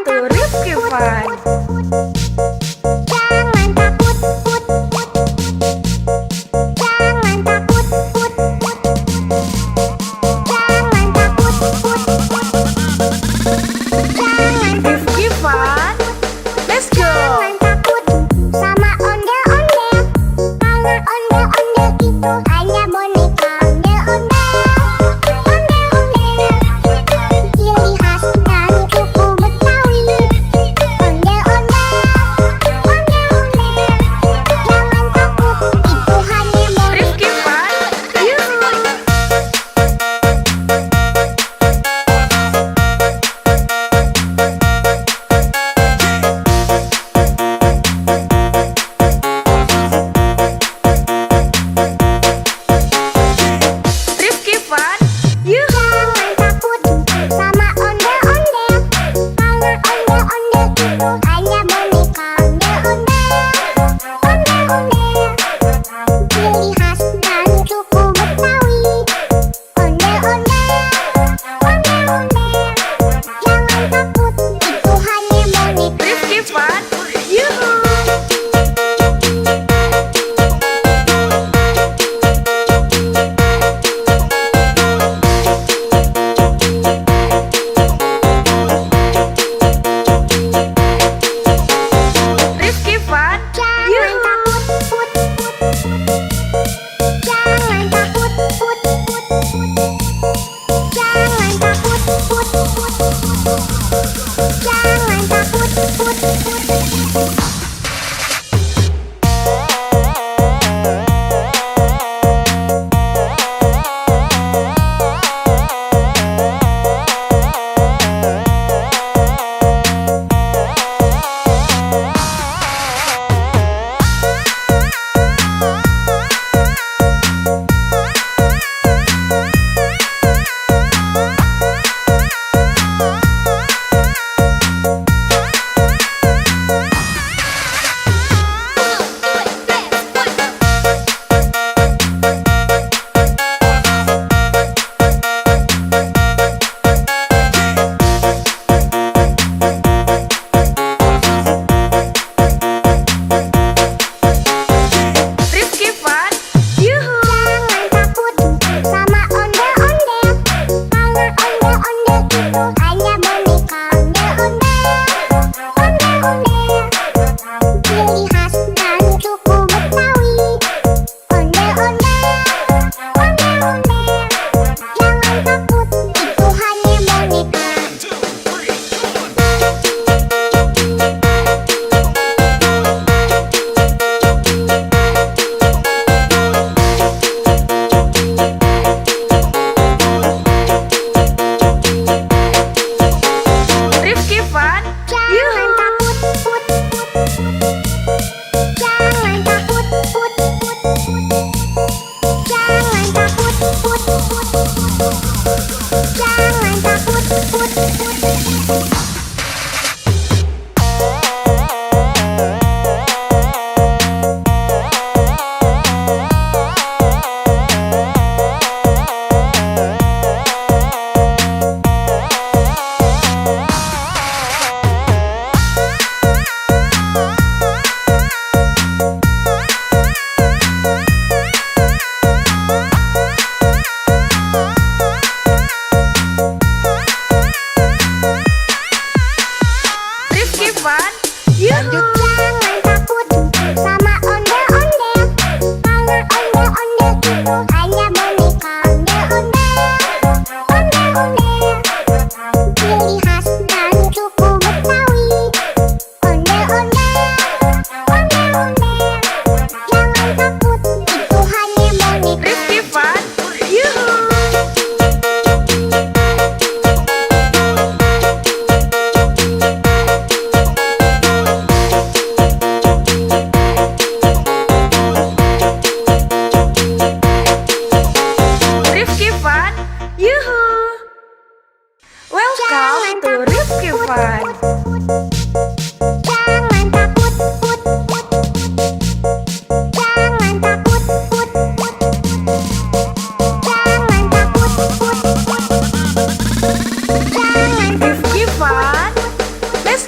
to Rifki Fun. Jangan takut, put, put. Jangan takut, put, put. Jangan takut, put, put. Jangan Rifki Fun, let's go. Jangan takut sama ondel-ondel. Karena ondel-ondel itu hanya boneka ondel-ondel. Ondel-ondel, ciri khas dari suku Betawi. Ondel-ondel, ondel-ondel. Jangan takut, itu hanya boneka. Rifki Fun, yuhu. Rifki Fun, yuhu. Jangan takut sama ondel-ondel. Karena ondel-ondel itu hanya boneka ondel-ondel. Ondel-ondel, ciri khas dari suku Betawi. Ondel-ondel, ondel-ondel. Jangan takut, itu hanya boneka. Rifki Fun, yuhu. Rifki Fun, Jangan yuhu. takut, put, put. Jangan takut, put, put. Jangan takut, put, put. Jangan takut, put, put. Rifki Fun, yuhu. Jangan takut sama ondel-ondel. Karena ondel-ondel itu hanya boneka ondel-ondel. Ondel-ondel, ciri khas dari suku Betawi. Ondel-ondel, ondel-ondel. Jangan takut, itu hanya boneka. Rifki Fun, Jangan yuhu. takut, put, put. Jangan takut, put, put. Jangan takut, put, put. Jangan takut, put, put. Rifki Fun, yuhu. Jangan takut sama ondel-ondel. Karena ondel-ondel itu hanya boneka ondel-ondel. Ondel-ondel, ciri khas dari suku Betawi. Ondel-ondel, ondel-ondel. Jangan takut, itu hanya boneka. Rifki Fun, yuhu. Rifki Fun, yuhu. Welcome to Rifki Fun. Jangan takut, put, put. Jangan takut, put, put. Jangan takut, put, put. Jangan Rifki Fun, let's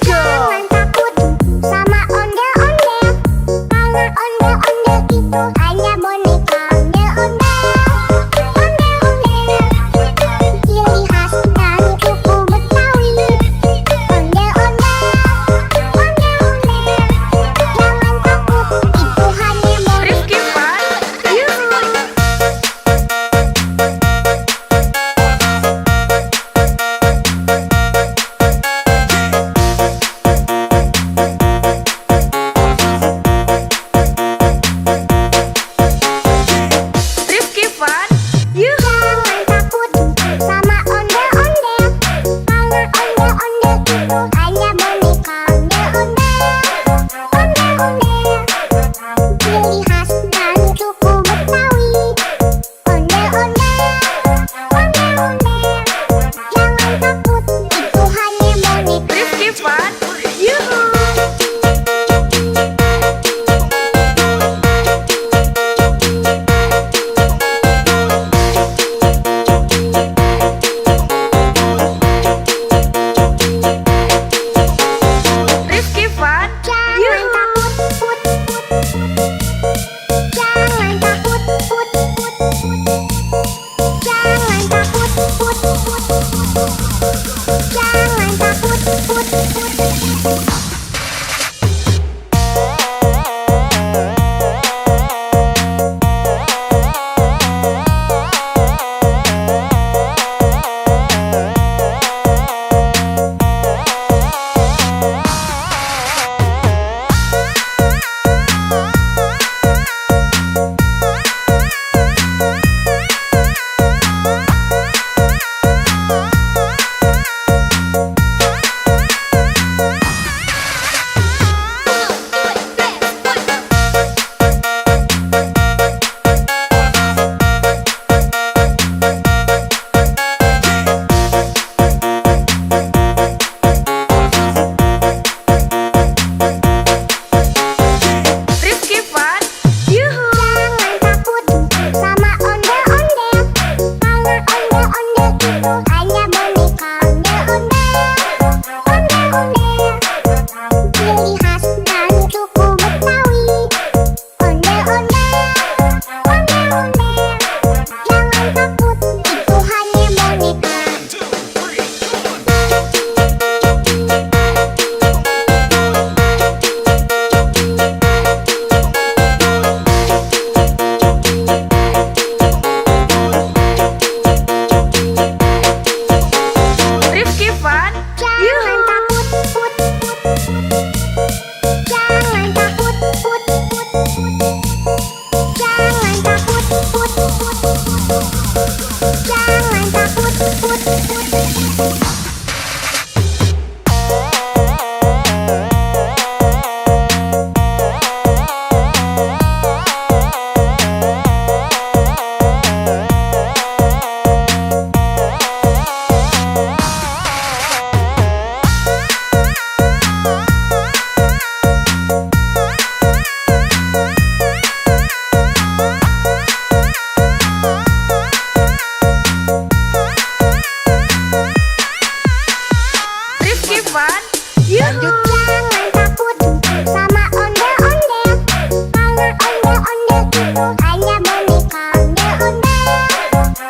Fun, yuhu. Jangan takut sama ondel-ondel, karena ondel-ondel itu hanya boneka.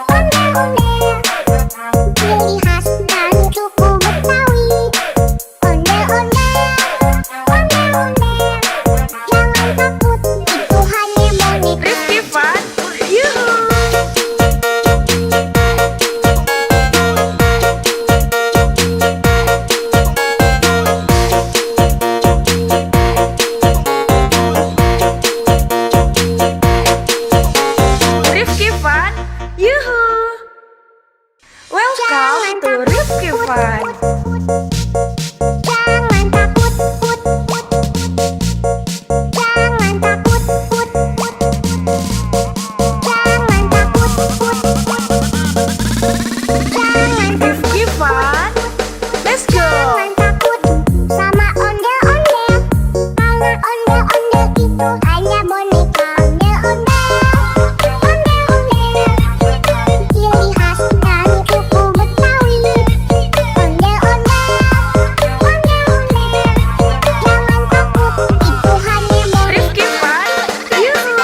Ondel-ondel, ciri khas dan suku Betawi. Ondel-ondel, jangan takut, itu hanya boneka. Rifki Fun, yuhu. Rifki Fun, yuhu. Welcome to Rifki Fun. Jangan takut, jangan takut, jangan takut, jangan Rifki Fun, let's go. jangan takut sama ondel-ondel, karena ondel-ondel itu hanya boneka. Ondel-ondel, ciri khas dan suku Betawi. Ondel-ondel, jangan takut, itu hanya boneka. Rifki Fun, yuhu.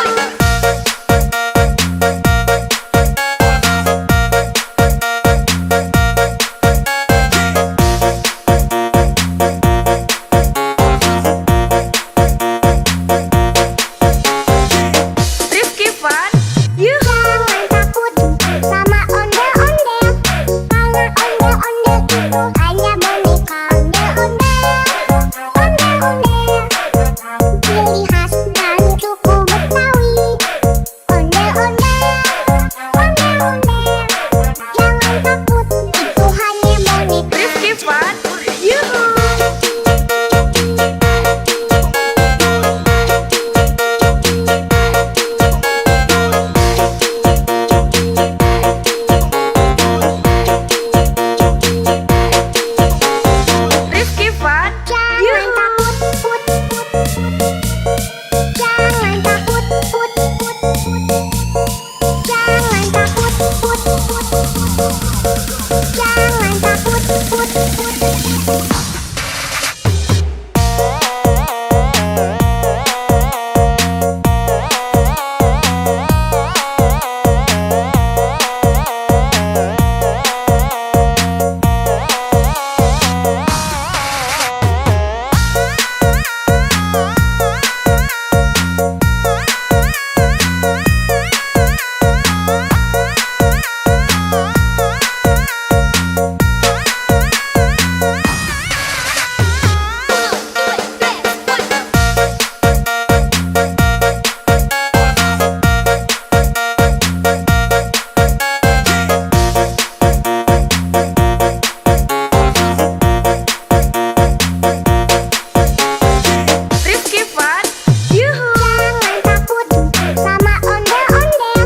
Rifki Fun, yuhu. Jangan takut sama ondel-ondel, karena ondel-ondel itu hanya boneka. Ondel-ondel, ciri khas dan suku Betawi. Ondel-ondel, jangan takut, itu hanya boneka. Rifki Fun, yuhu. Rifki Fun, Jangan yuhu. takut, jangan takut, jangan takut, jangan takut. Rifki Fun, yuhu. Jangan takut sama ondel-ondel,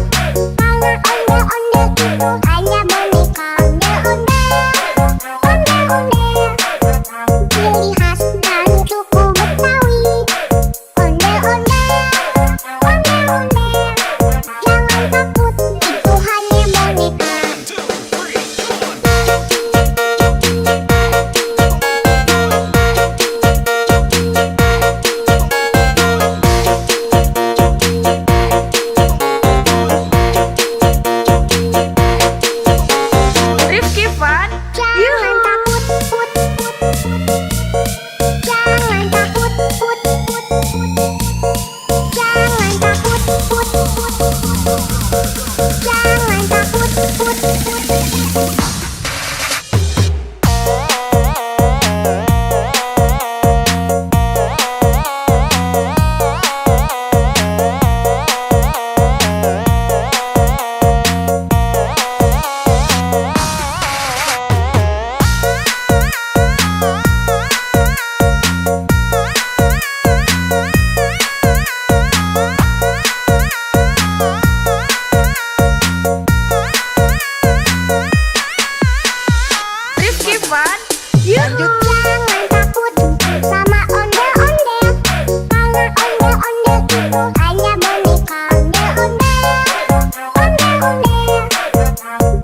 karena ondel-ondel itu hanya boneka. Ondel-ondel, ciri khas dan suku Betawi. Ondel-ondel, jangan takut, itu hanya boneka. Rifki Fun, Jangan yuhu. takut, jangan takut, jangan takut, jangan takut.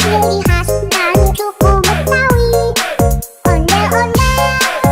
Ciri khas dan suku Betawi. Ondel-ondel,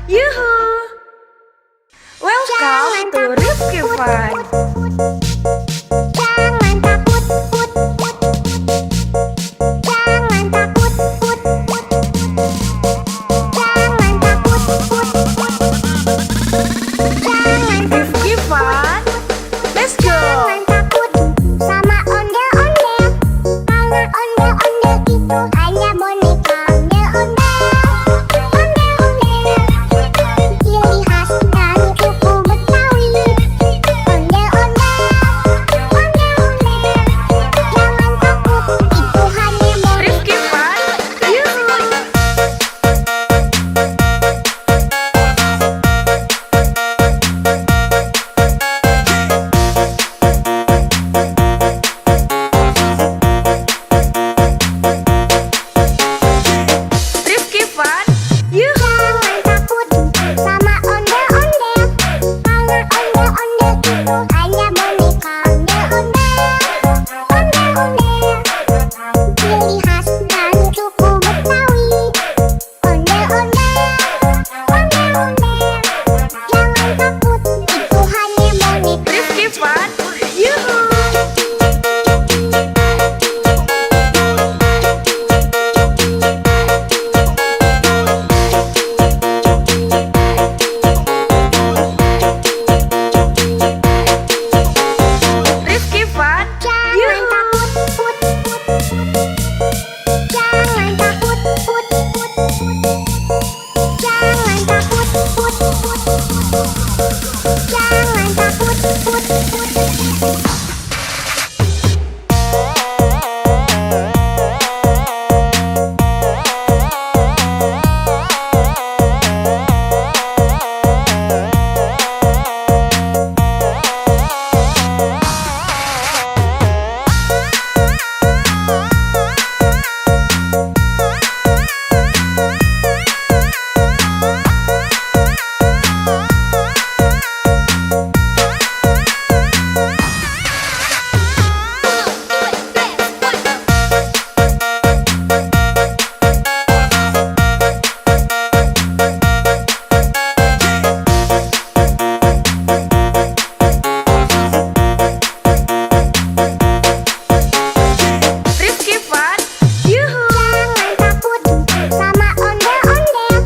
Yuhu! Welcome to Rifki Fun. Jangan takut, put, put. Jangan takut, put, put. Jangan takut, put, put. Jangan Rifki Fun. Let's go! Jangan takut sama ondel-ondel. Karena ondel-ondel itu hanya boneka. Ondel-ondel, ondel-ondel. Ciri khas dari suku Betawi. Ondel-ondel, ondel-ondel. Jangan takut, itu hanya boneka. Rifki Fun. Yuhu! Rifki Fun. Yuhu! Jangan takut sama ondel-ondel. Karena ondel-ondel itu hanya boneka. Ondel-ondel, ondel-ondel. Ciri khas dari suku Betawi. Ondel-ondel, ondel-ondel. Jangan takut, itu hanya boneka. Rifki Fun. Yuhu! Rifki Fun. Jangan Yuhu! takut, put, put. Jangan takut, put, put. Jangan takut, put, put. Jangan takut, put, put. Rifki Fun. Yuhu! Jangan takut sama ondel-ondel.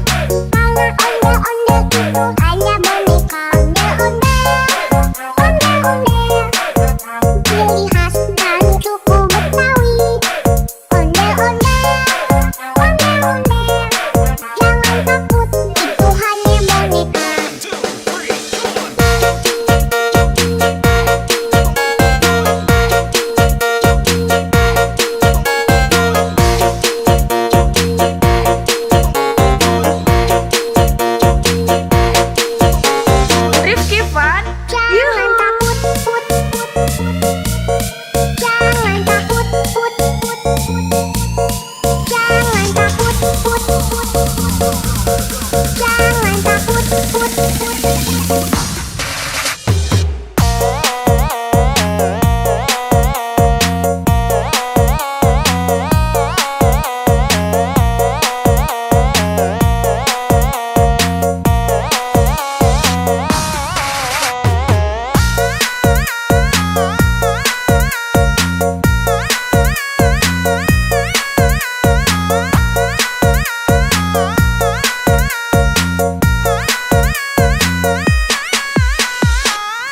Karena ondel-ondel itu hanya boneka. Ondel-ondel, ondel-ondel. Ciri khas dari suku Betawi. Ondel-ondel, ondel-ondel. Jangan takut, itu hanya boneka. Rifki Fun. Jangan Yuhu! takut, put, put. Jangan takut, put, put. Jangan takut, put, put. Jangan takut, put, put.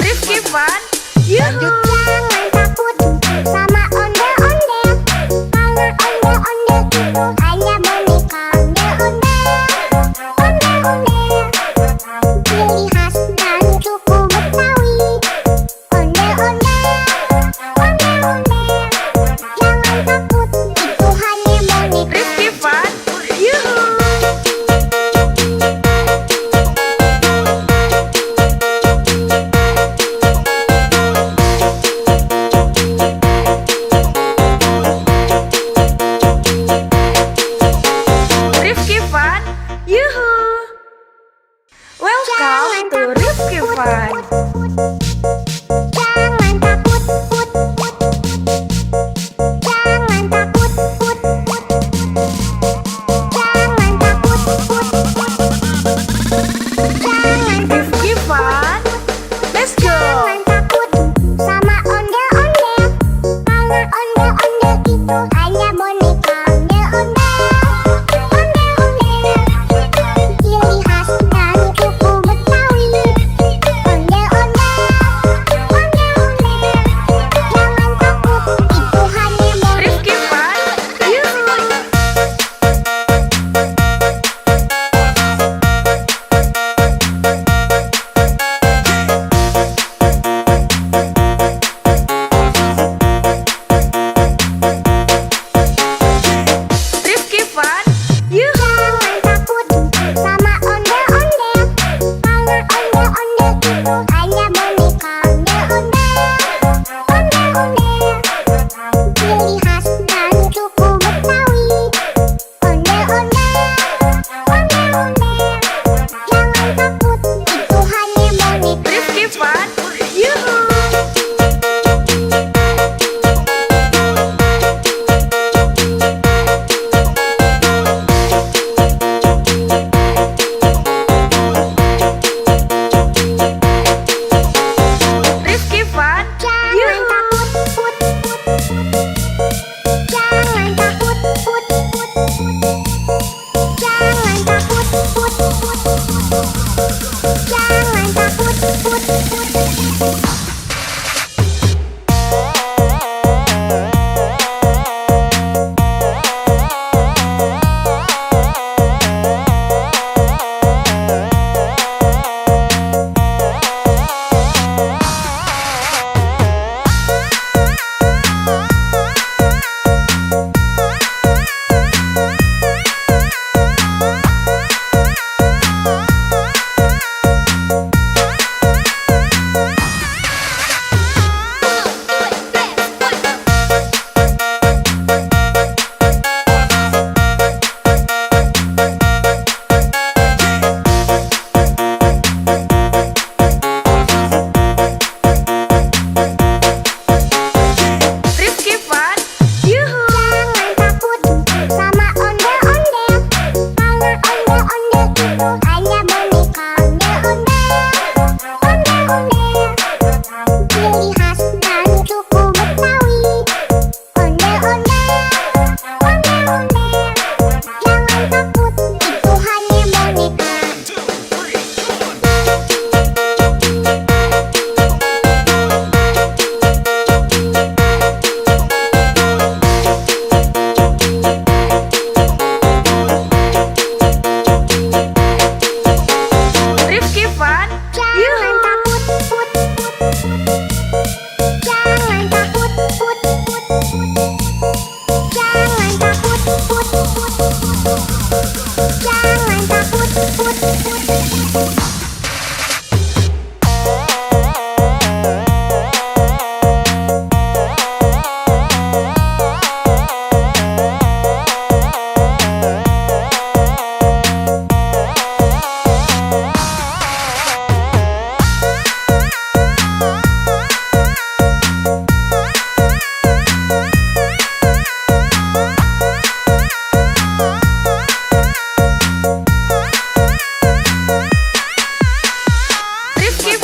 Rifki Fun. Yuhu! Jangan takut sama ondel-ondel. Karena ondel-ondel itu hanya boneka. Ondel-ondel, ondel-ondel. Ciri khas dari suku Betawi. Ondel-ondel, ondel-ondel. Jangan takut, itu hanya boneka. Rifki Fun. Yuhu! Rifki Fun. Yuhu! Welcome to Rifki Fun. Jangan takut, put, put. Jangan takut, put, put. Jangan takut, put, put.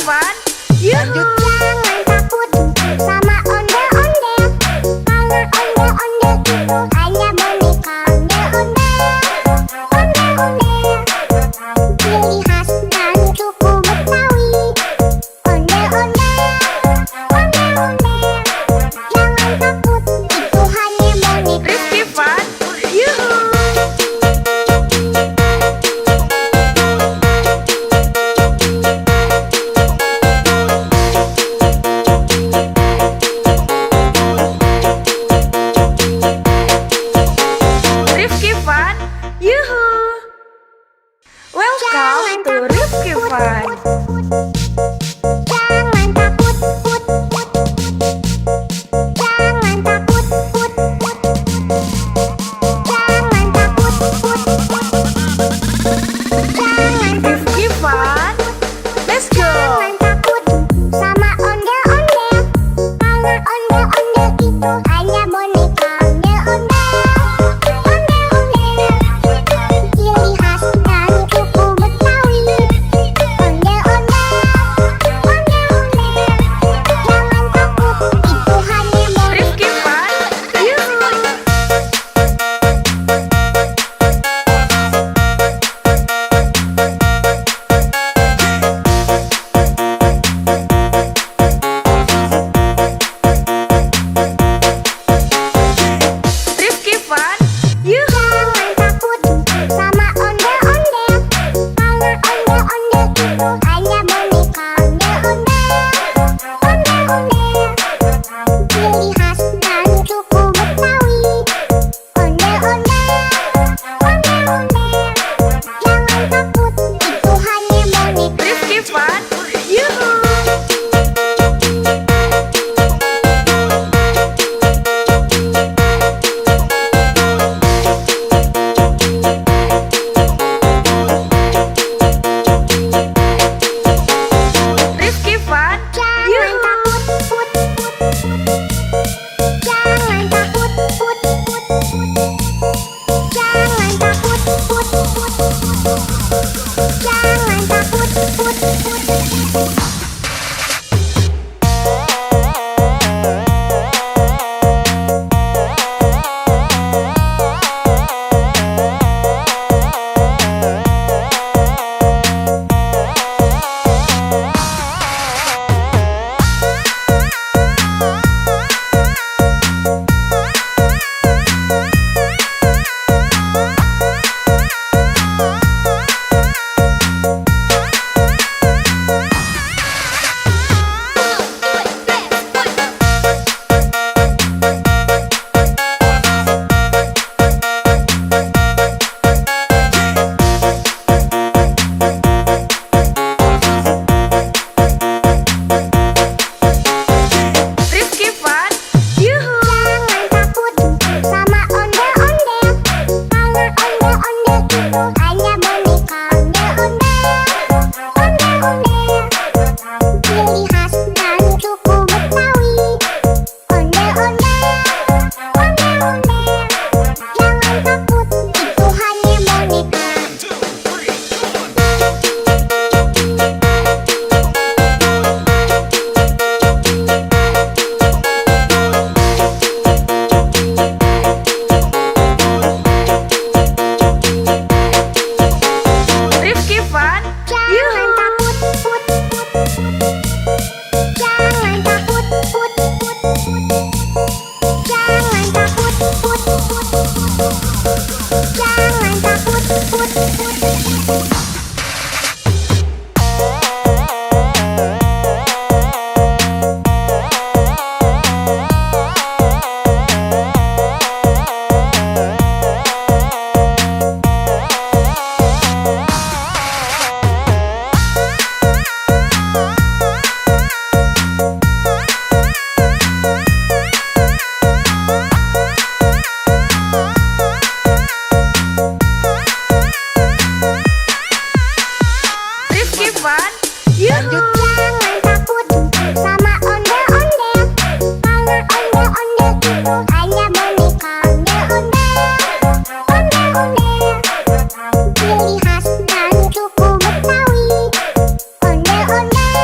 Fun, Yuhu. Jangan takut sama ondel-ondel, karena ondel-ondel itu hanya boneka ondel-ondel. Ondel-ondel, ciri khas dari suku Betawi. Ondel-ondel, ondel-ondel, jangan takut, itu hanya boneka. Rifki Fun, Yuhu. Rifki Fun, Yuhu. Welcome to Rifki Fun. Jangan takut, put, put. Jangan takut, put, put. Jangan takut, put, put. Jangan Rifki Fun, let's go. Jangan takut sama ondel-ondel, karena ondel-ondel itu hanya boneka ondel-ondel. Ondel-ondel, ciri khas dari suku Betawi. Ondel-ondel, ondel-ondel, jangan takut, itu hanya boneka. Rifki Fun, Yuhu. Rifki Fun, Yuhu. Jangan takut sama ondel-ondel, karena ondel-ondel itu hanya boneka ondel-ondel. Ondel-ondel, ciri khas dari suku Betawi. Ondel-ondel, ondel-ondel, jangan takut, itu hanya boneka. Rifki Fun, Yuhu. Rifki Fun, Jangan Yuhu. takut, put, put, put. Jangan takut, put, put, put. Jangan takut, put, put, put. Jangan takut, put, put. Rifki Fun, Yuhu. Jangan takut sama ondel-ondel, karena ondel-ondel itu hanya boneka ondel-ondel. Ondel-ondel, ciri khas dari suku Betawi. Ondel-ondel, ondel-ondel, jangan takut, itu hanya boneka. Rifki Fun, Jangan Yuhu. takut, put, put, put. Jangan takut, put, put, put. Jangan takut, put, put, put. Jangan takut, put, put. Ciri khas dari suku Betawi. Ondel-ondel,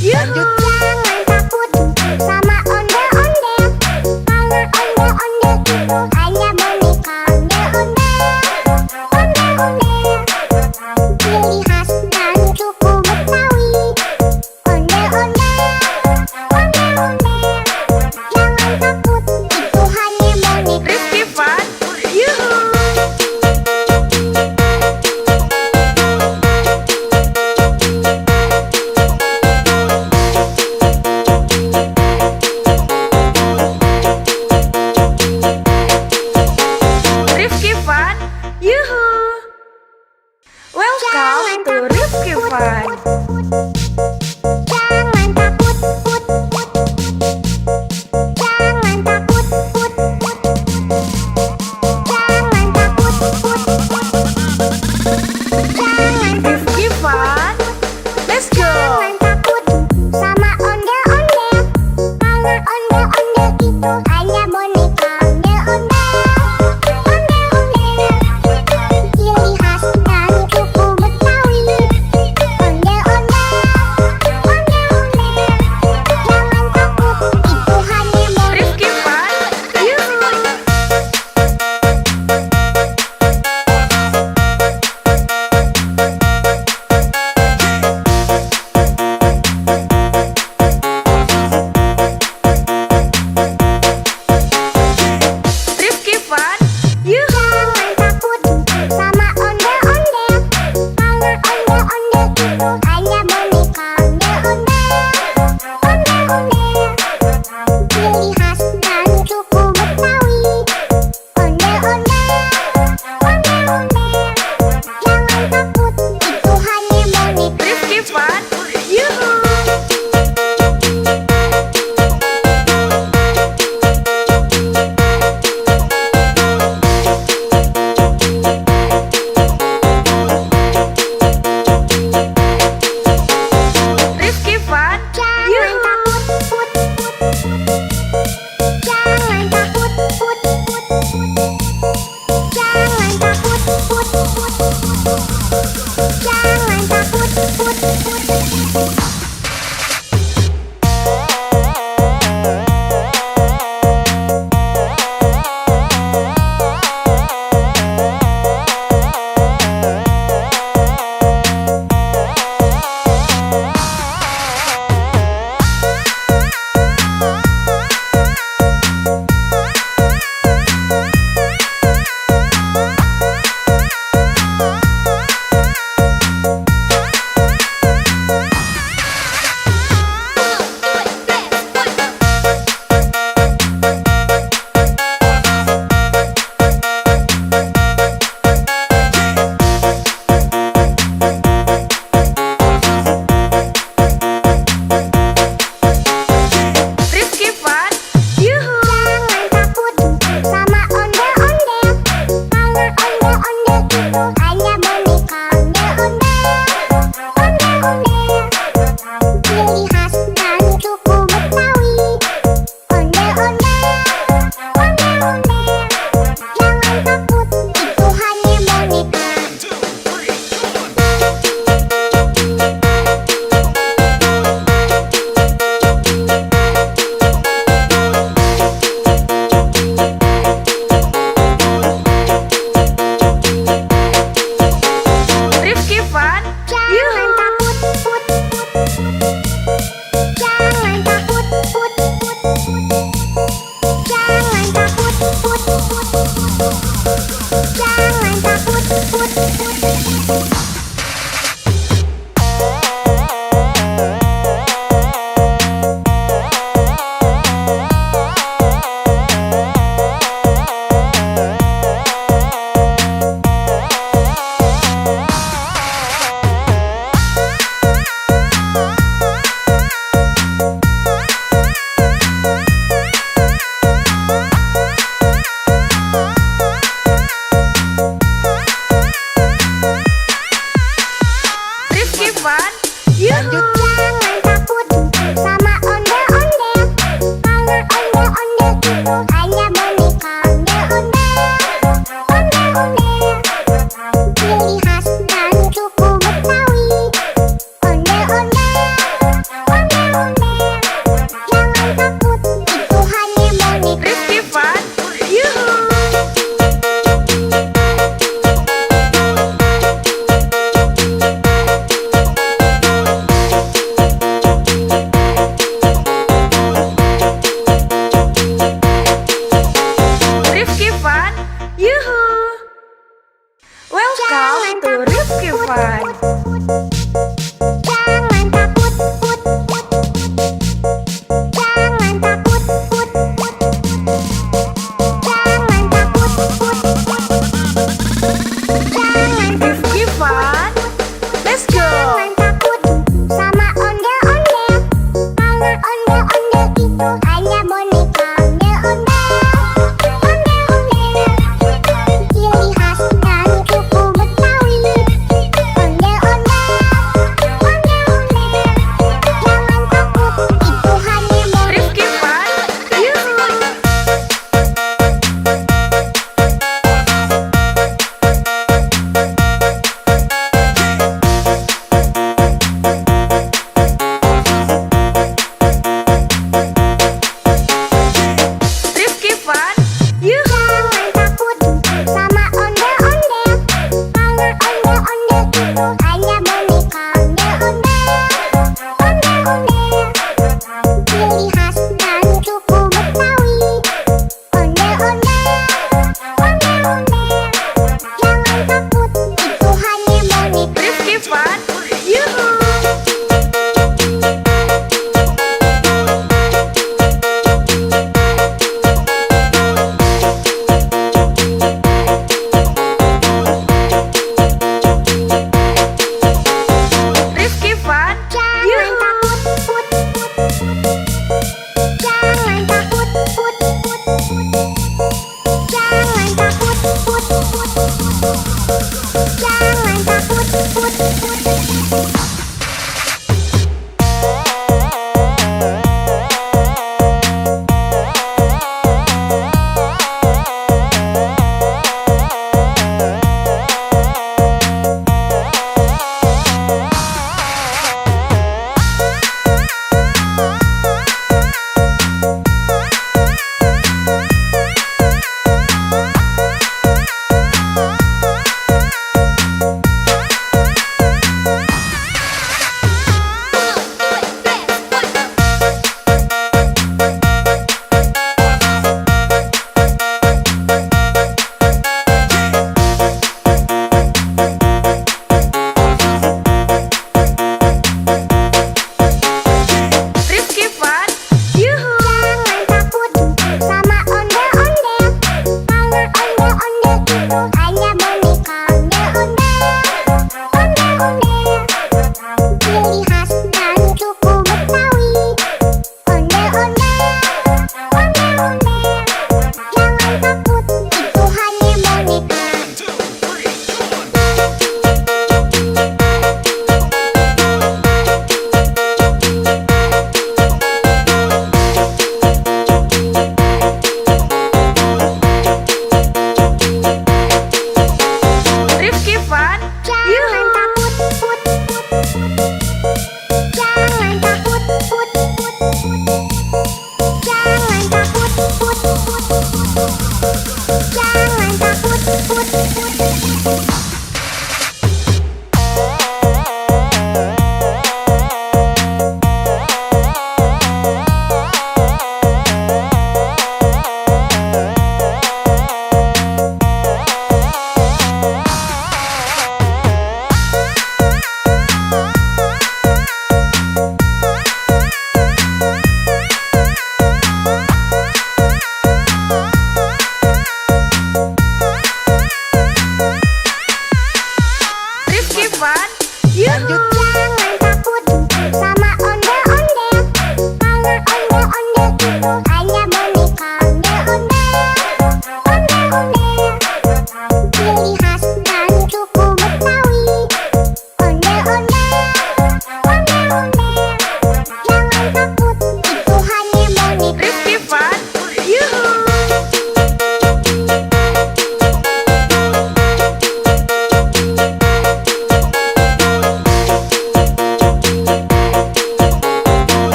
Yuhu. Jangan takut sama ondel-ondel, karena ondel-ondel itu hanya boneka ondel-ondel. Ondel-ondel, ciri khas dan suku Betawi. Ondel-ondel, ondel-ondel, jangan takut, itu hanya boneka. Rifki Fun, yuhu. Rifki Fun, yuhu. Welcome to Rifki Fun. Jangan takut, put, put. Jangan takut, put, put. Jangan takut, put, put. Jangan Rifki Fun, let's go. Jangan takut sama ondel-ondel, karena ondel-ondel itu hanya boneka ondel-ondel. Ondel-ondel, ciri khas dan suku Betawi. Ondel-ondel, ondel-ondel, jangan takut, itu hanya boneka. Rifki Fun, yuhu. Rifki Fun, yuhu. Jangan takut sama ondel-ondel, karena ondel-ondel itu hanya boneka ondel-ondel. Ondel-ondel, ciri khas dan suku Betawi. Ondel-ondel, ondel-ondel, jangan takut, itu hanya boneka. Rifki Fun, yuhu. Rifki Fun, Jangan yuhu. takut, put, put. Jangan takut, put, put. Jangan takut, put, put. Jangan takut, put, put.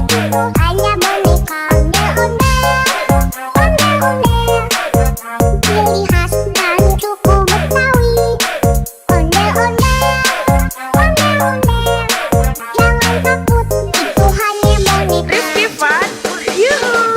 itu hanya boneka ondel-ondel. Ciri khas dari suku Betawi. Ondel-ondel. Jangan takut, itu hanya boneka. Rifki Fun, yuhu.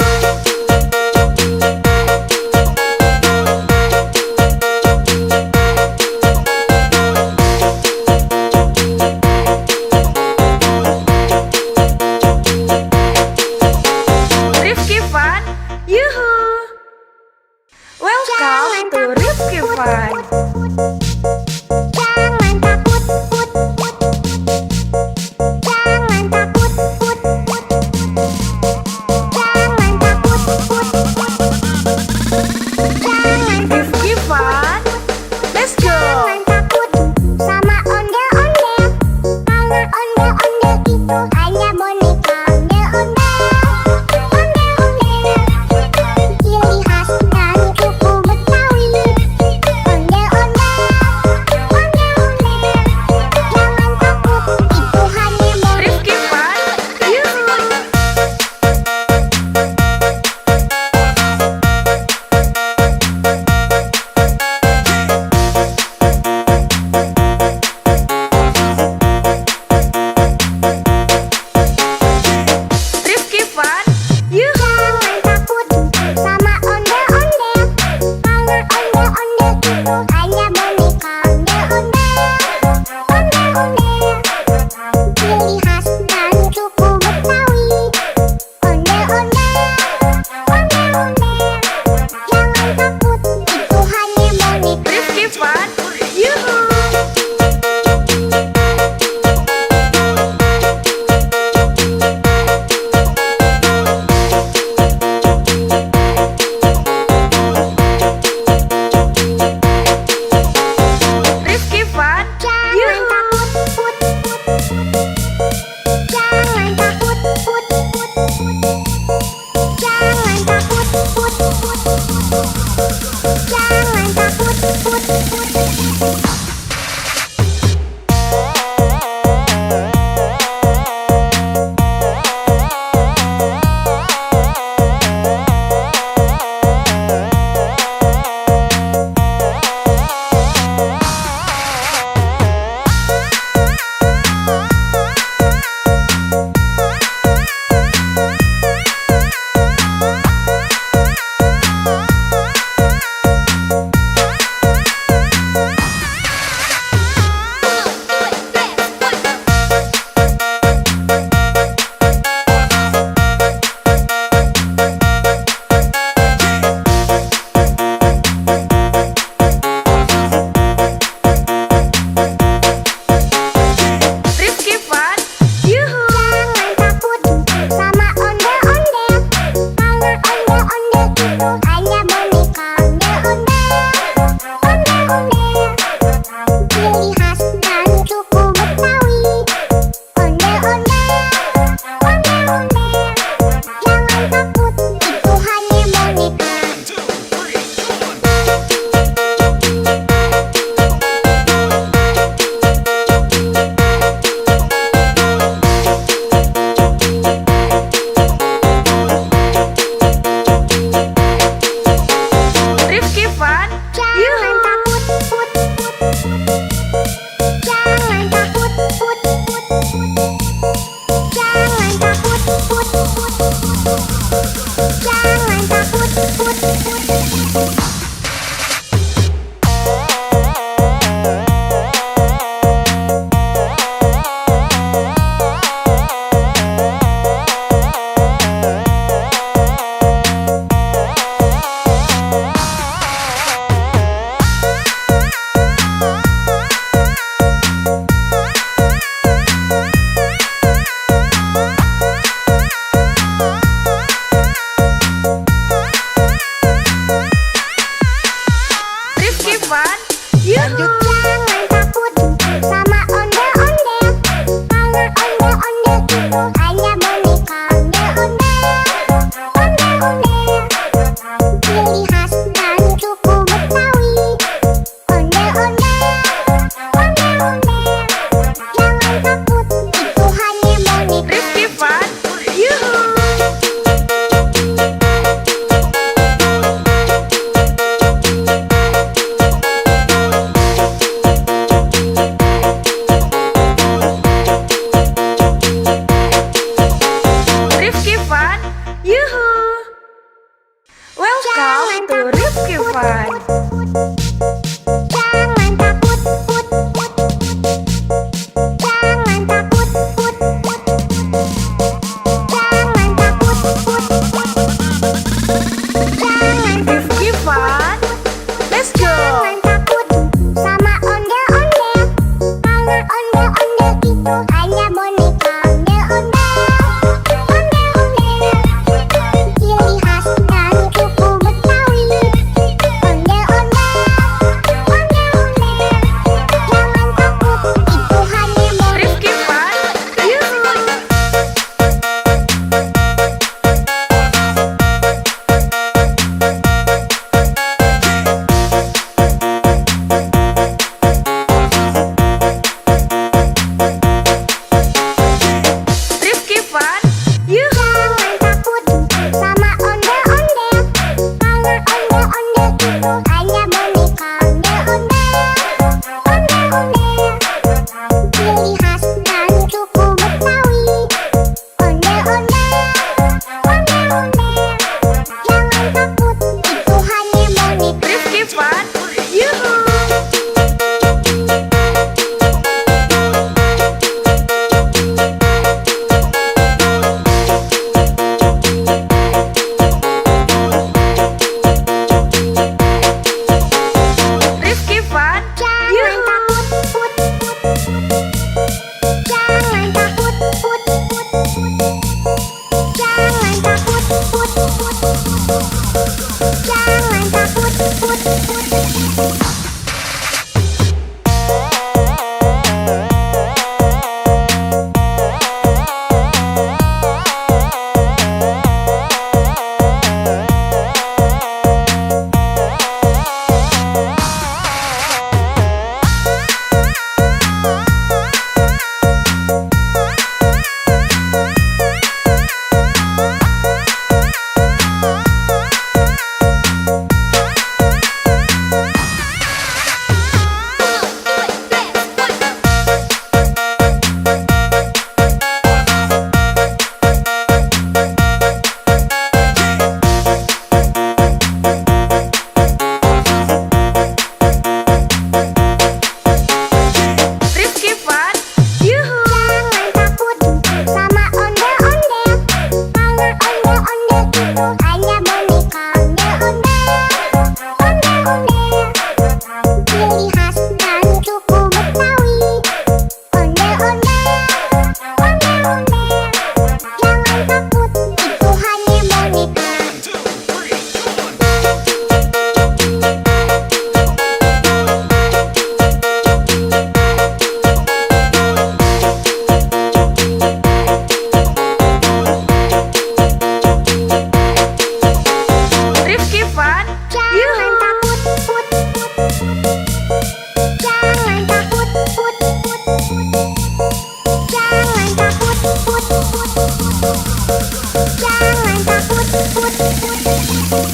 Fun. Yuhu! Welcome to Rifki Fun. Jangan takut, put, put. Jangan takut, put, put. Jangan takut, put, put. Jangan Rifki Fun. Let's go! Jangan takut sama ondel-ondel. Karena ondel-ondel itu hanya boneka ondel-ondel. Ondel-ondel, ciri khas dari suku Betawi. Ondel-ondel, ondel-ondel. Jangan takut, itu hanya boneka. Rifki Fun. Yuhu! Rifki Fun. Yuhu! Jangan takut sama ondel-ondel. Karena ondel-ondel itu hanya boneka ondel-ondel. Ondel-ondel, ciri khas dari suku Betawi. Ondel-ondel, ondel-ondel. Jangan takut, itu hanya boneka. Rifki Fun. Yuhu! Rifki Fun. Jangan Yuhu! takut, put, put, put. Jangan takut, put, put, put. Jangan takut, put, put, put. Jangan takut, put, put. Rifki Fun. Yuhu! Jangan takut sama ondel-ondel. Karena ondel-ondel itu hanya boneka ondel-ondel. Ondel-ondel, ciri khas dari suku Betawi. Ondel-ondel, ondel-ondel. Jangan takut, itu hanya boneka. Rifki Fun. Jangan Yuhu! takut, put, put, put. Jangan takut, put, put, put. Jangan takut, put, put, put. Jangan takut, put, put.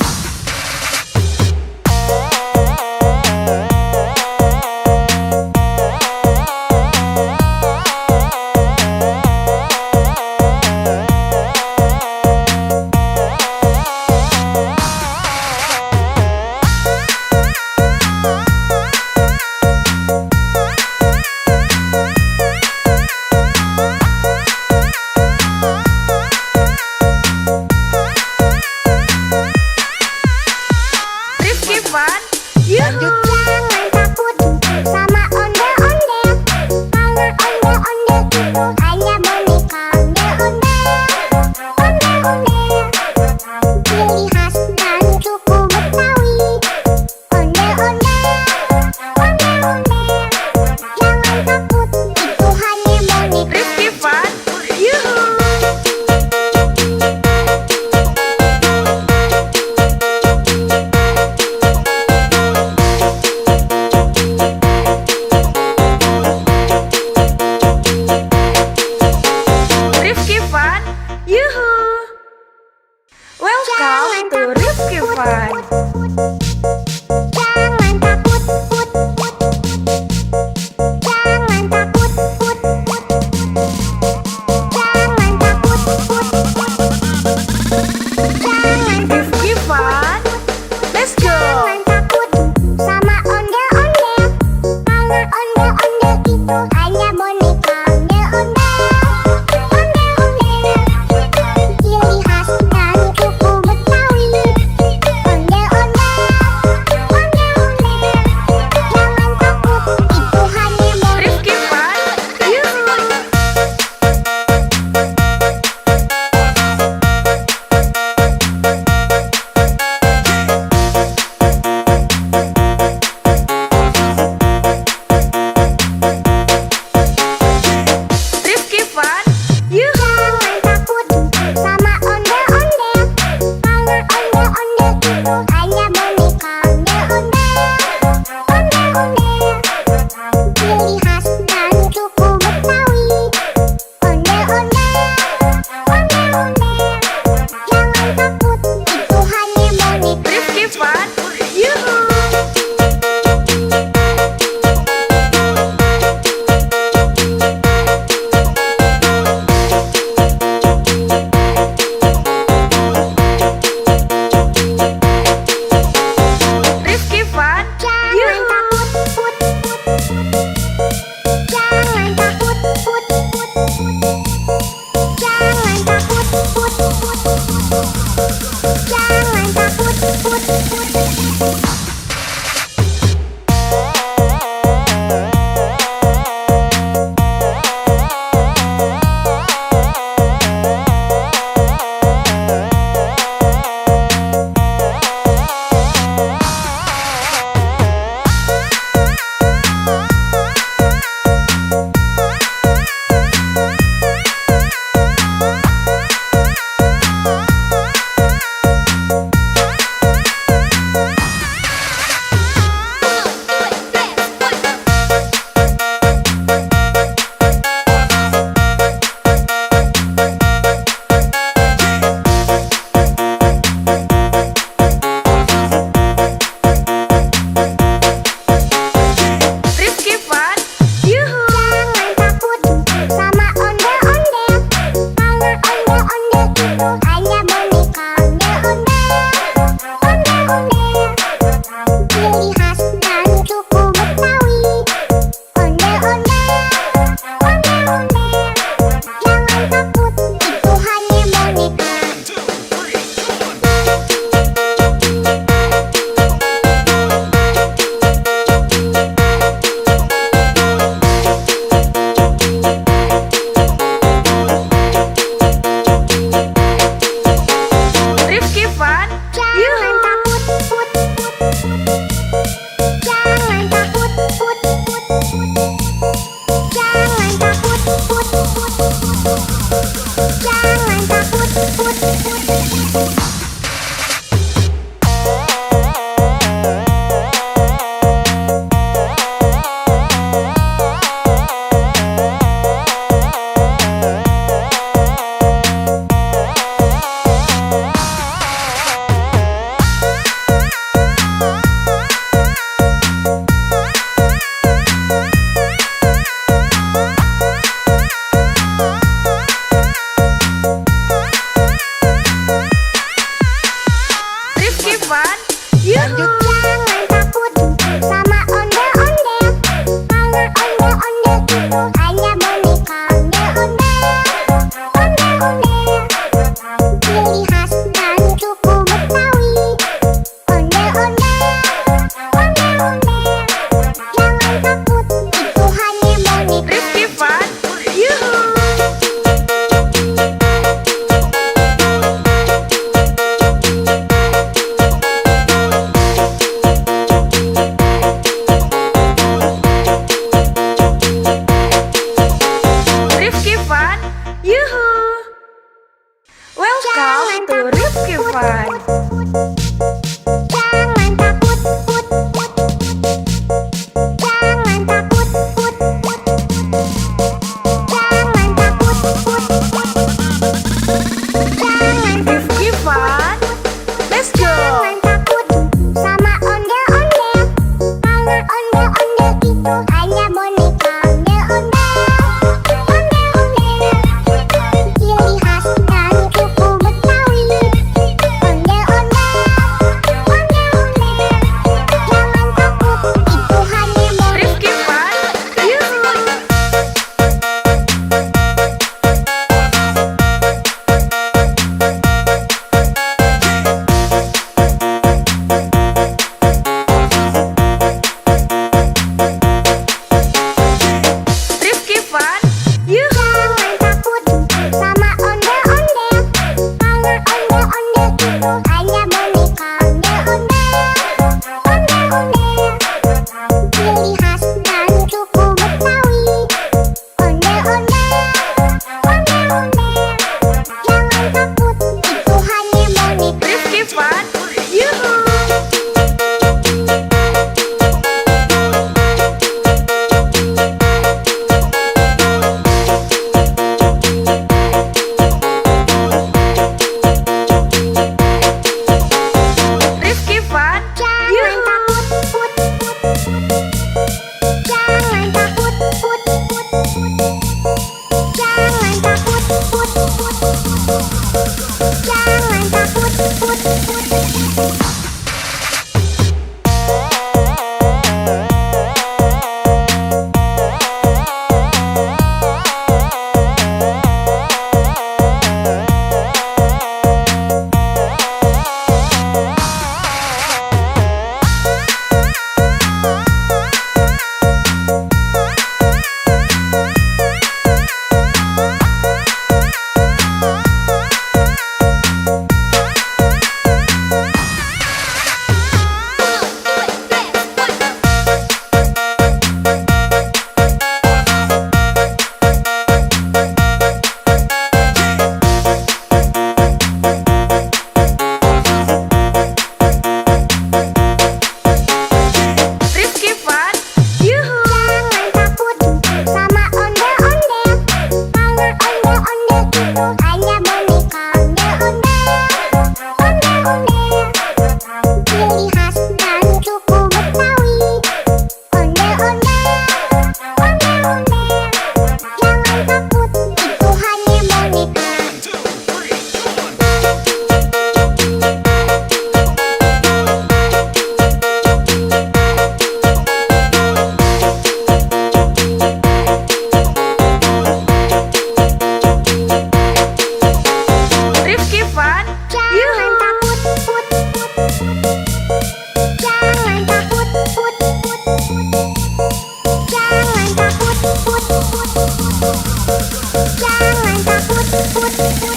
Rifki Fun. Yuhu! Jangan takut sama ondel-ondel. Karena ondel-ondel itu hanya boneka ondel-ondel. Ondel-ondel, ciri khas dari suku Betawi. Ondel-ondel, ondel-ondel. Jangan takut, itu hanya boneka. Rifki Fun. Yuhu! Rifki Fun. Yuhu! Welcome to Rifki Fun. Jangan takut, put, put. Jangan takut, put, put. Jangan takut, put, put. ciri khas dari suku Betawi. Ondel-ondel, ondel-ondel, jangan takut, itu hanya boneka. Rifki Fun, yuhu. Rifki Fun, yuhu. Welcome to Rifki Fun. Jangan takut, put, put. Jangan takut, put, put. Jangan takut, put, put. Jangan Rifki Fun, let's go. Jangan takut sama ondel-ondel, karena ondel-ondel itu hanya boneka. Ondel-ondel, ondel-ondel, ciri khas dari suku Betawi. Ondel-ondel, ondel-ondel, jangan takut, itu hanya boneka. Rifki Fun, yuhu. Rifki Fun, yuhu. Jangan takut sama ondel-ondel, karena ondel-ondel itu hanya boneka. Ondel-ondel, ondel-ondel, ciri khas dari suku Betawi. Ondel-ondel, ondel-ondel, jangan takut, itu hanya boneka. Rifki Fun, yuhu. Rifki Fun, Jangan yuhu. takut, put, put. Jangan takut, put, put. Jangan takut, put, put. Jangan takut, put, put. Rifki Fun, yuhu. Jangan takut sama ondel-ondel, karena ondel-ondel itu hanya boneka. Ondel-ondel, ondel-ondel, ciri khas dari suku Betawi. Ondel-ondel, ondel-ondel, jangan takut, itu hanya boneka. Rifki Fun, Jangan yuhu. takut, put, put. Jangan takut, put, put. Jangan takut, put, put. Jangan takut, put, put.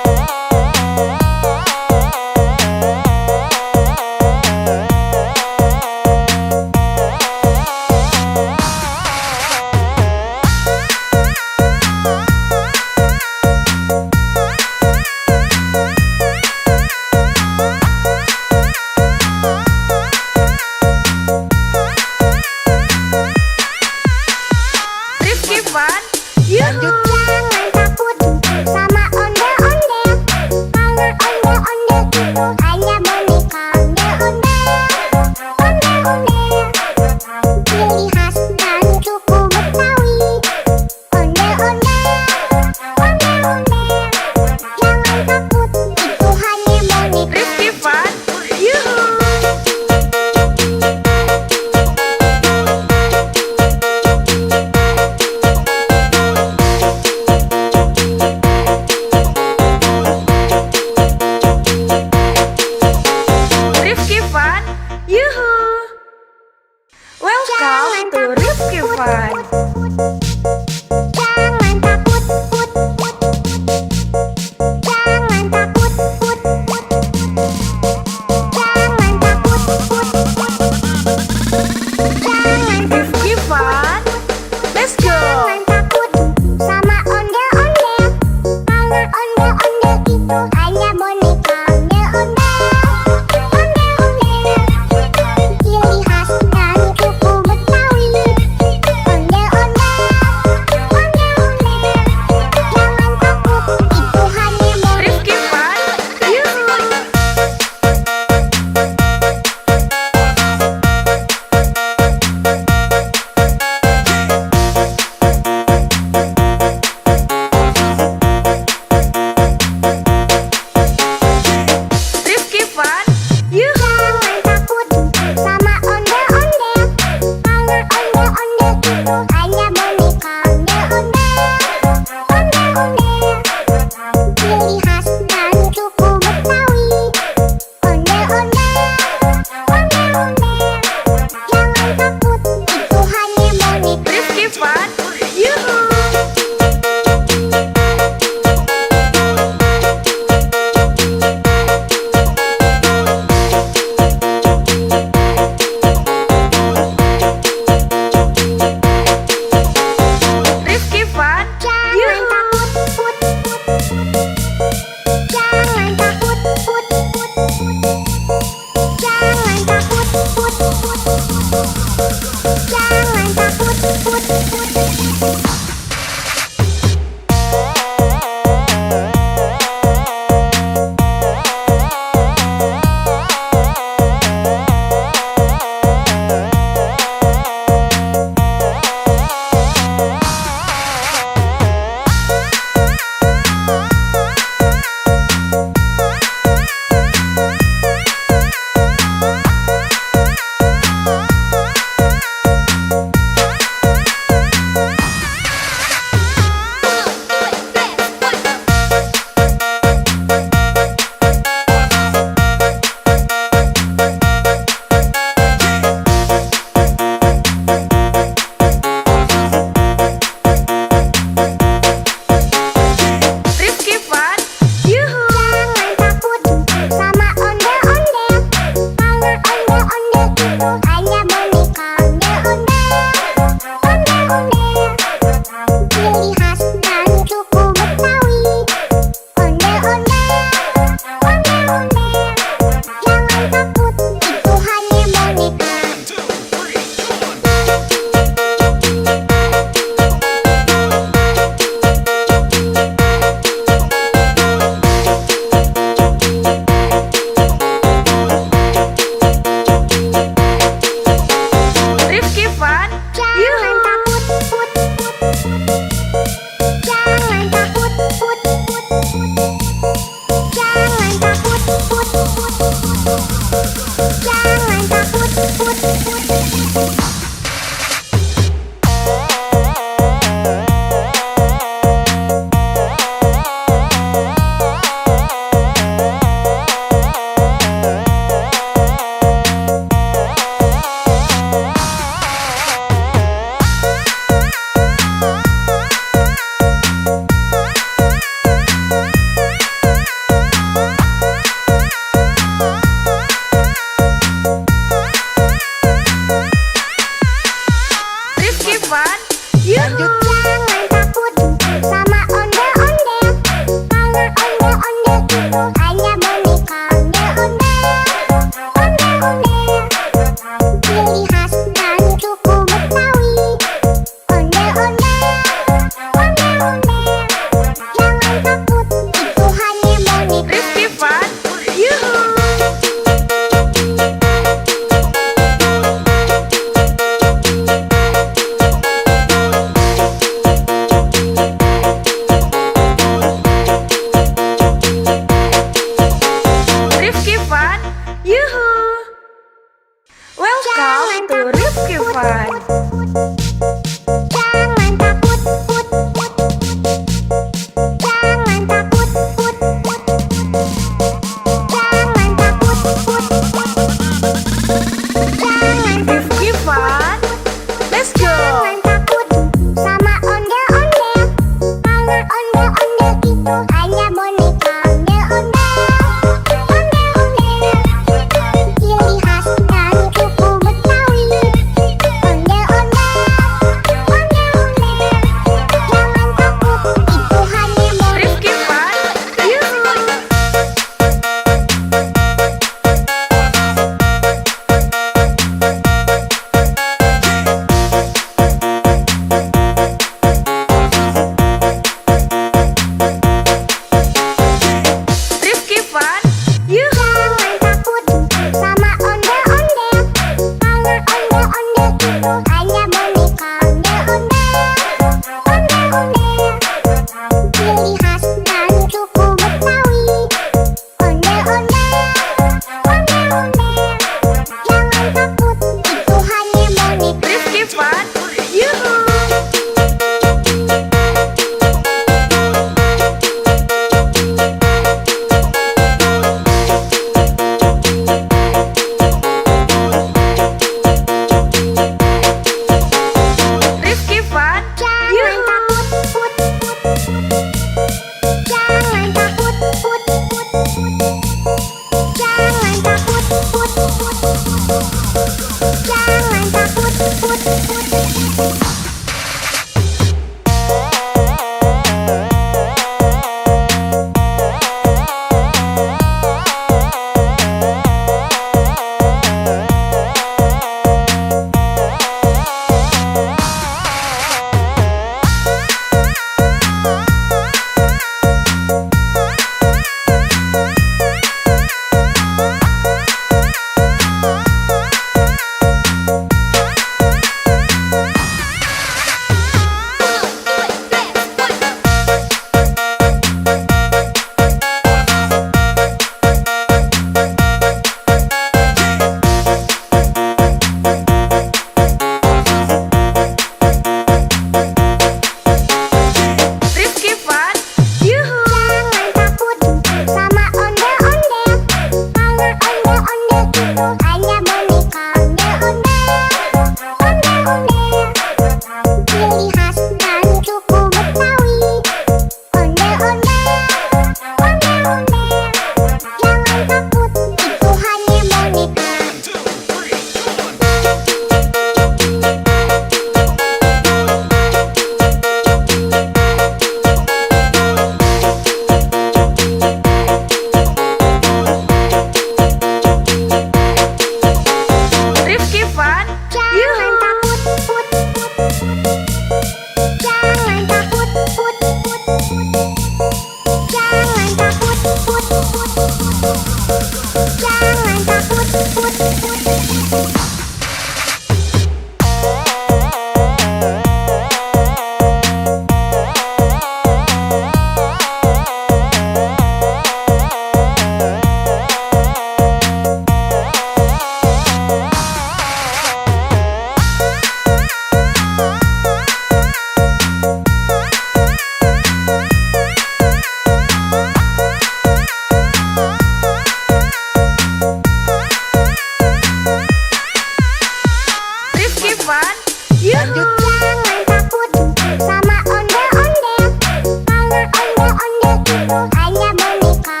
Ondel-ondel itu hanya boneka.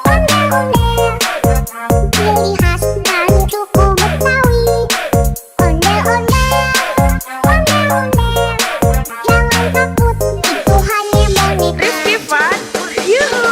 Ondel-ondel, ciri khas dari suku Betawi. Ondel-ondel, jangan takut, itu hanya boneka. Rifki Fun, yuhu.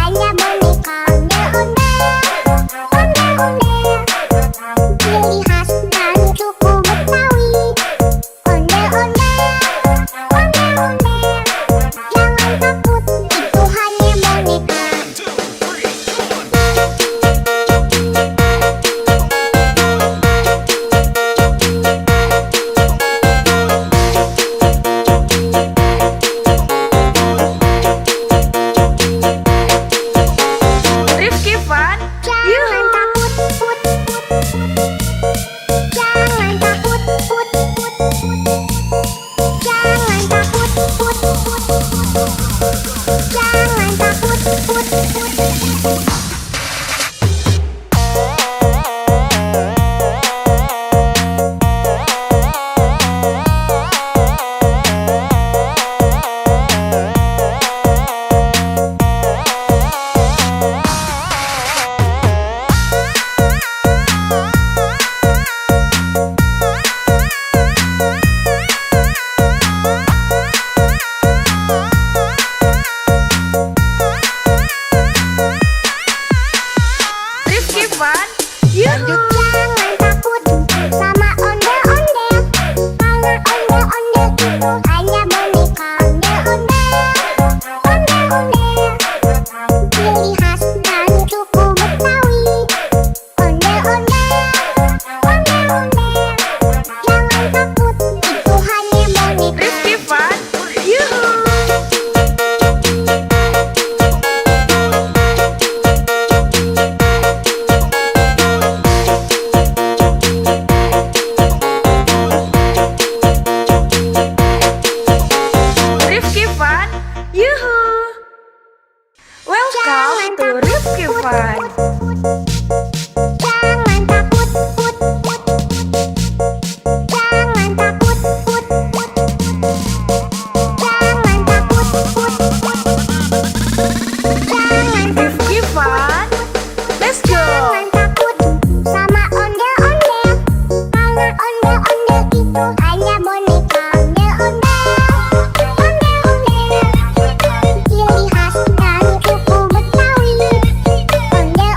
hanya boneka ondel-ondel. Ciri khas dan suku Betawi. Ondel-ondel, ondel-ondel. Jangan takut, itu hanya boneka. Rifki Fun, Jangan takut, put, put. Jangan takut, put, put. Jangan takut, put, put. Jangan takut, put, put. Rifki Fun, yuhu. Jangan takut sama ondel-ondel. Karena ondel-ondel itu hanya boneka ondel-ondel. Ondel-ondel. Ciri khas dan suku Betawi. Ondel-ondel, ondel-ondel. Jangan takut, itu hanya boneka. Rifki Fun, yuhu. Rifki Fun, yuhu. Welcome to Rifki Fun. Jangan takut, put, put. Jangan takut, put, put. Jangan takut, put, put. Jangan Rifki Fun, let's go. Jangan takut sama ondel-ondel. Karena ondel-ondel itu hanya boneka ondel-ondel. Ondel-ondel. Ciri khas dan suku Betawi. Ondel-ondel,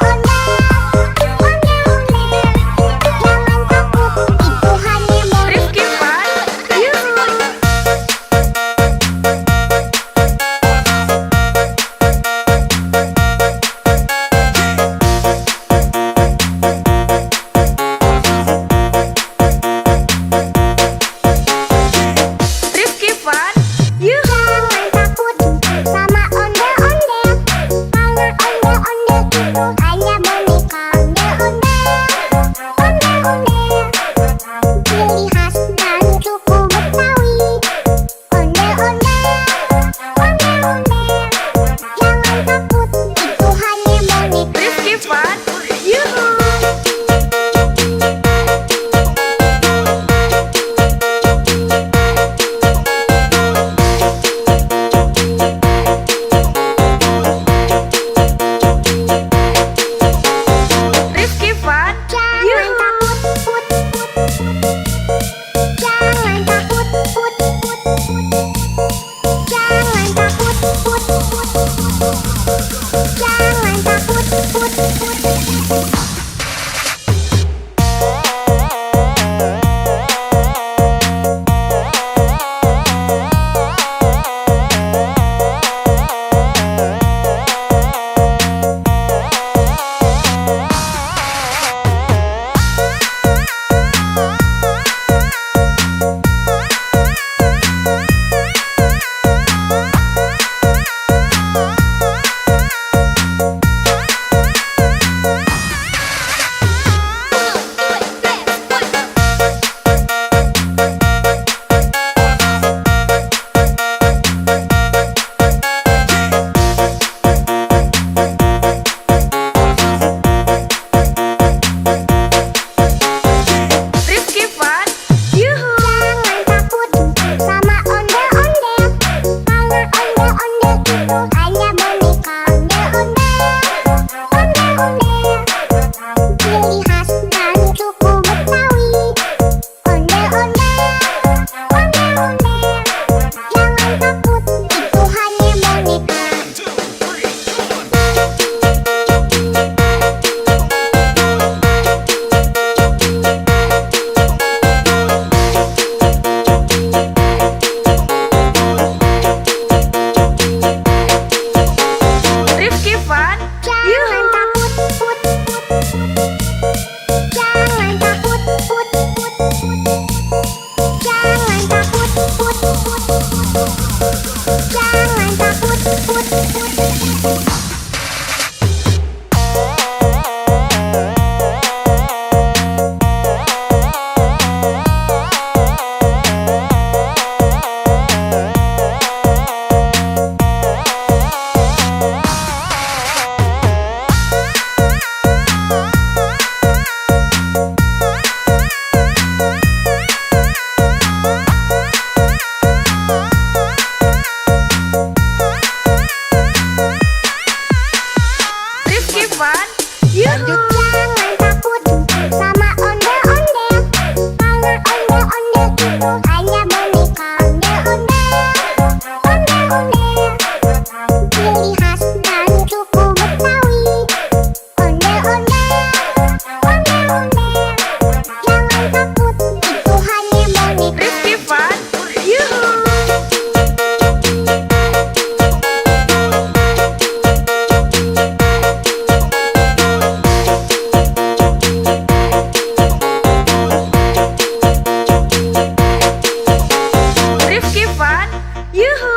Fun, yuhu. Jangan takut sama ondel-ondel, karena ondel-ondel itu hanya boneka. Ondel-ondel, ciri khas dan suku Betawi. Ondel-ondel, jangan takut, itu hanya boneka. Rifki Fun, yuhu. Rifki Fun, yuhu.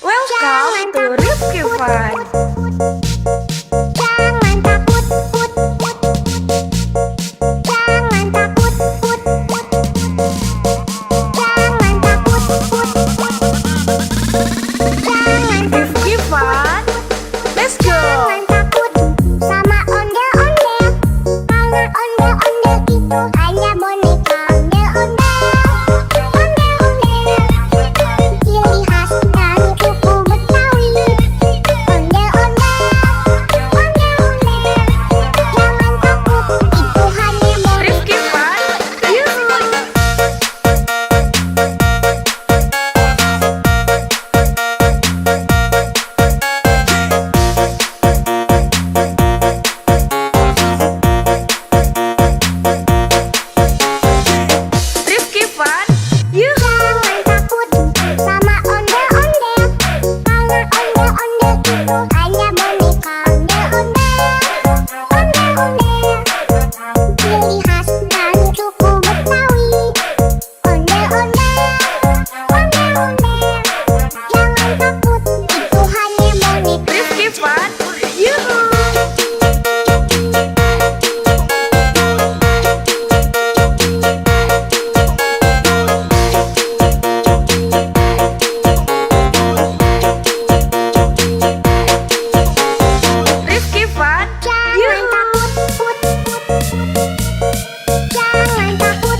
Welcome to Rifki Fun. Jangan takut, jangan takut, jangan takut, jangan Rifki Fun, let's go. jangan takut sama ondel-ondel, karena ondel-ondel itu hanya boneka. Ondel-ondel, ciri khas dan suku Betawi. Ondel-ondel, jangan takut, itu hanya boneka. Rifki Fun, yuhu. Rifki Fun, yuhu. Jangan takut sama ondel-ondel, karena ondel-ondel itu hanya boneka. Ondel-ondel, ciri khas dan suku Betawi. Ondel-ondel, jangan takut, itu hanya boneka. Rifki Fun, yuhu. Rifki Fun, Jangan yuhu. takut, jangan takut, jangan takut,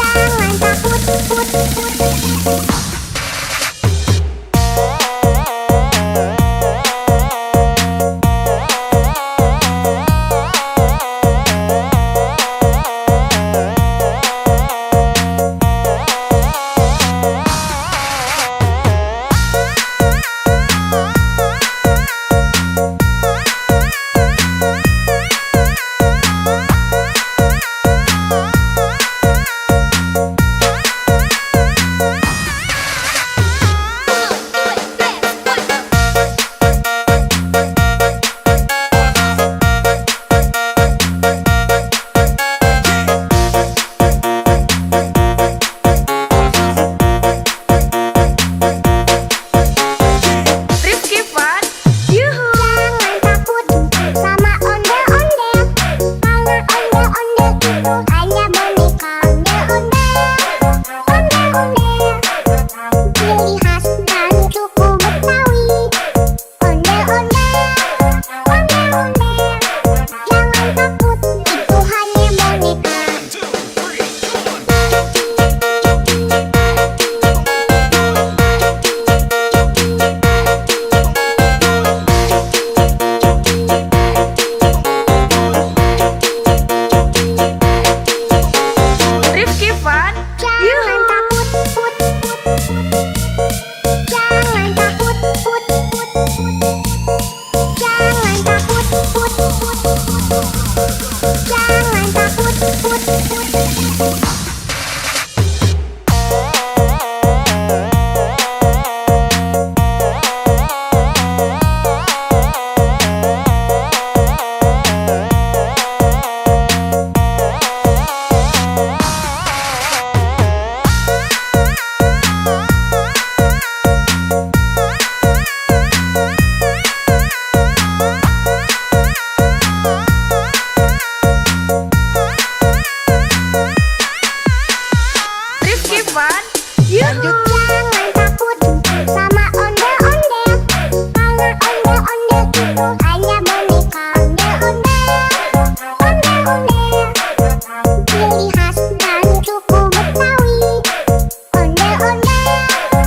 jangan takut. Rifki Fun, yuhu. Jangan takut sama ondel-ondel, karena ondel-ondel itu hanya boneka. Ondel-ondel, ciri khas dan suku Betawi. Ondel-ondel, jangan takut, itu hanya boneka. Rifki Fun, Jangan yuhu. takut, jangan takut, jangan takut, jangan takut. Ciri khas dan suku Betawi. Ondel-ondel,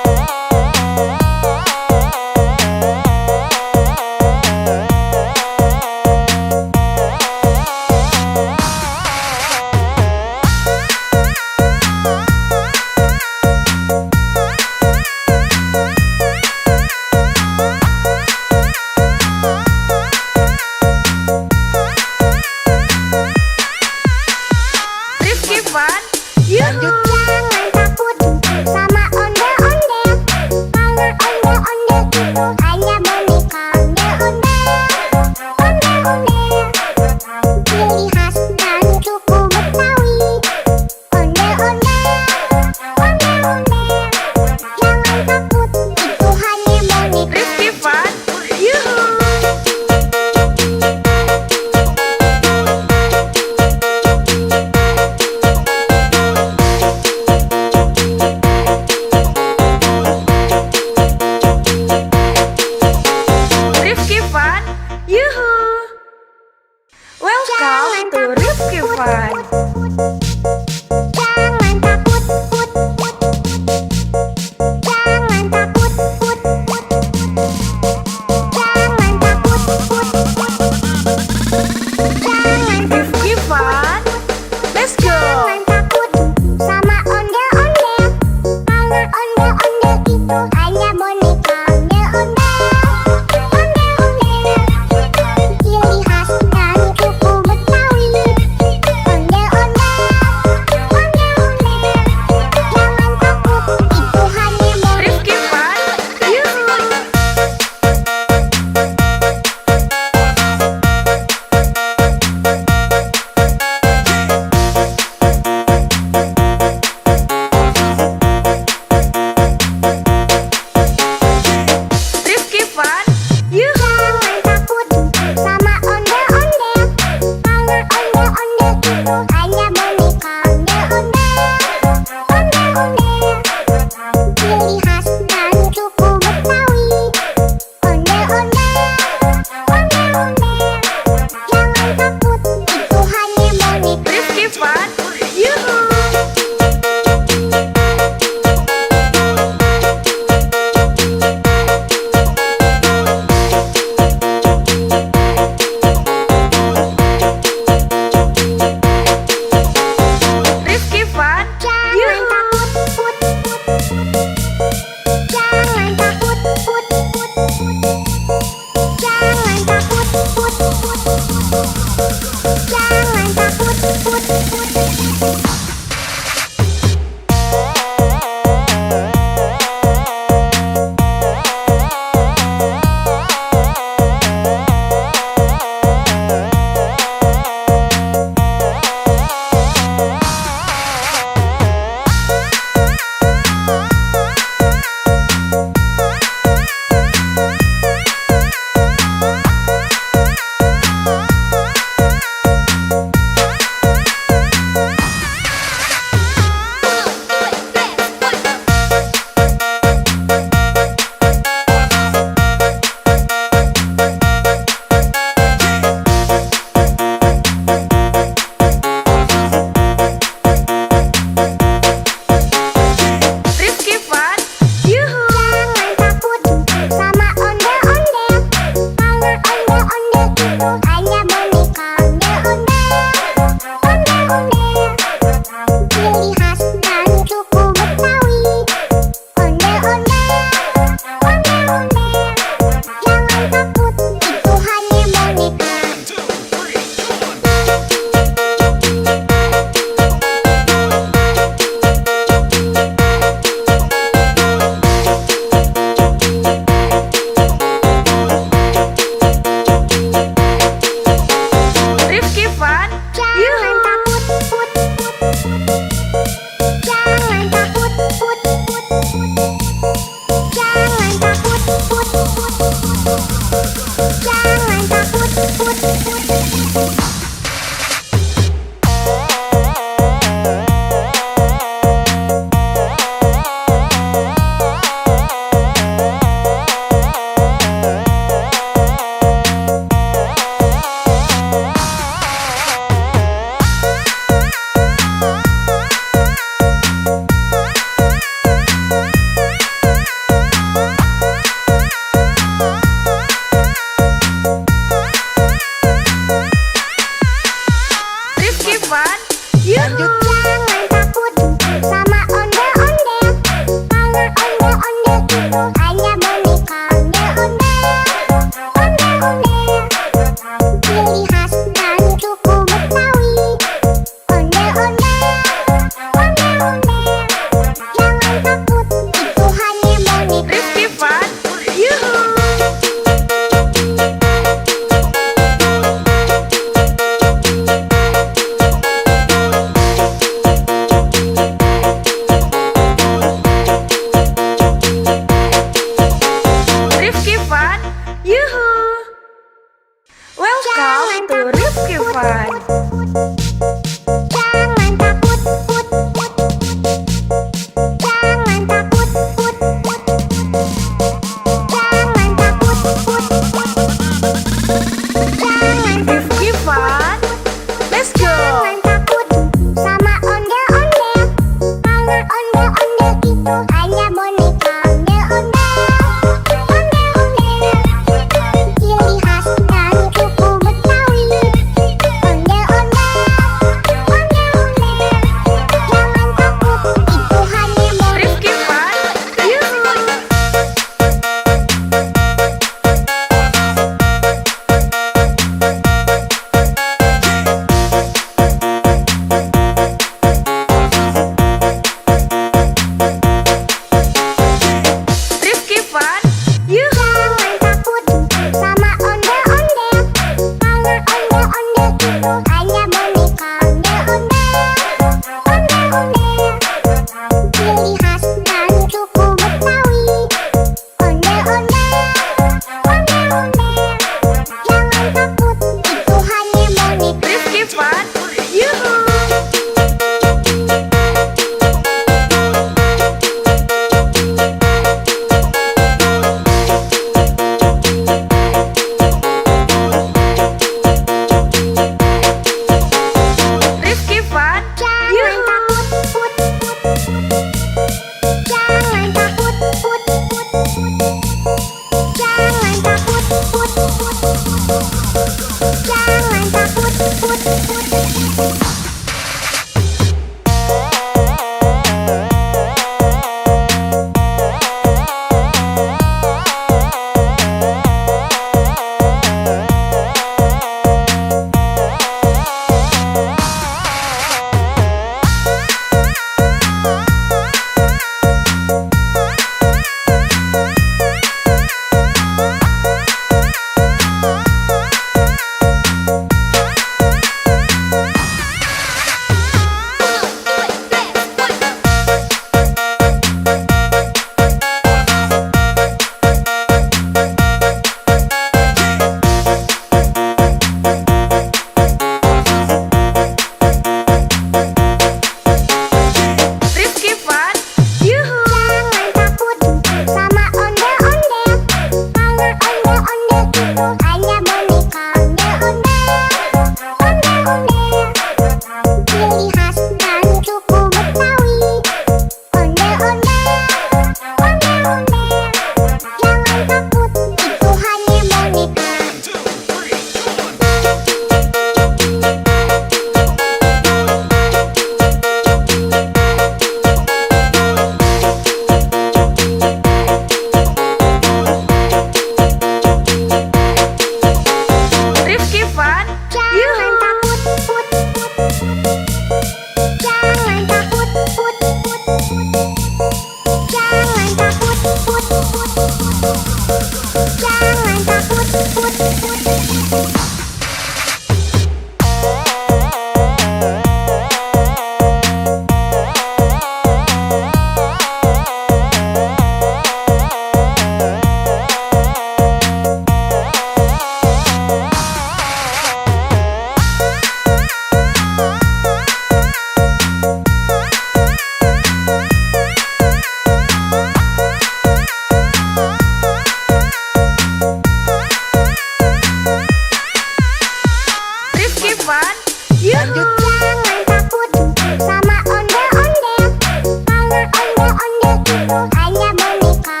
hanya boneka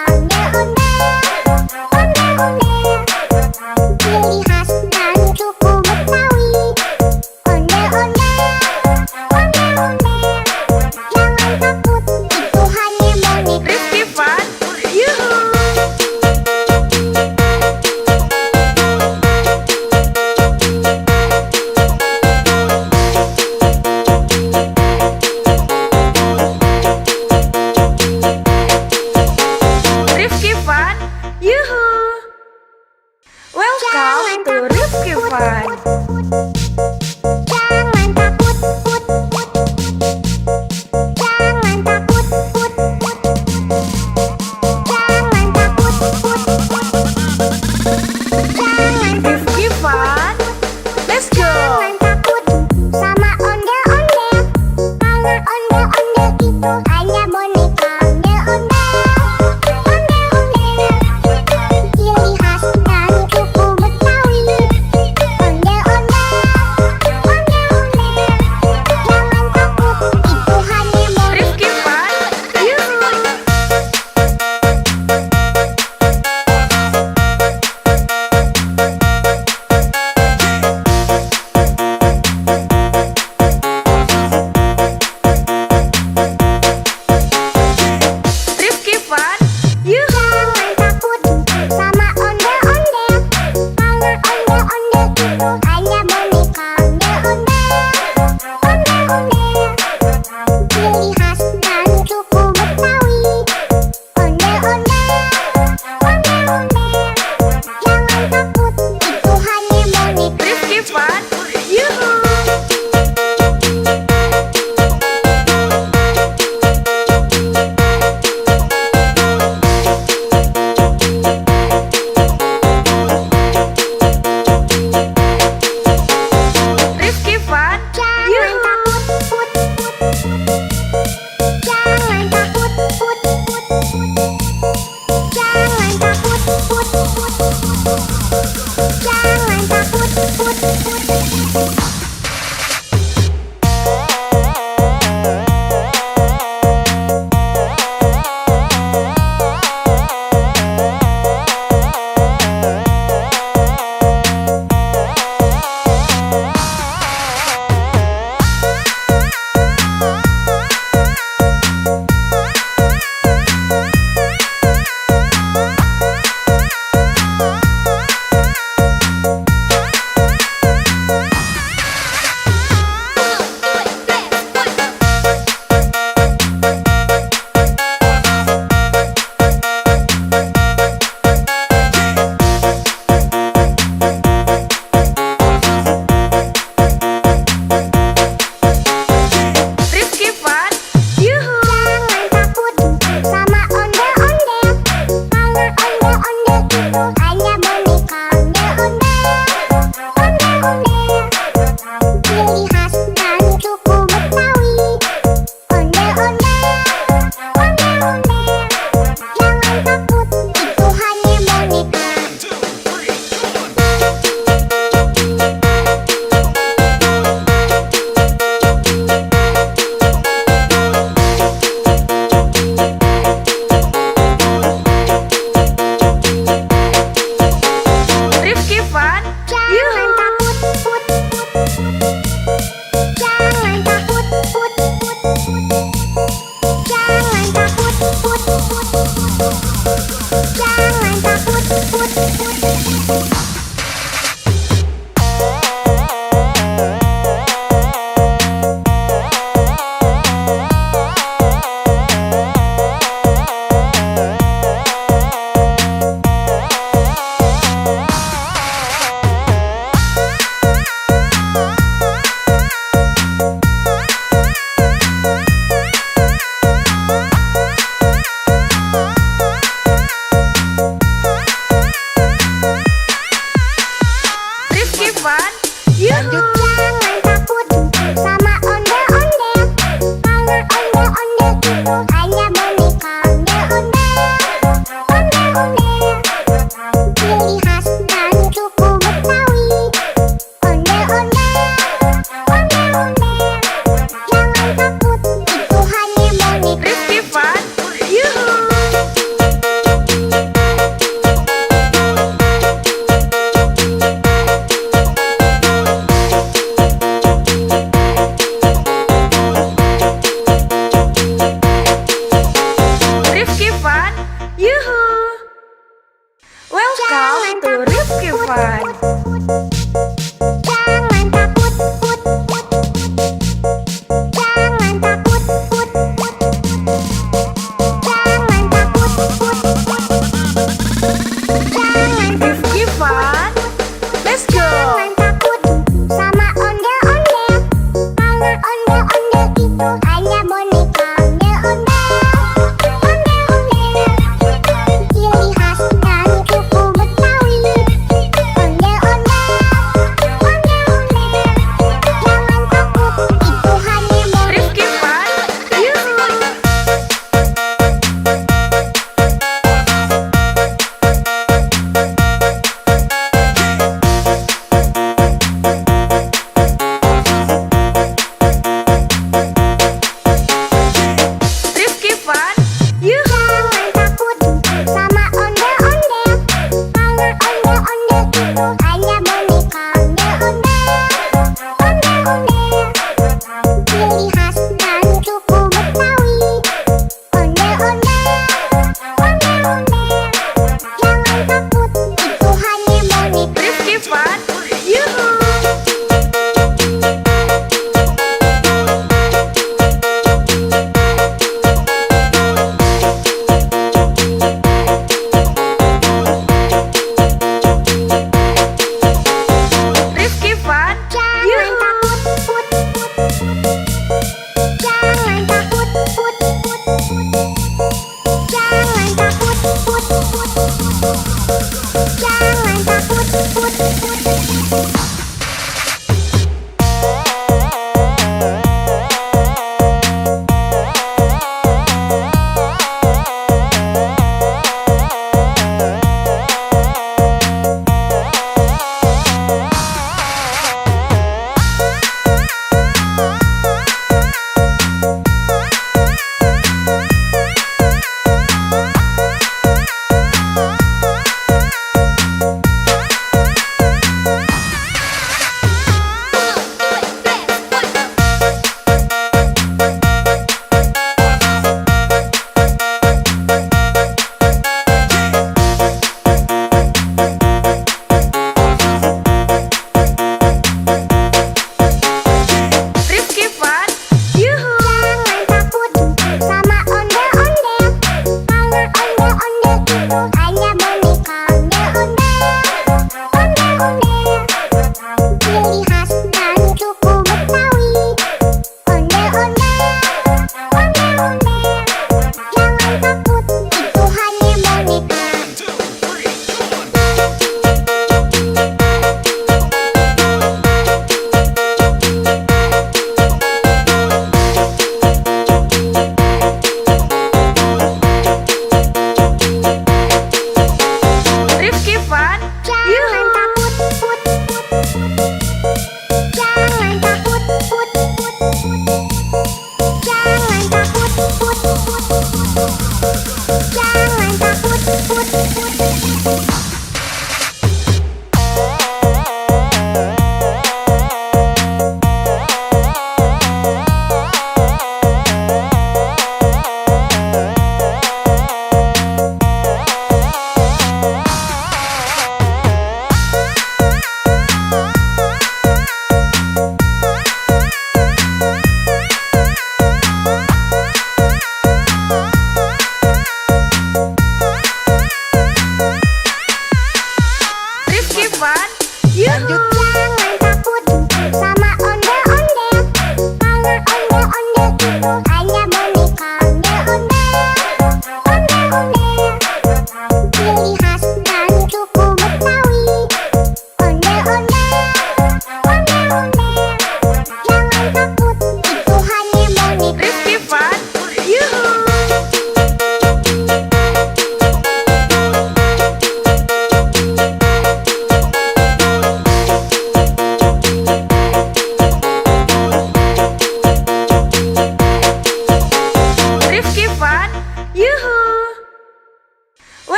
ondel-ondel. Ciri khas dari suku Betawi. Ondel-ondel. Jangan takut, itu hanya boneka. Rifki Fun, yuhu.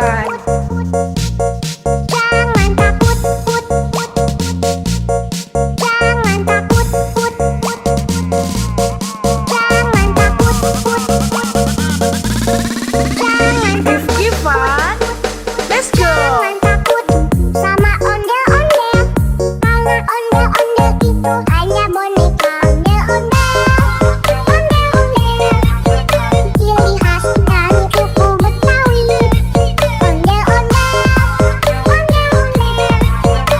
Fun. Jangan takut, put, put. Jangan takut, put, put. Jangan takut, put, put. Jangan Rifki Fun. Let's go. Jangan takut sama ondel-ondel. Karena ondel-ondel itu hanya boneka. Ondel-ondel, ondel-ondel. Ciri khas dari suku Betawi. Ondel-ondel, ondel-ondel.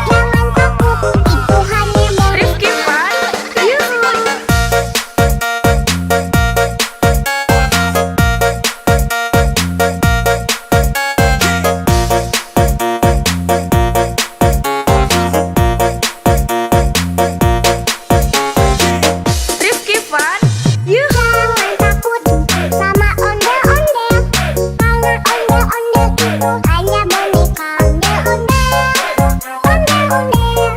Jangan takut, itu hanya boneka. Rifki Fun. Yuhu. Rifki Fun. Yuhu. Jangan takut sama ondel-ondel. Karena ondel-ondel itu hanya boneka. Ondel-ondel, ondel-ondel.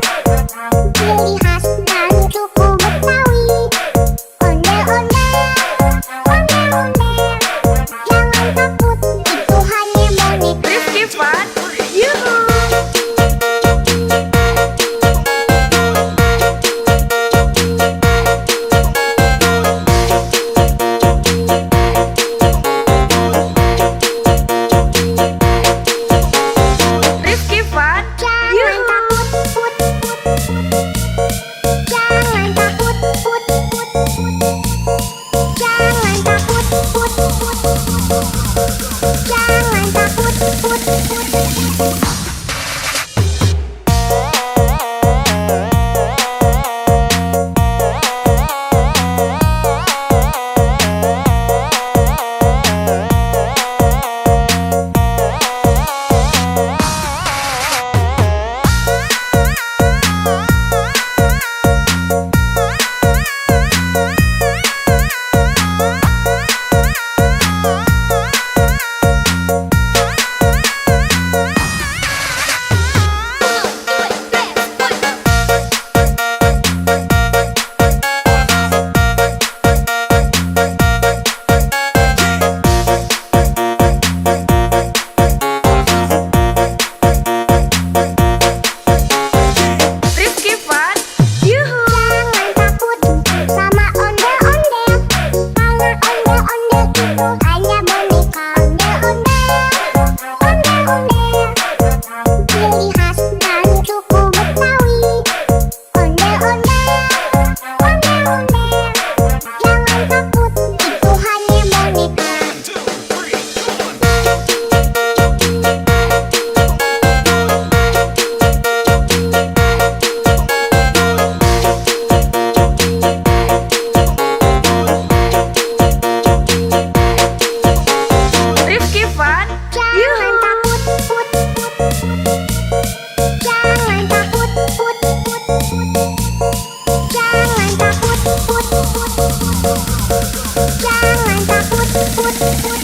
Ciri khas dari suku Betawi. Ondel-ondel, ondel-ondel. Jangan takut, itu hanya boneka. Rifki Fun. Yuhu. Rifki Fun. Jangan Yuhu. takut, put, put. Jangan takut, put, put. Jangan takut, put, put. Jangan takut, put, put. Rifki Fun. Yuhu. Jangan takut sama ondel-ondel. Karena ondel-ondel itu hanya boneka. Ondel-ondel, ondel-ondel. Ciri khas dari suku Betawi. Ondel-ondel, ondel-ondel. Jangan takut, itu hanya boneka. Rifki Fun. Jangan Yuhu. takut, put, put. Jangan takut, put, put. Jangan takut, put, put. Jangan takut, put, put.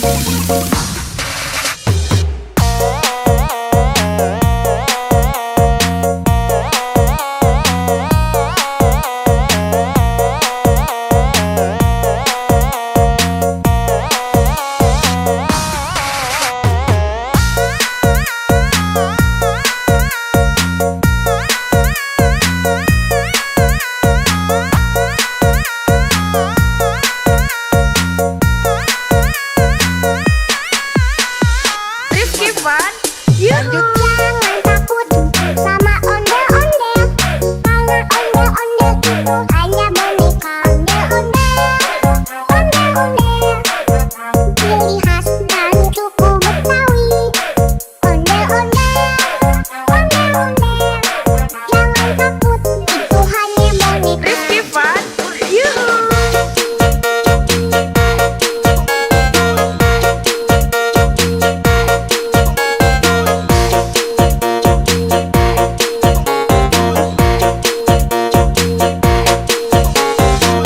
Rifki Fun. Yuhu. Jangan takut sama ondel-ondel. Karena ondel-ondel itu hanya boneka. Ondel-ondel, ondel-ondel. Ciri khas dari suku Betawi. Ondel-ondel, ondel-ondel. Jangan takut, itu hanya boneka. Rifki Fun. Yuhu.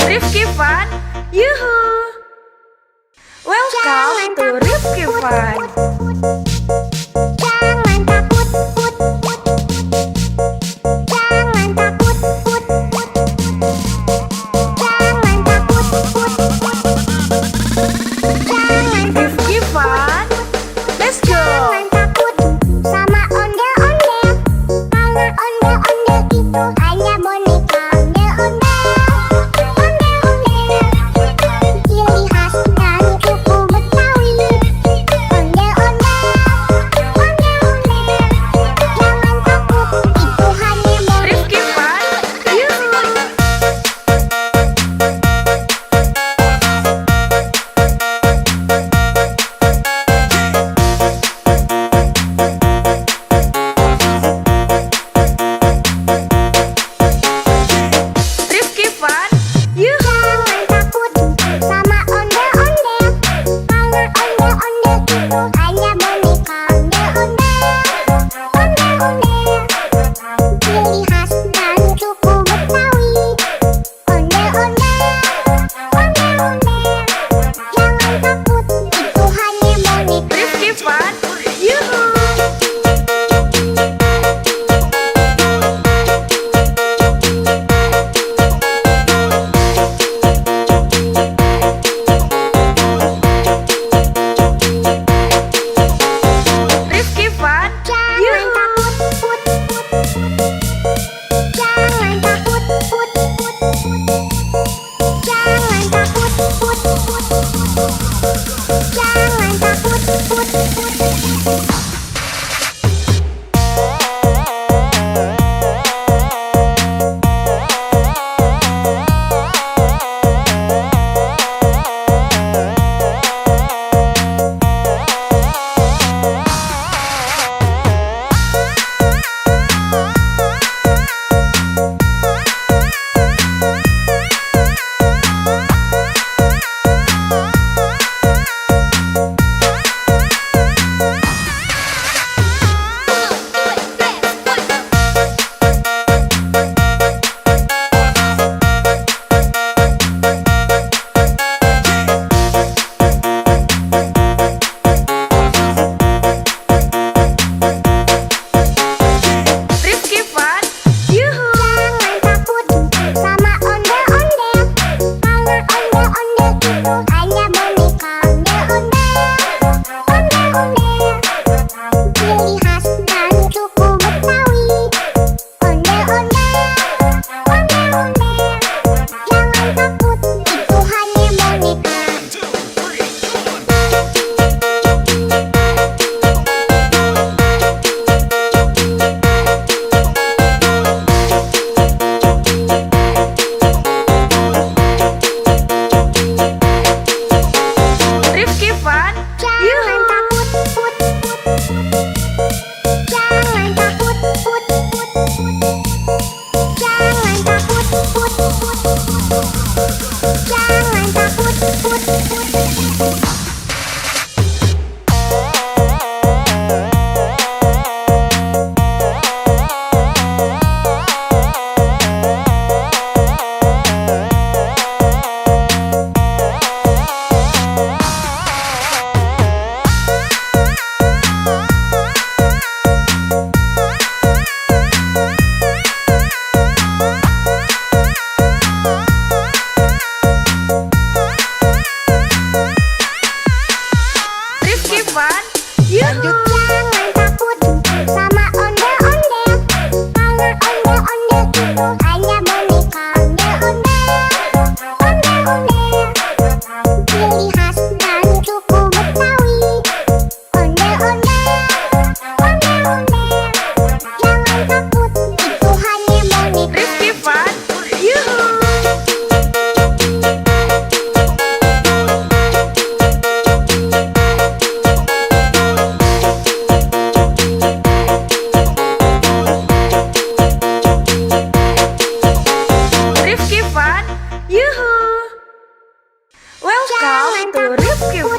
Rifki Fun. Yuhu. Welcome to Rifki Fun. Jangan takut, put, put. Jangan takut, put, put. Jangan takut, put, put. Jangan Rifki Fun. Let's go. Jangan takut.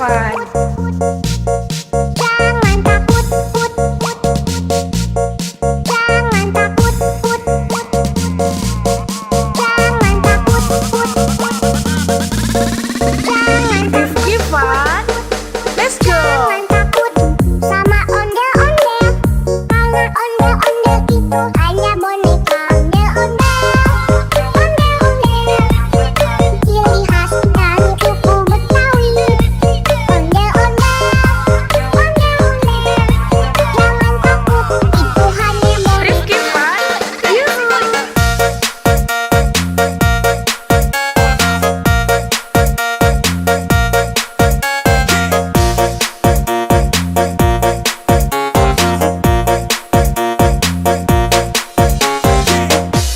Fun. Jangan takut, put, put. Jangan takut, put, put. Jangan takut, put, put. Jangan Rifki Fun. Let's go. Jangan takut sama ondel-ondel, karena ondel-ondel itu hanya boneka. Ondel-ondel, ondel-ondel, ciri khas dari suku Betawi. Ondel-ondel, ondel-ondel, jangan takut, itu hanya boneka. Rifki Fun. Yuhu.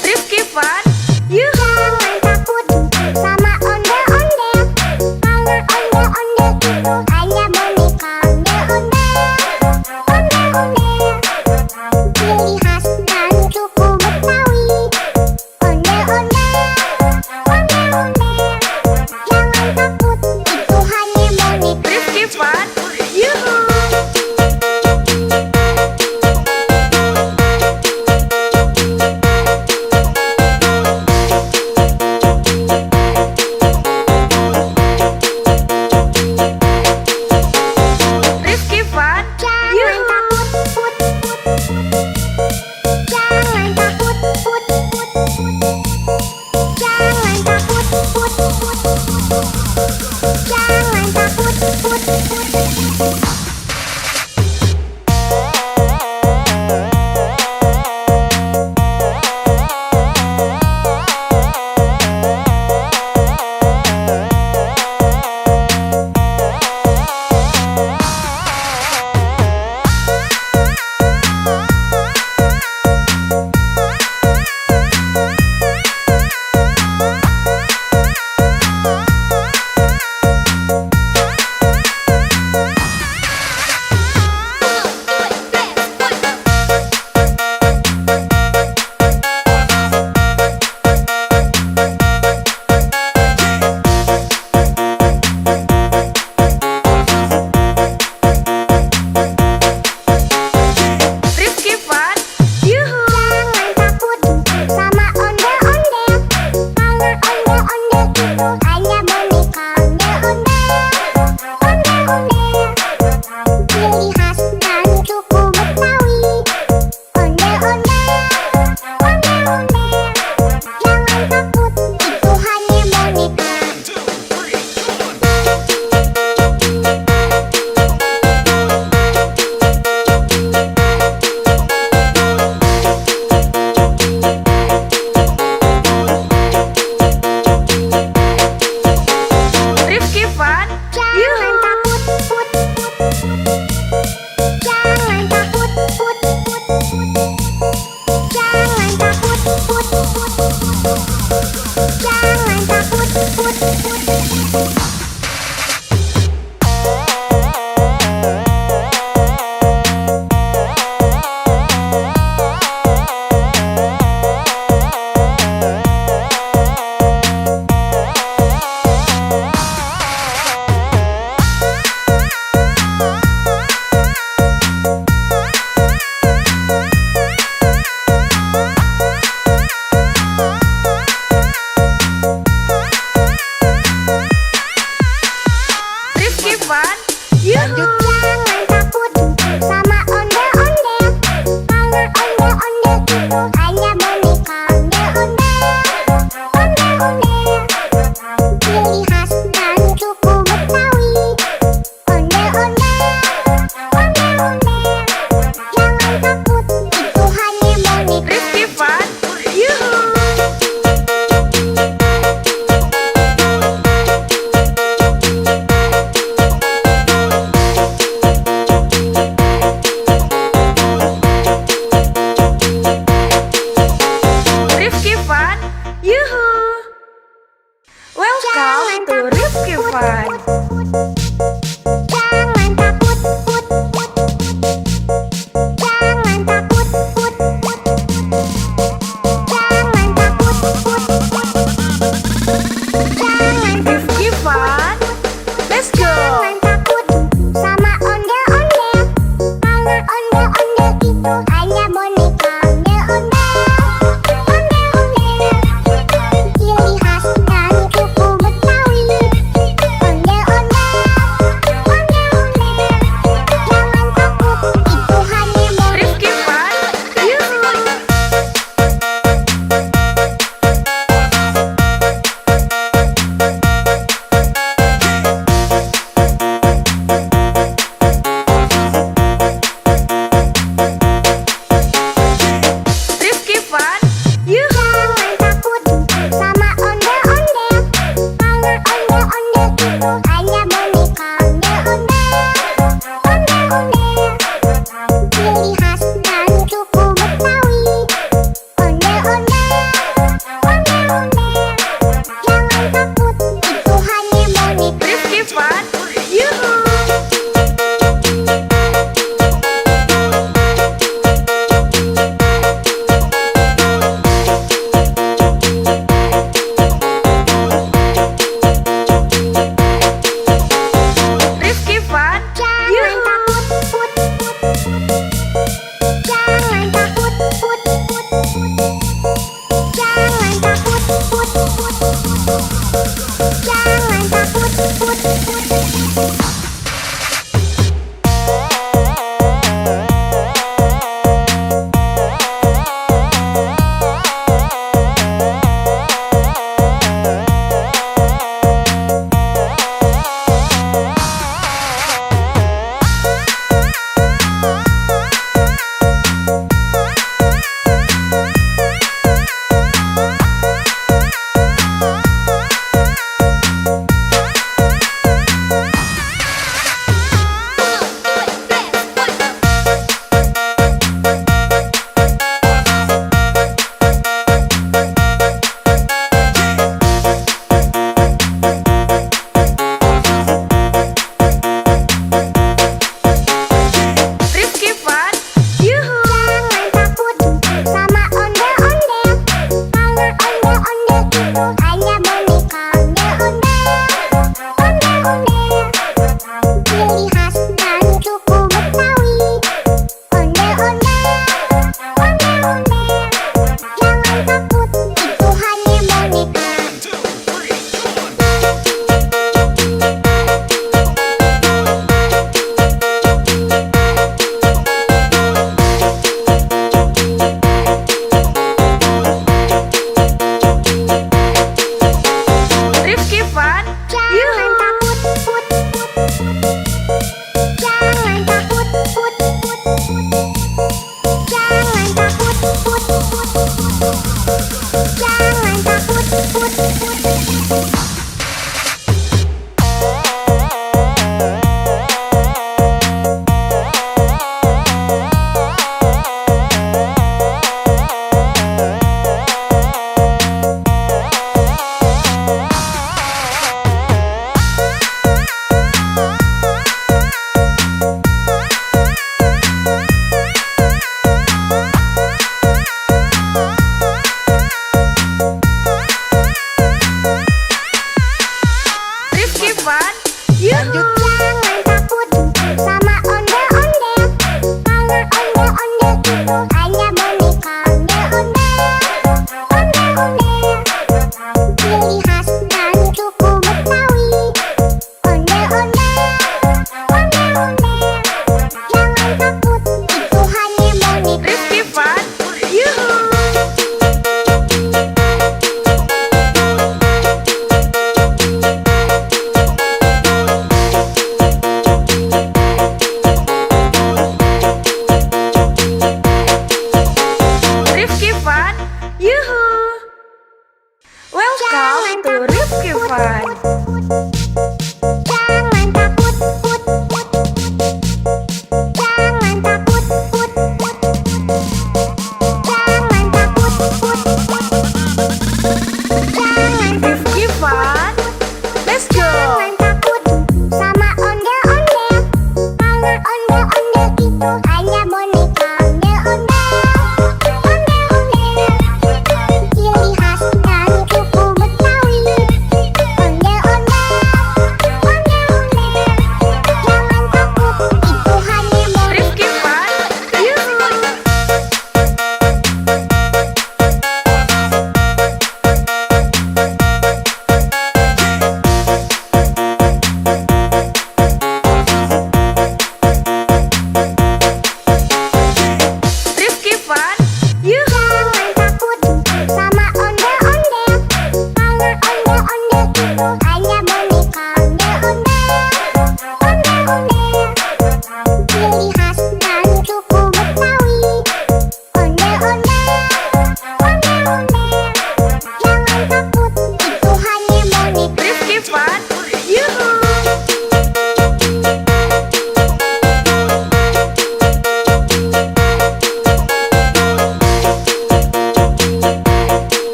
Rifki Fun. Yuhu. Jangan takut sama ondel-ondel, karena ondel-ondel itu hanya boneka. Ondel-ondel, ondel-ondel, ciri khas dari suku Betawi. Ondel-ondel, ondel-ondel, jangan takut, itu hanya boneka. Rifki Fun. Yuhu. Rifki Fun. Jangan Yuhu. takut, put, put, put. Jangan takut, put, put, put. Jangan takut, put, put, put. Jangan takut, put, put. Rifki Fun. Yuhu. Jangan takut sama ondel-ondel, karena ondel-ondel itu hanya boneka. Ondel-ondel, ondel-ondel, ciri khas dari suku Betawi. Ondel-ondel, ondel-ondel, jangan takut, itu hanya boneka. Rifki Fun. Jangan Yuhu. takut, put, put, put. Jangan takut, put, put, put. Jangan takut, put, put, put. Jangan takut, put, put. Rifki Fun. Yuhu. Jangan takut sama ondel-ondel, karena ondel-ondel itu hanya boneka. Ondel-ondel, ondel-ondel, ciri khas dari suku Betawi. Ondel-ondel, ondel-ondel, jangan takut, itu hanya boneka. Rifki Fun. Yuhu. ciri khas dari suku Betawi. Ondel-ondel, ondel-ondel, jangan takut, itu hanya boneka. Rifki Fun, Jangan yuhu. takut, put, put, put.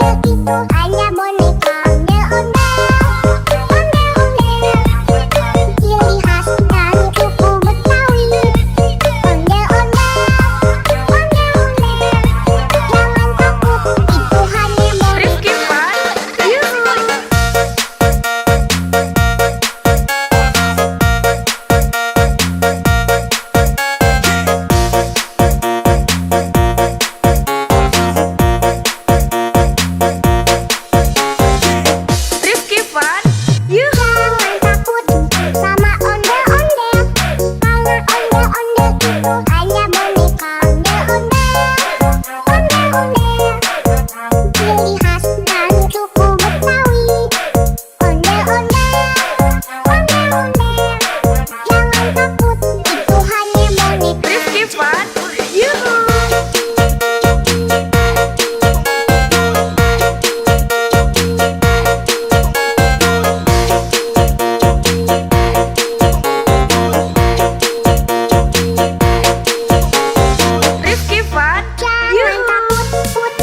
itu hanya boneka ondel-ondel. Ciri khas dari suku Betawi. Ondel-ondel. Jangan takut, itu hanya boneka. Rifki Fun, yuhu. Rifki Fun, yuhu. Jangan takut sama ondel-ondel. Karena ondel-ondel itu hanya boneka ondel-ondel. Ciri khas dari suku Betawi. Ondel-ondel. Jangan takut, itu hanya boneka. Rifki Fun, yuhu. Rifki Fun, Jangan yuhu. takut,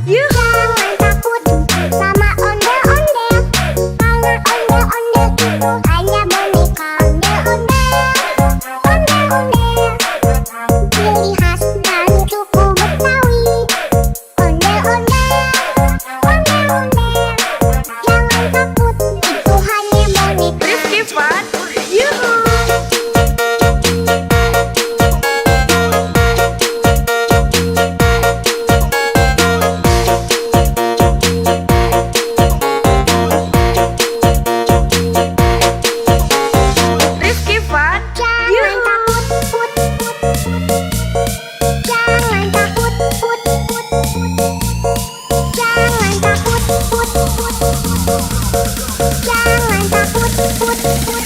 Yuhu. Jangan takut sama ondel-ondel, karena ondel-ondel itu hanya boneka ondel-ondel. Ondel-ondel, ciri khas dari suku Betawi. Ondel-ondel, ondel-ondel, jangan takut, itu hanya boneka. Rifki Fun, yuhu. Rifki Fun, Jangan yuhu. takut, put, put. Jangan takut, put, put. Jangan takut, put, put. Jangan takut, put, put.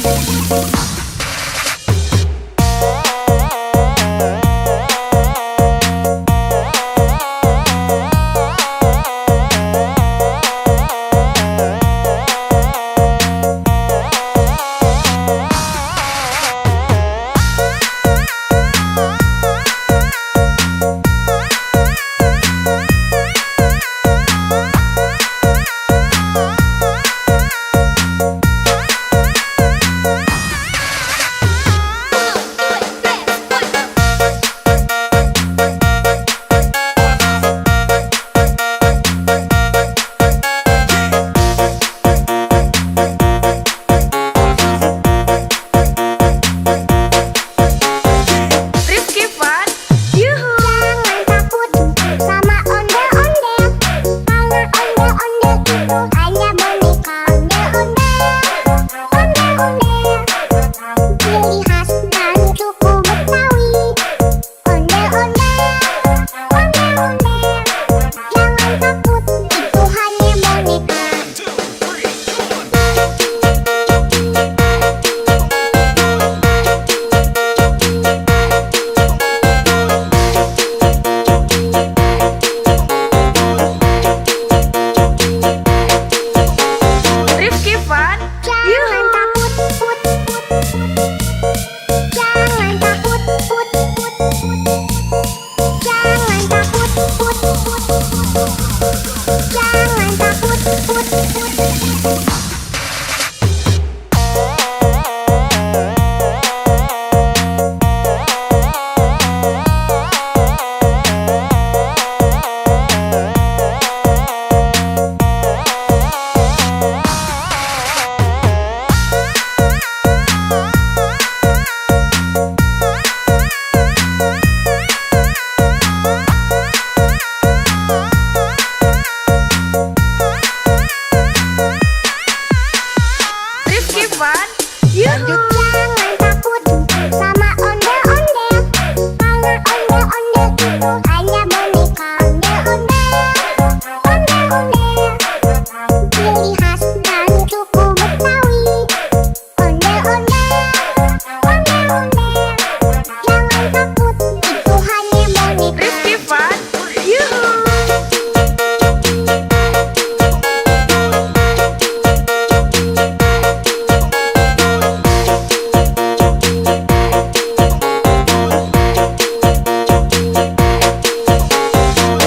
Rifki Fun, yuhu. Jangan takut sama ondel-ondel, karena ondel-ondel itu hanya boneka ondel-ondel. Ondel-ondel, ciri khas dari suku Betawi. Ondel-ondel, ondel-ondel, jangan takut, itu hanya boneka. Rifki Fun, Jangan yuhu. takut, put, put. Jangan takut, put, put. Jangan takut, put, put. Jangan takut, put, put. Rifki Fun, yuhu. Jangan takut sama ondel-ondel, karena ondel-ondel itu hanya boneka ondel-ondel. Ondel-ondel, ciri khas dari suku Betawi. Ondel-ondel, ondel-ondel, jangan takut, itu hanya boneka. Rifki Fun, yuhu.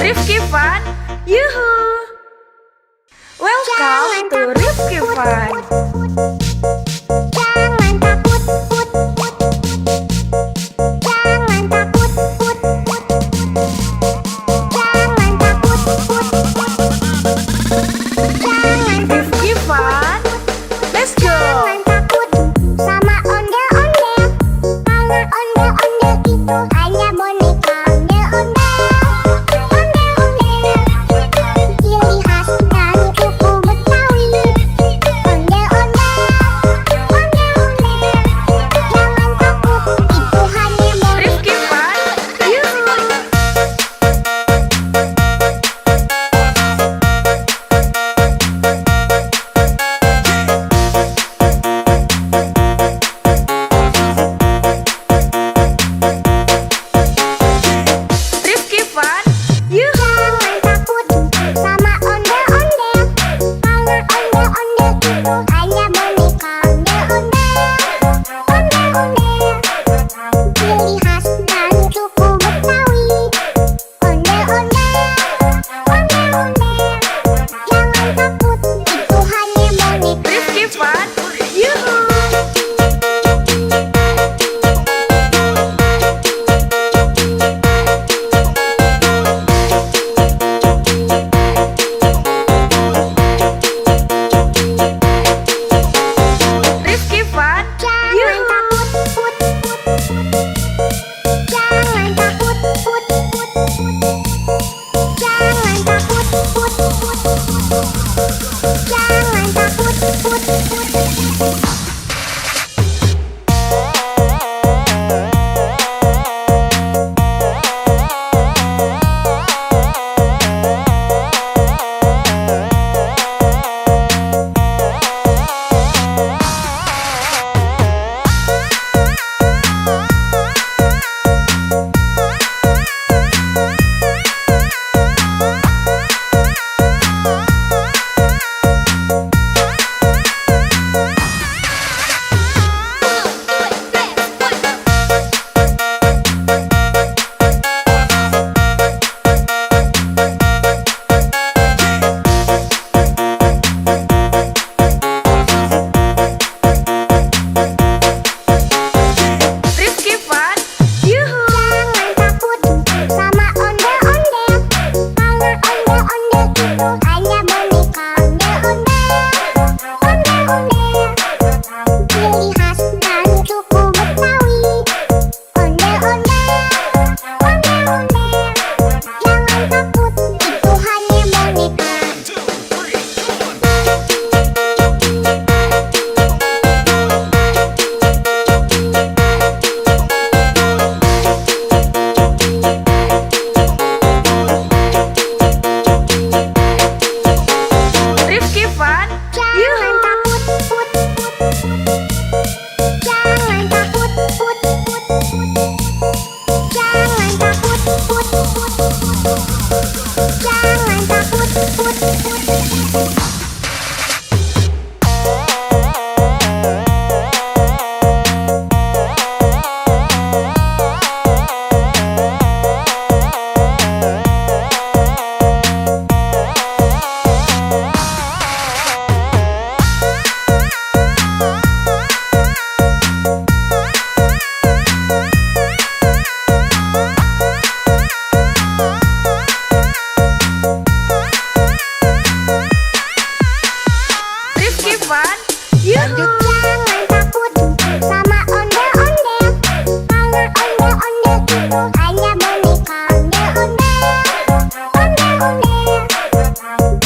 Rifki Fun, yuhu. Welcome to Rifki Fun. Jangan takut, put, put. Jangan takut, put, put. Jangan takut, put, put. Jangan Rifki Fun, let's go. Jangan takut sama ondel-ondel, karena ondel-ondel itu hanya boneka ondel-ondel. Ondel-ondel, ciri khas dari suku Betawi. Ondel-ondel,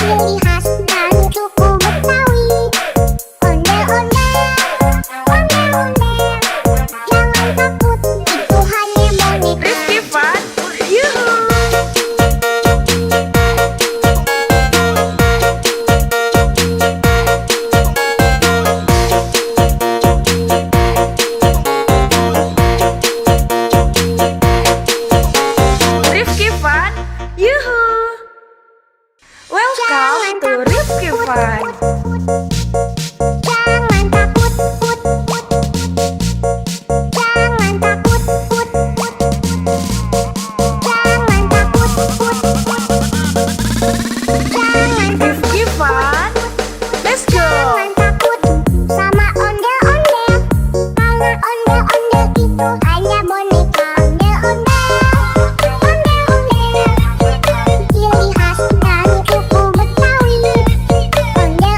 ciri khas dari suku Betawi. Ondel-ondel, ondel-ondel, jangan takut, itu hanya boneka. Rifki Fun, yuhu. Rifki Fun, yuhu. Welcome to Rifki Fun. Jangan takut, put, put. Jangan takut, put, put. Jangan takut, put, put. Jangan Rifki Fun, let's go. Jangan takut sama ondel-ondel, karena ondel-ondel itu hanya boneka. Ondel-ondel, ondel-ondel, ciri khas dari suku Betawi. Ondel-ondel,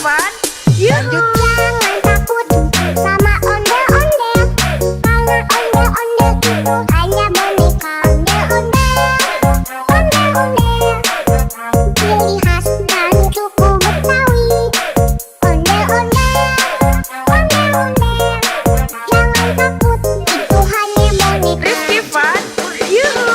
Fun, yuhu. Jangan takut sama ondel-ondel, karena ondel-ondel itu hanya boneka. Ondel-ondel, ciri khas dan suku Betawi. Ondel-ondel, jangan takut, itu hanya boneka. Rifki Fun, yuhu.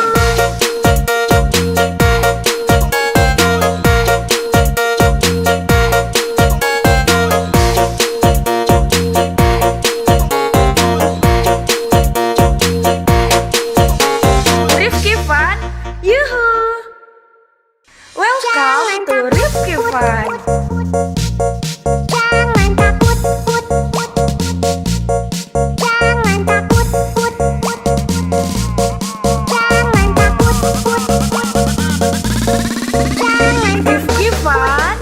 Rifki Fun, yuhu. Welcome to Rifki Fun. Jangan takut, jangan takut, jangan takut, jangan Rifki Fun,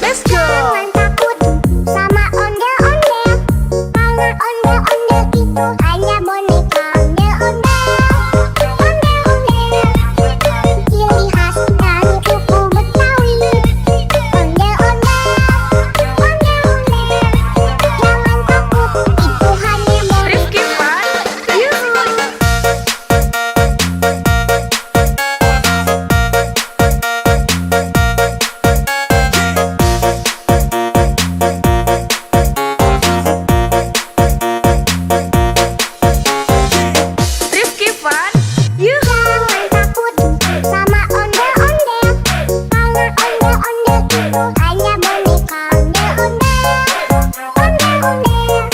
let's go. jangan takut sama ondel-ondel, karena ondel-ondel itu hanya boneka. Ondel-ondel, ciri khas dan suku Betawi. Ondel-ondel, jangan takut, itu hanya boneka. Rifki Fun, yuhu. Rifki Fun, yuhu. Jangan takut sama ondel-ondel, karena ondel-ondel itu hanya boneka. Ondel-ondel,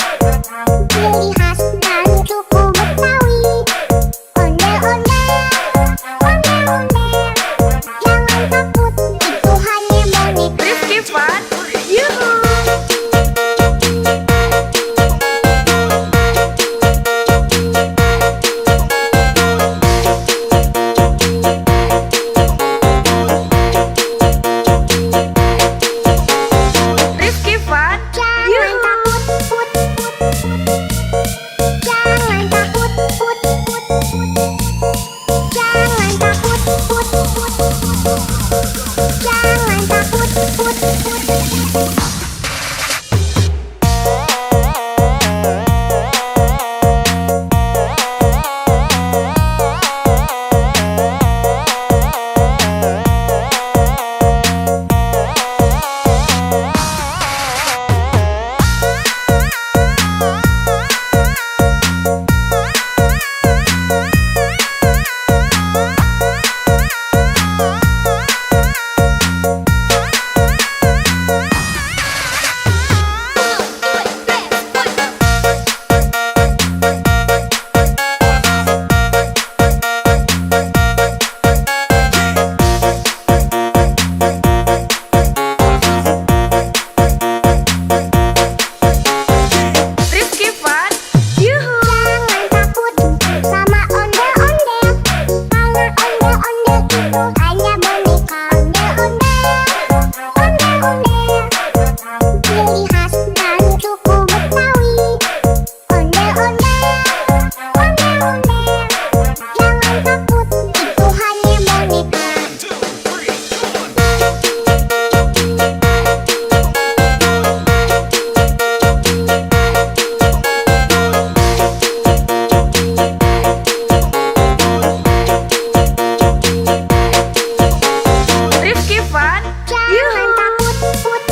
ciri khas dan suku Betawi. Ondel-ondel, jangan takut, itu hanya boneka. Rifki Fun, yuhu. Rifki Fun, Jangan yuhu. takut, jangan takut, jangan takut, jangan takut. Rifki Fun, yuhu. Jangan takut sama ondel-ondel, karena ondel-ondel itu hanya boneka. Ondel-ondel, ciri khas dan suku Betawi. Ondel-ondel, jangan takut, itu hanya boneka. Rifki Fun, Jangan yuhu. takut,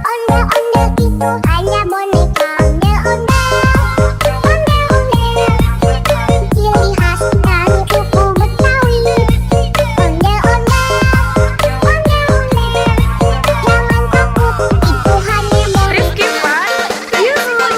Ondel-ondel itu hanya boneka. Ondel-ondel, ciri khas dari suku Betawi. Ondel-ondel, jangan takut, itu hanya boneka. Rifki Fun, yuhu.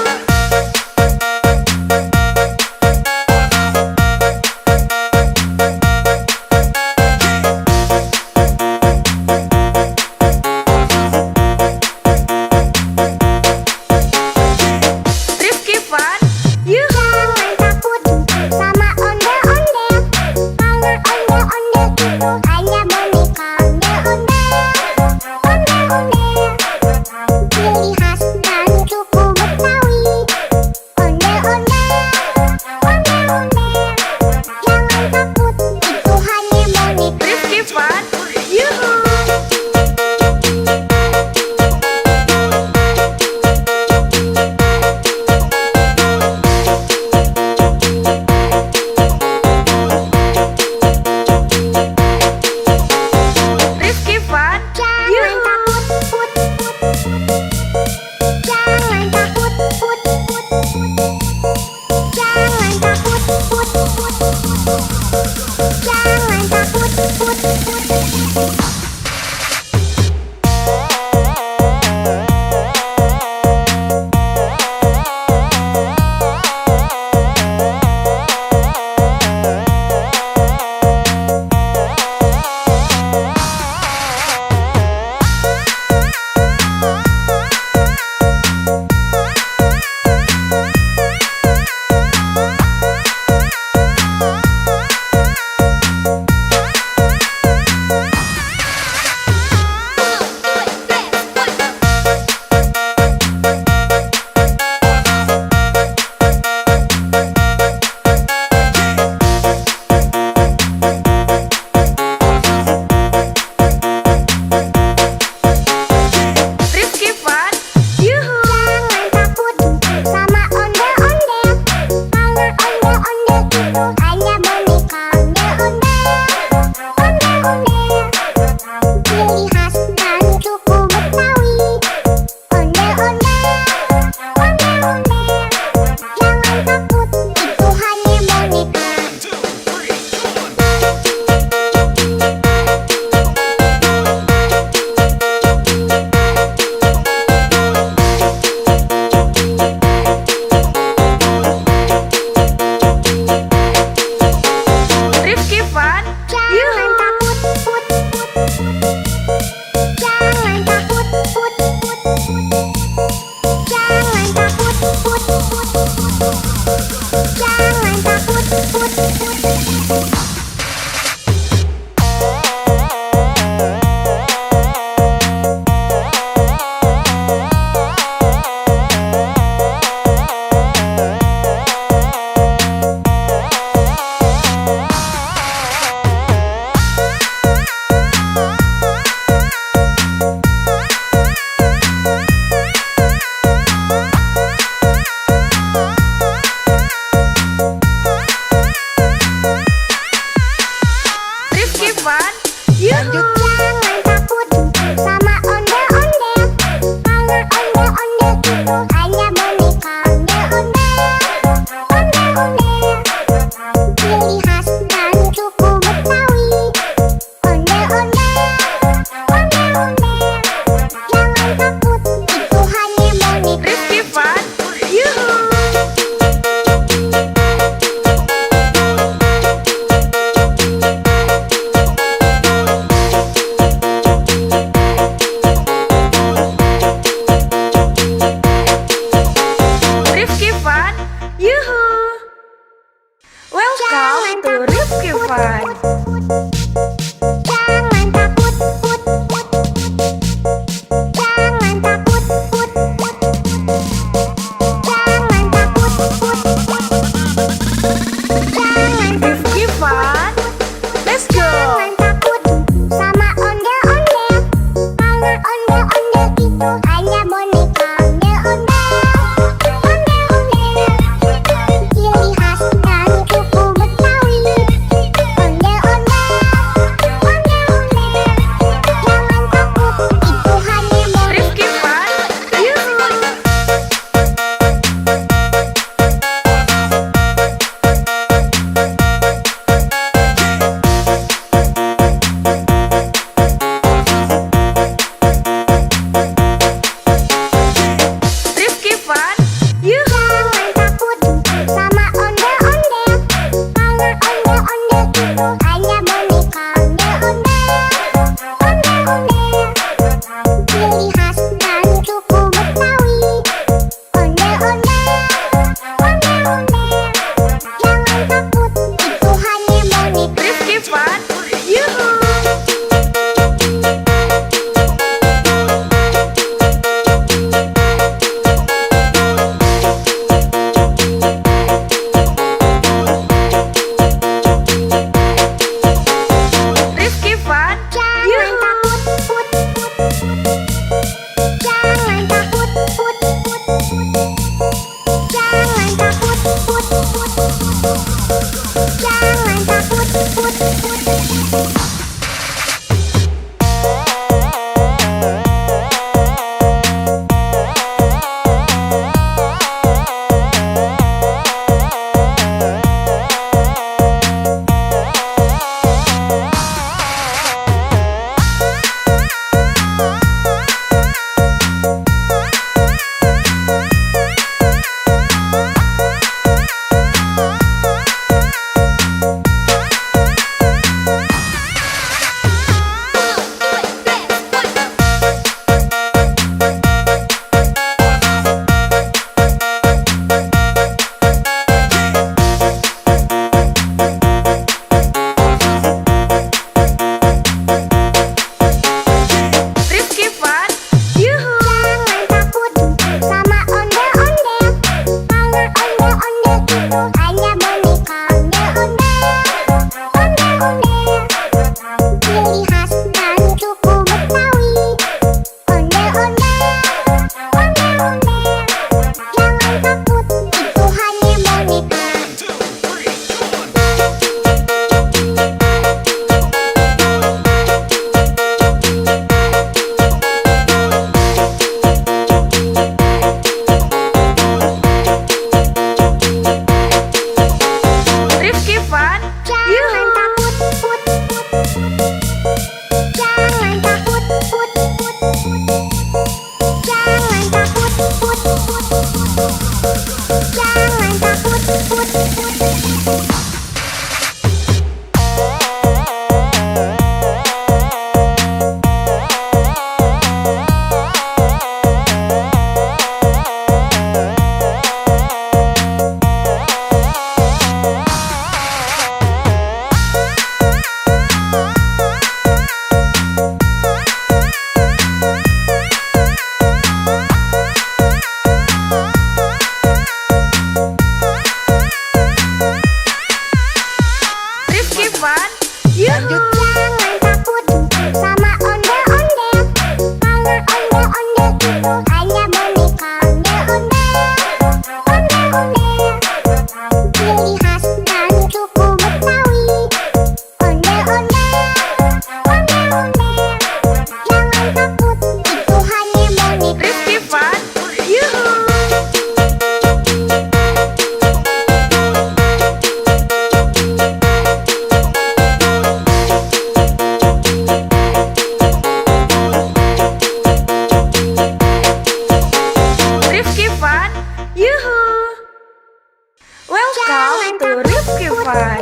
to Rifki Fun.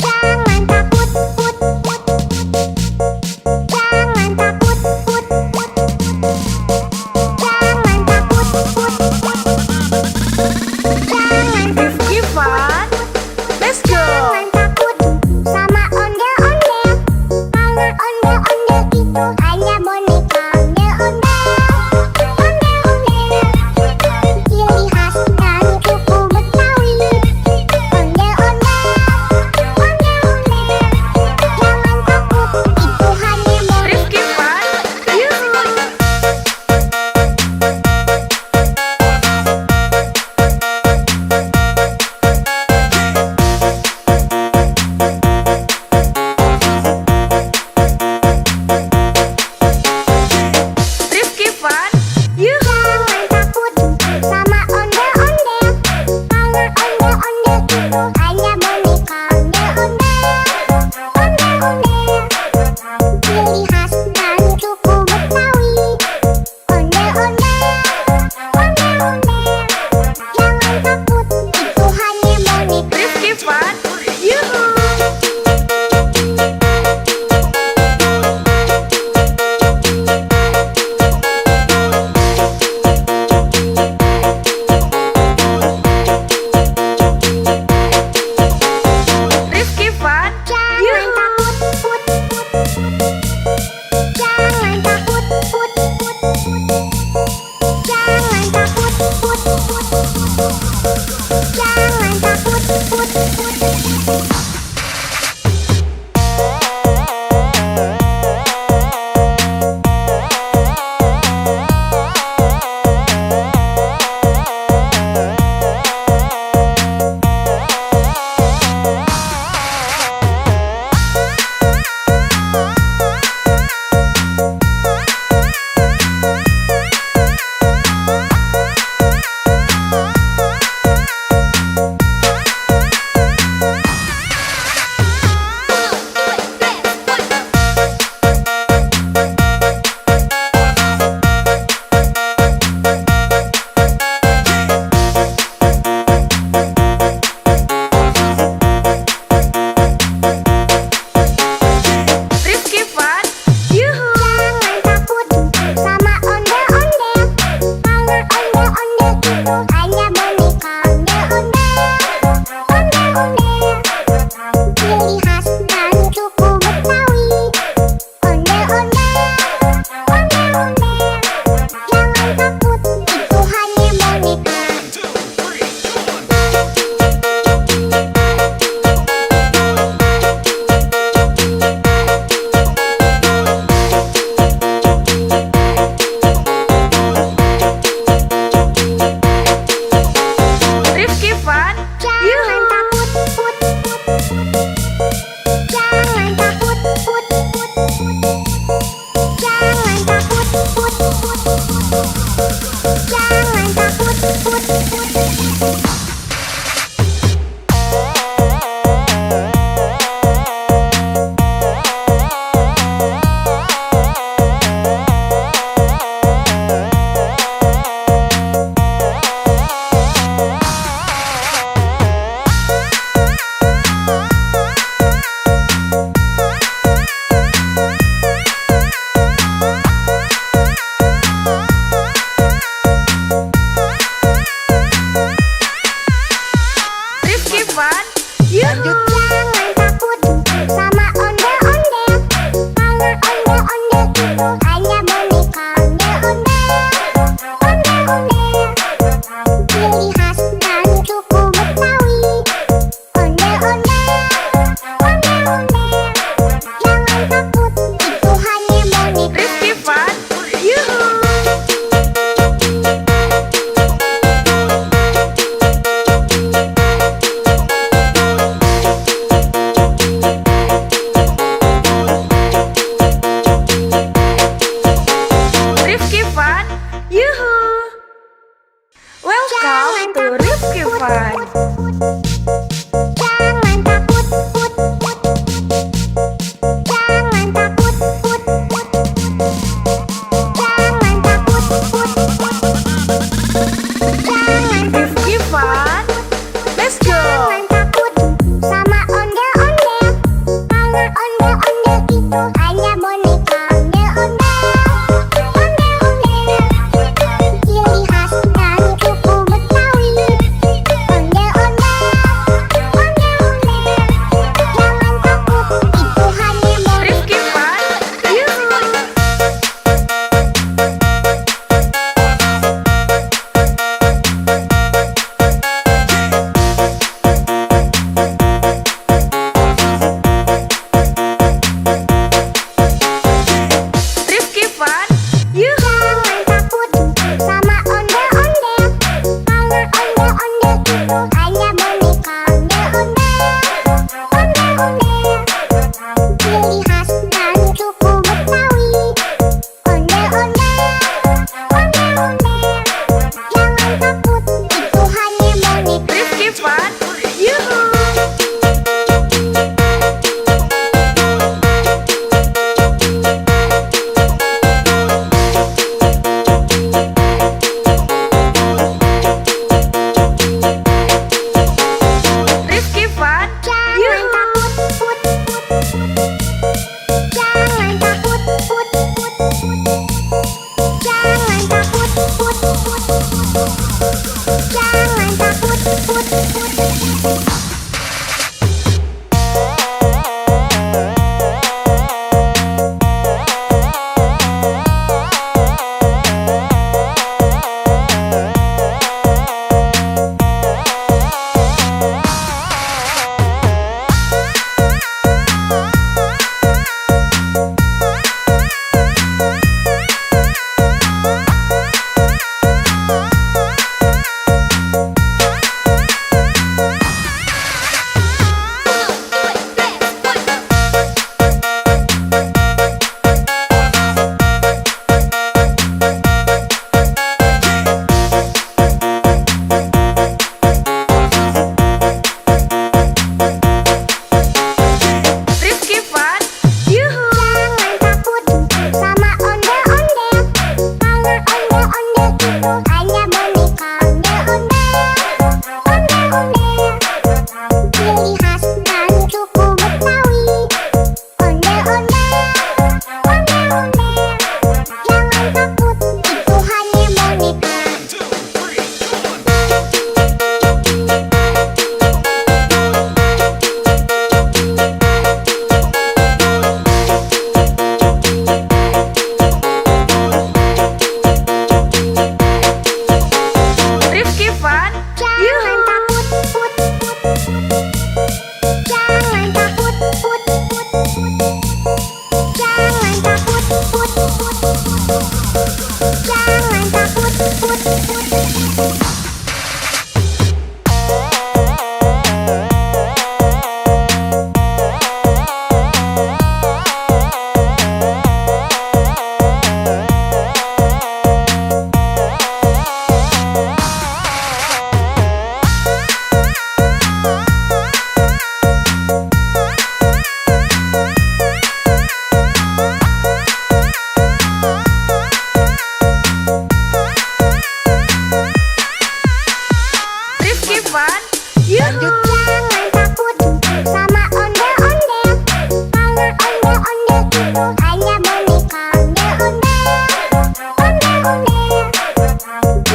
Jangan takut, put, put. Jangan takut, put, put. Jangan takut, put, put. Jangan Rifki Fun. Let's go. Jangan takut sama ondel-ondel. Karena ondel-ondel itu hanya boneka. Ondel-ondel, ondel-ondel. Ciri khas dari suku Betawi. Ondel-ondel, ondel-ondel. Jangan takut, itu hanya boneka. Rifki Fun. Yuhu. Rifki Fun. Yuhu. Jangan takut sama ondel-ondel. Karena ondel-ondel itu hanya boneka. Ondel-ondel, ondel-ondel. Ciri khas dari suku Betawi. Ondel-ondel, ondel-ondel. Jangan takut, itu hanya boneka. Rifki Fun. Yuhu. Rifki Fun. Jangan Yuhu. takut, put, put. Jangan takut, put, put. Jangan takut, put, put. Jangan takut, put, put. Rifki Fun. Yuhu. Jangan takut sama ondel-ondel. Karena ondel-ondel itu hanya boneka. Ondel-ondel, ondel-ondel. Ciri khas dari suku Betawi. Ondel-ondel, ondel-ondel. Jangan takut, itu hanya boneka. Rifki Fun. Jangan Yuhu. takut, put, put. Jangan takut, put, put. Jangan takut, put, put. Jangan takut, put, put. Rifki Fun. Yuhu. Jangan takut sama ondel-ondel. Karena ondel-ondel itu hanya boneka. Ondel-ondel, ondel-ondel. Ciri khas dari suku Betawi. Ondel-ondel, ondel-ondel. Jangan takut, itu hanya boneka. Rifki Fun. Yuhu. Rifki Fun. Yuhu. Welcome to Rifki Fun. Jangan takut, put, put. Jangan takut, put, put. Jangan takut, put, put. Jangan Rifki Fun. Let's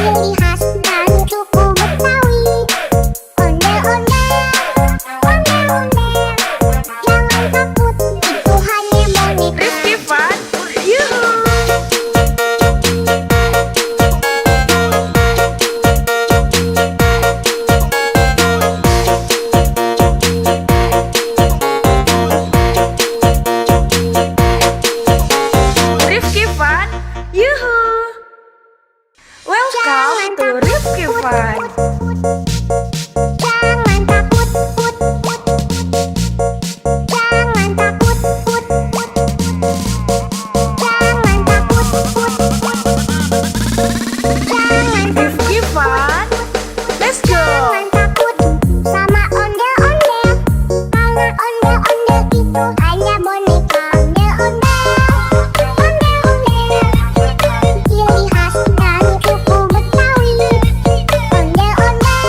ciri khas dari suku Betawi. Ondel-ondel, ondel-ondel, jangan takut, itu hanya boneka. Rifki Fun, yuhu. Rifki Fun, yuhu. Welcome to Rifki Fun. Jangan takut, put, put. Jangan takut, put, put. Jangan takut, put, put. Jangan Rifki Fun, let's go. Jangan takut sama ondel-ondel, karena ondel-ondel itu hanya boneka. Ondel-ondel, ondel-ondel, ciri khas dari suku Betawi. Ondel-ondel,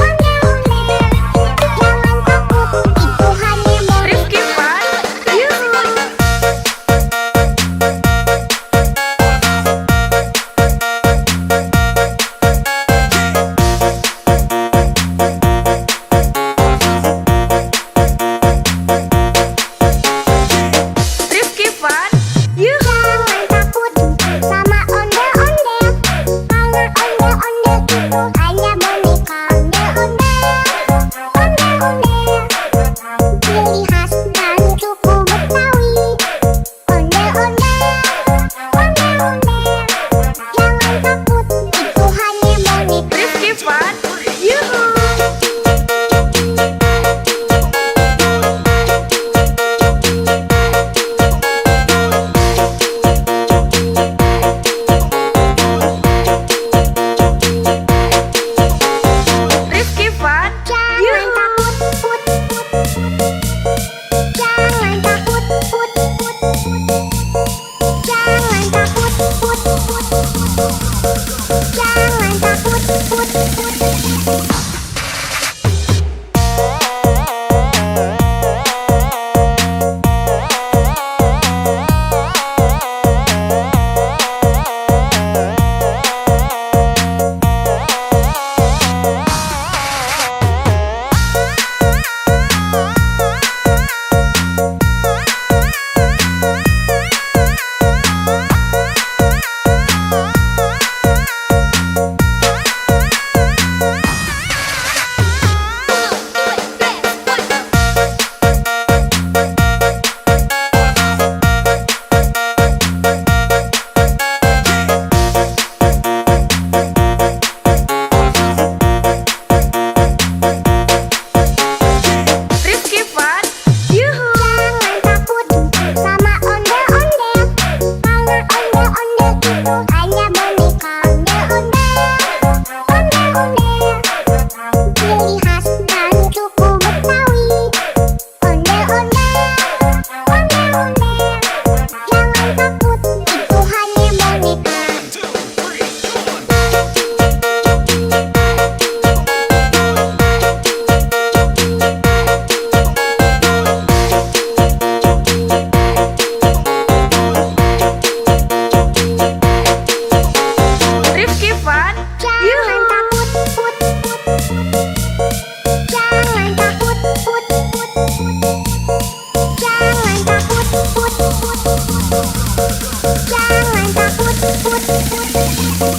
ondel-ondel, jangan takut, itu hanya boneka. Rifki Fun, yuhu. Rifki Fun, yuhu. Jangan takut sama ondel-ondel, karena ondel-ondel itu hanya boneka. Ondel-ondel, ondel-ondel, ciri khas dari suku Betawi. Ondel-ondel, ondel-ondel, jangan takut, itu hanya boneka. Rifki Fun, yuhu. Rifki Fun, Jangan yuhu. takut, put, put, put. Jangan takut, put, put, put. Jangan takut, put, put, put. Jangan takut, put, put. Rifki Fun, yuhu. Jangan takut sama ondel-ondel, karena ondel-ondel itu hanya boneka. Ondel-ondel, ondel-ondel, ciri khas dari suku Betawi. Ondel-ondel, ondel-ondel, jangan takut, itu hanya boneka. Rifki Fun, Jangan yuhu. takut, put, put, put. Jangan takut, put, put, put. Jangan takut, put, put, put. Jangan takut, put, put.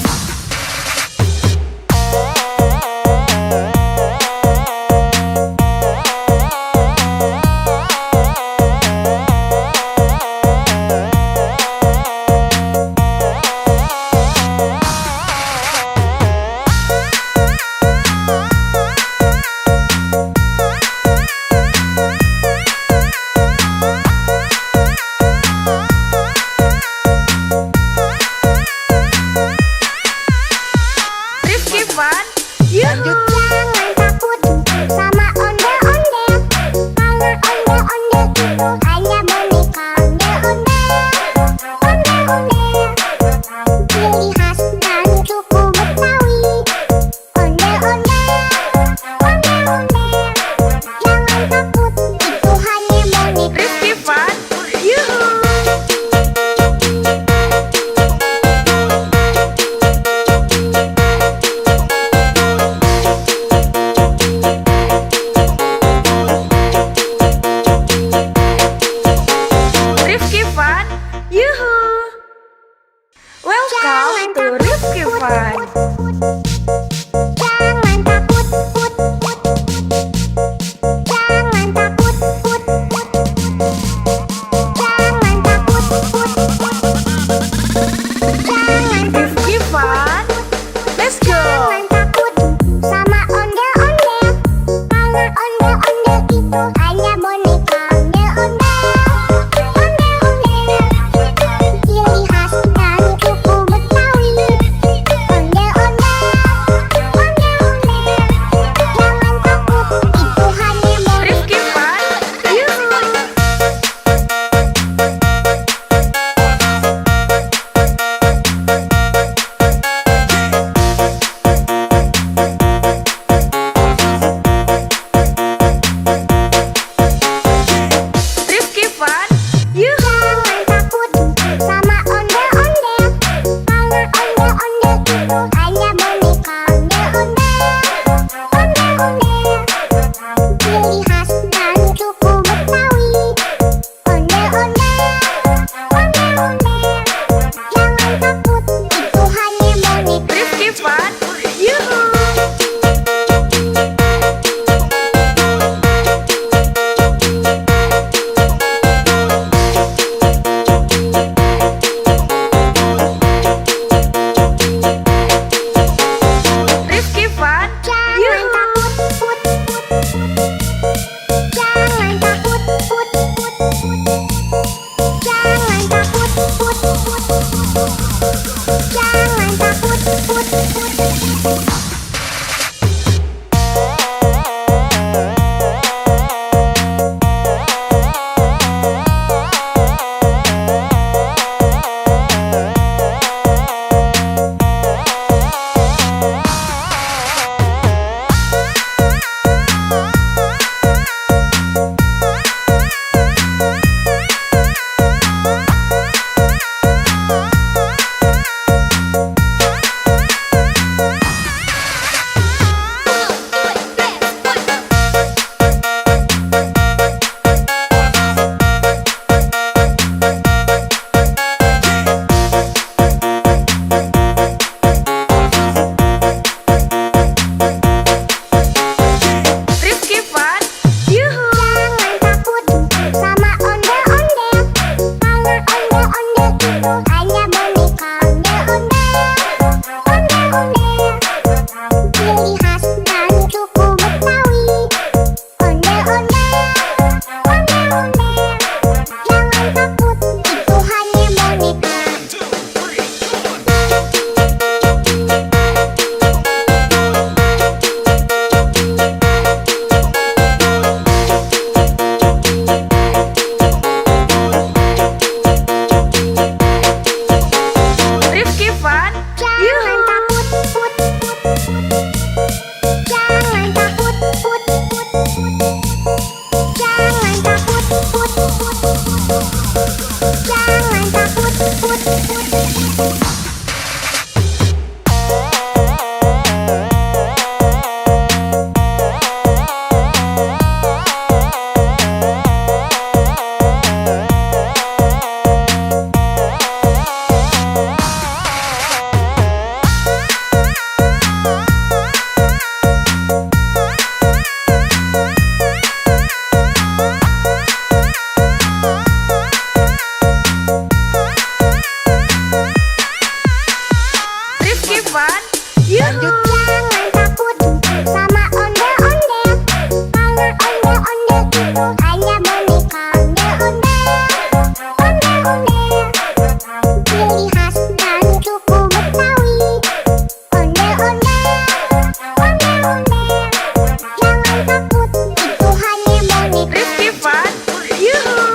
Rifki Fun. Yuhu. Jangan takut sama ondel-ondel, karena ondel-ondel itu hanya boneka. Ondel-ondel, ciri khas dari suku Betawi. Ondel-ondel, jangan takut, itu hanya boneka. Rifki Fun. Yuhu.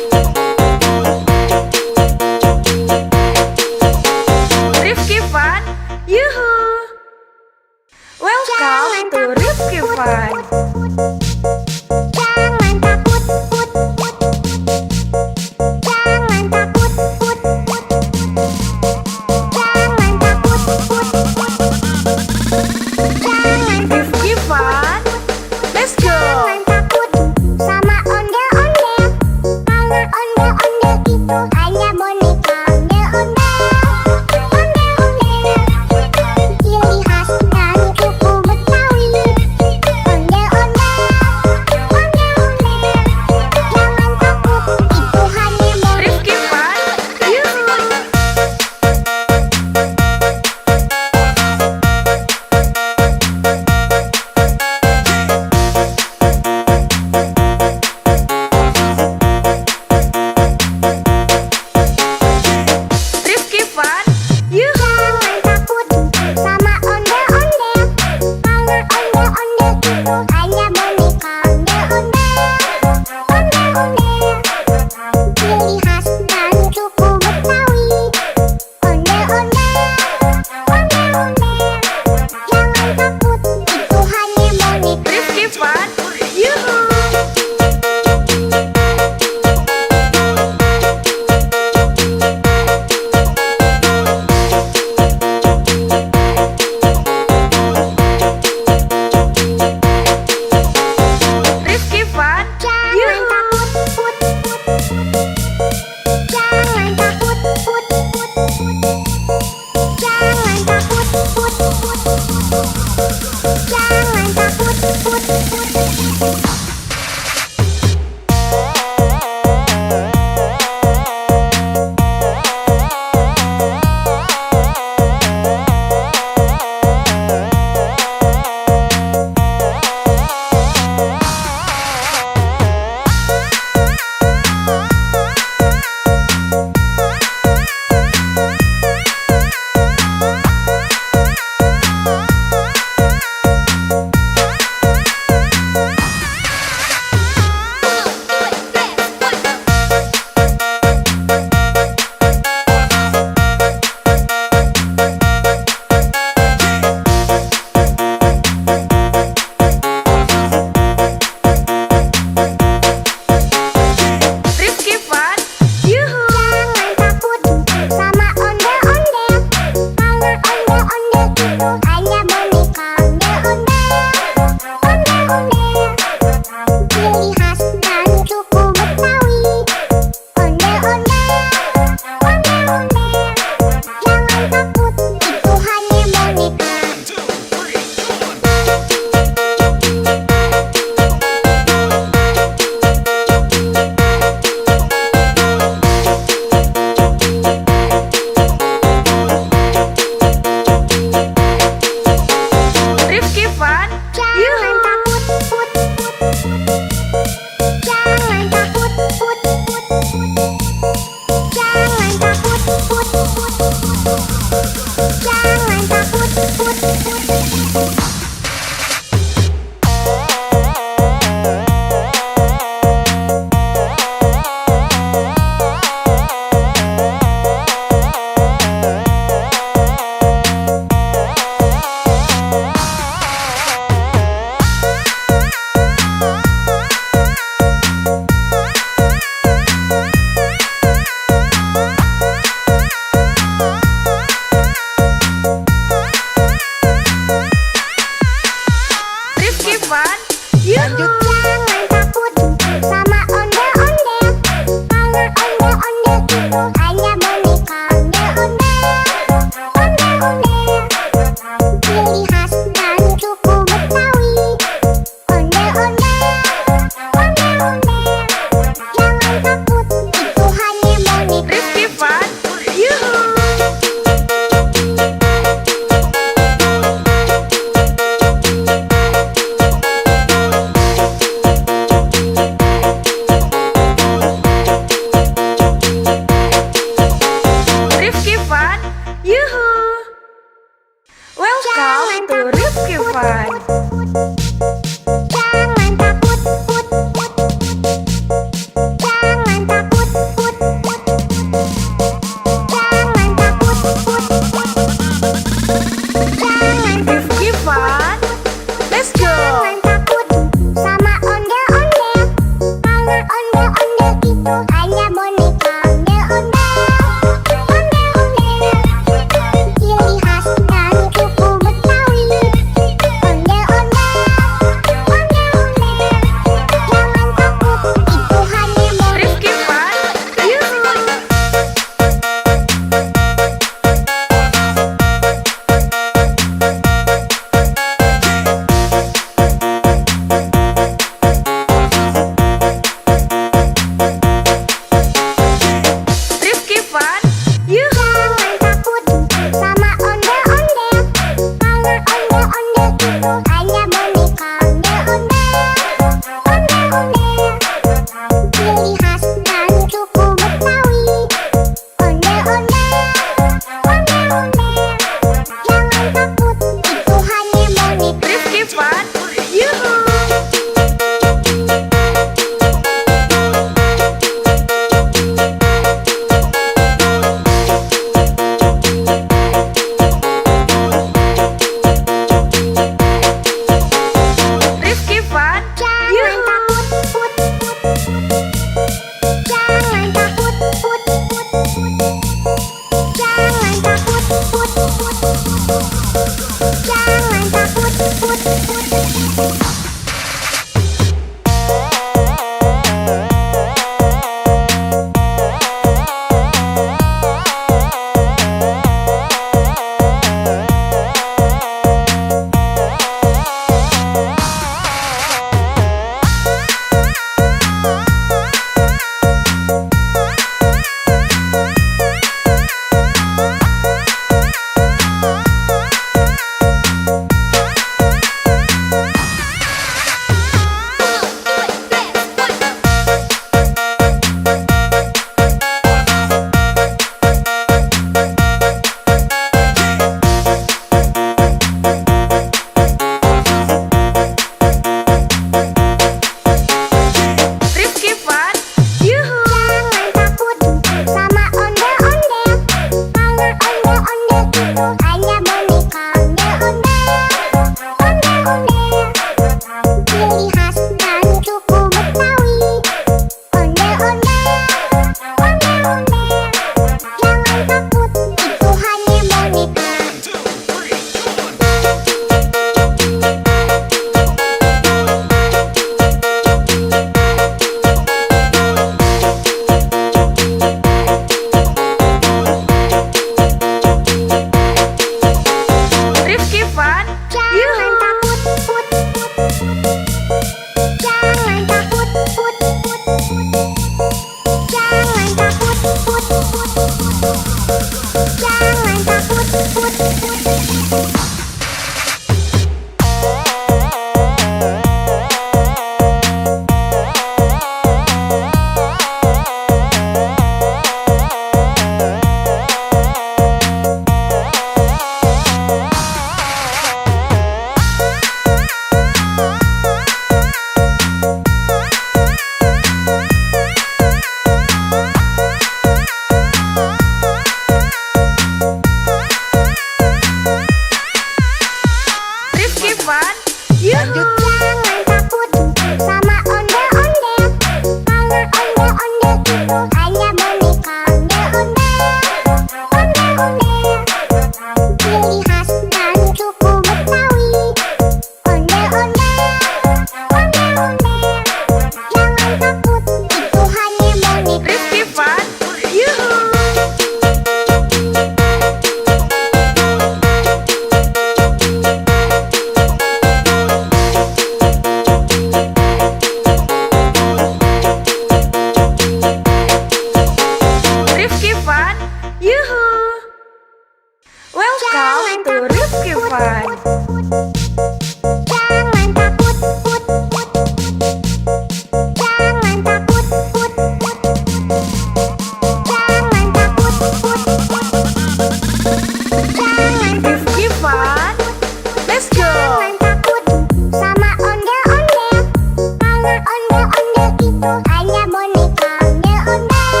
itu hanya boneka ondel-ondel,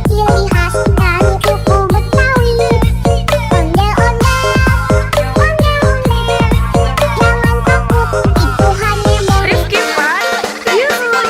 ciri khas dari suku Betawi. Ondel-ondel, jangan takut, itu hanya boneka. Rifki Fun, Yuhu.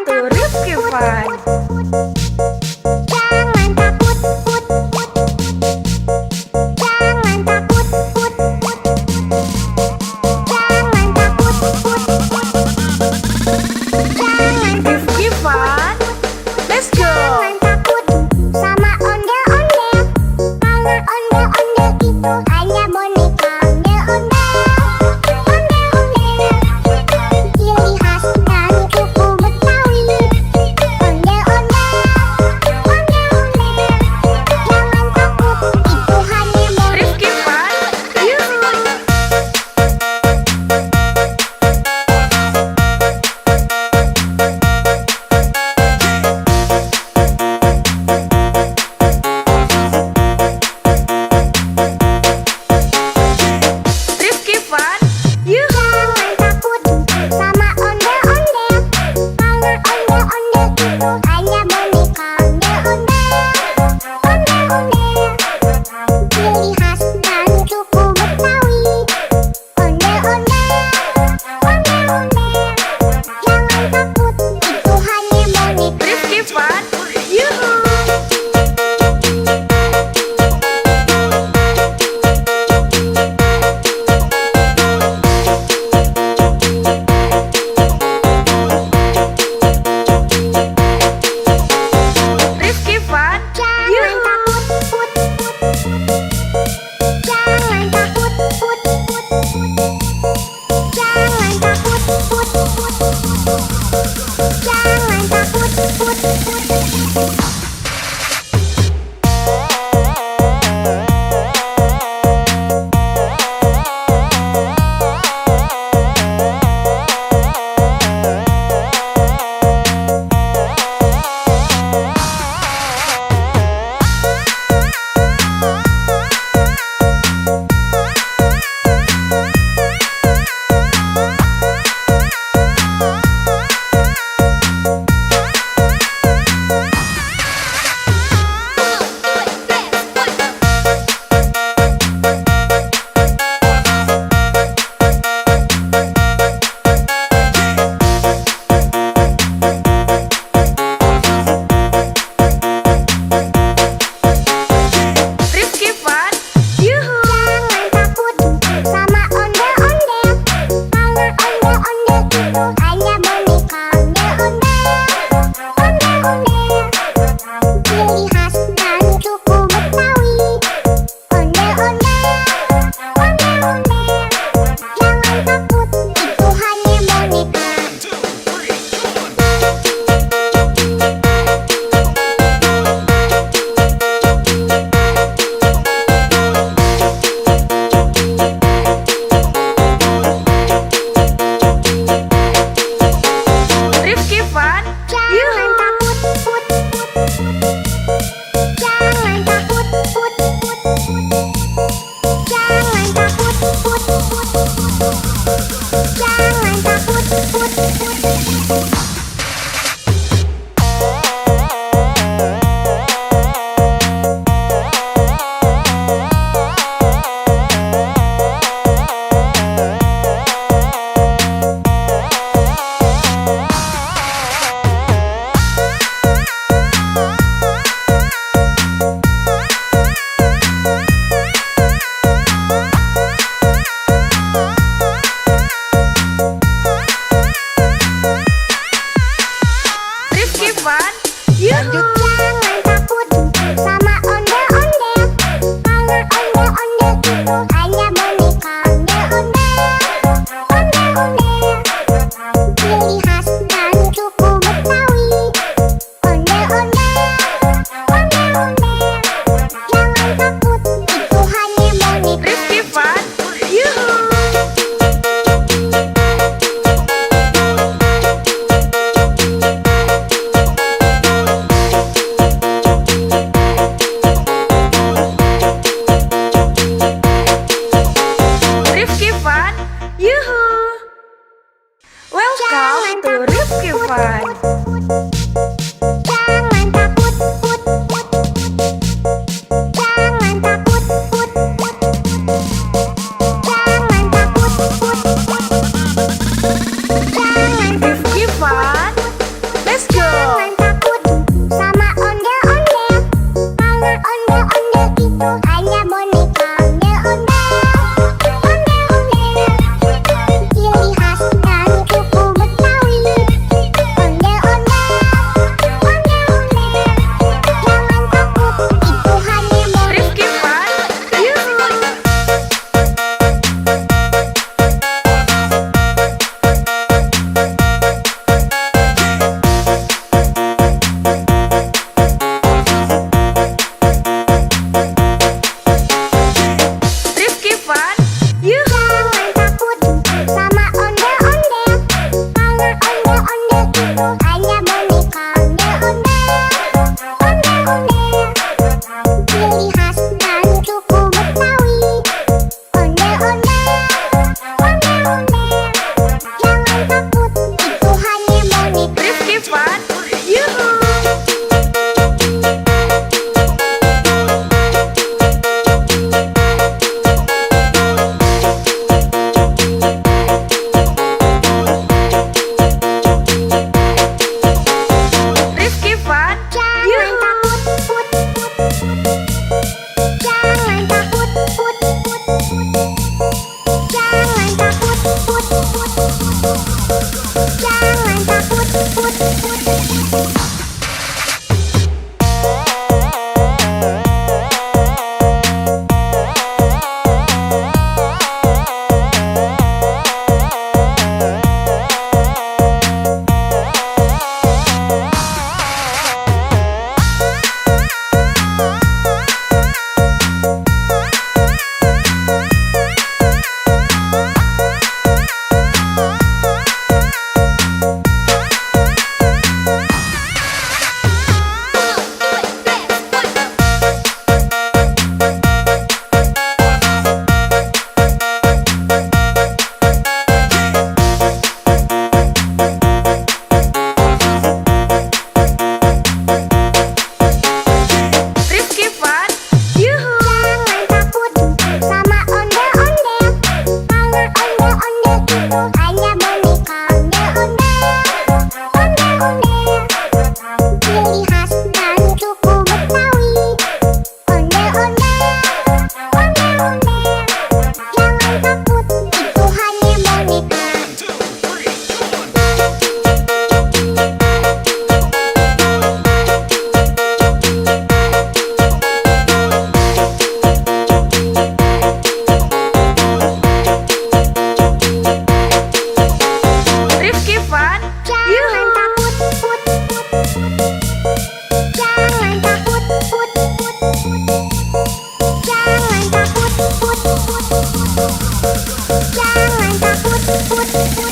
to Rifki Fun. Jangan takut, put, put. Jangan takut, put, put. Jangan takut, put, put. Jangan Rifki Fun, let's go. Jangan takut sama ondel-ondel. Karena ondel-ondel itu hanya boneka. Ondel-ondel, ondel-ondel. Ciri khas dari suku Betawi. Ondel-ondel, ondel-ondel. Jangan takut, itu hanya boneka. Rifki Fun, yuhu. Rifki Fun, yuhu. Jangan takut sama ondel-ondel. Karena ondel-ondel itu hanya boneka. Ondel-ondel, ondel-ondel. Ciri khas dari suku Betawi. Ondel-ondel, ondel-ondel. Jangan takut, itu hanya boneka. Rifki Fun, yuhu. Rifki Fun, Jangan yuhu. takut, put, put. Jangan takut, put, put. Jangan takut, put, put. Jangan takut, put, put. Rifki Fun, yuhu. Jangan takut sama ondel-ondel. Karena ondel-ondel itu hanya boneka. Ondel-ondel, ondel-ondel. Ciri khas dari suku Betawi. Ondel-ondel, ondel-ondel. Jangan takut, itu hanya boneka. Rifki Fun, Jangan yuhu. takut, put, put. Jangan takut, put, put. Jangan takut, put, put. Jangan takut, put, put. Rifki Fun, yuhu. Jangan takut sama ondel-ondel. Karena ondel-ondel itu hanya boneka. Ondel-ondel, ondel-ondel. Ciri khas dari suku Betawi. Ondel-ondel, ondel-ondel. Jangan takut, itu hanya boneka. Rifki Fun, yuhu. Rifki Fun, yuhu. Welcome to Rifki Fun. Jangan takut, put, put. Jangan takut, put, put. Jangan takut, put, put. Jangan Rifki Fun, Jangan takut, put, put. Jangan takut, put, put. Jangan takut, put, put. Jangan takut, put, put.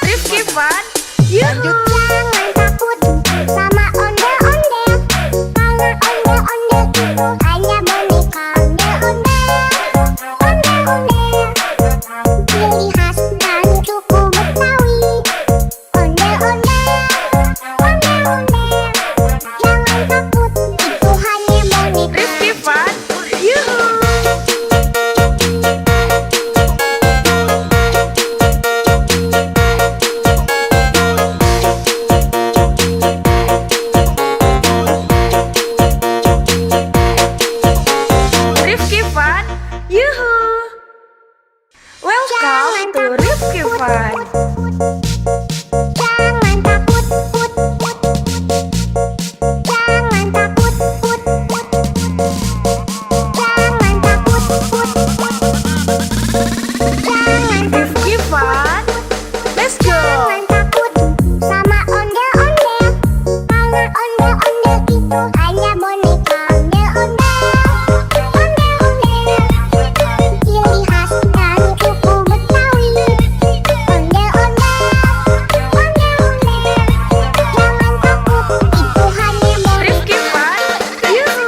Rifki Fun, yuhu. Jangan takut sama ondel-ondel, karena ondel-ondel itu hanya boneka. Ondel-ondel, ciri khas dan suku Betawi. Ondel-ondel, jangan takut, itu hanya boneka. Rifki Fun, yuhu. Rifki Fun, yuhu. Welcome to Rifki Fun. Jangan takut, put, put. Jangan takut, put, put. Jangan takut, put, put. Jangan Rifki Fun, let's go. Jangan takut sama ondel-ondel, karena ondel-ondel itu hanya boneka. Ondel-ondel, ciri khas dan suku Betawi. Ondel-ondel, jangan takut, itu hanya boneka. Rifki Fun, yuhu.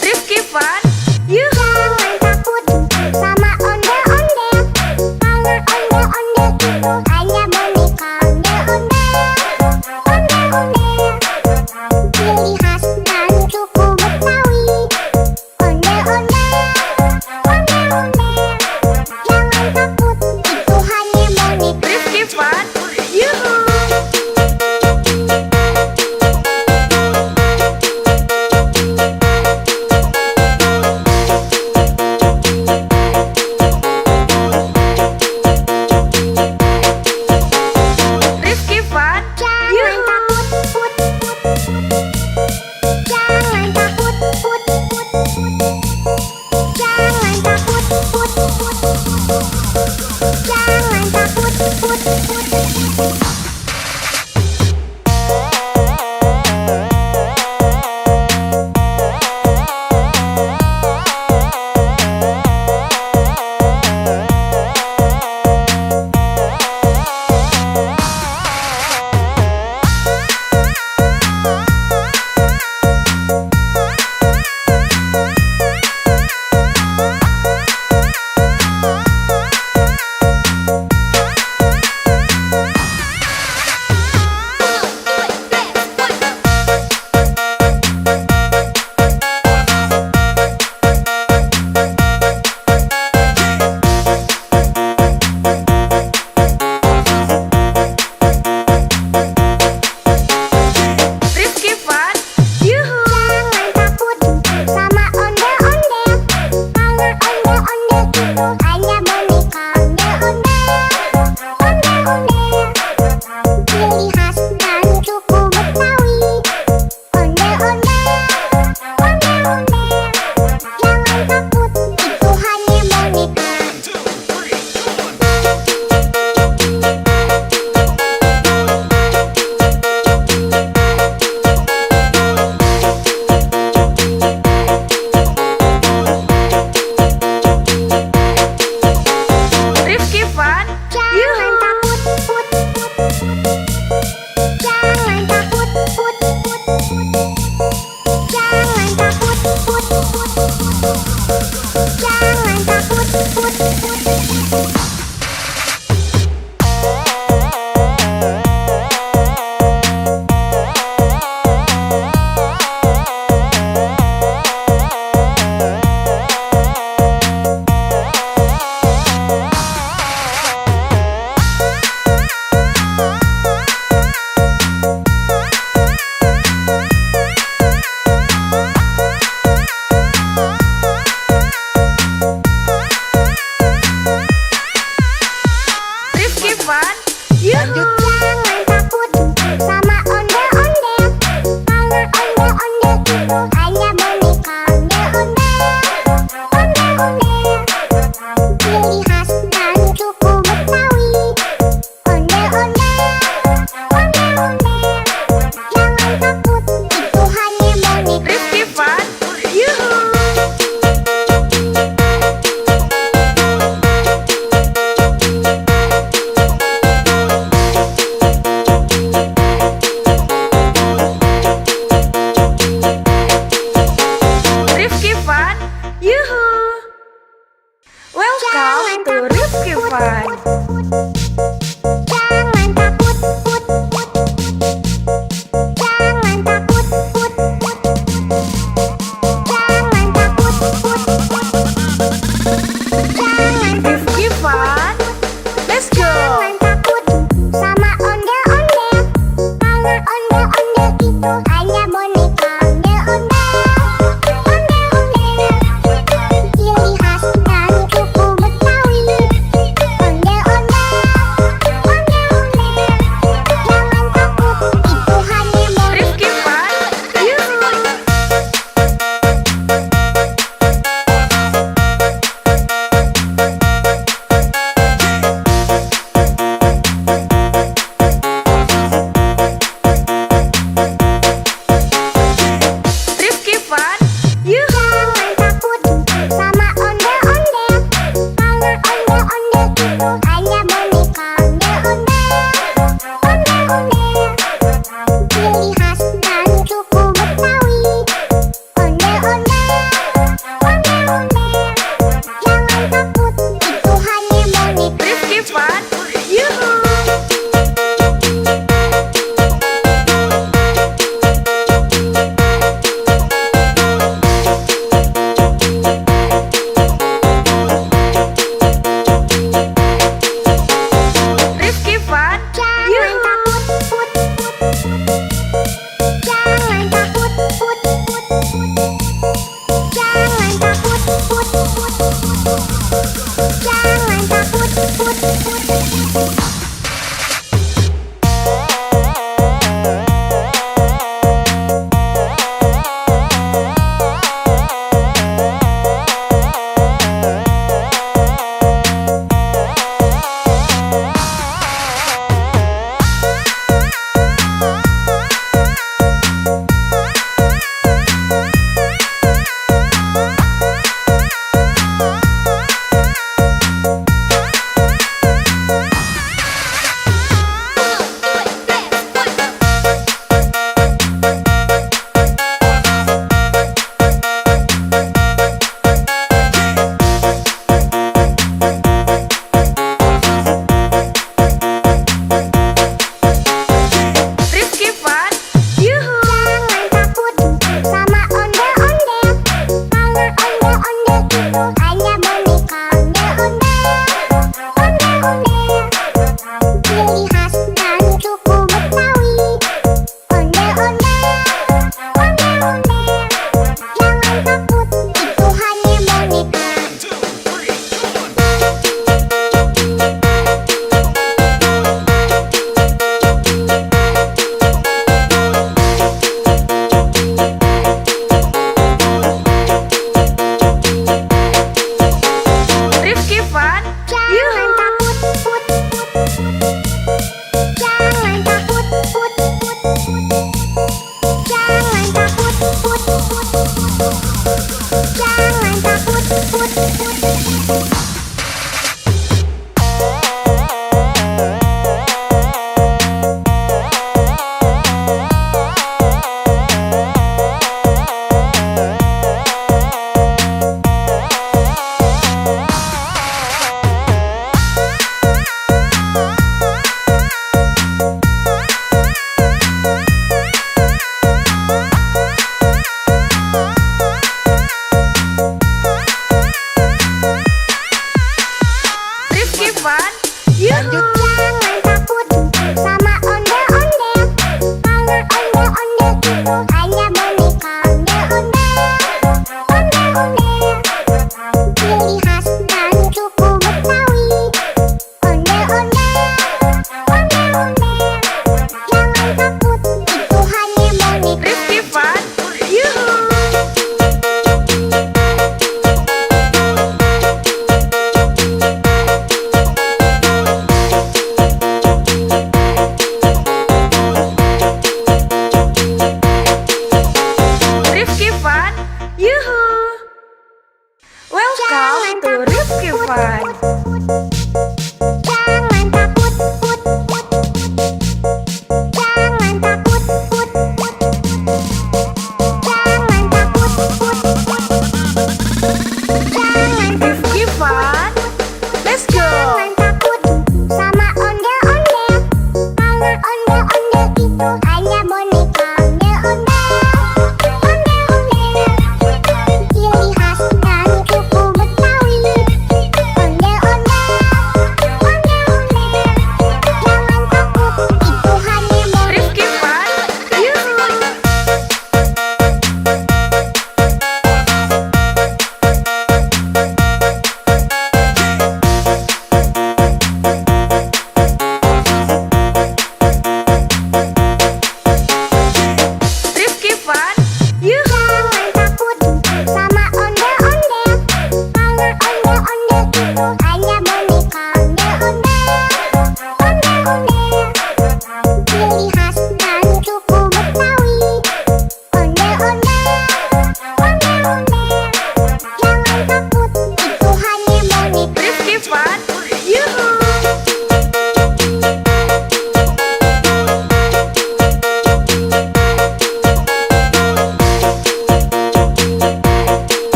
Rifki Fun, yuhu. Jangan takut sama ondel-ondel, karena ondel-ondel itu hanya boneka. Ondel-ondel, ciri khas dan suku Betawi. Ondel-ondel, jangan takut, itu hanya boneka. Rifki Fun, yuhu. Rifki Fun, Jangan yuhu. takut, put, put. Jangan takut, put, put. Jangan takut, put, put. Jangan takut, put, put. Yuhu. Jangan takut sama ondel-ondel, karena ondel-ondel itu hanya boneka ondel-ondel. Ondel-ondel, ciri khas dari suku Betawi. Ondel-ondel, ondel-ondel, jangan takut, itu hanya boneka. Rifki Fun, yuhu.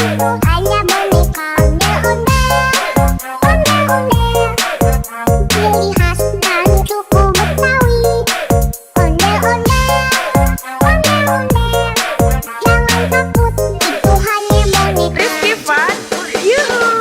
itu hanya boneka ondel-ondel. Ciri khas dari suku Betawi. Ondel-ondel. Jangan takut, itu hanya boneka. Rizky Fun, yuhu.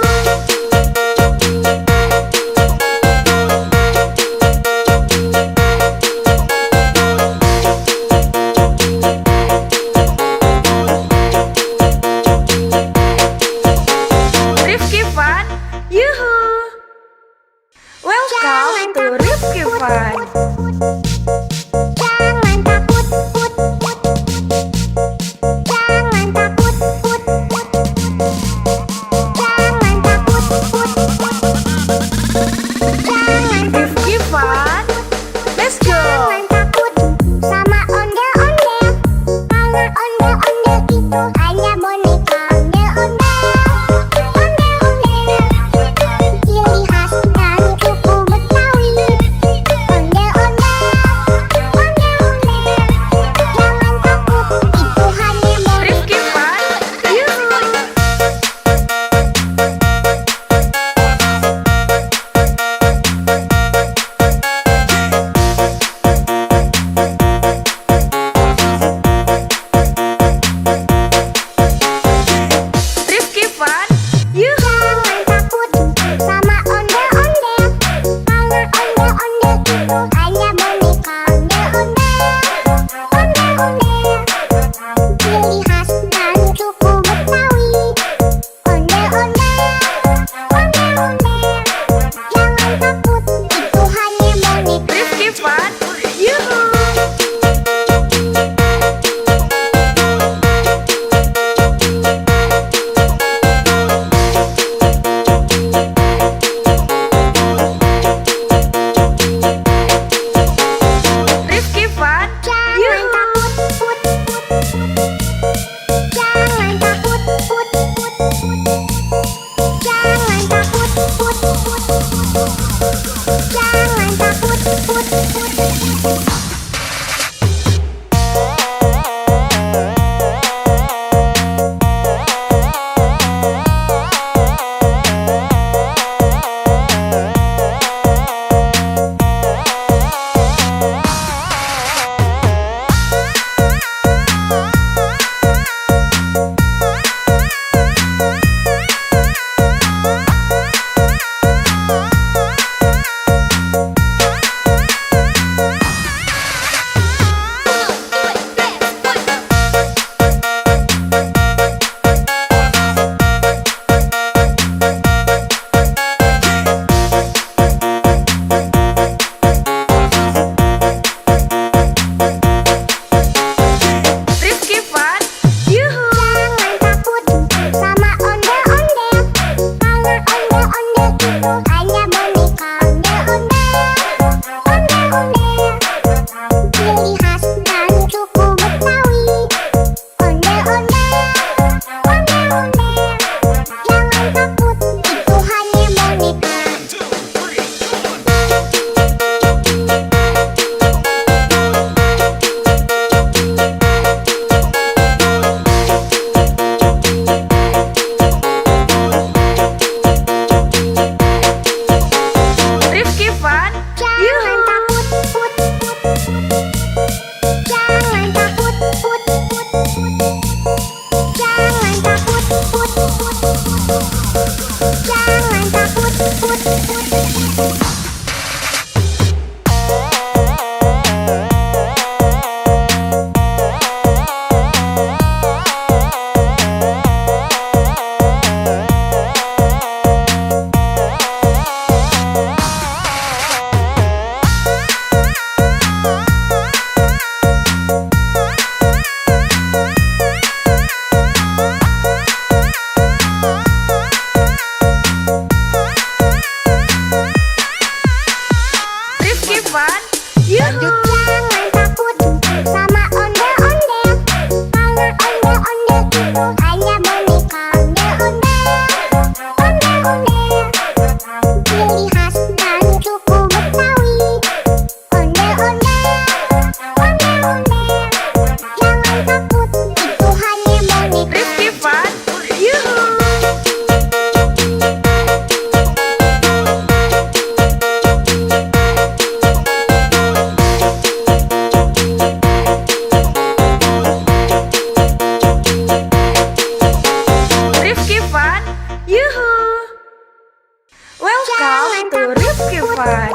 to Rifki Fun.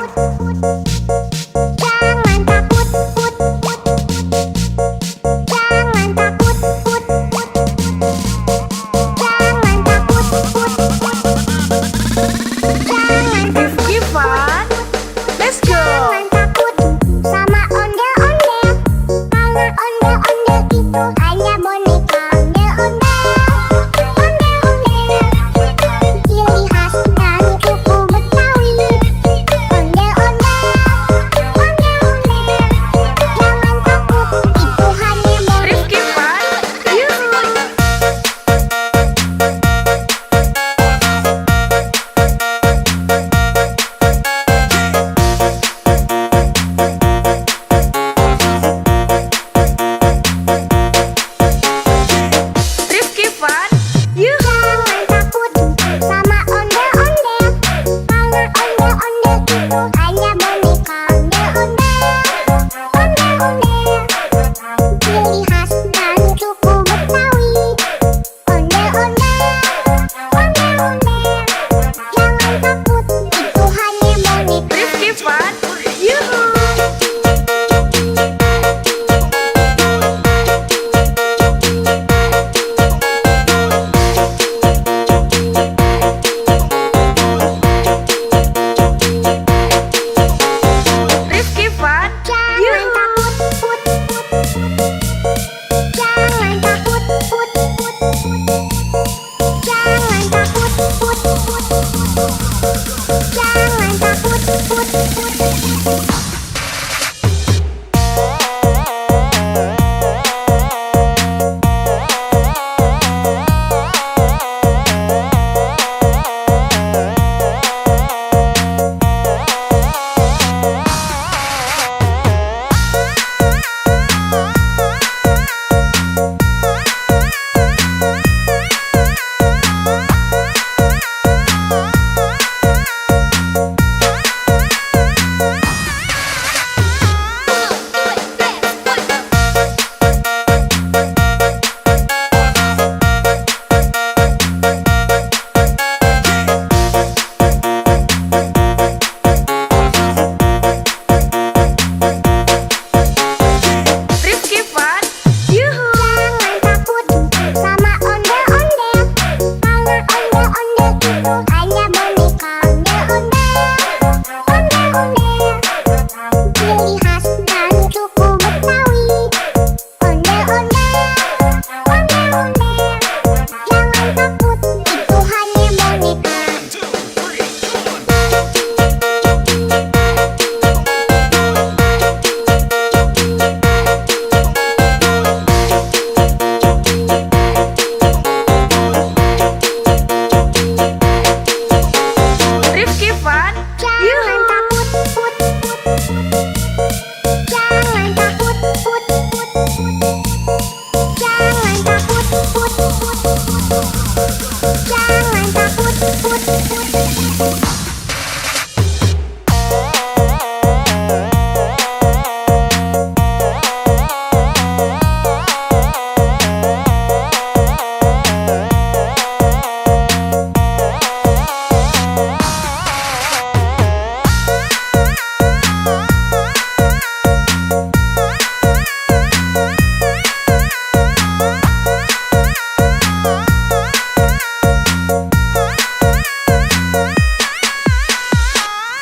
Jangan takut, put, put. Jangan takut, put, put. Jangan takut, put, put. Jangan Rifki Fun. Let's go. Jangan takut sama ondel-ondel. Karena ondel-ondel itu hanya boneka ondel-ondel. Ondel-ondel, ciri khas dari suku Betawi. Ondel-ondel, ondel-ondel. Jangan takut, itu hanya boneka. Rifki Fun. Yuhu. Rifki Fun. Yuhu. Jangan takut sama ondel-ondel. Karena ondel-ondel itu hanya boneka ondel-ondel. Ondel-ondel, ciri khas dari suku Betawi. Ondel-ondel, ondel-ondel. Jangan takut, itu hanya boneka. Rifki Fun. Yuhu. Rifki Fun. Jangan Yuhu. takut, put, put, put. Jangan takut, put, put, put. Jangan takut, put, put, put. Jangan takut, put, put. Rifki Fun. Yuhu. Jangan takut sama ondel-ondel. Karena ondel-ondel itu hanya boneka ondel-ondel. Ondel-ondel, ciri khas dari suku Betawi. Ondel-ondel, ondel-ondel. Jangan takut, itu hanya boneka. Rifki Fun. Jangan Yuhu. takut, put, put, put. Jangan takut, put, put, put. Jangan takut, put, put, put. Jangan takut, put, put.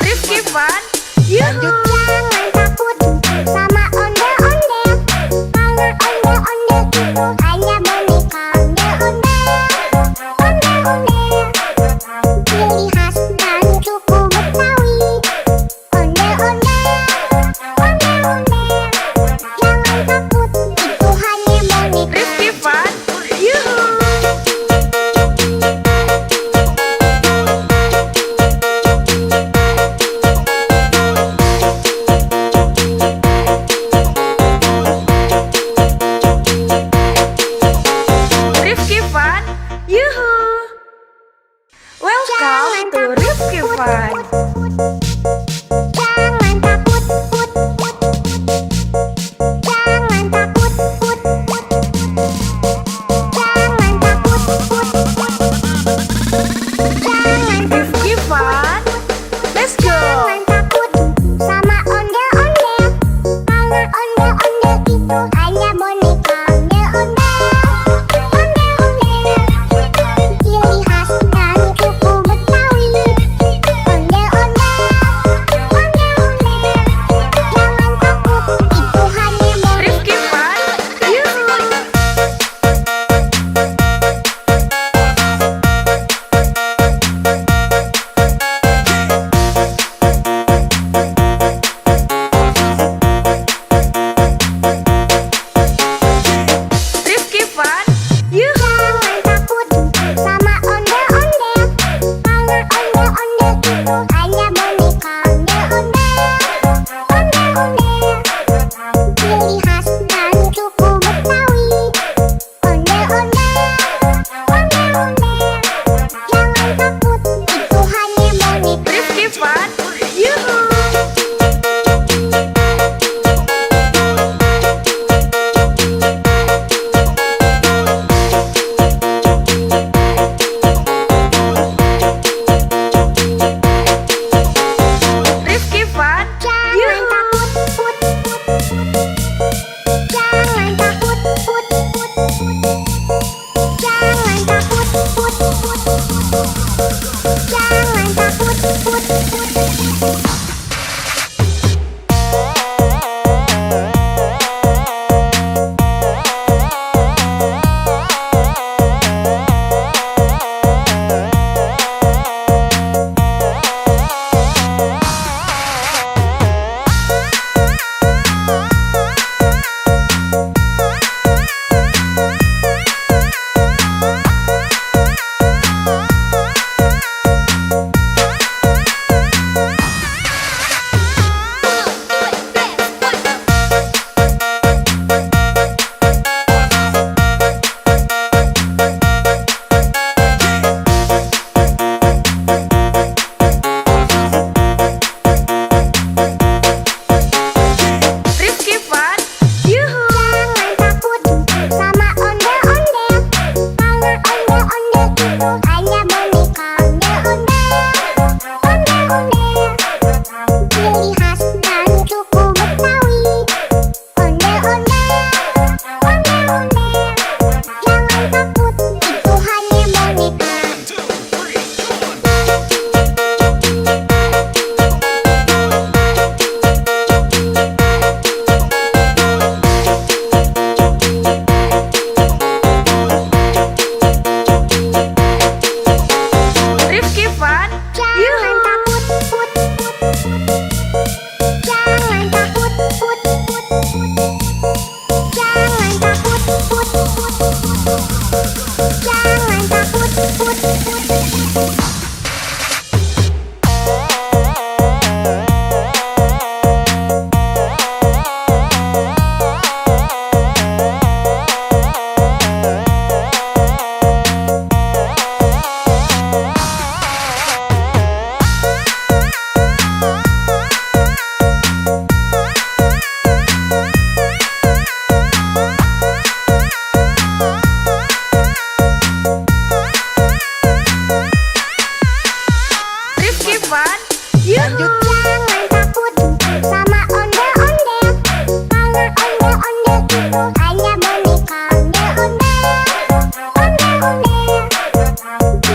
Rifki Fun. Yuhu. Jangan takut sama ondel-ondel. Karena ondel-ondel itu hanya boneka ondel-ondel. Ondel-ondel, ciri khas dari suku Betawi. Ondel-ondel, ondel-ondel. Jangan takut, itu hanya boneka. Rifki Fun. Yuhu. Rifki Fun. Yuhu. Welcome to Rifki Fun. Jangan takut, put, put, put. Jangan takut, put, put, put. Jangan takut, put, put. Jangan Rifki Fun. Let's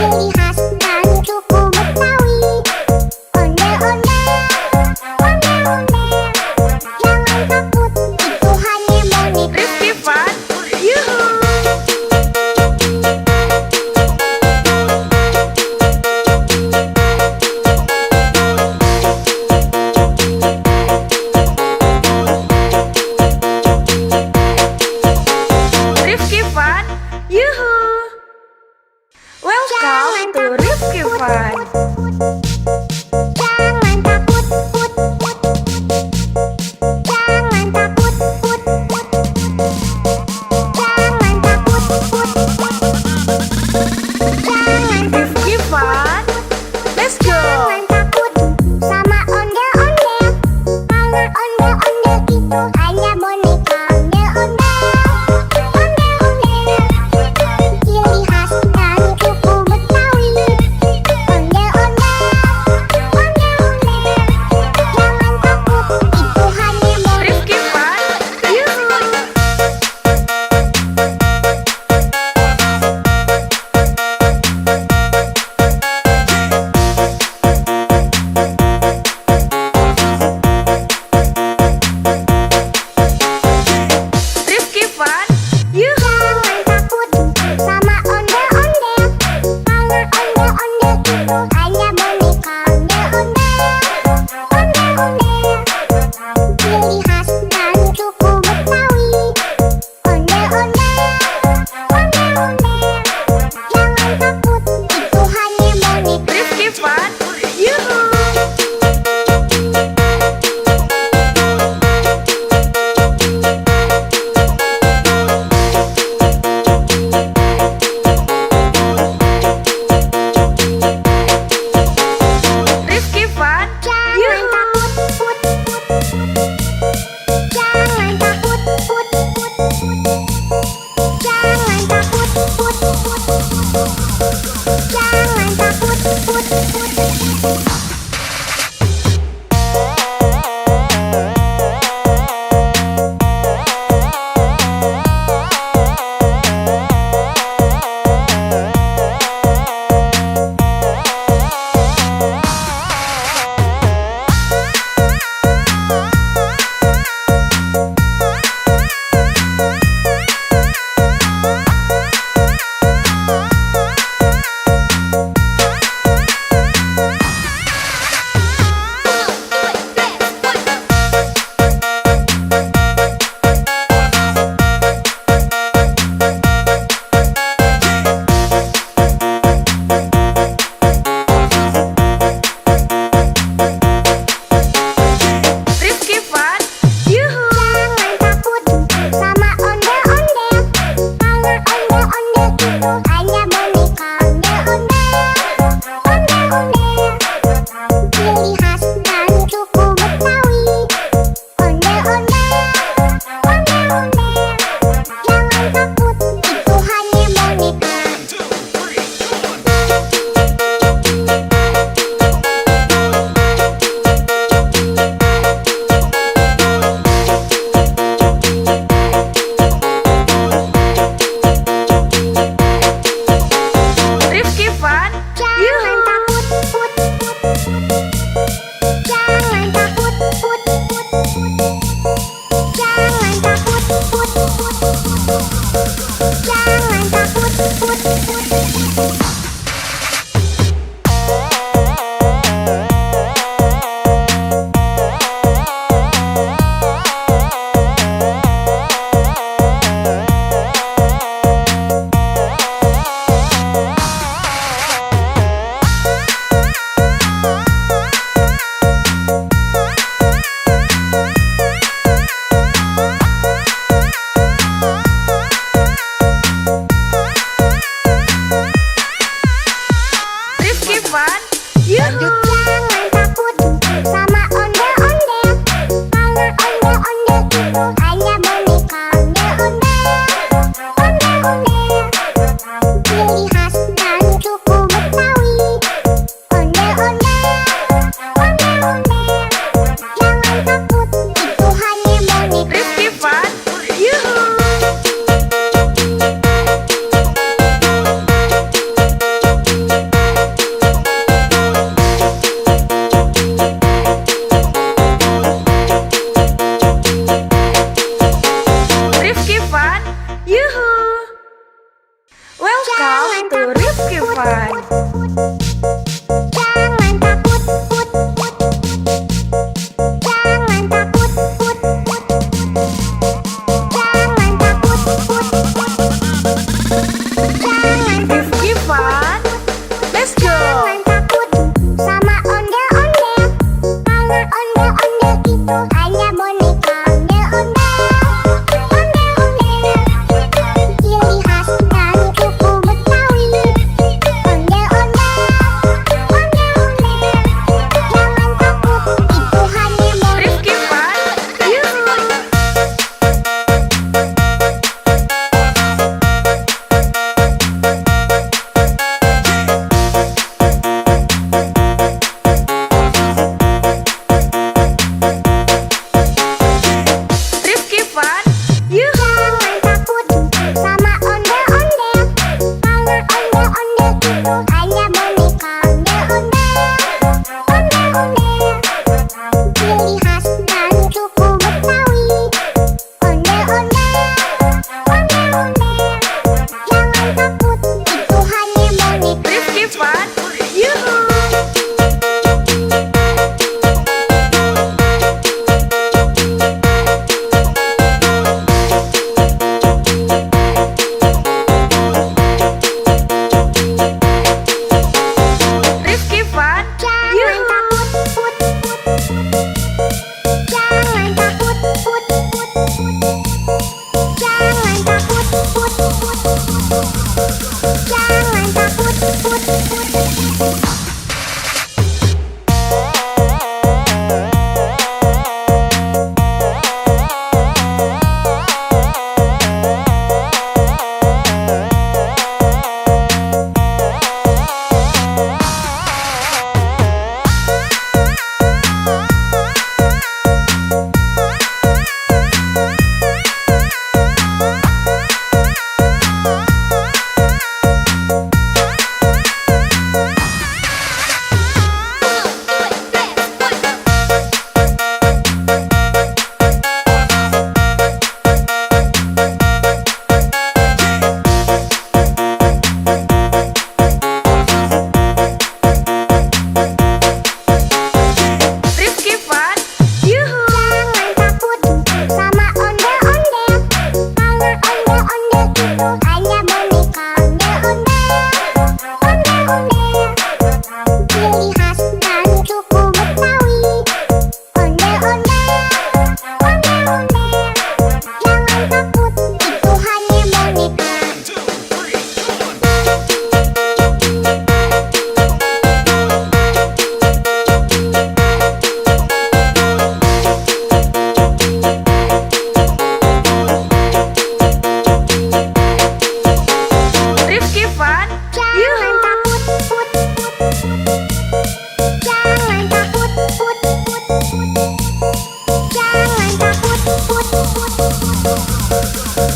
ciri khas dari suku Betawi. Ondel-ondel, ondel-ondel, jangan takut, itu hanya boneka. Rifki Fun, yuhu. Rifki Fun, yuhu. Welcome to Rifki Fun. Jangan takut, put, put. Jangan takut, put, put. Jangan takut, put, put. Jangan Rifki Fun, let's go. Jangan takut sama ondel-ondel, karena ondel-ondel itu hanya boneka. Ondel-ondel, ondel-ondel, ciri khas dari suku Betawi. Ondel-ondel, ondel-ondel, jangan takut, itu hanya boneka. Rifki Fun, yuhu. Rifki Fun, yuhu. Jangan takut sama ondel-ondel, karena ondel-ondel itu hanya boneka. Ondel-ondel, ondel-ondel, ciri khas dari suku Betawi. Ondel-ondel, ondel-ondel, jangan takut, itu hanya boneka. Rifki Fun, yuhu. Rifki Fun, Jangan yuhu. takut, put, put. Jangan takut, put, put. Jangan takut, put, put. Jangan takut, put, put. Rifki Fun, yuhu. Jangan takut sama ondel-ondel, karena ondel-ondel itu hanya boneka. Ondel-ondel, ondel-ondel, ciri khas dari suku Betawi. Ondel-ondel, ondel-ondel, jangan takut, itu hanya boneka. Rifki Fun, Jangan yuhu. takut, put, put. Jangan takut, put, put. Jangan takut, put, put. Jangan takut, put, put. Kevin. Jangan takut, put, put. Jangan takut, put, put. Jangan takut, put, put. Jangan Rifki Fun. Let's go. Jangan takut sama ondel-ondel. Karena ondel-ondel itu hanya boneka ondel-ondel. Ondel-ondel, ciri khas dari suku Betawi. Ondel-ondel, ondel-ondel. Jangan takut, itu hanya boneka. Rifki Fun. Yuhu. Rifki Fun. Yuhu. Jangan takut sama ondel-ondel. Karena ondel-ondel itu hanya boneka ondel-ondel. Ondel-ondel, ciri khas dari suku Betawi. Ondel-ondel, ondel-ondel. Jangan takut, itu hanya boneka. Rifki Fun. Yuhu. Rifki Fun. Jangan Yuhu. takut, put, put. Jangan takut, put, put. Jangan takut, put, put. Jangan takut, put, put. Rifki Fun. Yuhu. Jangan takut sama ondel-ondel. Karena ondel-ondel itu hanya boneka ondel-ondel. Ondel-ondel, ciri khas dari suku Betawi. Ondel-ondel, ondel-ondel. Jangan takut, itu hanya boneka. Rifki Fun. Jangan Yuhu. takut, put, put. Jangan takut, put, put. Jangan takut, put, put.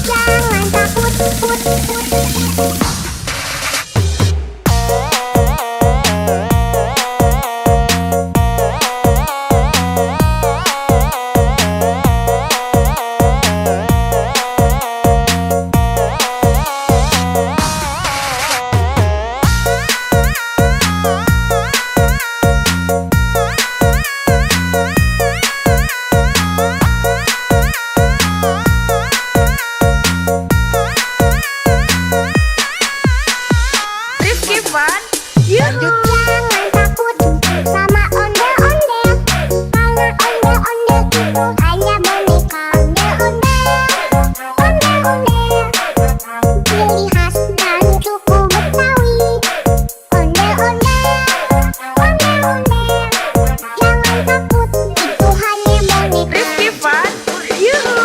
Jangan takut, put, put. Rifki Fun. Yuhu. Jangan takut sama ondel-ondel. Karena ondel-ondel itu hanya boneka ondel-ondel. Ondel-ondel, ciri khas dari suku Betawi. Ondel-ondel, ondel-ondel. Jangan takut, itu hanya boneka. Rifki Fun. Yuhu.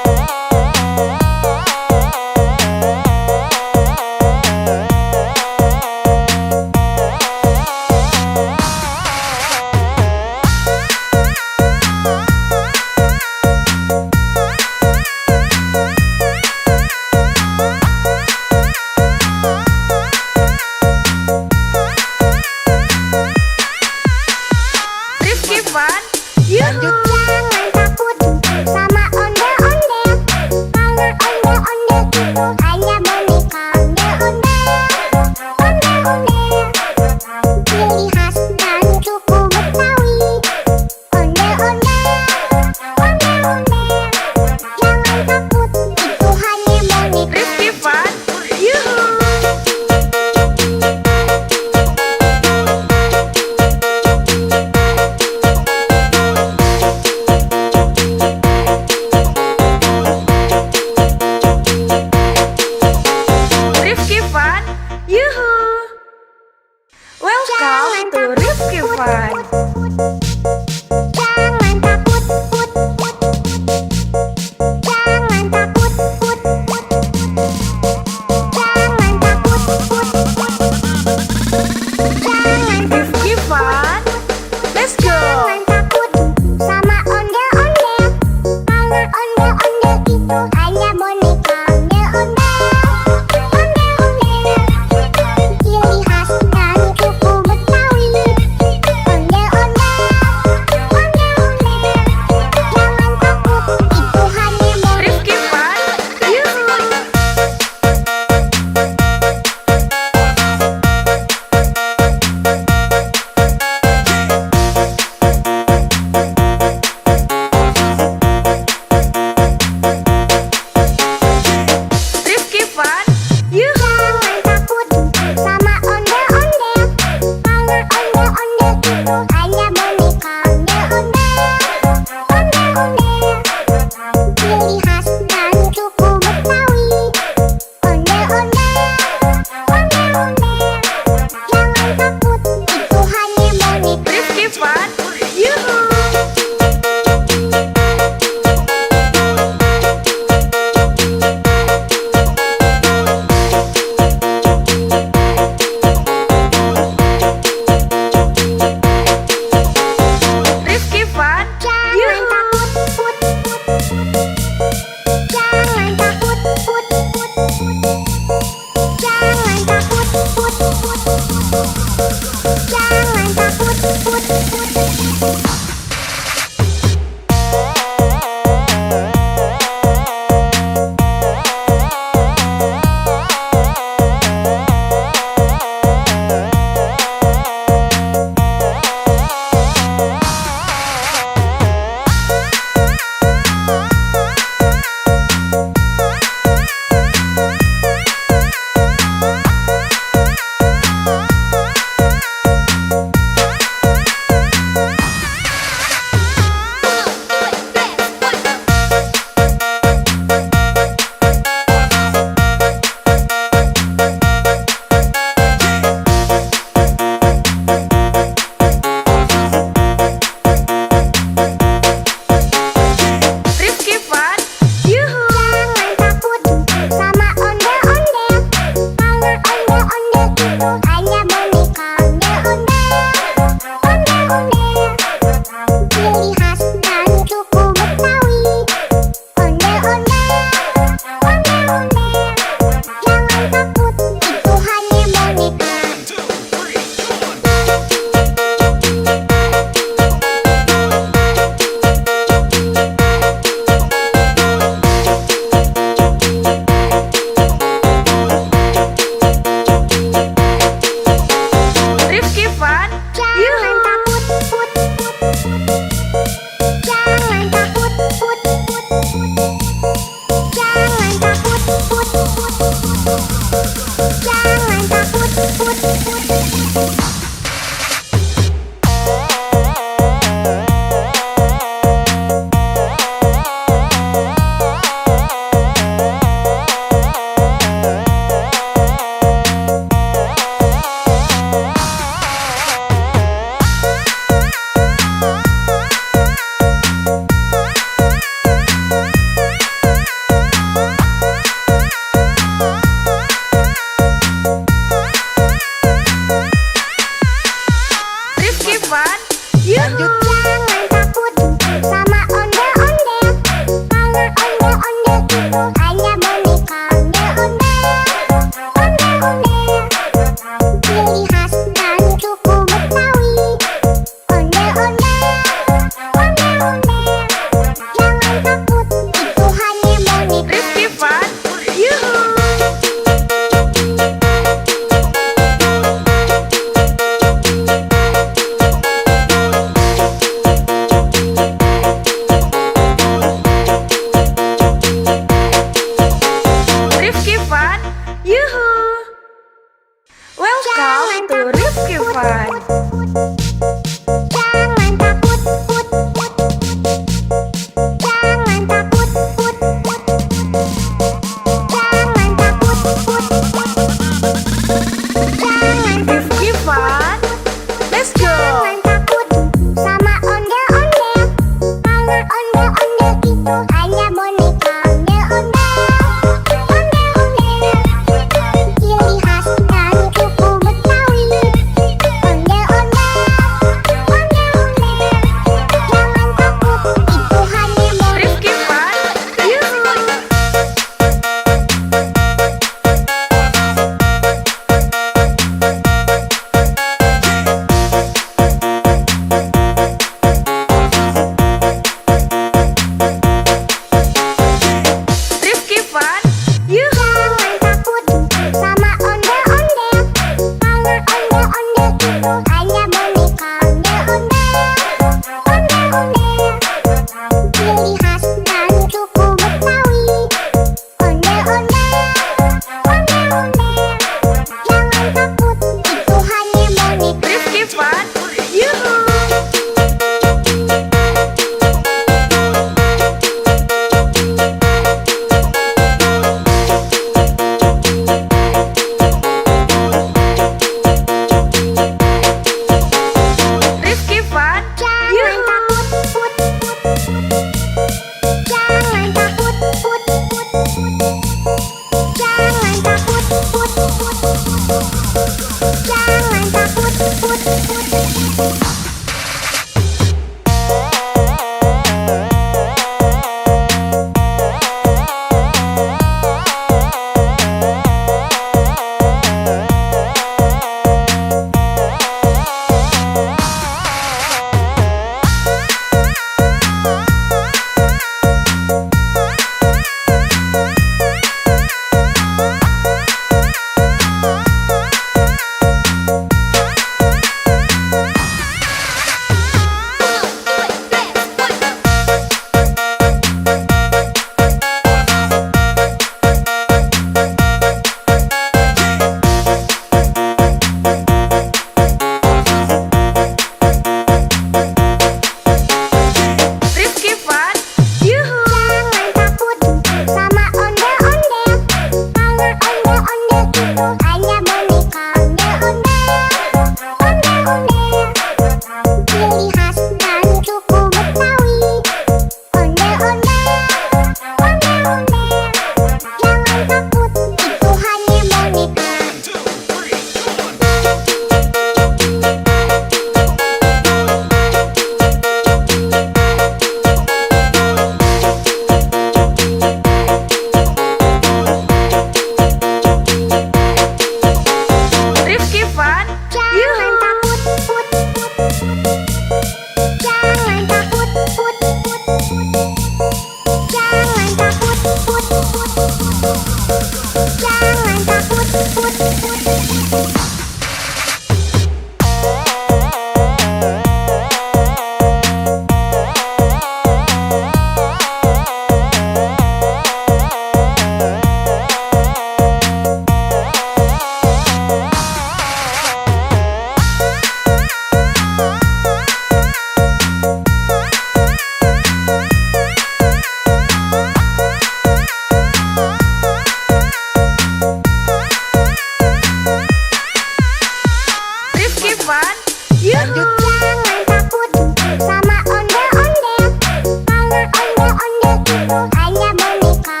Ondel-ondel itu hanya boneka.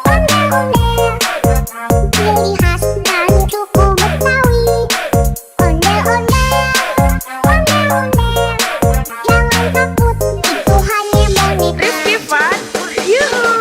Ondel-ondel, ciri khas dari suku Betawi. Ondel-ondel, jangan takut, itu hanya boneka. Rifki Fun, yuhu.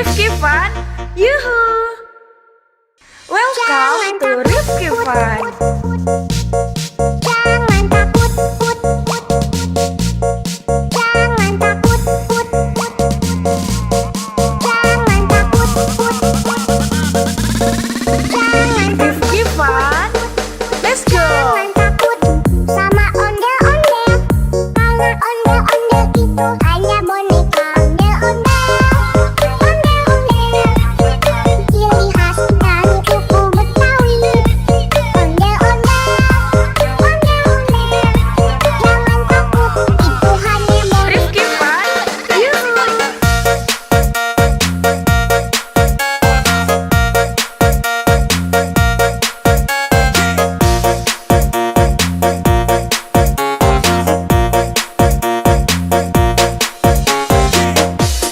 Rifki Fun, yuhu! Welcome to Rifki Fun. Jangan takut, put, put. Jangan takut, put, put. Jangan takut, put, put. Jangan Rifki Fun, let's go! Jangan takut sama ondel-ondel. Karena ondel-ondel itu hanya boneka. Ondel-ondel, ondel-ondel. Ciri khas dan suku Betawi. Ondel-ondel, ondel-ondel. Jangan takut, itu hanya boneka. Rifki Fun, yuhu!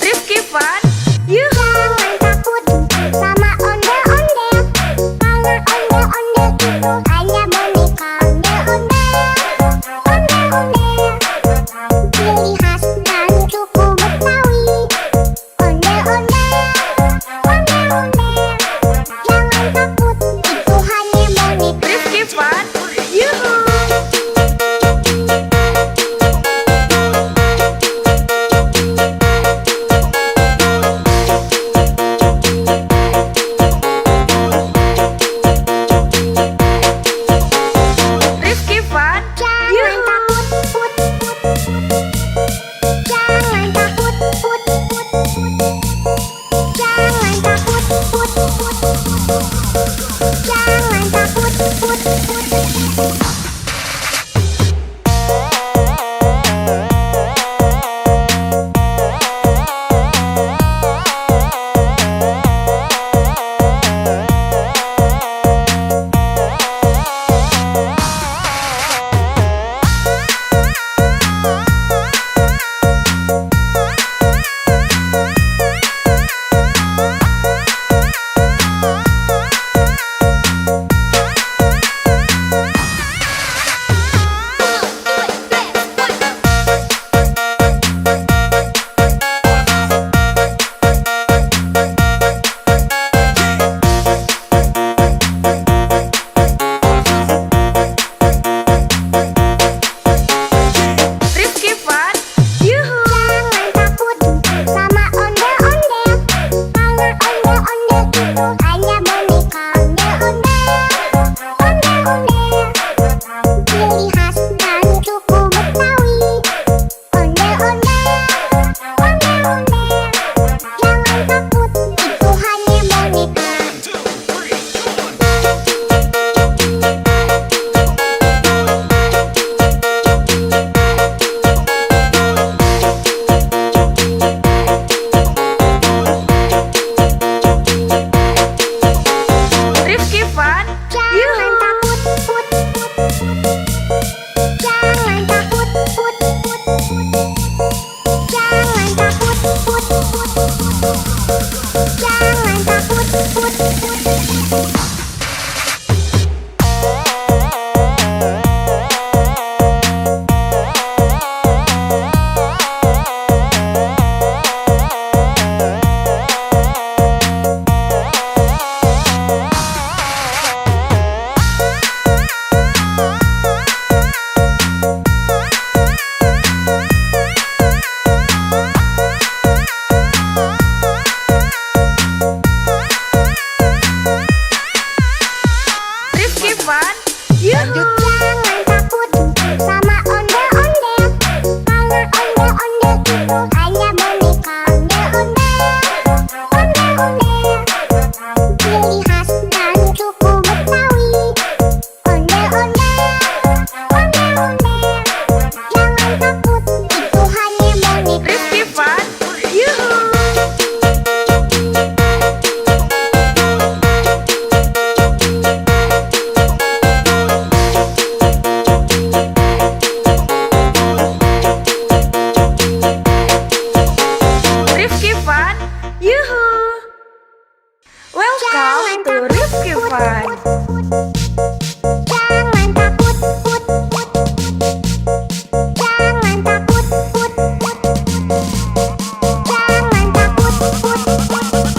Rifki Fun, yuhu! Jangan takut sama ondel-ondel. Karena ondel-ondel itu hanya boneka. Ondel-ondel, ondel-ondel. Ciri khas dan suku Betawi. Ondel-ondel, ondel-ondel. Jangan takut, itu hanya boneka. Rifki Fun, yuhu! Rifki Fun, Jangan yuhu! takut, put, put. Jangan takut, put, put. Jangan takut, put, put. Jangan takut, put, put. Rifki Fun, yuhu! Jangan takut sama ondel-ondel. Karena ondel-ondel itu hanya boneka. Ondel-ondel, ondel-ondel. Ciri khas dan suku Betawi. Ondel-ondel, ondel-ondel. Jangan takut, itu hanya boneka. Rifki Fun, Jangan yuhu! takut, put, put. Jangan takut, put, put. Jangan takut, put, put. Jangan takut, put, put. Rifki Fun, yuhu! Jangan takut sama ondel-ondel. Karena ondel-ondel itu hanya boneka. Ondel-ondel, ondel-ondel. Ciri khas dan suku Betawi. Ondel-ondel, ondel-ondel. Jangan takut, itu hanya boneka. Rifki Fun, yuhu! Rifki Fun, yuhu! Welcome to Rifki Fun. Jangan takut, put, put. Jangan takut, put, put. Jangan takut, put, put.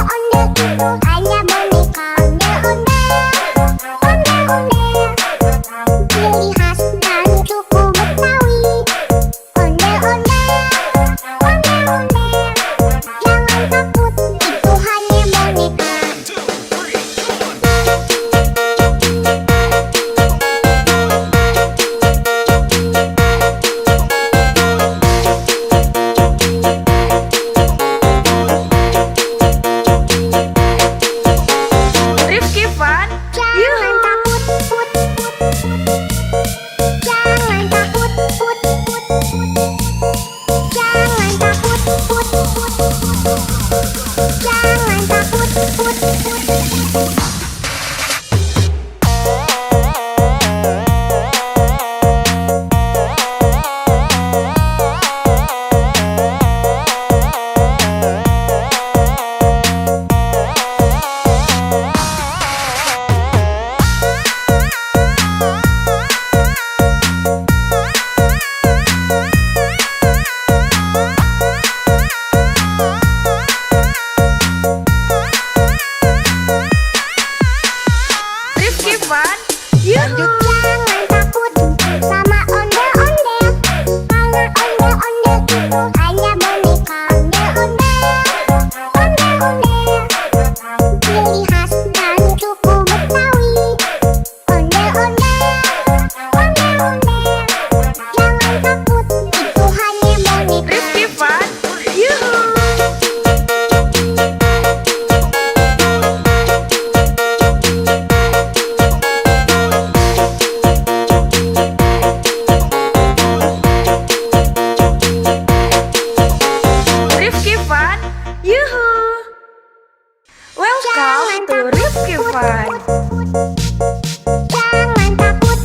Onde-onde itu hanya boneka Onde-onde ciri khas dan suku Betawi. Onde-onde jangan takut, itu hanya boneka. Rifki Fun, Jangan takut, jangan takut, jangan takut, jangan takut. Rifki Fun, Yuhu. Jangan takut sama onde-onde, karena onde-onde itu hanya boneka. Onde-onde ciri khas dan suku Betawi. Onde-onde jangan takut, itu hanya boneka. Rifki Fun, Yuhu. Rifki Fun, Yuhu. Welcome to Rifki Fun. Jangan takut,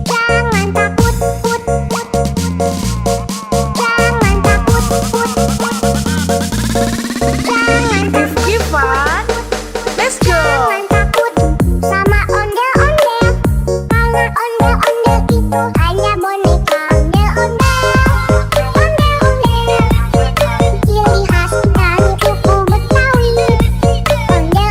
jangan takut, jangan takut, jangan Rifki Fun, let's go. jangan takut sama onde-onde, karena onde-onde itu hanya boneka. Onde-onde ciri khas dan suku Betawi. Onde-onde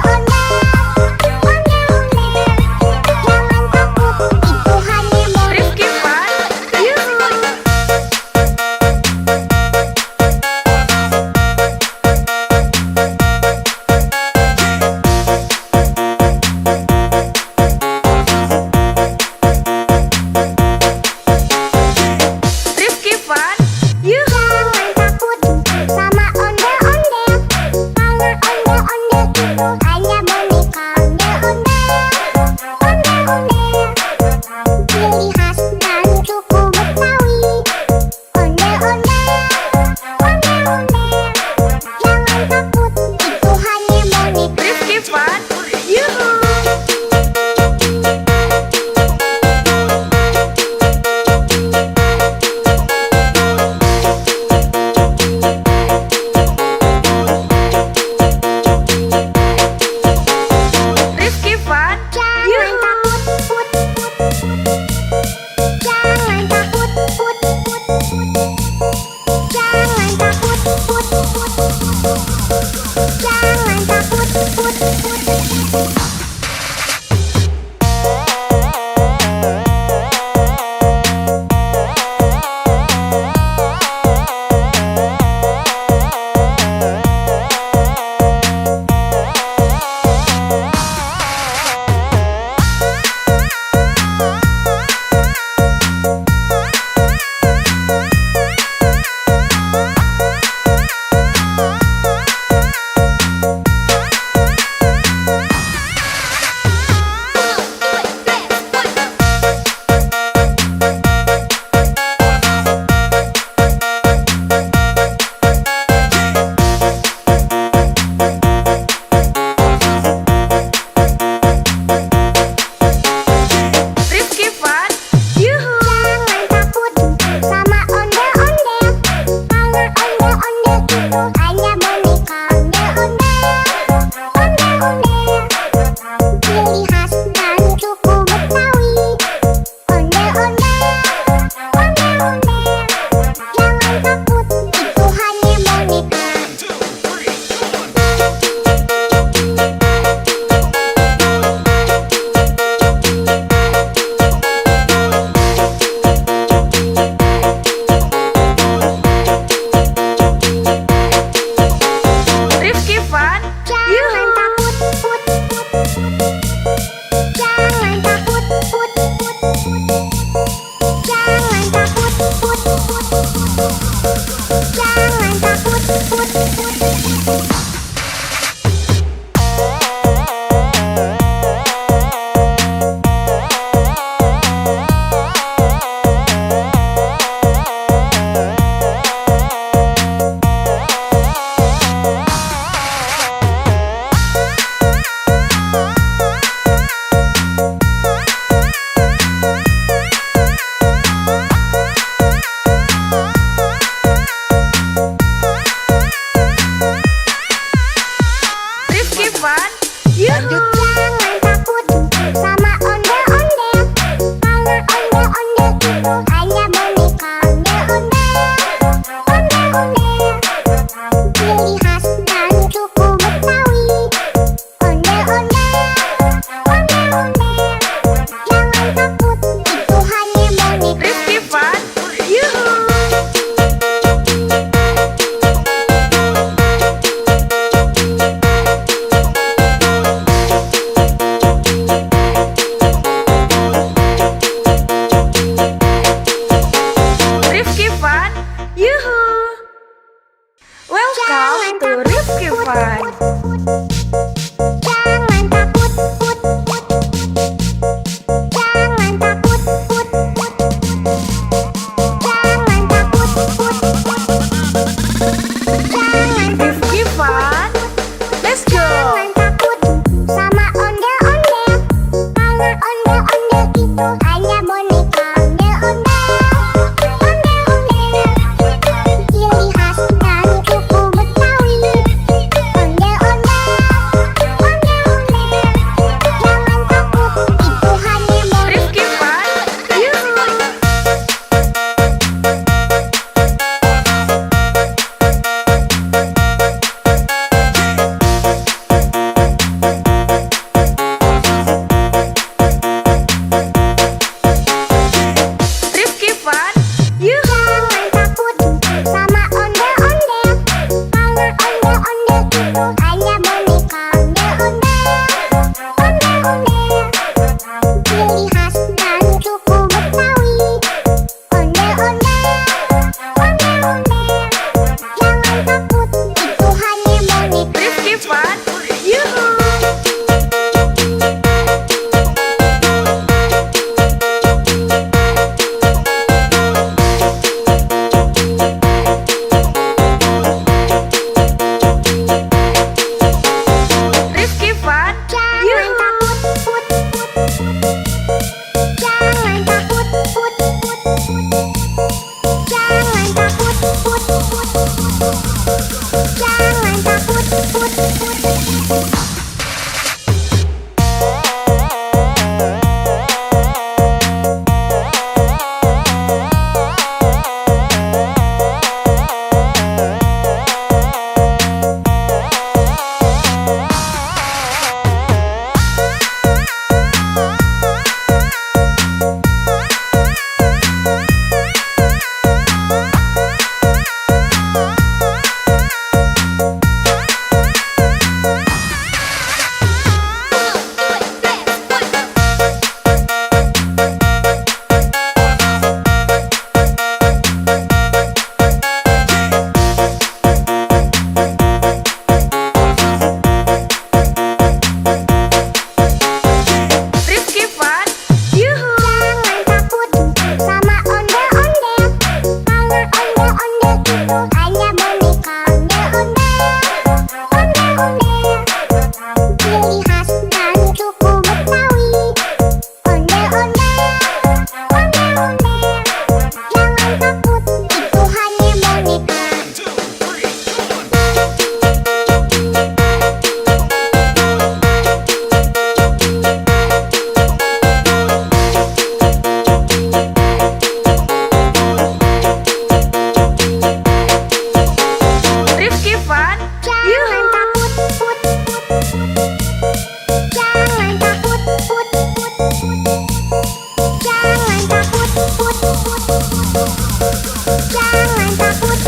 Yuhu. Jangan takut sama ondel-ondel, karena ondel-ondel itu hanya boneka. Ondel-ondel, ciri khas dan suku Betawi. Ondel-ondel, jangan takut, itu hanya boneka. Rifki Fun, yuhu. Rifki Fun, yuhu. Welcome to Rifki Fun. Jangan takut, jangan takut, jangan takut, jangan Rifki Fun, let's go. jangan takut sama ondel-ondel, karena ondel-ondel itu hanya boneka. Ondel-ondel, ciri khas dan suku Betawi. Ondel-ondel, jangan takut, itu hanya boneka. Rifki Fun, yuhu. Rifki Fun, yuhu. Jangan takut sama ondel-ondel, karena ondel-ondel itu hanya boneka. Ondel-ondel, ciri khas dan suku Betawi. Ondel-ondel, jangan takut, itu hanya boneka. Rifki Fun, yuhu. Rifki Fun, Jangan yuhu. takut, jangan takut, jangan takut, jangan takut. Rifki Fun, yuhu. Jangan takut sama ondel-ondel, karena ondel-ondel itu hanya boneka. Ondel-ondel, ciri khas dan suku Betawi. Ondel-ondel, jangan takut, itu hanya boneka. Rifki Fun, Jangan yuhu. takut, jangan takut, jangan takut, jangan takut.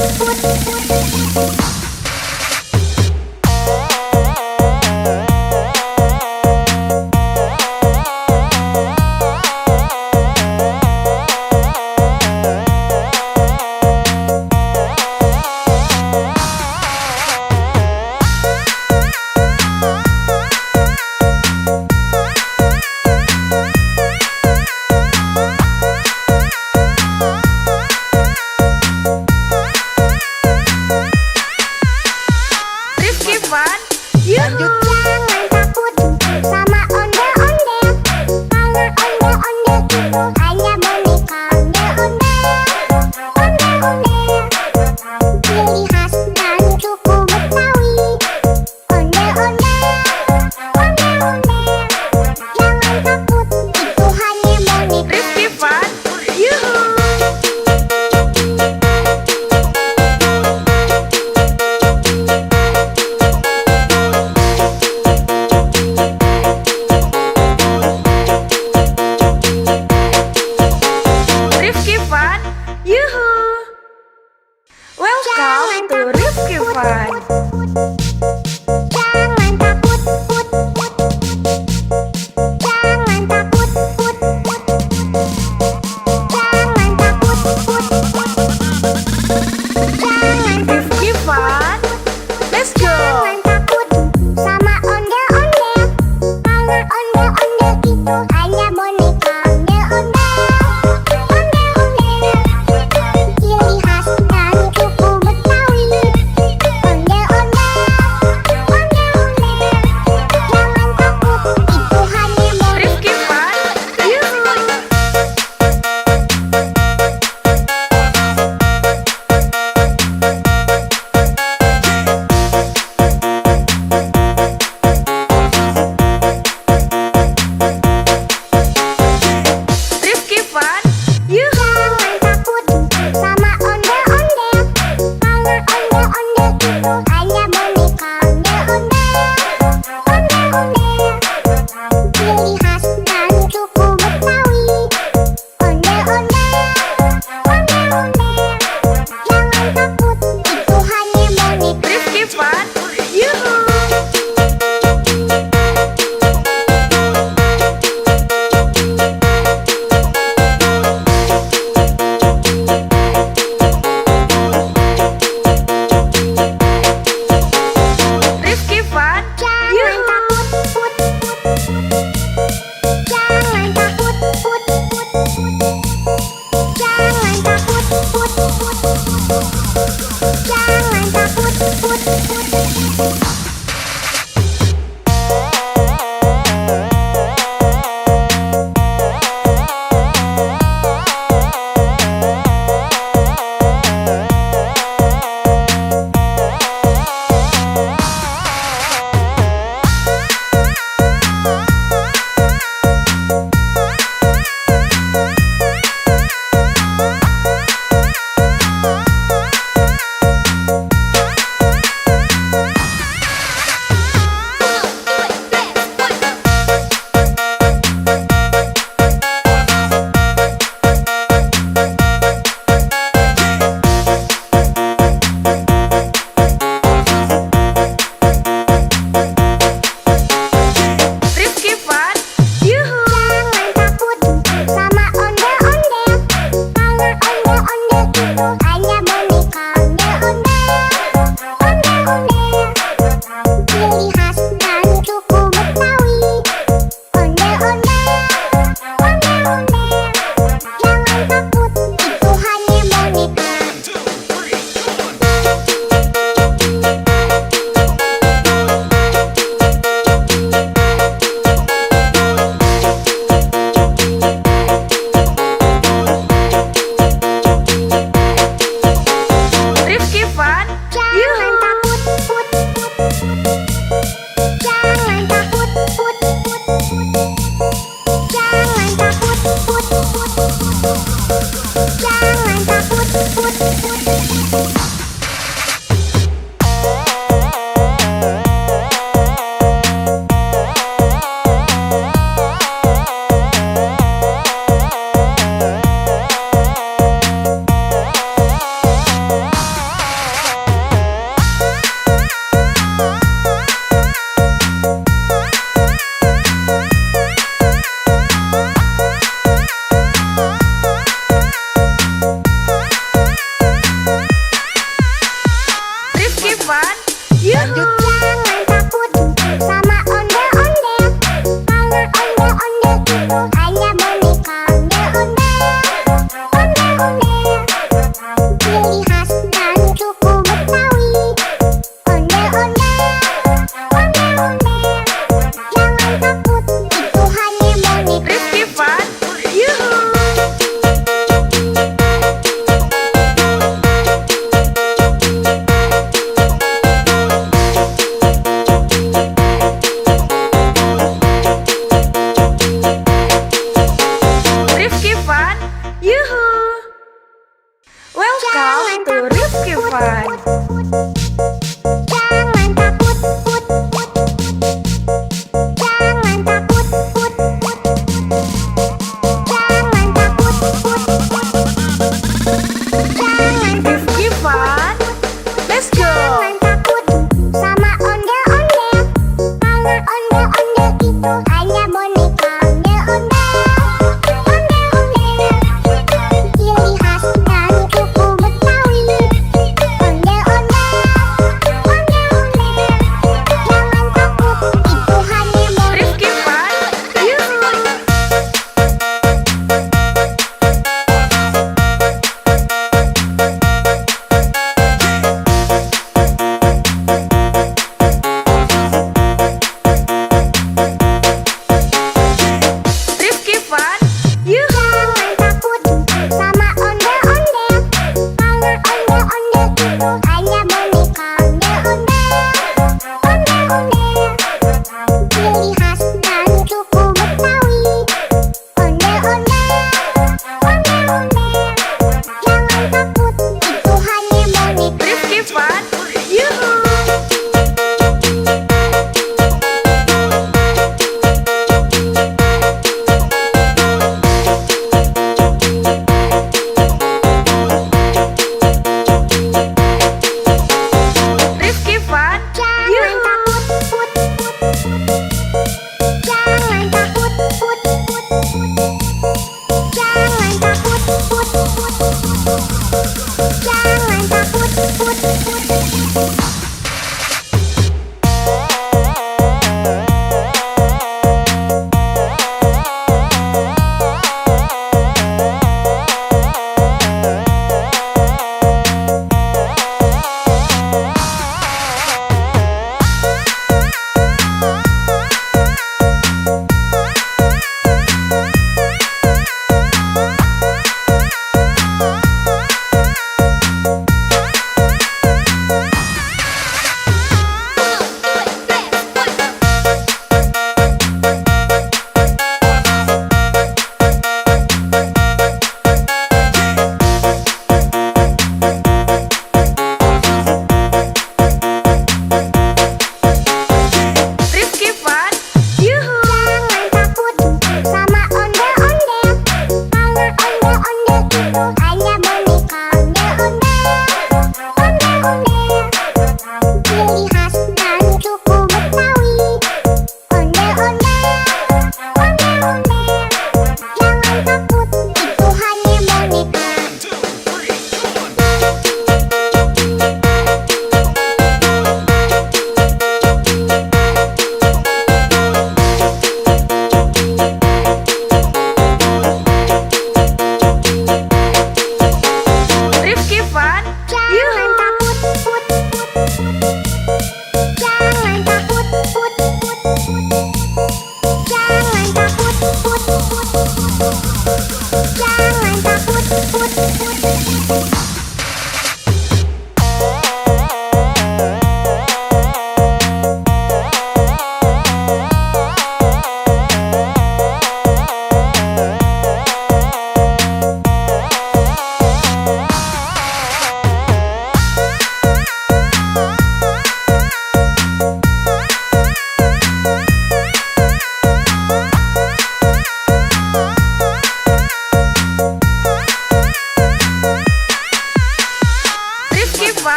Ondel-ondel,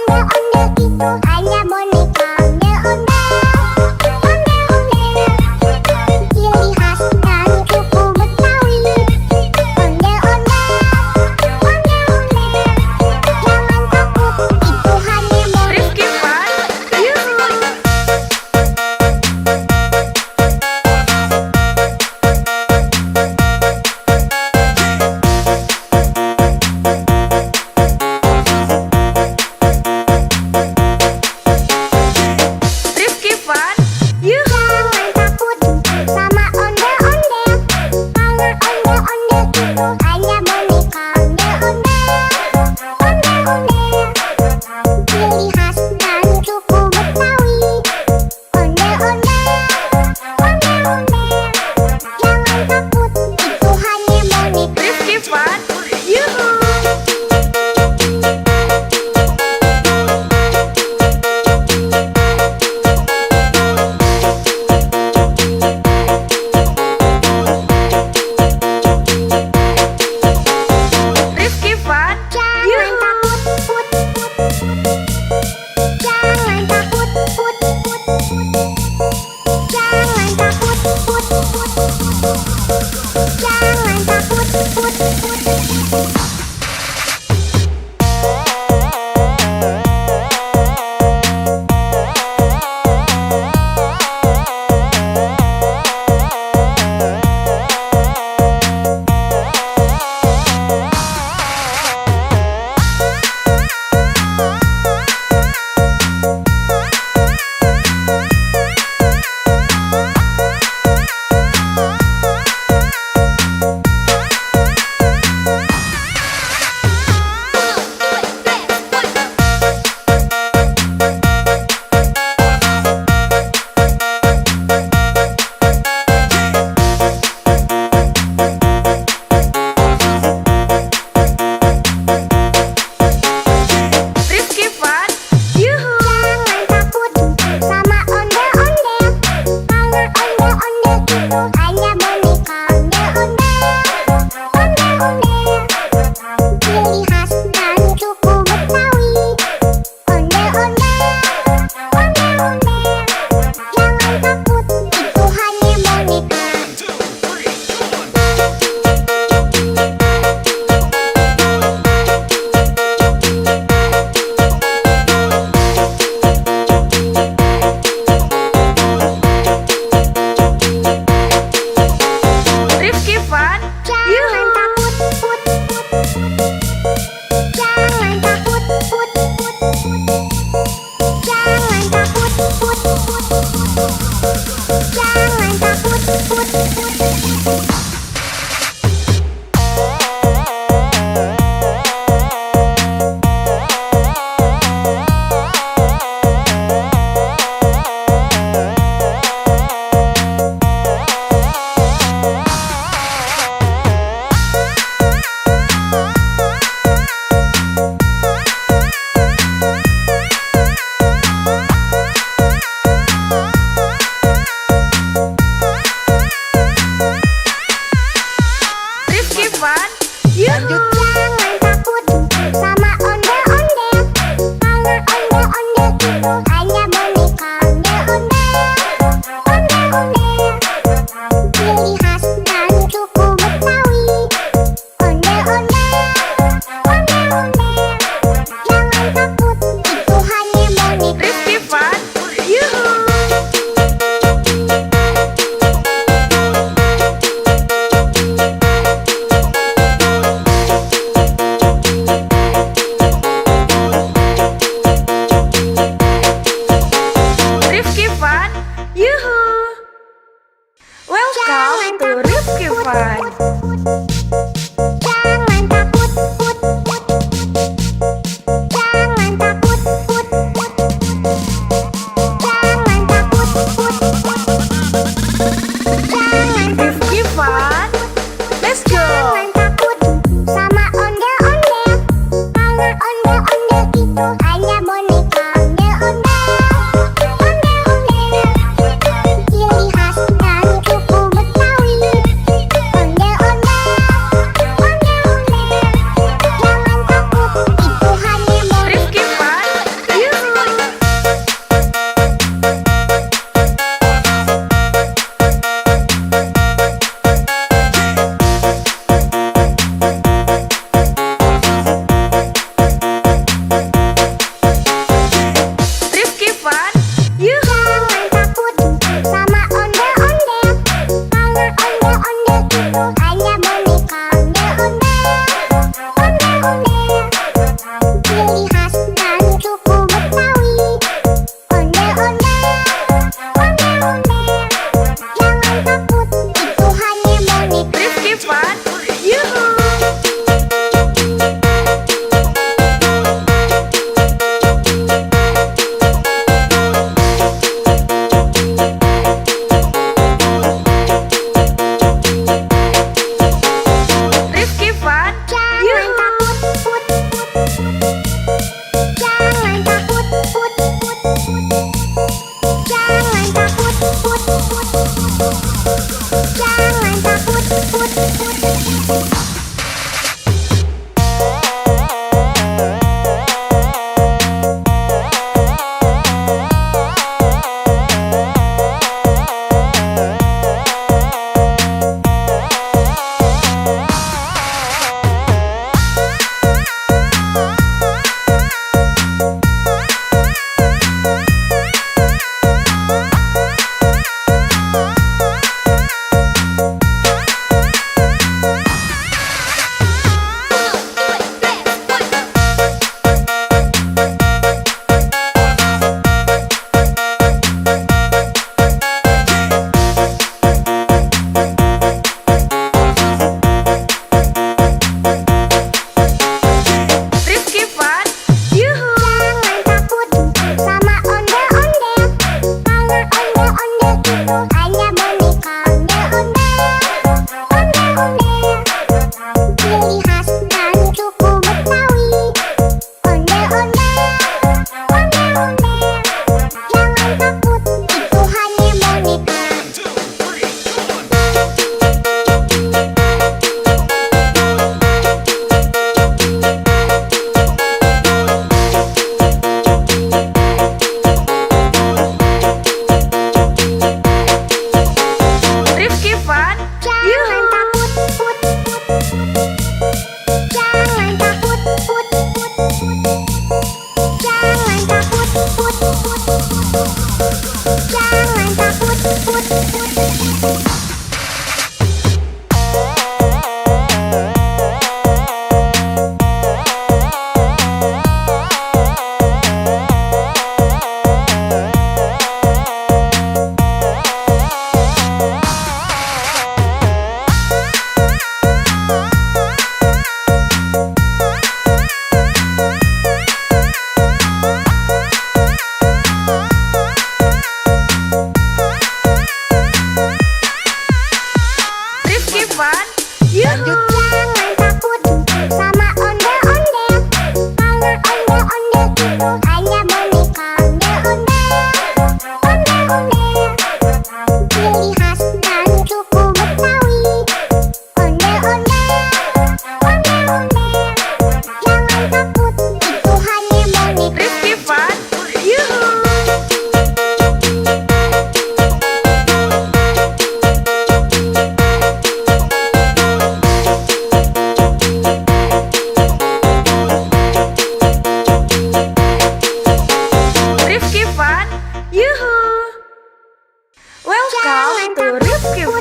Ondel-ondel itu hanya boneka. Ondel-ondel, ciri khas dari suku Betawi. Ondel-ondel, jangan takut, itu hanya boneka. Rifki Fun, Yuhu.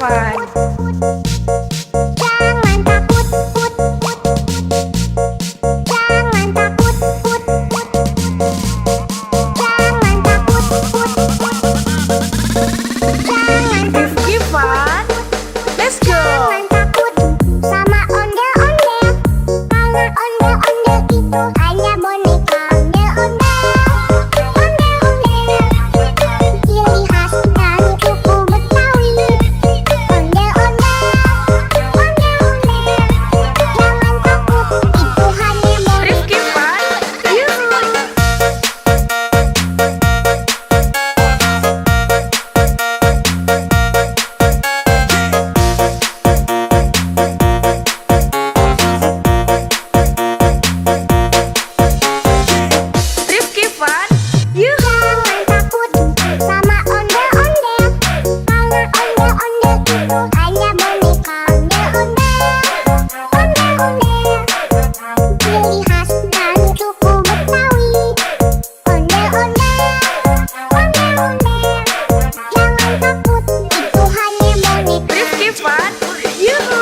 Fun. Jangan takut, put, put. Jangan takut, put, put. Jangan takut, put, put. Jangan Rifki Fun. Let's go. Jangan takut sama ondel-ondel, karena ondel-ondel itu hanya boneka. Ondel-ondel, ondel-ondel, ciri khas dari suku Betawi. Ondel-ondel, ondel-ondel, jangan takut, itu hanya boneka. Rifki Fun. Yuhu. Rifki Fun. Yuhu. Jangan takut sama ondel-ondel, karena ondel-ondel itu hanya boneka. Ondel-ondel, ondel-ondel, ciri khas dari suku Betawi. Ondel-ondel, ondel-ondel, jangan takut, itu hanya boneka. Rifki Fun. Yuhu.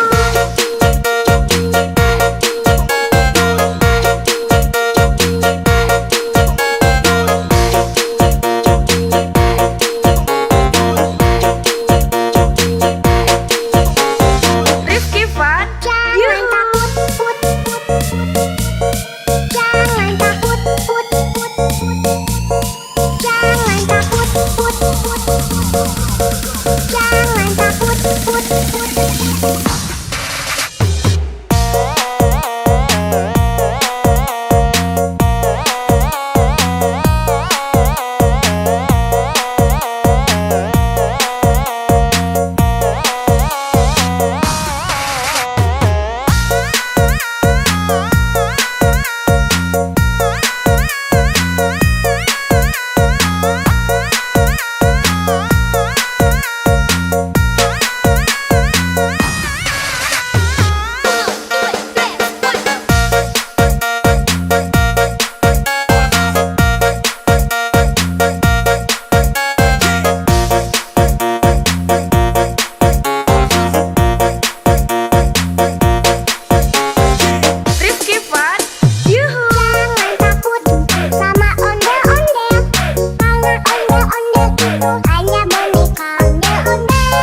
Rifki Fun. Jangan Yuhu. takut, put, put, put. Jangan takut, put, put, put. Jangan takut, put, put, put. Jangan takut, put, put. Rifki Fun. Yuhu. Jangan takut sama ondel-ondel, karena ondel-ondel itu hanya boneka. Ondel-ondel,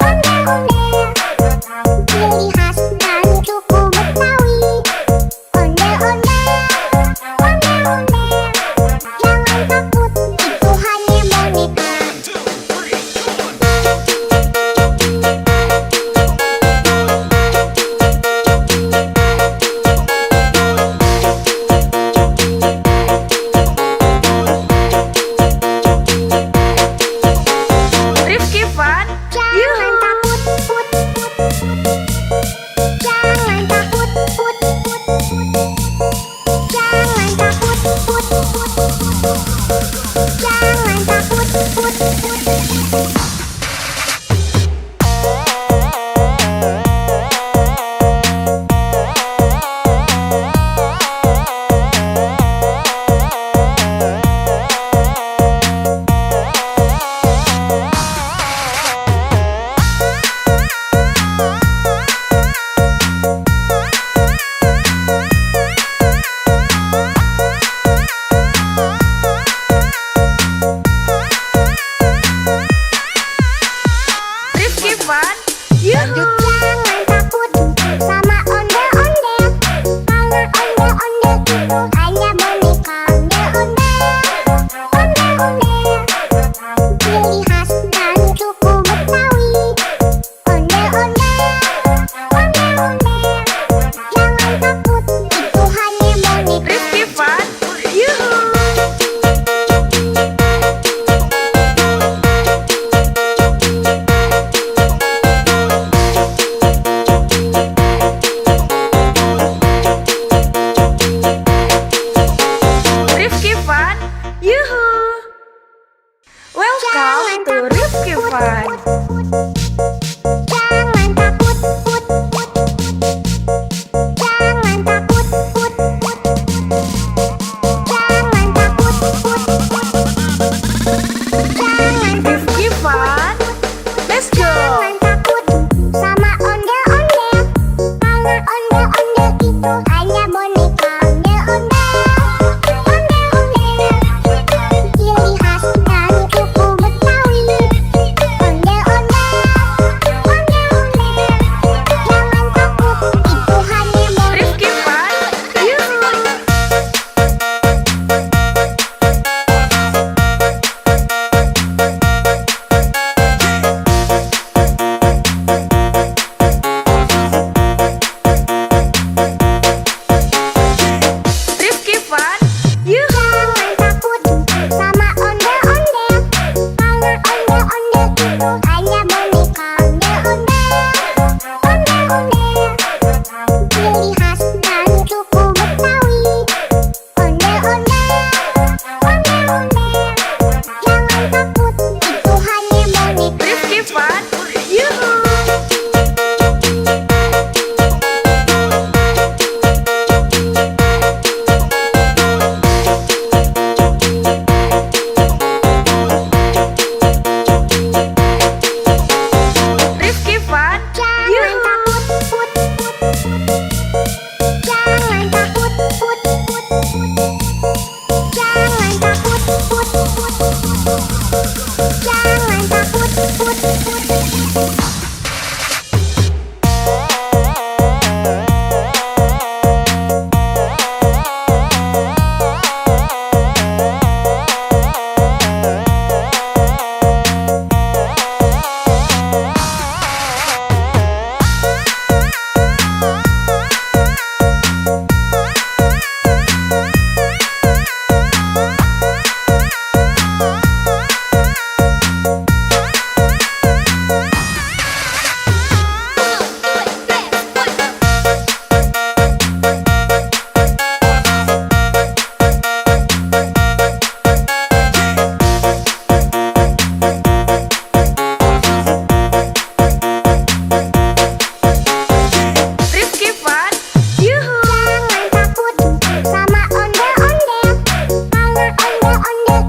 ondel-ondel, ciri khas dari suku Betawi. Ondel-ondel, ondel-ondel, jangan takut, itu hanya boneka. Rifki Fun. Jangan Yuhu. takut, put, put, put. Jangan takut, put, put, put. Jangan takut, put, put, put. Jangan takut, put, put. Rifki Fun. Yuhu. Jangan takut sama ondel-ondel, karena ondel-ondel itu hanya boneka. Ondel-ondel, ondel-ondel, ciri khas dari suku Betawi. Ondel-ondel, ondel-ondel, jangan takut, itu hanya boneka. Rifki Fun. Yuhu. Rifki Fun. Yuhu. Welcome to Rifki Fun. Jangan takut, put, put, put. Jangan takut, put, put, put. Jangan takut, put, put. Jangan Rifki Fun. Let's go. Jangan takut.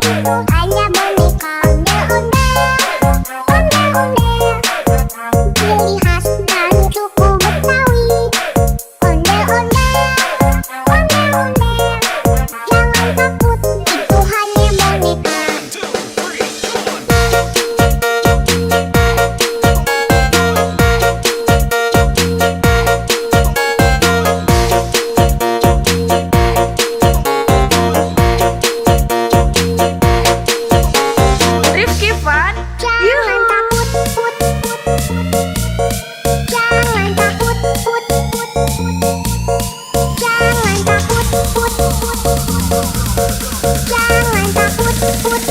itu hanya boneka ondel-ondel. Ciri khas dari suku Betawi. Ondel-ondel. Jangan takut, itu hanya boneka. Rifki Fun, Jangan Yuhu. takut, put. Jangan takut, put. Jangan takut, put. Jangan takut, put.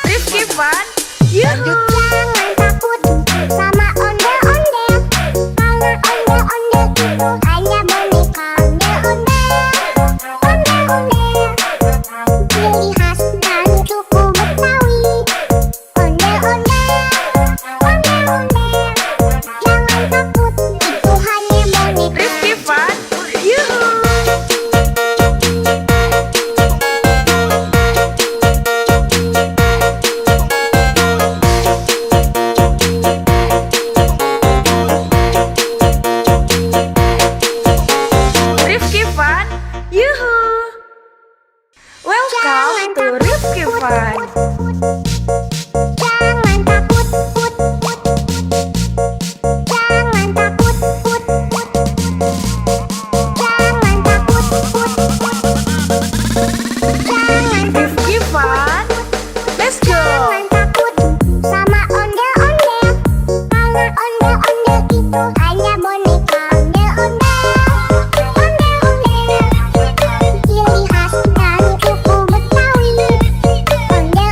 Rifki Fun, Yuhu. Jangan takut sama ondel-ondel. Karena ondel-ondel itu hanya boneka ondel-ondel. Ciri khas dari suku Betawi. Ondel-ondel. Jangan takut, itu hanya boneka. Rifki Fun, Yuhu. Rifki Fun, Yuhu. Welcome to Rifki Fun. Jangan takut, put. Jangan takut, put. Jangan takut, put. Jangan Rifki Fun, let's go. Jangan takut sama ondel-ondel. Karena ondel-ondel itu hanya boneka ondel-ondel. Ciri khas dari suku Betawi. Ondel-ondel.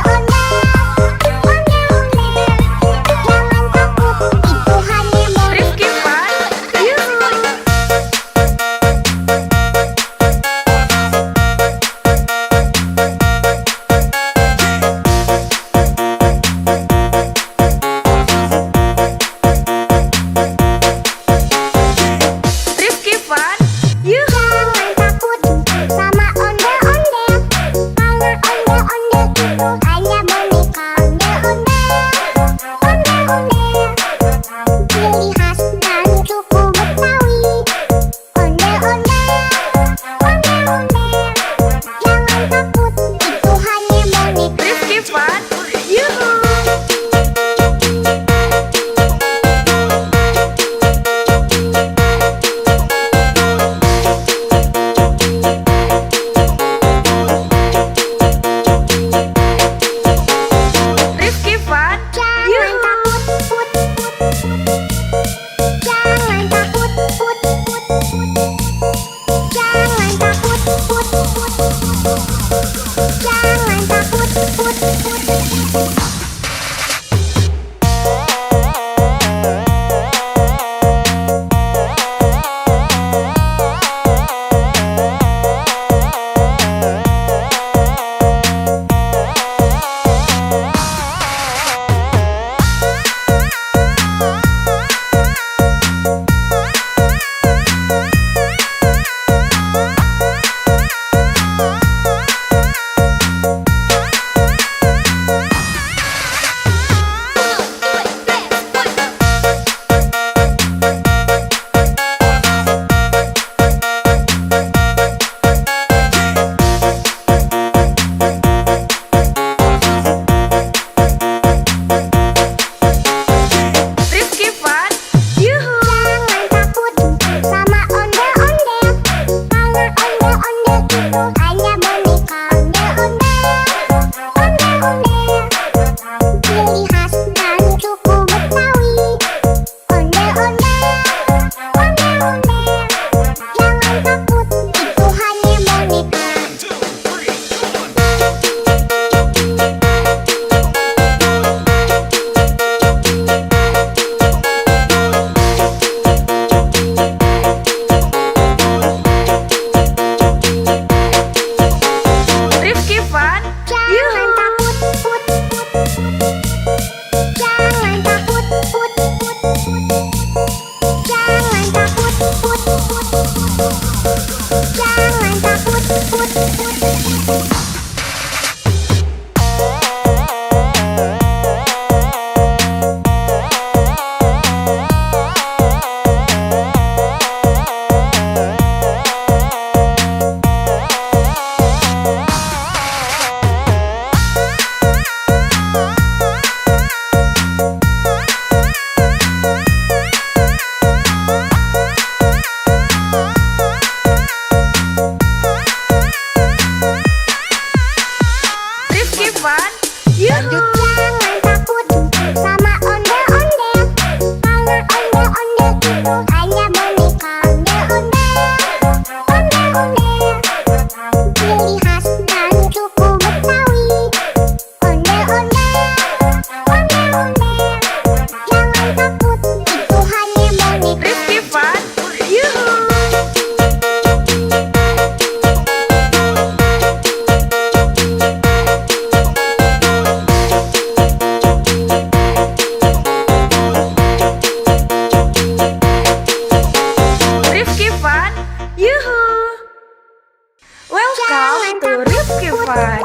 Fun.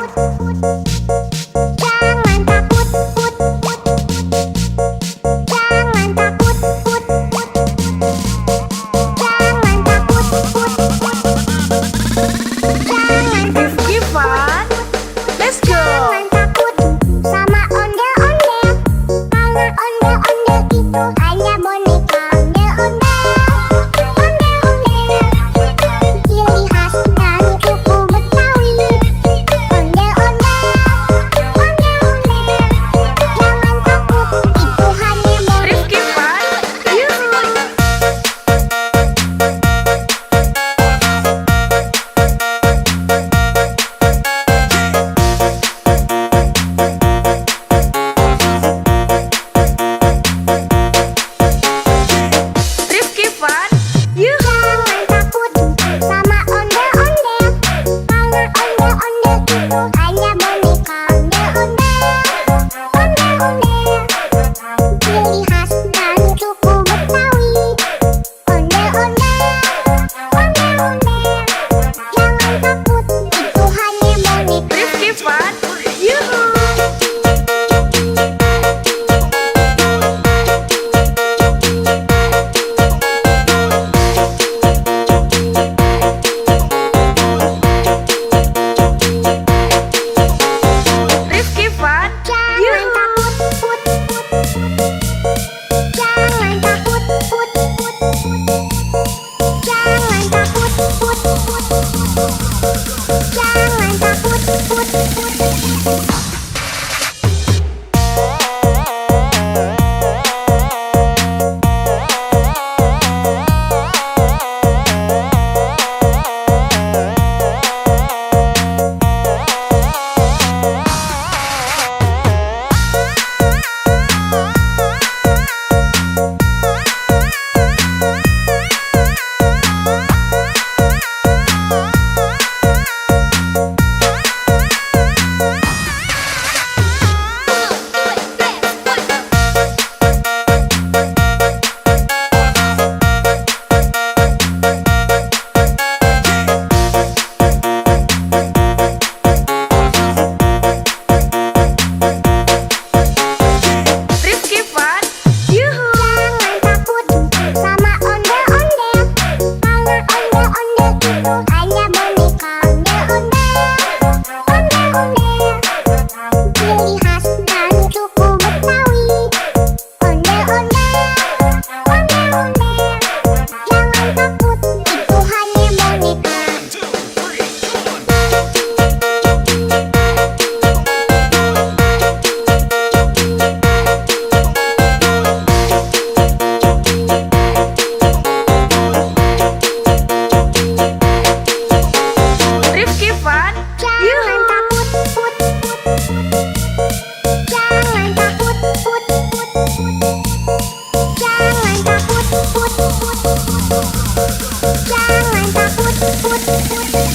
Jangan takut, put, put. Jangan takut, put, put. Jangan takut, put, put. Jangan Rifki Fun. Let's go. Jangan takut sama ondel-ondel, karena ondel-ondel itu hanya boneka. Ondel-ondel, ondel-ondel, ciri khas dari suku Betawi. Ondel-ondel, ondel-ondel, jangan takut, itu hanya boneka. Rifki Fun. Yuhu. Rifki Fun. Yuhu. Jangan takut sama ondel-ondel, karena ondel-ondel itu hanya boneka. Ondel-ondel, ondel-ondel, ciri khas dari suku Betawi. Ondel-ondel, ondel-ondel, jangan takut, itu hanya boneka. Rifki Fun. Yuhu. Rifki Fun. Jangan Yuhu. takut, put, put, put. Jangan takut, put, put, put. Jangan takut, put, put, put. Jangan takut, put, put. Rifki Fun. Yuhu. Jangan takut sama ondel-ondel, karena ondel-ondel itu hanya boneka. Ondel-ondel, ondel-ondel, ciri khas dari suku Betawi. Ondel-ondel, ondel-ondel, jangan takut, itu hanya boneka. Rifki Fun. Jangan Yuhu. takut, put, put, put. Jangan takut, put, put, put. Jangan takut, put, put, put. Jangan takut, put, put.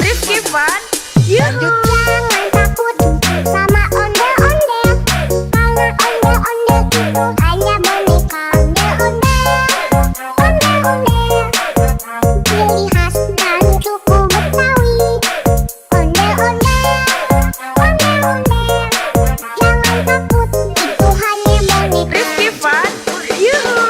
Rifki Fun. Yuhu. Jangan takut sama ondel-ondel, karena ondel-ondel itu hanya boneka. Ondel-ondel, ondel-ondel, ciri khas dari suku Betawi. Ondel-ondel, ondel-ondel, jangan takut, itu hanya boneka. Rifki Fun. Yuhu.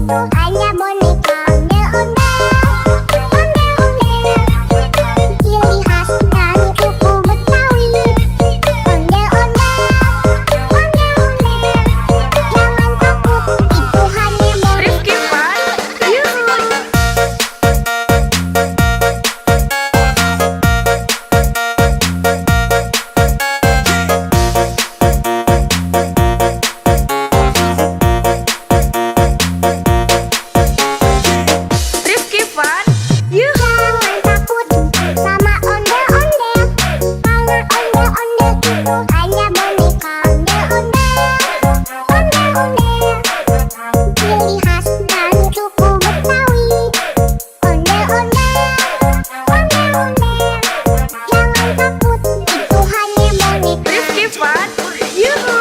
itu hanya boneka ondel-ondel. Ciri khas dari suku Betawi. Ondel-ondel. Jangan takut, itu hanya boneka. Rifki Fun, Yuhu. Rifki Fun, Yuhu. Jangan takut sama ondel-ondel. Karena ondel-ondel itu hanya boneka ondel-ondel. Ciri khas dari suku Betawi. Ondel-ondel. Jangan takut, itu hanya boneka. Rifki Fun, Yuhu.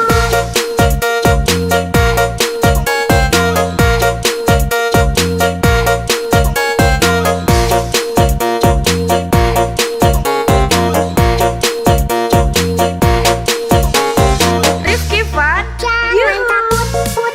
Rifki Fun, Jangan Yuhu. takut,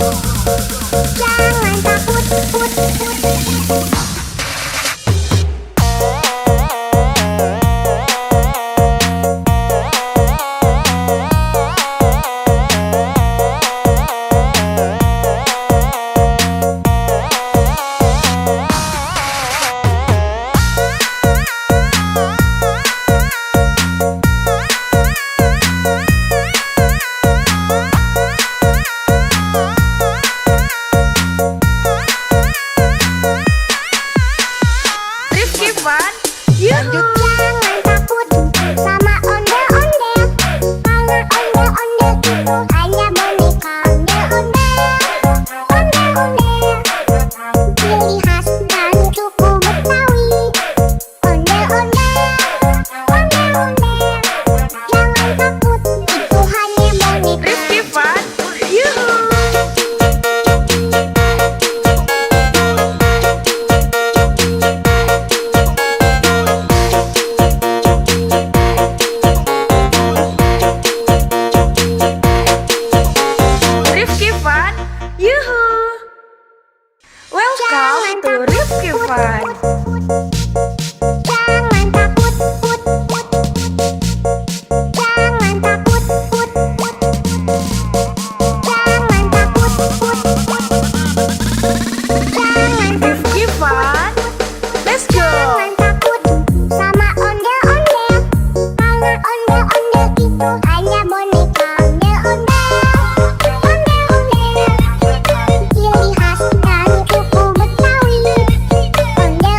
Jangan takut, put, put. Rifki Fun, yuhu. Jangan takut sama ondel-ondel, karena ondel-ondel itu hanya boneka. Ondel-ondel, ciri khas dan suku Betawi. Ondel-ondel, jangan takut, itu hanya boneka. Rifki Fun, yuhu. Rifki Fun, yuhu. Welcome to Rifki Fun. Jangan takut, put, put. Jangan takut, put, put. Jangan takut, put, put. Jangan Rifki Fun, let's go. Jangan takut sama ondel-ondel, karena ondel-ondel itu hanya boneka. Ondel-ondel, ciri khas dan suku Betawi. Ondel-ondel,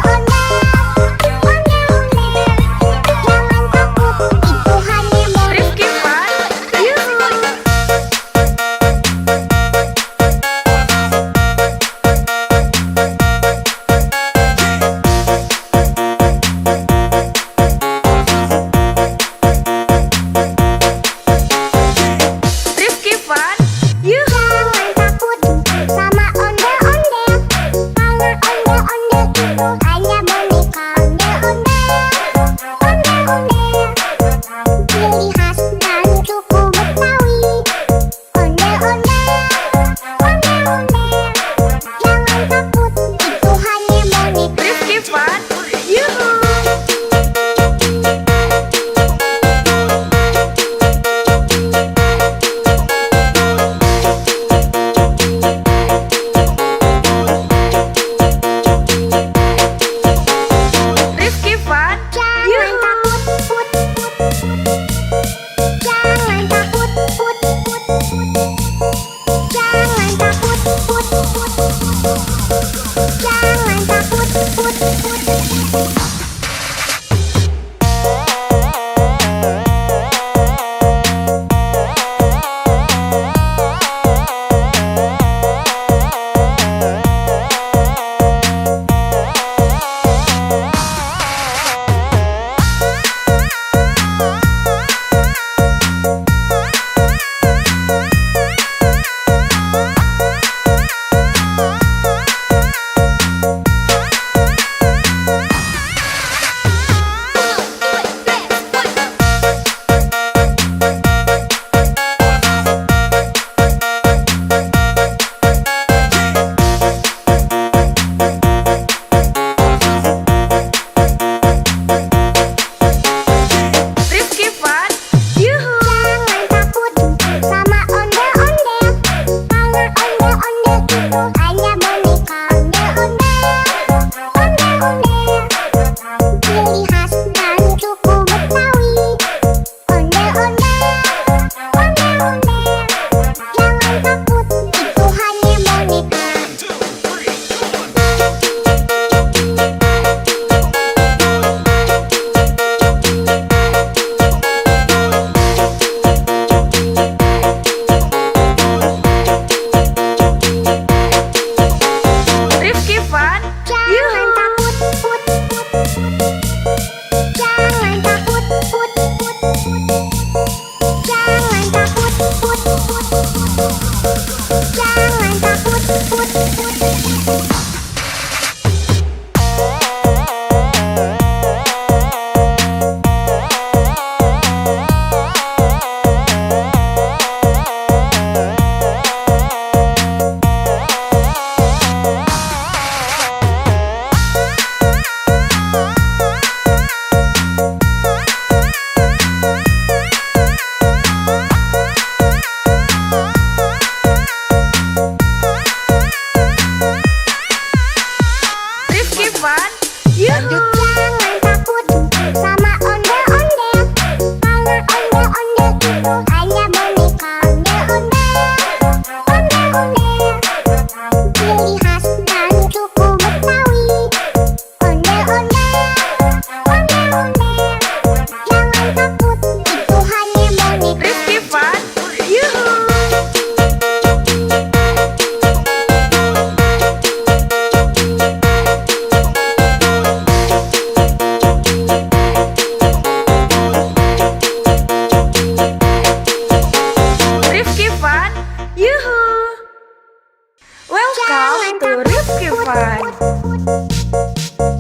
Itu Rifki Fun.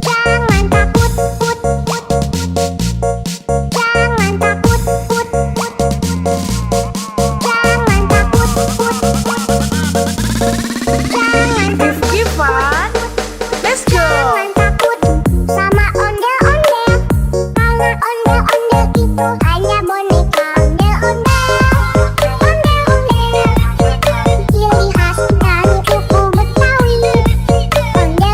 Jangan takut, put, put. Jangan takut, put, put. Jangan takut, put, put. Jangan Rifki Fun. Let's go. Jangan takut sama ondel-ondel. Karena ondel-ondel itu hanya boneka. Ondel-ondel, ondel-ondel. Ciri khas dari suku Betawi. Ondel-ondel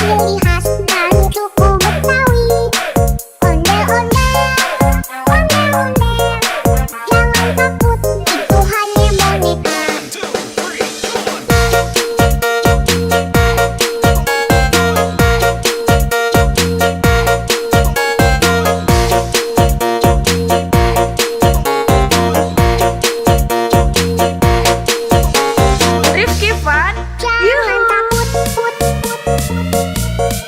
ciri khas dari suku Betawi. Ondel-ondel, ondel-ondel, jangan takut, itu hanya boneka. Rifki Fun. Jangan takut, put, put.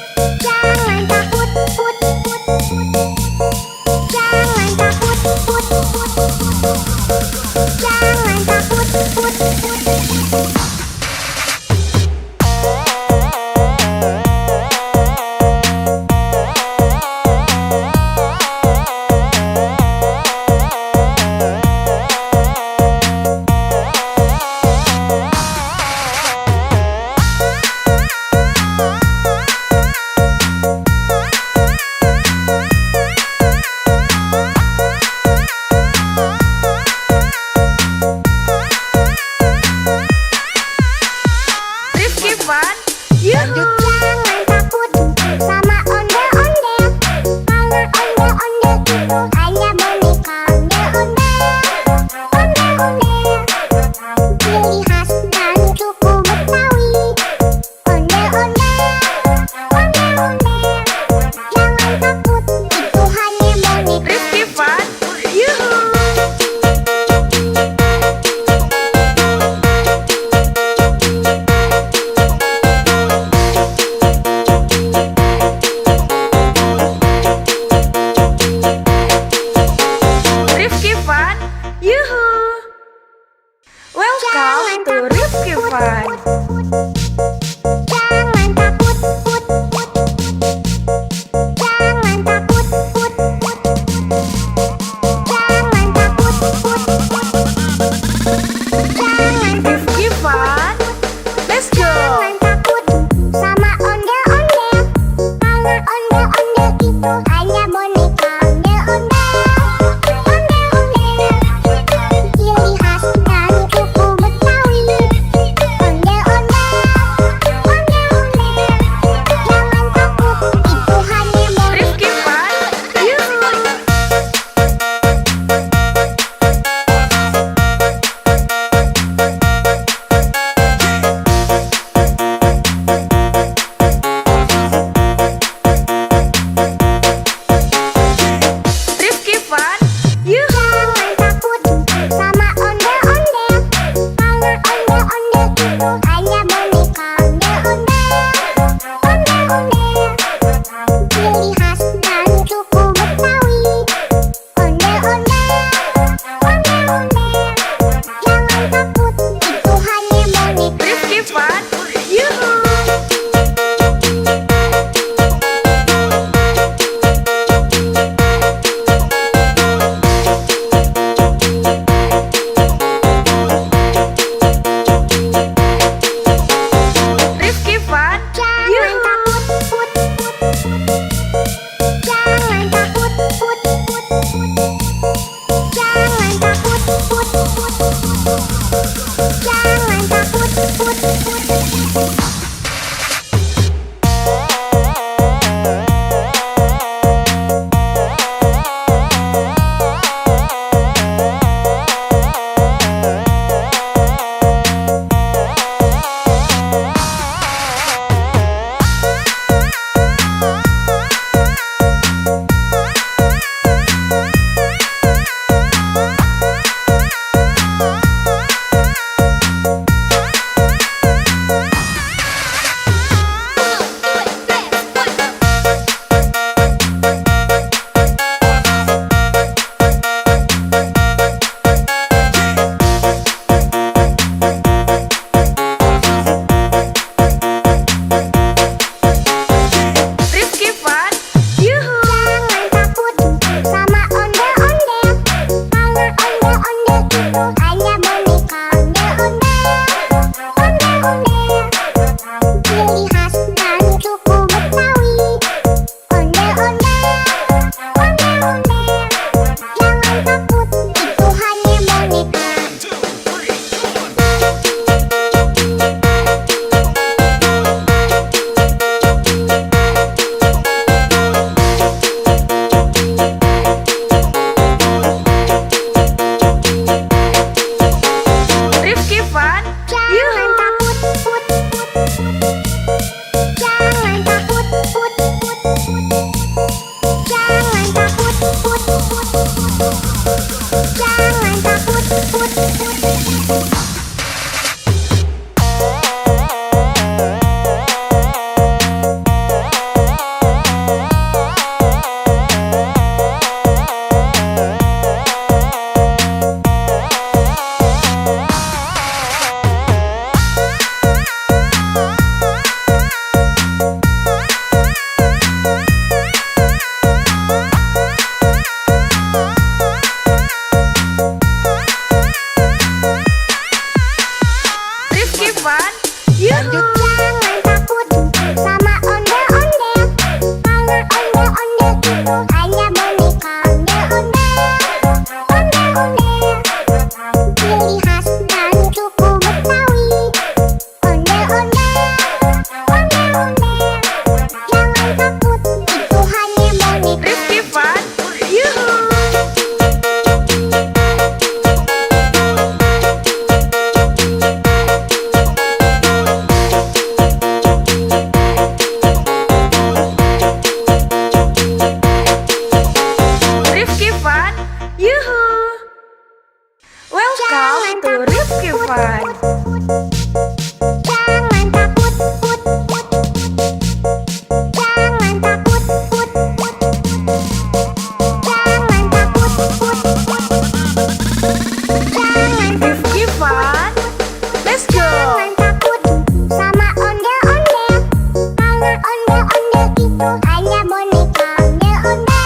Onda-onda itu hanya boneka. Onda-onda,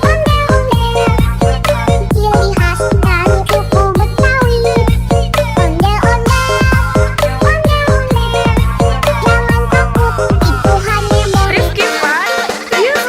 onda-onda, ciri khas dari suku Betawi. Onda-onda, onda-onda, jangan takut, itu hanya boneka. Rifki Fun, yuk.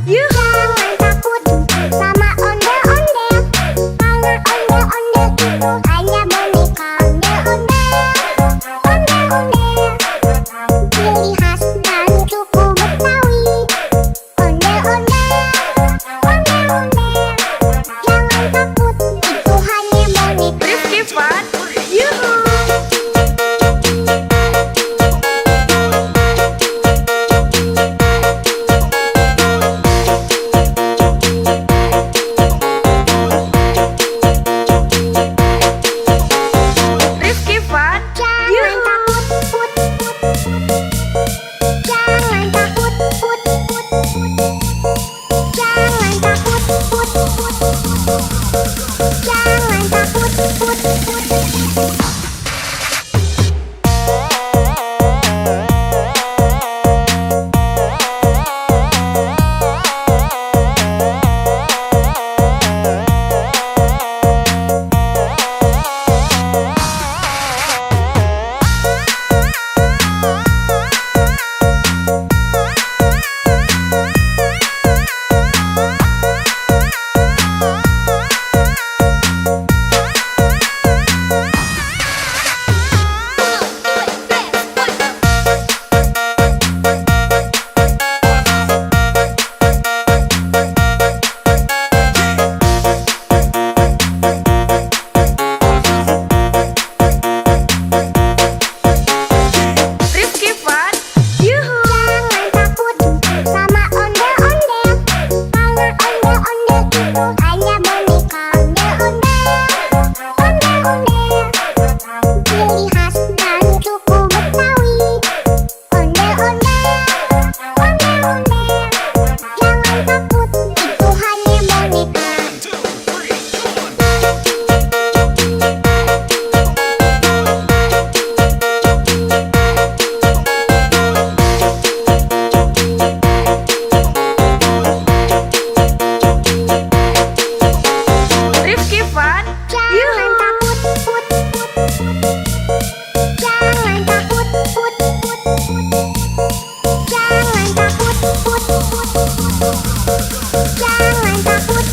Yuhu. Jangan takut sama ondel-ondel, karena ondel-ondel itu hanya boneka. Ondel-ondel, ciri khas dan suku Betawi. Ondel-ondel, jangan takut, itu hanya boneka. Rifki Fun. Yuhu. Rifki Fun. Jangan Yuhu. takut, jangan takut, jangan takut, jangan takut. Rifki Fun. Yuhu. Jangan takut sama ondel-ondel, karena ondel-ondel itu hanya boneka. Ondel-ondel, ciri khas dan suku Betawi. Ondel-ondel, jangan takut, itu hanya boneka. Rifki Fun. Jangan Yuhu. takut, jangan takut, jangan takut, jangan takut.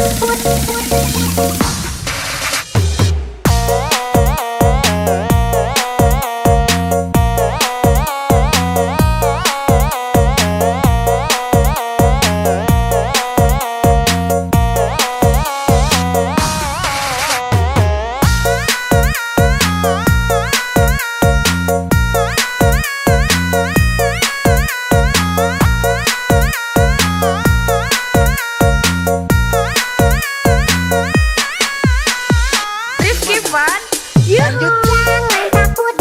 Rifki Fun. Yuhu. Jangan takut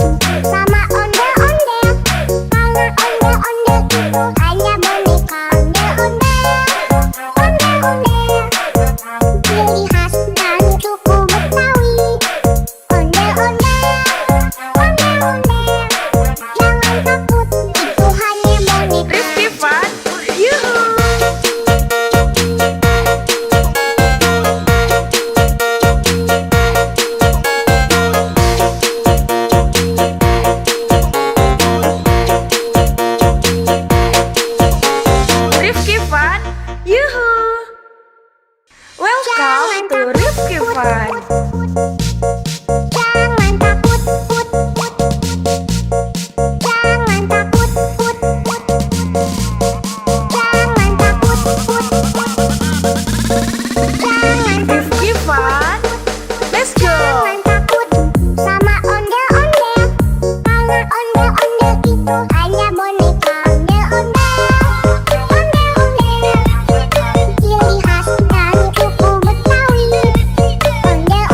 sama ondel-ondel, karena ondel-ondel itu hanya boneka. Ondel-ondel, ciri khas dan suku Betawi. Ondel-ondel, jangan takut, itu hanya boneka. Rifki Fun. Yuhu. Rifki Fun. Yuhu. Welcome to Rifki Fun. Jangan takut, jangan takut, jangan takut, jangan Rifki Fun. Let's go. jangan takut sama ondel-ondel, karena ondel-ondel itu hanya boneka. Ondel-ondel, ciri khas dan suku Betawi. Ondel-ondel,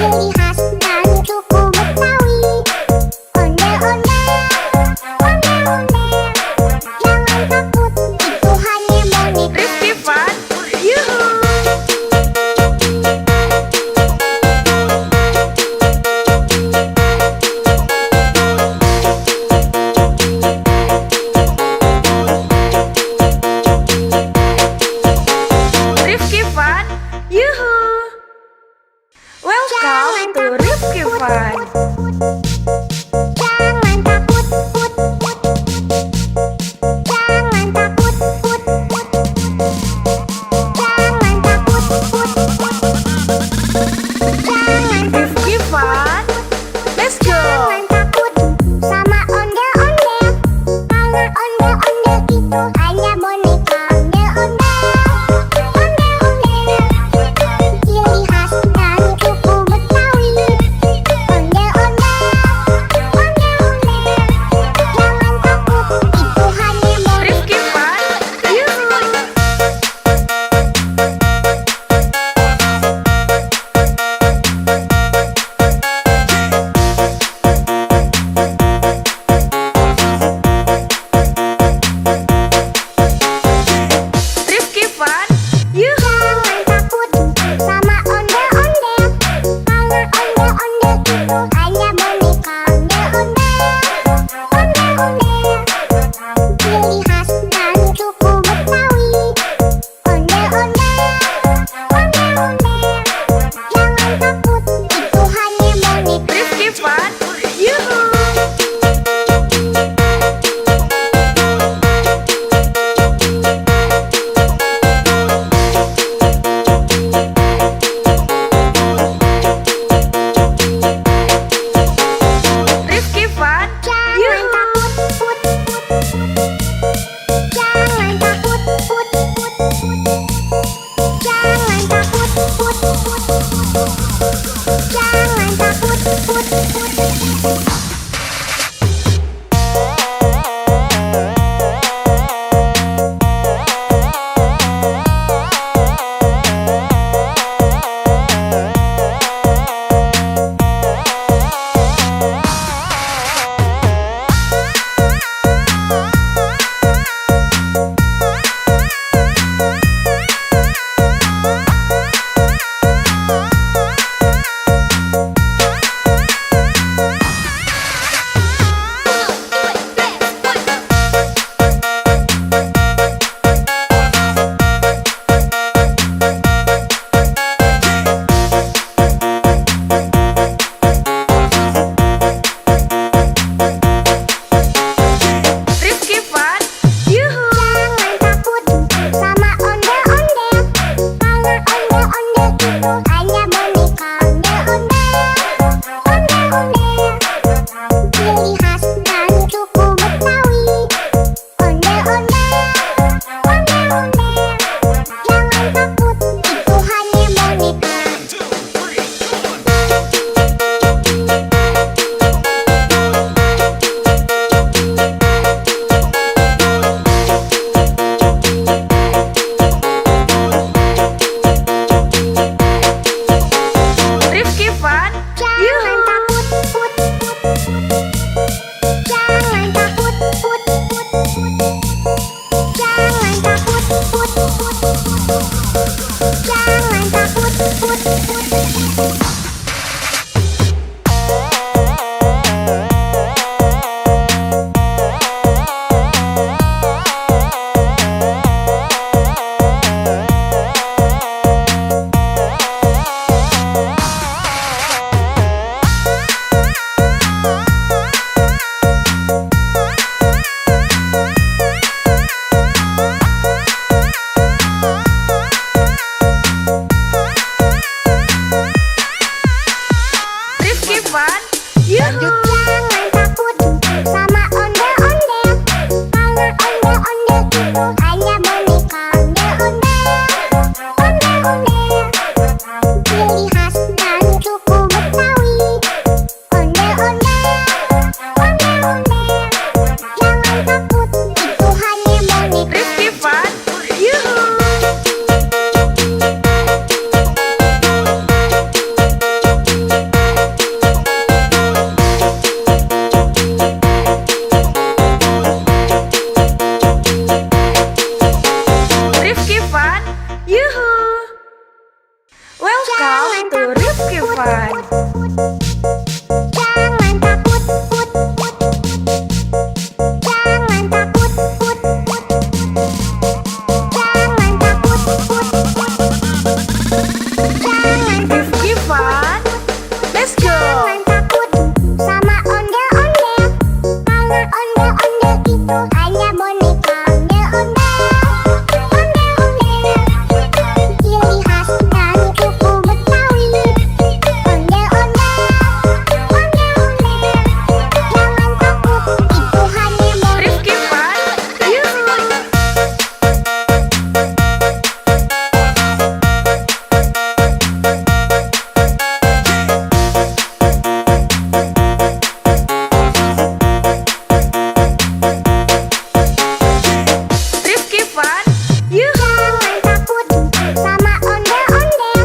ciri khas dari suku Betawi. Ondel-ondel, ondel-ondel, jangan takut, itu hanya boneka. Rifki Fun, yuhu. Rifki Fun, yuhu. Welcome to Rifki Fun. Jangan takut, put, put. Jangan takut, put, put. Jangan takut, put, put. Jangan Rifki Fun, let's go. Jangan takut sama ondel-ondel, karena ondel-ondel itu hanya boneka. Ondel-ondel, ondel-ondel, ciri khas dari suku Betawi. Ondel-ondel, ondel-ondel, jangan takut, itu hanya boneka. Rifki Fun, yuhu. Rifki Fun, yuhu. Jangan takut sama ondel-ondel, karena ondel-ondel itu hanya boneka. Ondel-ondel, ondel-ondel, ciri khas dari suku Betawi. Ondel-ondel, ondel-ondel, jangan takut, itu hanya boneka. Rifki Fun, yuhu. Rifki Fun, Jangan yuhu. takut, put, put, put. Jangan takut, put, put, put. Jangan takut, put, put, put. Jangan takut, put, put. Rifki Fun, yuhu. Jangan takut sama ondel-ondel, karena ondel-ondel itu hanya boneka. Ondel-ondel, ondel-ondel, ciri khas dari suku Betawi. Ondel-ondel, ondel-ondel, jangan takut, itu hanya boneka. Rifki Fun, Jangan yuhu. takut, put, put, put. Jangan takut, put, put, put. Jangan takut, put, put, put. Jangan takut, put, put. Itu Rifki Fun. Jangan takut, put, put. Jangan takut, put, put. Jangan takut, put, put. Jangan Rifki Fun. Let's go. Jangan takut sama ondel-ondel, karena ondel-ondel itu hanya boneka. Ondel-ondel, ondel-ondel, ciri khas dari suku Betawi. Ondel-ondel, ondel-ondel, jangan takut, itu hanya boneka. Rifki Fun. Yuhu. Rifki Fun. Yuhu. Jangan takut sama ondel-ondel,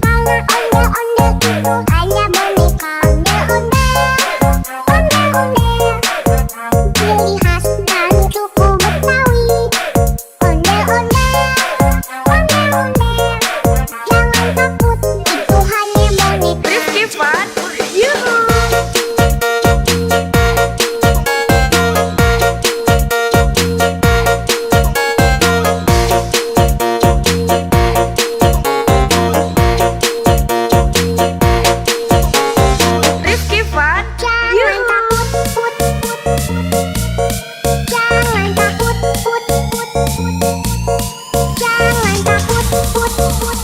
karena ondel-ondel itu hanya boneka. Ondel-ondel, ondel-ondel, ciri khas dari suku Betawi. Ondel-ondel, ondel-ondel, jangan takut, itu hanya boneka. Rifki Fun. Yuhu. Rifki Fun. Jangan Yuhu. takut, put, put. Jangan takut, put, put. Jangan takut, put, put.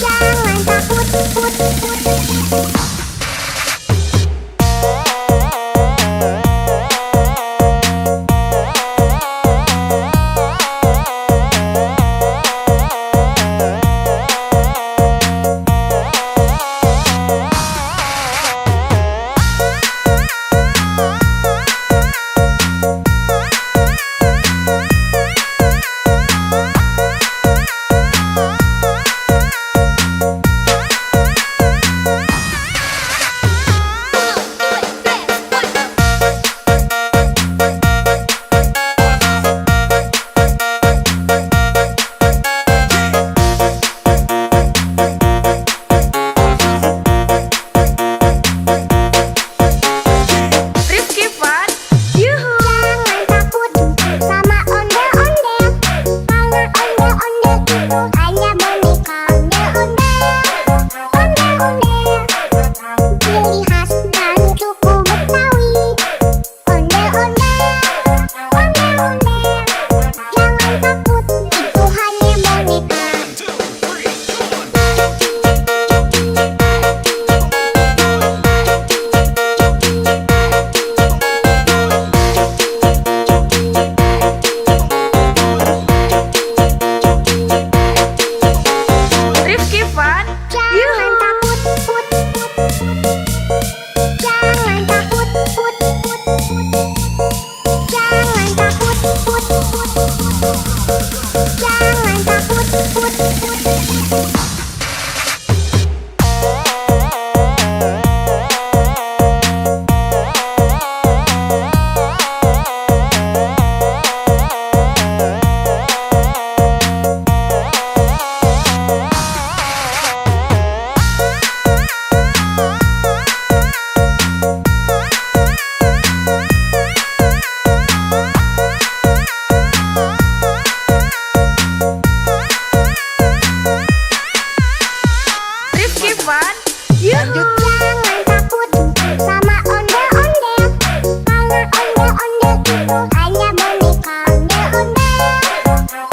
Jangan takut, put, put. Rifki Fun. Yuhu. Jangan takut sama ondel-ondel, karena ondel-ondel itu hanya boneka. Ondel-ondel, ondel-ondel, ciri khas dari suku Betawi. Ondel-ondel, ondel-ondel, jangan takut, itu hanya boneka. Rifki Fun. Jangan Yuhu. takut, put, put. Jangan takut, put, put. Jangan takut, put, put. Jangan takut, put, put. Rifki Fun. Yuhu. Jangan takut sama ondel-ondel, karena ondel-ondel itu hanya boneka. Ondel-ondel,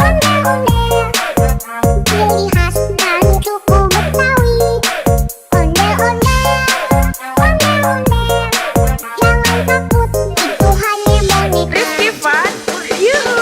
ondel-ondel, ciri khas dari suku Betawi. Ondel-ondel, ondel-ondel, jangan takut, itu hanya boneka. Rifki Fun. Yuhu.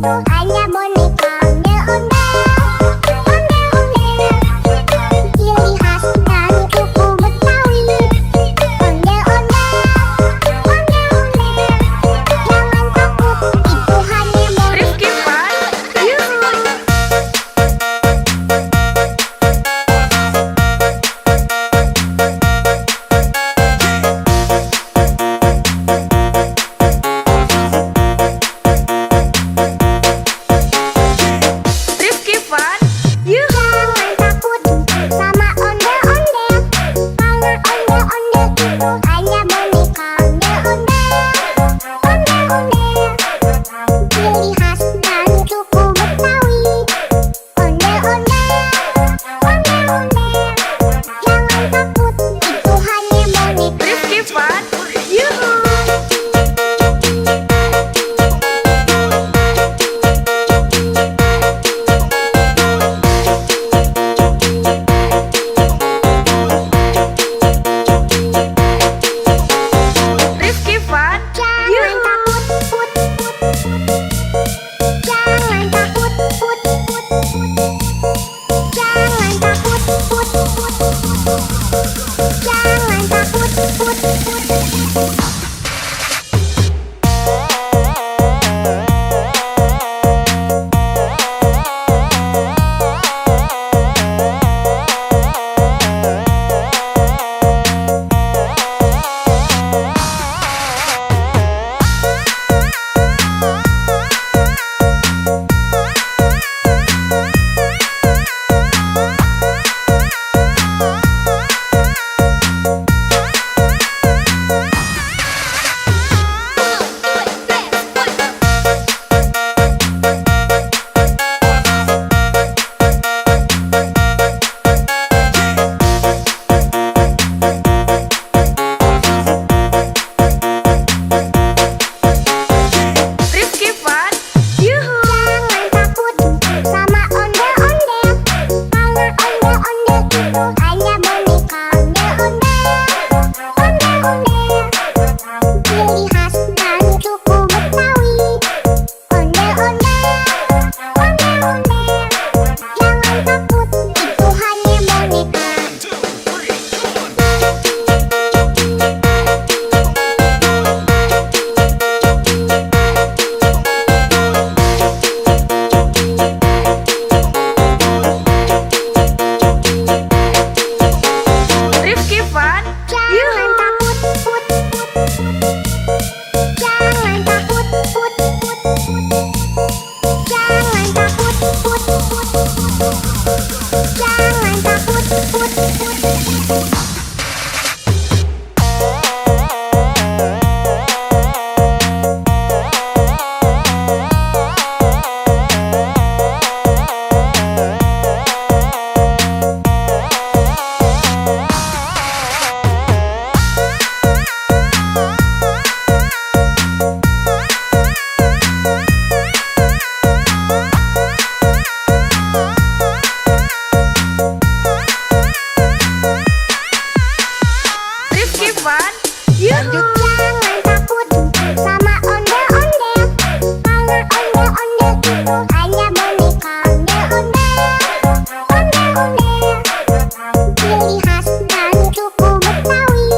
hanya boneka ondel-ondel. Ciri khas dari suku Betawi. Ondel-ondel. Jangan takut, itu hanya boneka. Rifki Fun, yuhu. Rifki Fun, yuhu. Jangan takut sama ondel-ondel. Karena ondel-ondel itu hanya boneka ondel-ondel. Ciri khas dari suku Betawi. Ondel-ondel. Jangan takut, itu hanya boneka. Rifki Fun, yuhu. Rifki Fun, Jangan yuhu. takut, jangan takut, jangan takut, jangan takut. Rifki Fun, yuhu. Jangan takut sama ondel-ondel. Karena ondel-ondel itu hanya boneka ondel-ondel. Ciri khas dari suku Betawi. Ondel-ondel. Jangan takut, itu hanya boneka. Rifki Fun, Jangan yuhu. takut, jangan takut, jangan takut, jangan takut. Rifki Fun, yuhu. Jangan takut sama ondel-ondel. Karena ondel-ondel itu hanya boneka ondel-ondel. Ciri khas dari suku Betawi.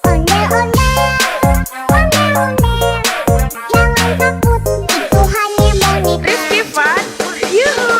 Ondel-ondel. Jangan takut, itu hanya boneka. Rifki Fun, yuhu.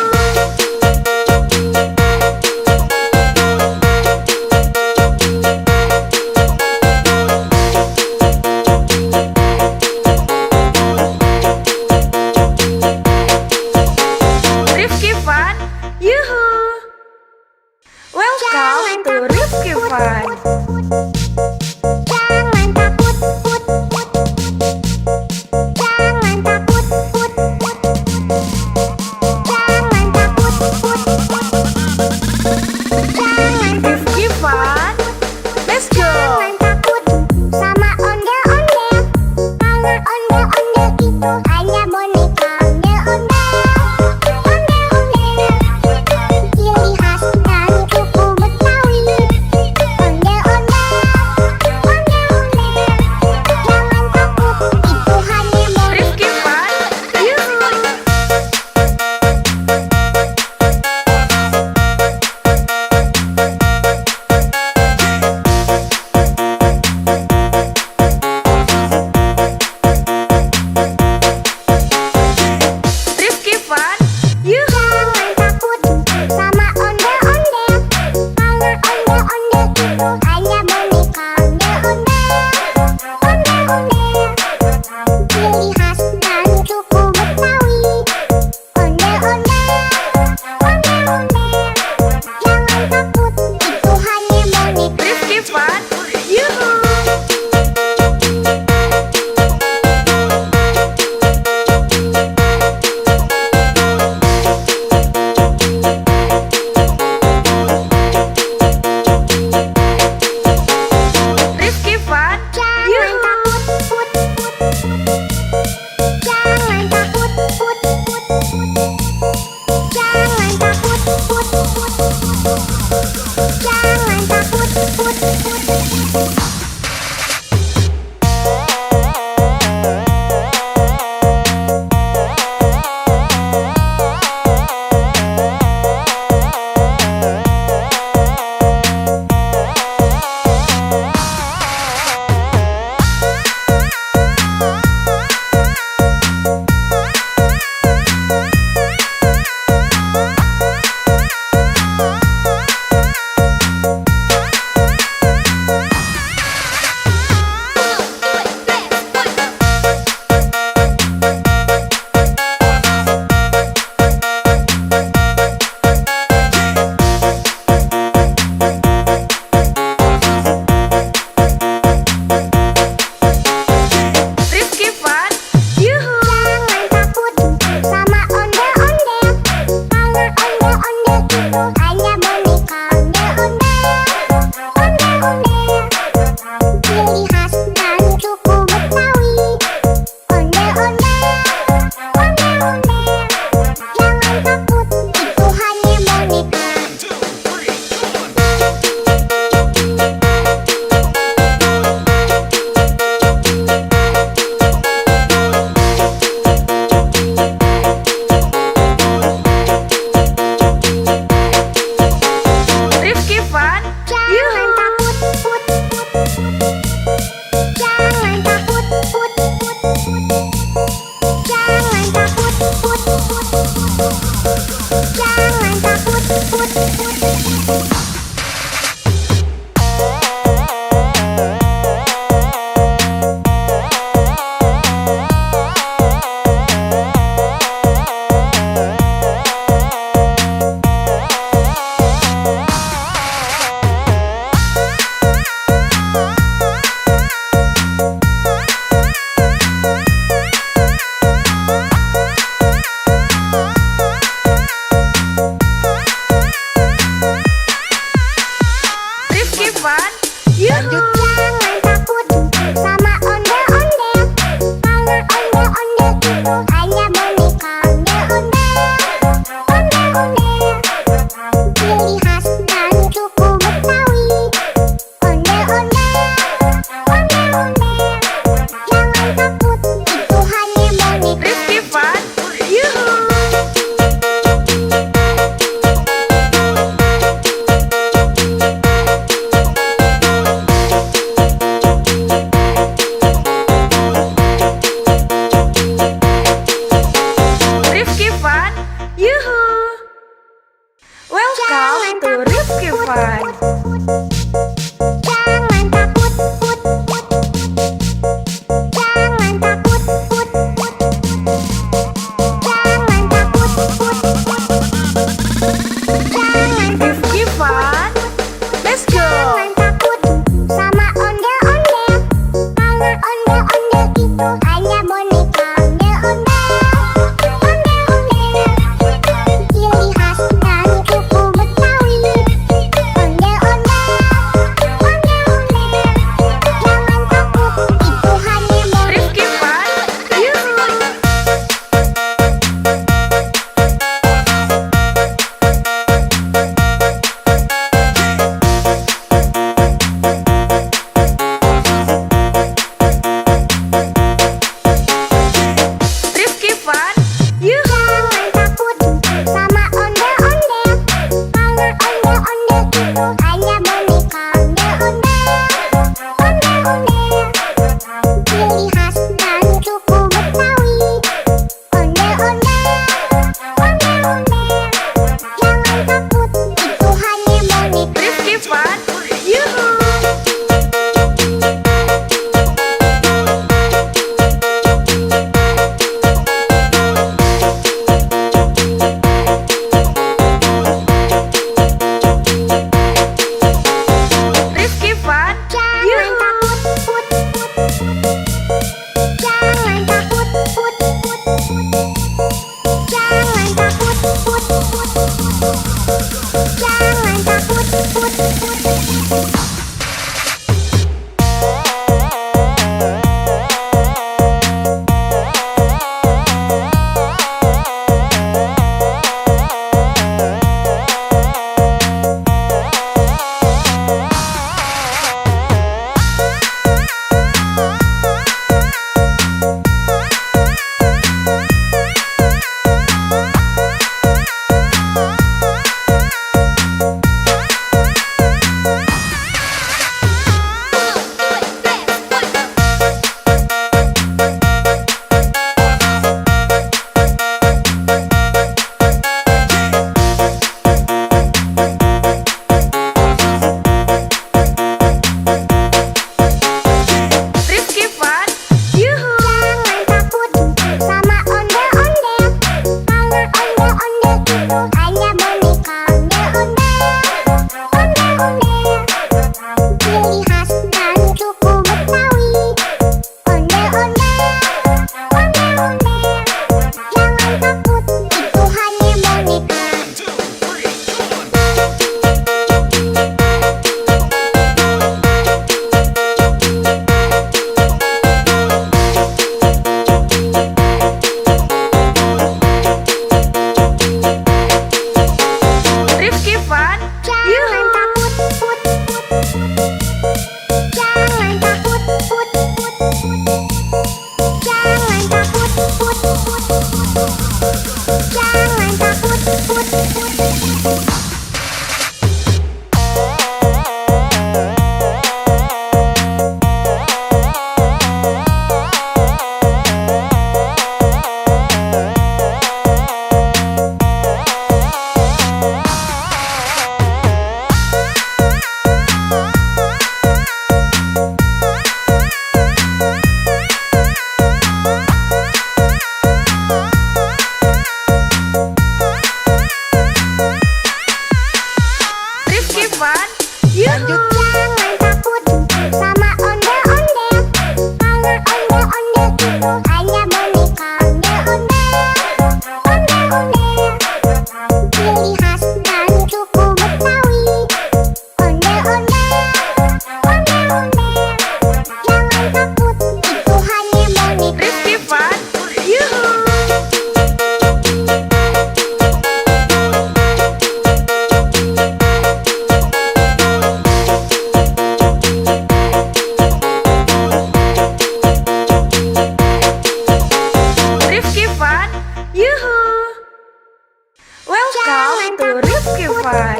fun.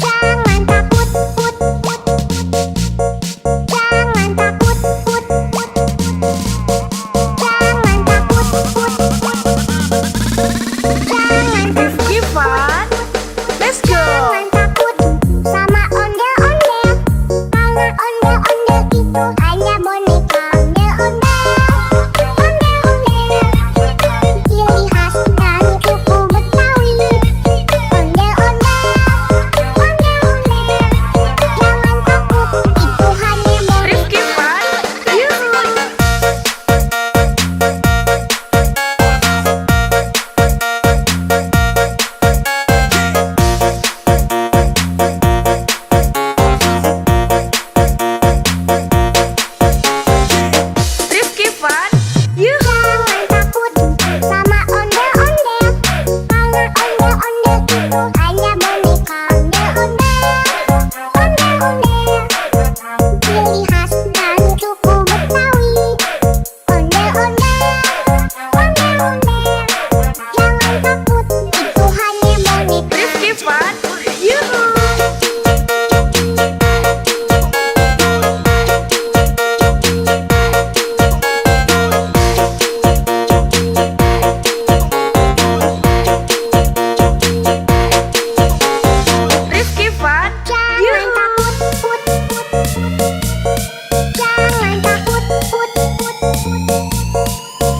Jangan takut, put, put. Jangan takut, put, put. Jangan takut, put, put. Jangan Rifki fun. Let's go. Jangan takut sama ondel-ondel. Karena ondel-ondel itu hanya boneka. Ondel-ondel, ondel-ondel, ciri khas dari suku Betawi. Ondel-ondel, ondel-ondel, jangan takut, itu hanya boneka. Rifki fun. Yuhu. Rifki fun. Yuhu. Jangan takut sama ondel-ondel. Karena ondel-ondel itu hanya boneka. Ondel-ondel, ondel-ondel, ciri khas dari suku Betawi. Ondel-ondel, ondel-ondel, jangan takut, itu hanya boneka. Rifki fun. Yuhu. Rifki fun. Jangan Yuhu. takut, put, put, put. Jangan takut, put, put, put.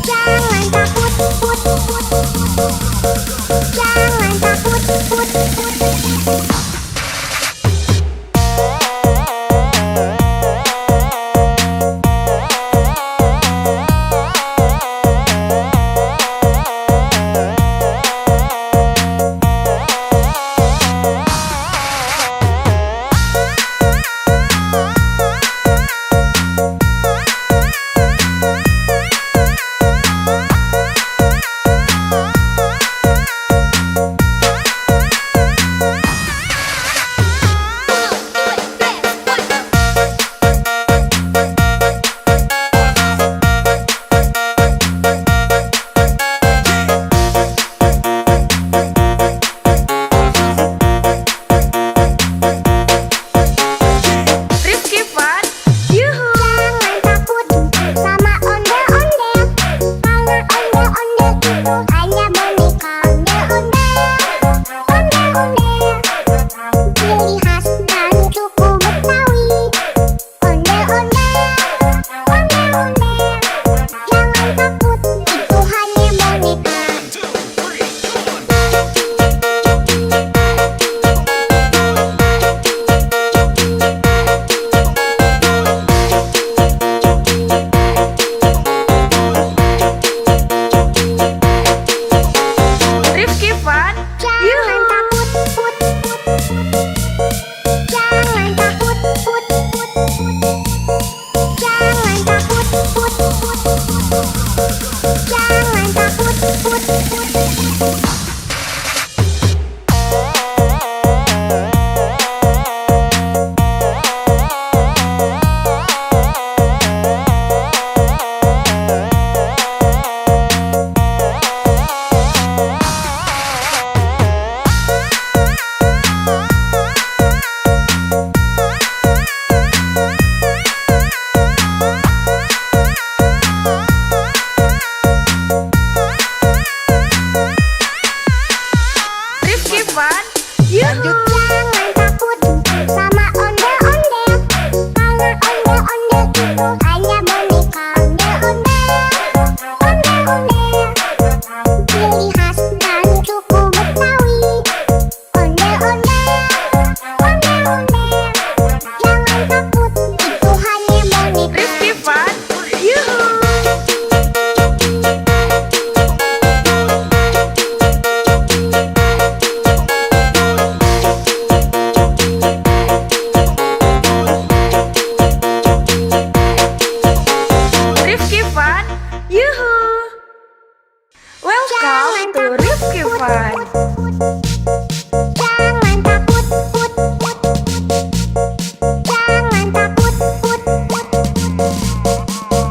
Jangan takut, put, put, put. Jangan takut, put, put. Rifki fun. Yuhu. Jangan takut sama ondel-ondel. Karena ondel-ondel itu hanya boneka. Ondel-ondel, ondel-ondel, ciri khas dari suku Betawi. Ondel-ondel, ondel-ondel, jangan takut, itu hanya boneka. Rifki fun. Jangan Yuhu. takut, put, put, put. Jangan takut, put, put, put. Jangan takut, put, put, put. Jangan takut, put, put. Rifki fun. Yuhu. Jangan takut sama ondel-ondel. Karena ondel-ondel itu hanya boneka. Ondel-ondel, ondel-ondel, ciri khas dari suku Betawi. Ondel-ondel, ondel-ondel, jangan takut, itu hanya boneka. Rifki fun. Yuhu. Rifki fun. Yuhu. Welcome to Rifki fun. Jangan takut, put, put, put. Jangan takut, put, put, put.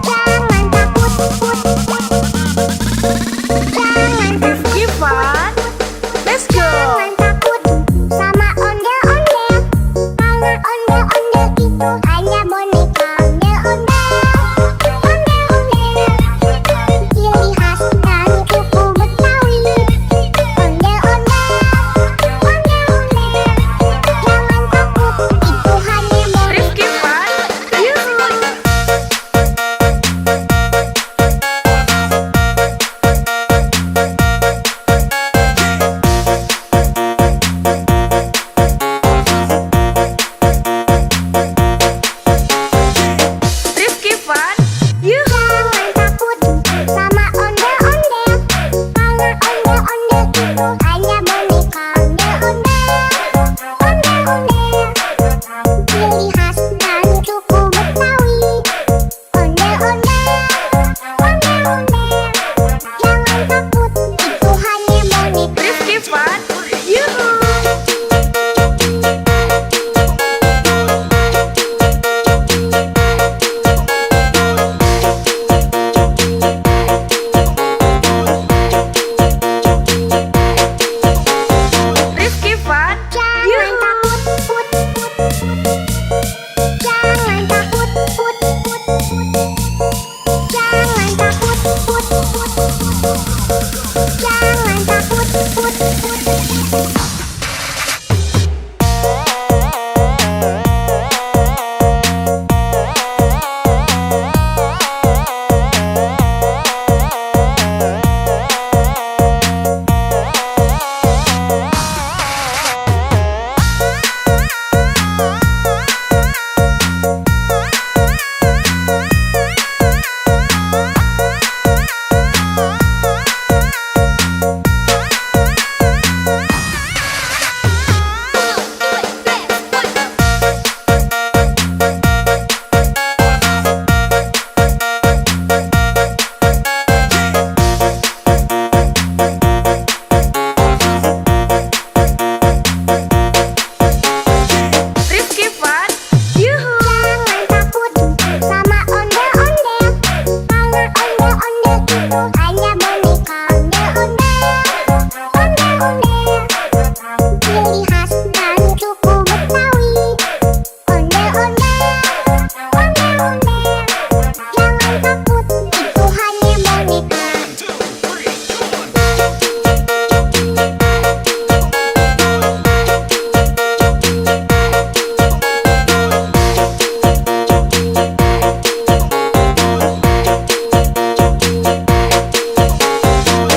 Jangan takut, put, put. Jangan Rifki fun. Let's go. Jangan takut. Ondel-ondel itu hanya boneka. Ondel-ondel, ciri khas dari suku Betawi. Ondel-ondel, jangan takut, itu hanya boneka. Rifki Fun, yuhu. Rifki Fun, Jangan yuhu. takut, put. Jangan takut, put. Jangan takut, put. Jangan takut, put. Rifki Fun, yuhu. Jangan takut sama ondel-ondel, karena ondel-ondel itu hanya boneka. Ondel-ondel, ciri khas dari suku Betawi. Ondel-ondel, jangan takut, itu hanya boneka.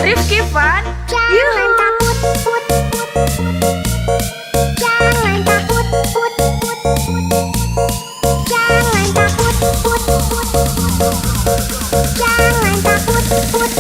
Rifki Fun, Jangan yuhu. takut, put. Jangan takut, put. Jangan takut, put. Jangan takut, put.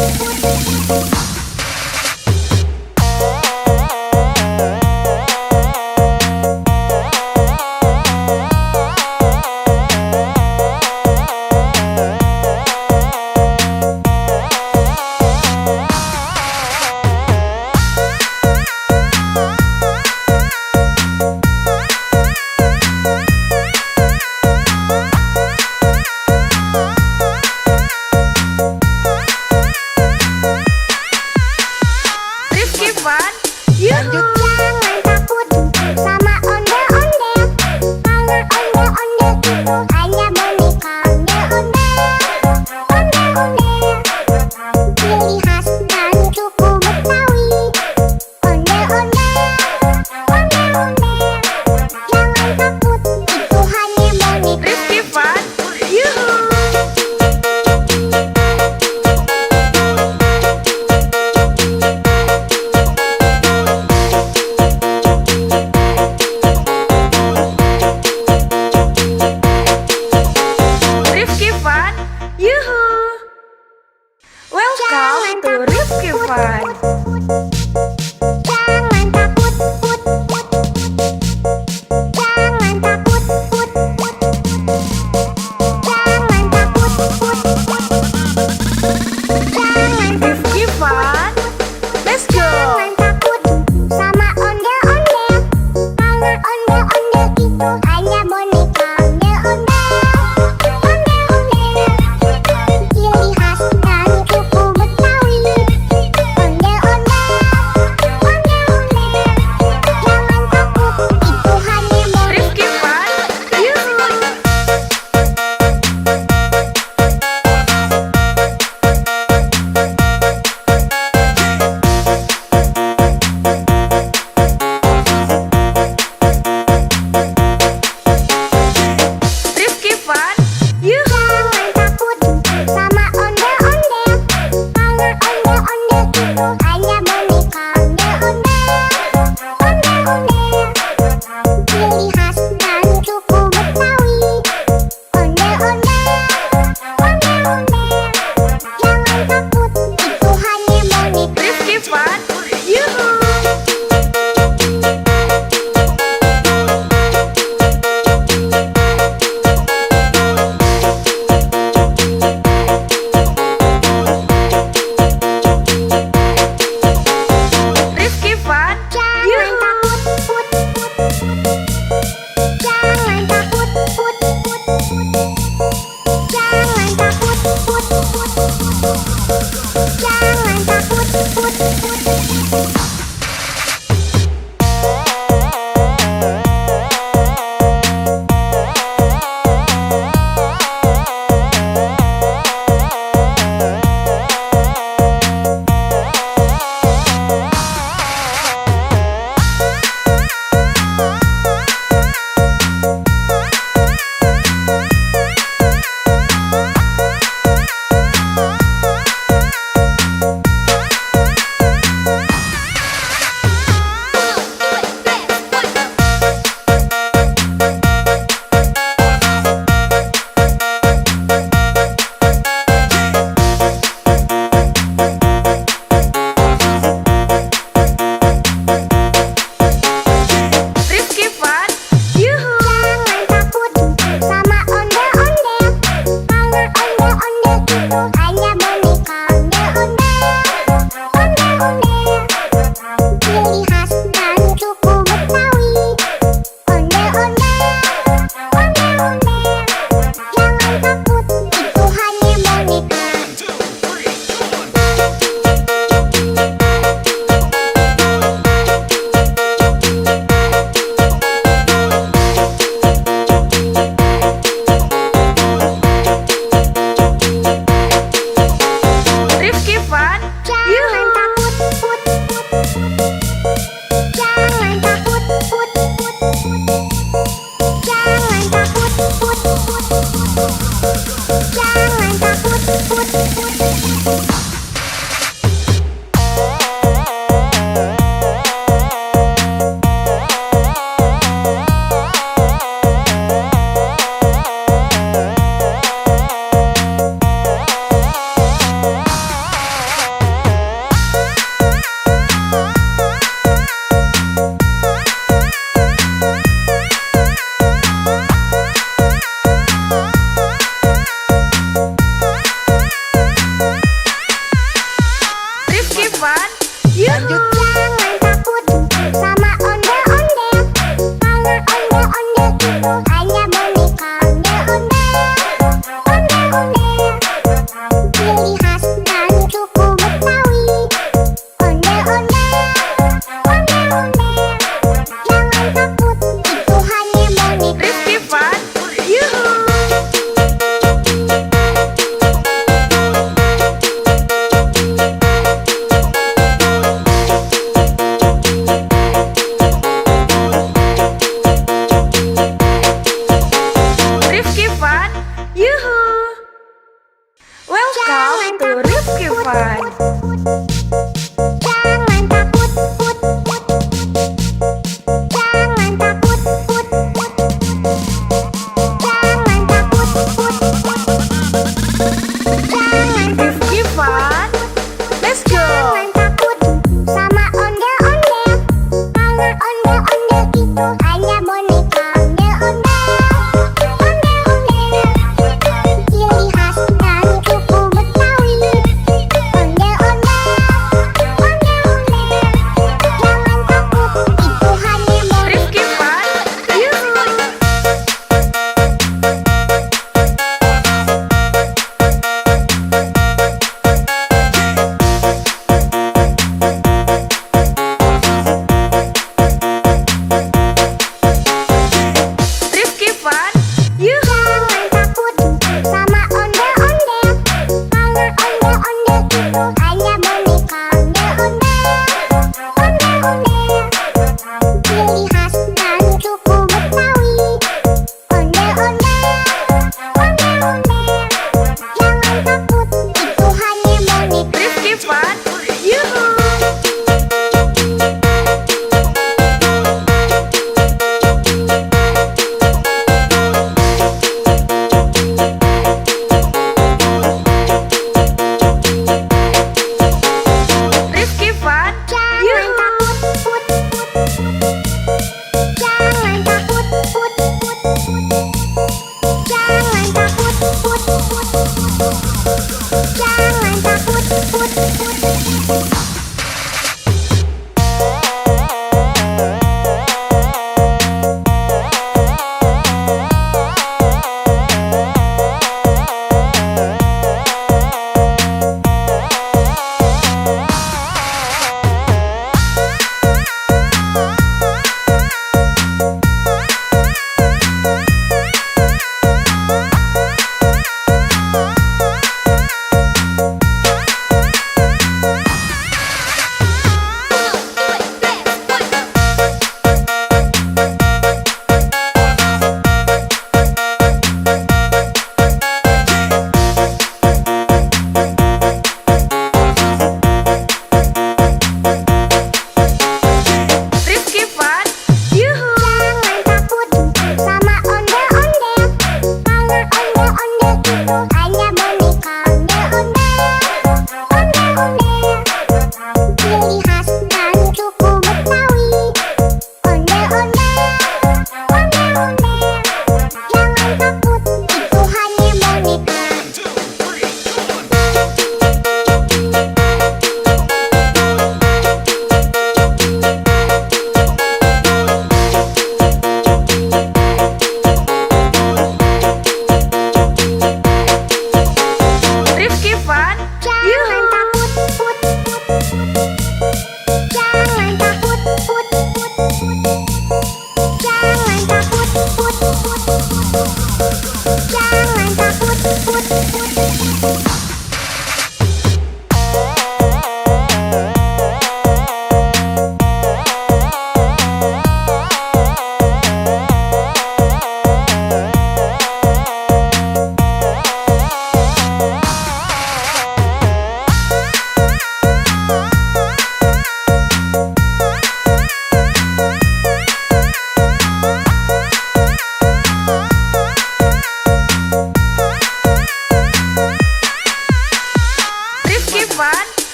Rifki Fun, yuhu. Jangan takut sama ondel-ondel, karena ondel-ondel itu hanya boneka. Ondel-ondel, ciri khas dari suku Betawi. Ondel-ondel, jangan takut, itu hanya boneka. Rifki Fun, yuhu. Yuhu. Jangan takut sama ondel-ondel, karena ondel-ondel itu hanya boneka. Ondel-ondel, ciri khas dan suku Betawi. Ondel-ondel, jangan takut, itu hanya boneka. Rifki Fun, yuhu.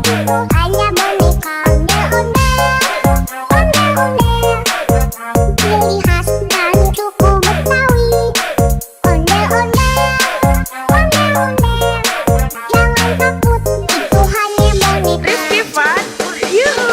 itu hanya boneka ondel-ondel. Ciri khas dari suku Betawi. Ondel-ondel. Jangan takut, itu hanya boneka. Rizky Fun, yuhu.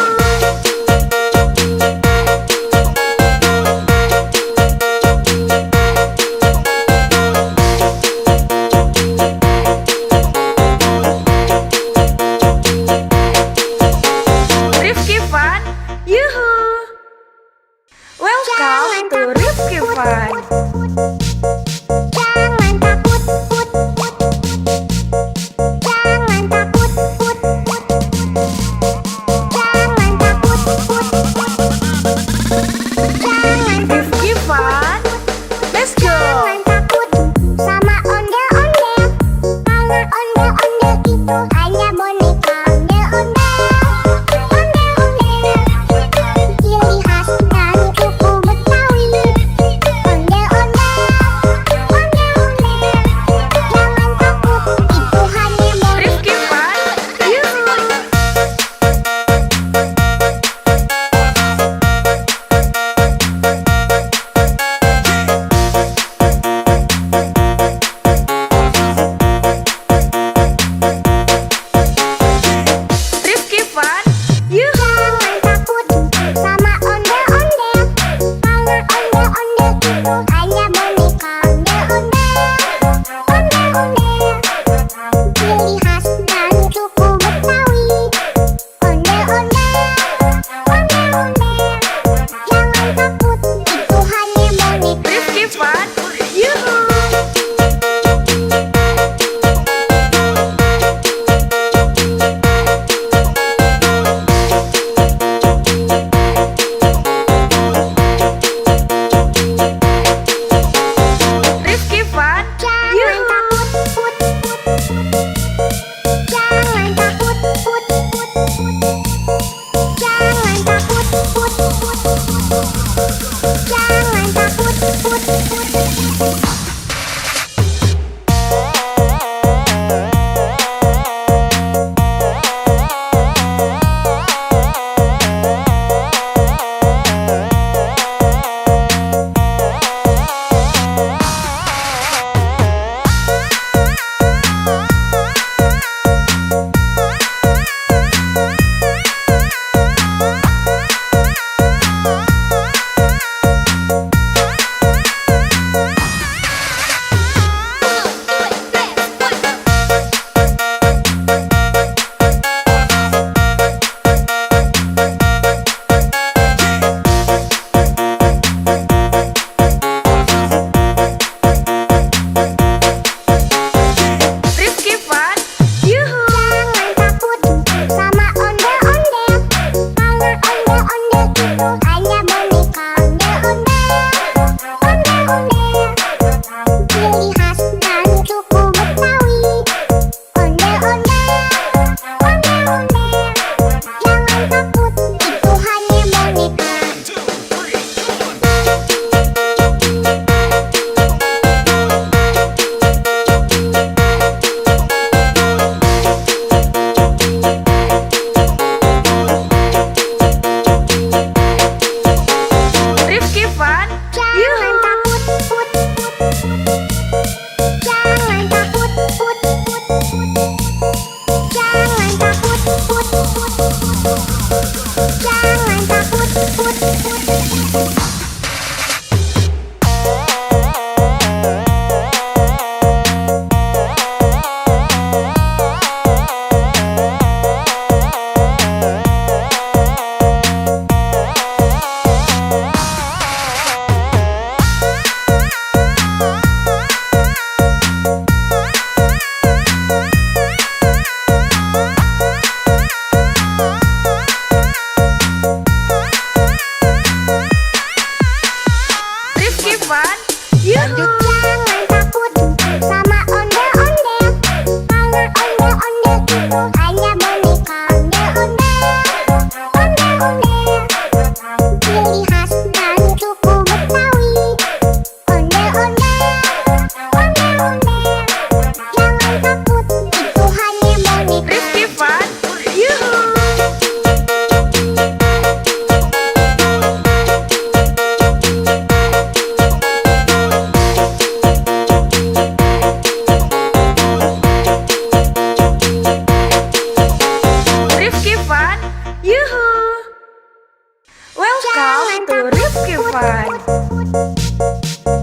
Welcome to Rifki Fun.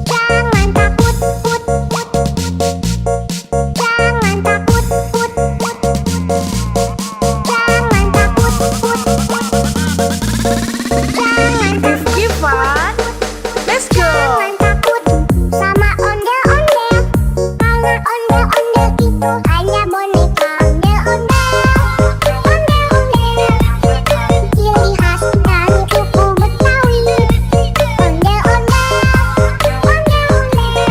Jangan takut, put, put. Jangan takut, put, put. Jangan takut, put, put. Jangan Rifki Fun. Let's go. Jangan takut sama ondel-ondel. Karena ondel-ondel itu hanya boneka. Ondel-ondel, ondel-ondel. Ciri khas dari suku Betawi. Ondel-ondel, ondel-ondel.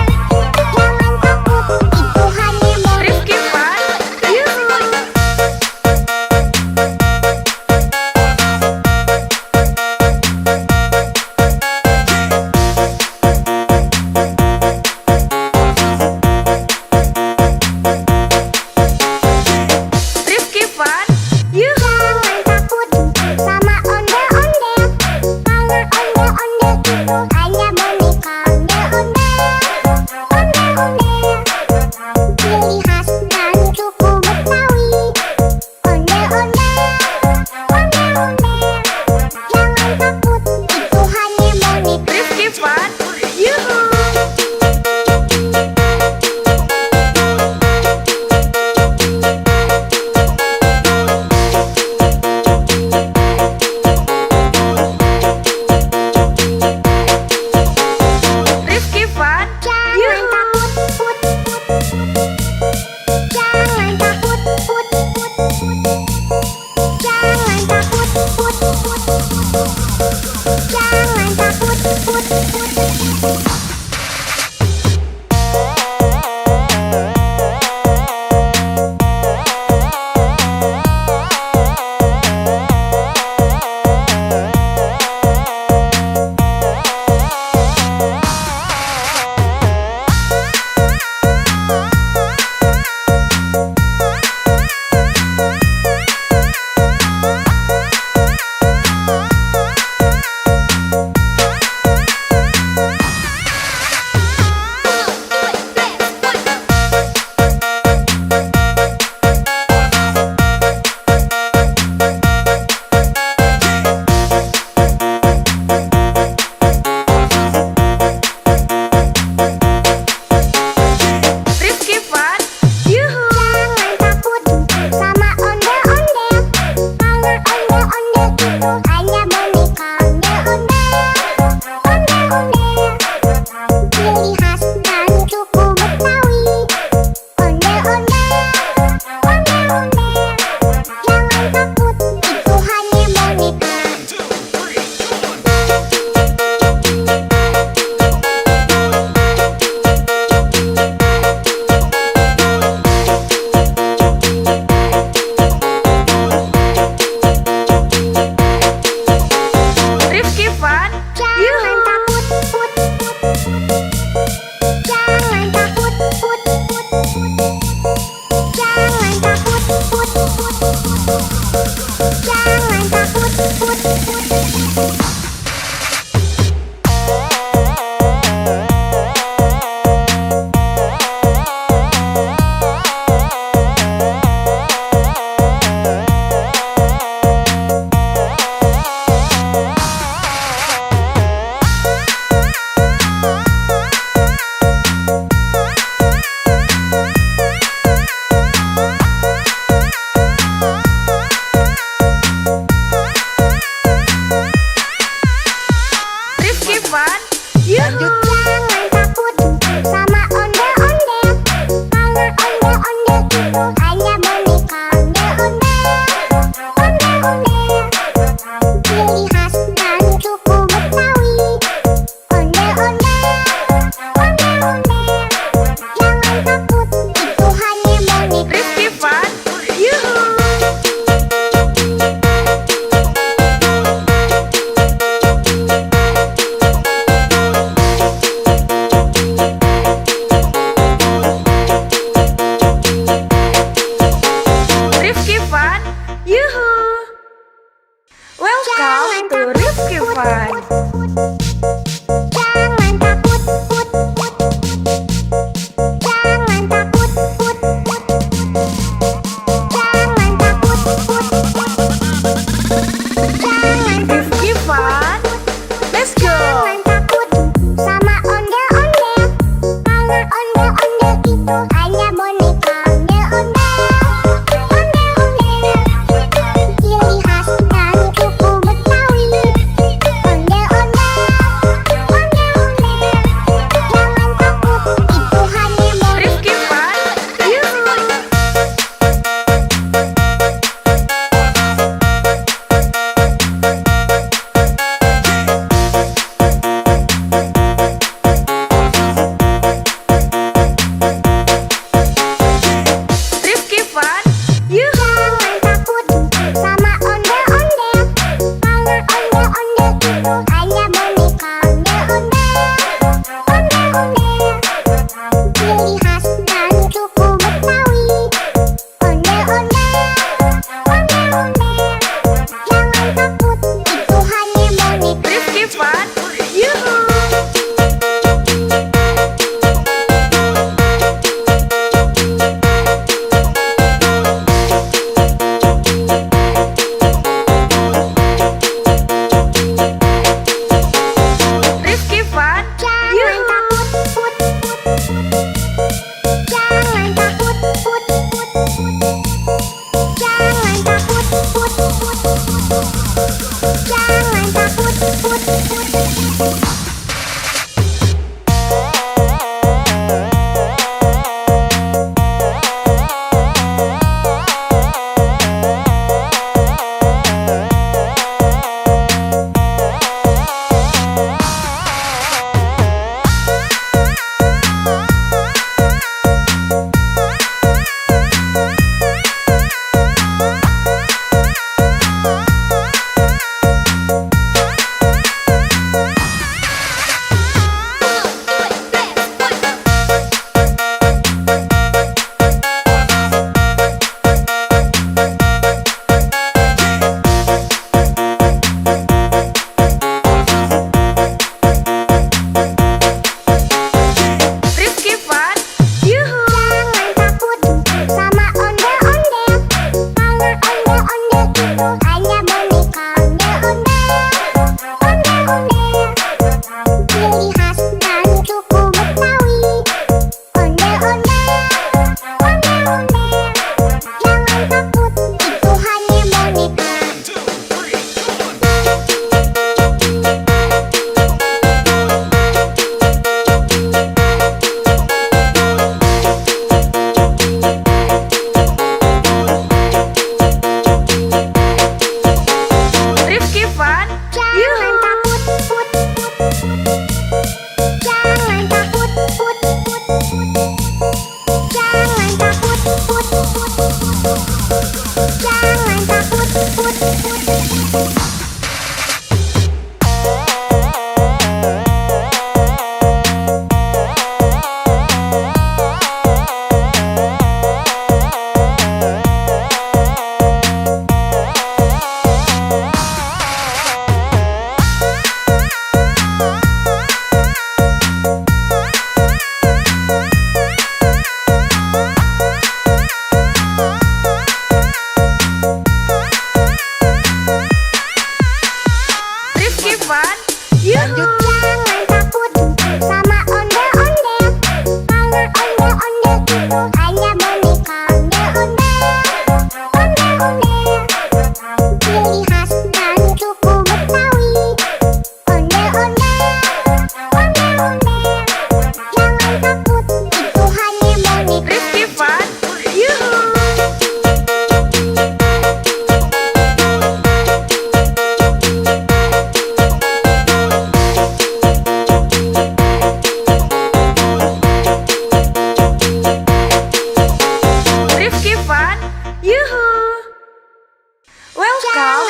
Jangan takut, itu hanya boneka. Rifki Fun. Yuhu. Rifki Fun. Yuhu. Jangan takut sama ondel-ondel. Karena ondel-ondel itu hanya boneka. Ondel-ondel, ondel-ondel. Ciri khas dari suku Betawi. Ondel-ondel, ondel-ondel. Jangan takut, itu hanya boneka. Rifki Fun. Yuhu. Rifki Fun. Jangan Yuhu. takut, put, put. Jangan takut, put, put. Jangan takut, put, put. Jangan takut, put, put. Rifki Fun. Yuhu. Jangan takut sama ondel-ondel. Karena ondel-ondel itu hanya boneka. Ondel-ondel, ondel-ondel. Ciri khas dari suku Betawi. Ondel-ondel, ondel-ondel. Jangan takut, itu hanya boneka. Rifki Fun. Jangan Yuhu. takut, put, put. Jangan takut, put, put. Jangan takut, put, put. Jangan takut, put, put. Rifki Fun. Yuhu. Jangan takut sama ondel-ondel. Karena ondel-ondel itu hanya boneka. Ondel-ondel, ondel-ondel. Ciri khas dari suku Betawi. Ondel-ondel, ondel-ondel. Jangan takut, itu hanya boneka. Rifki Fun. Yuhu. Rifki Fun. Yuhu. Welcome to Rifki Fun. Jangan takut, put, put. Jangan takut, put, put. Jangan takut, put, put. Jangan Rifki Fun.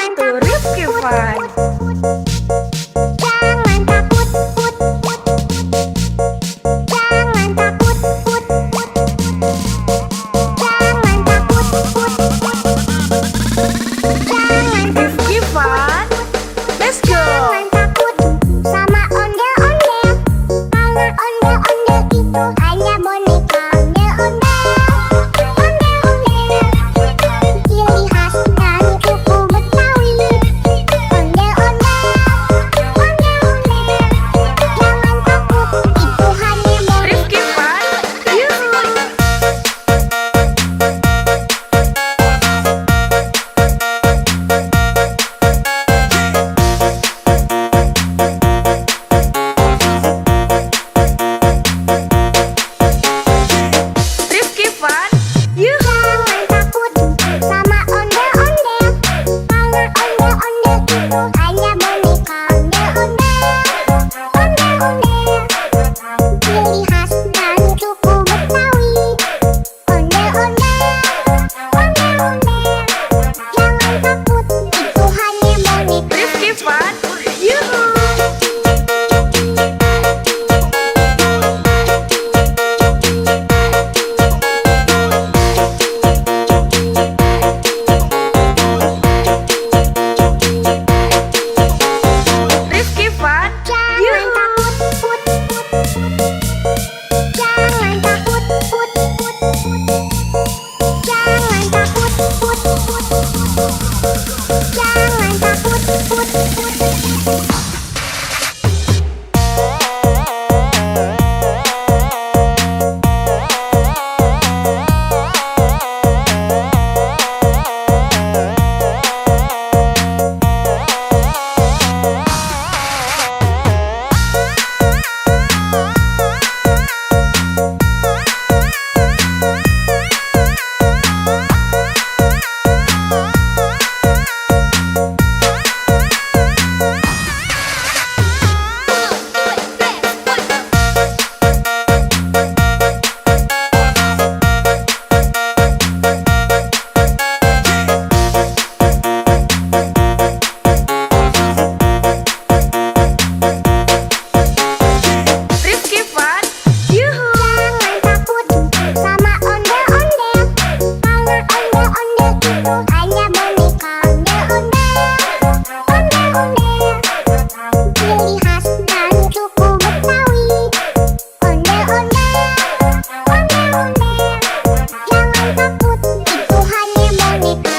Welcome to Rifki Fun. Jangan takut, put, put. Jangan takut, put, put. Jangan takut, put, put. Jangan Rifki Fun. Let's go. Jangan takut sama ondel-ondel. Karena ondel-ondel itu hanya boneka ondel-ondel. Ondel-ondel, ciri khas dari suku Betawi. Ondel-ondel, ondel-ondel. Jangan takut, itu hanya boneka. Rifki Fun. Yuhu. Rifki Fun. Yuhu. Jangan takut sama ondel-ondel. Karena ondel-ondel itu hanya boneka ondel-ondel. Ondel-ondel, ciri khas dari suku Betawi. Ondel-ondel, ondel-ondel. Jangan takut, itu hanya boneka. Rifki Fun. Yuhu. Rifki Fun. Jangan Yuhu. takut, put, put, put. Jangan takut, put, put, put. Jangan takut, put, put, put. Jangan takut, put, put. Rifki Fun. Yuhu. Jangan takut sama ondel-ondel. Karena ondel-ondel itu hanya boneka ondel-ondel. Ondel-ondel, ciri khas dari suku Betawi. Ondel-ondel, ondel-ondel. Jangan takut, itu hanya boneka.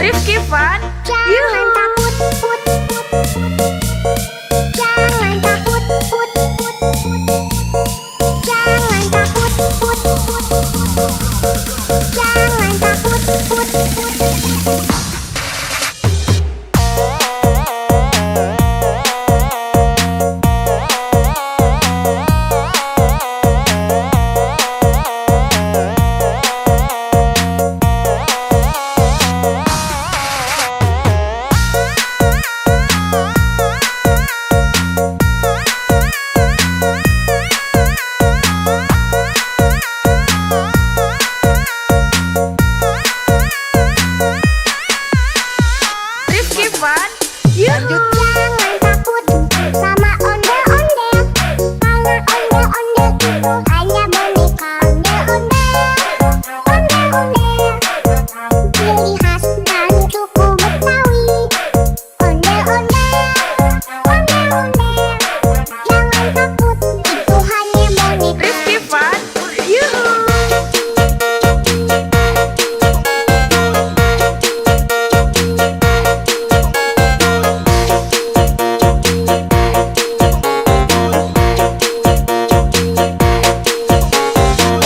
Rifki Fun. Jangan Yuhu. takut, put, put, put. Jangan takut, put, put, put. Jangan takut, put, put, put. Jangan takut, put, put. Rifki Fun. Yuhu. Jangan takut sama ondel-ondel. Karena ondel-ondel itu hanya boneka ondel-ondel. Ondel-ondel, ciri khas dari suku Betawi. Ondel-ondel, ondel-ondel. Jangan takut, itu hanya boneka. Rifki Fun. Yuhu.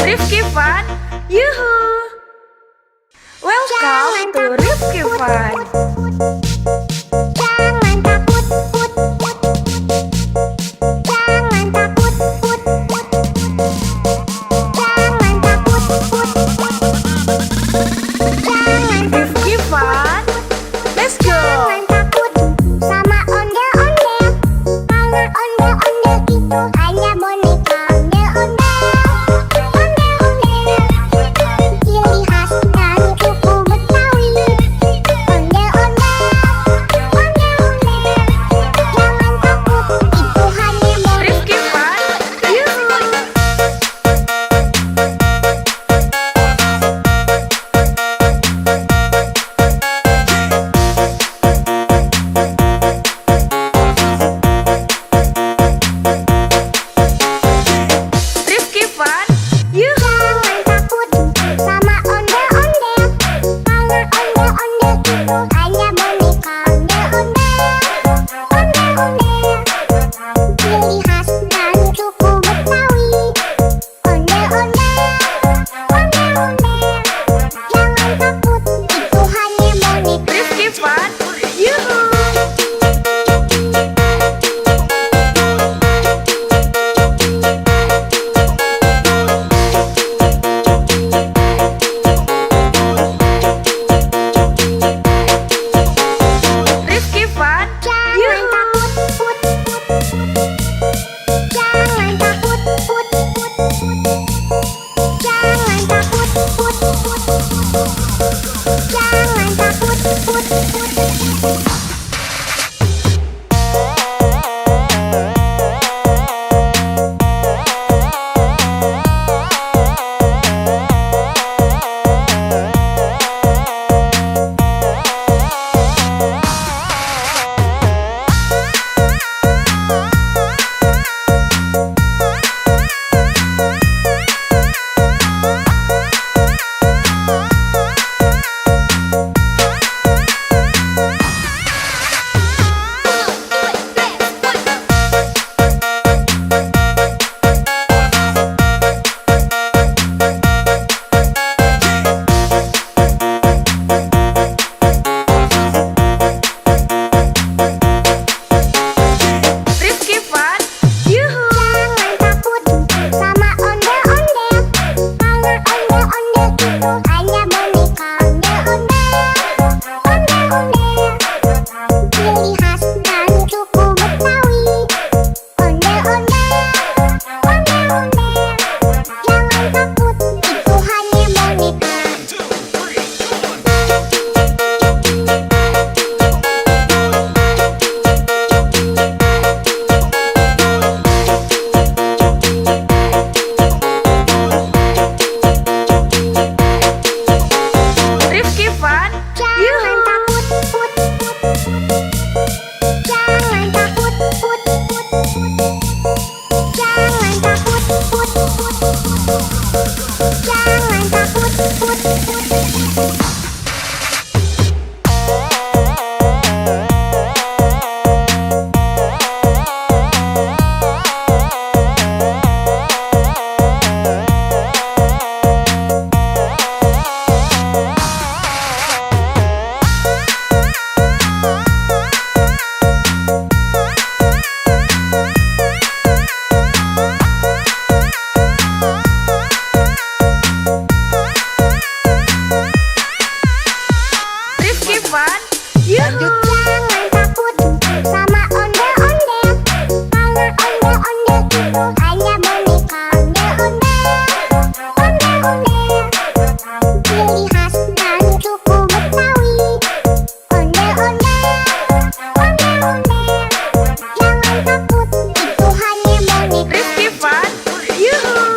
Rifki Fun. Yuhu. Welcome to Rifki Fun. Jangan takut, put, put. Jangan takut, put, put. Jangan takut, put, put. Jangan Rifki Fun. Fun, yuhu. Jangan takut sama ondel-ondel, karena ondel-ondel itu hanya boneka. Ondel-ondel, ciri khas dari suku Betawi. Ondel-ondel, jangan takut, itu hanya boneka. Rifki Fun, yuhu.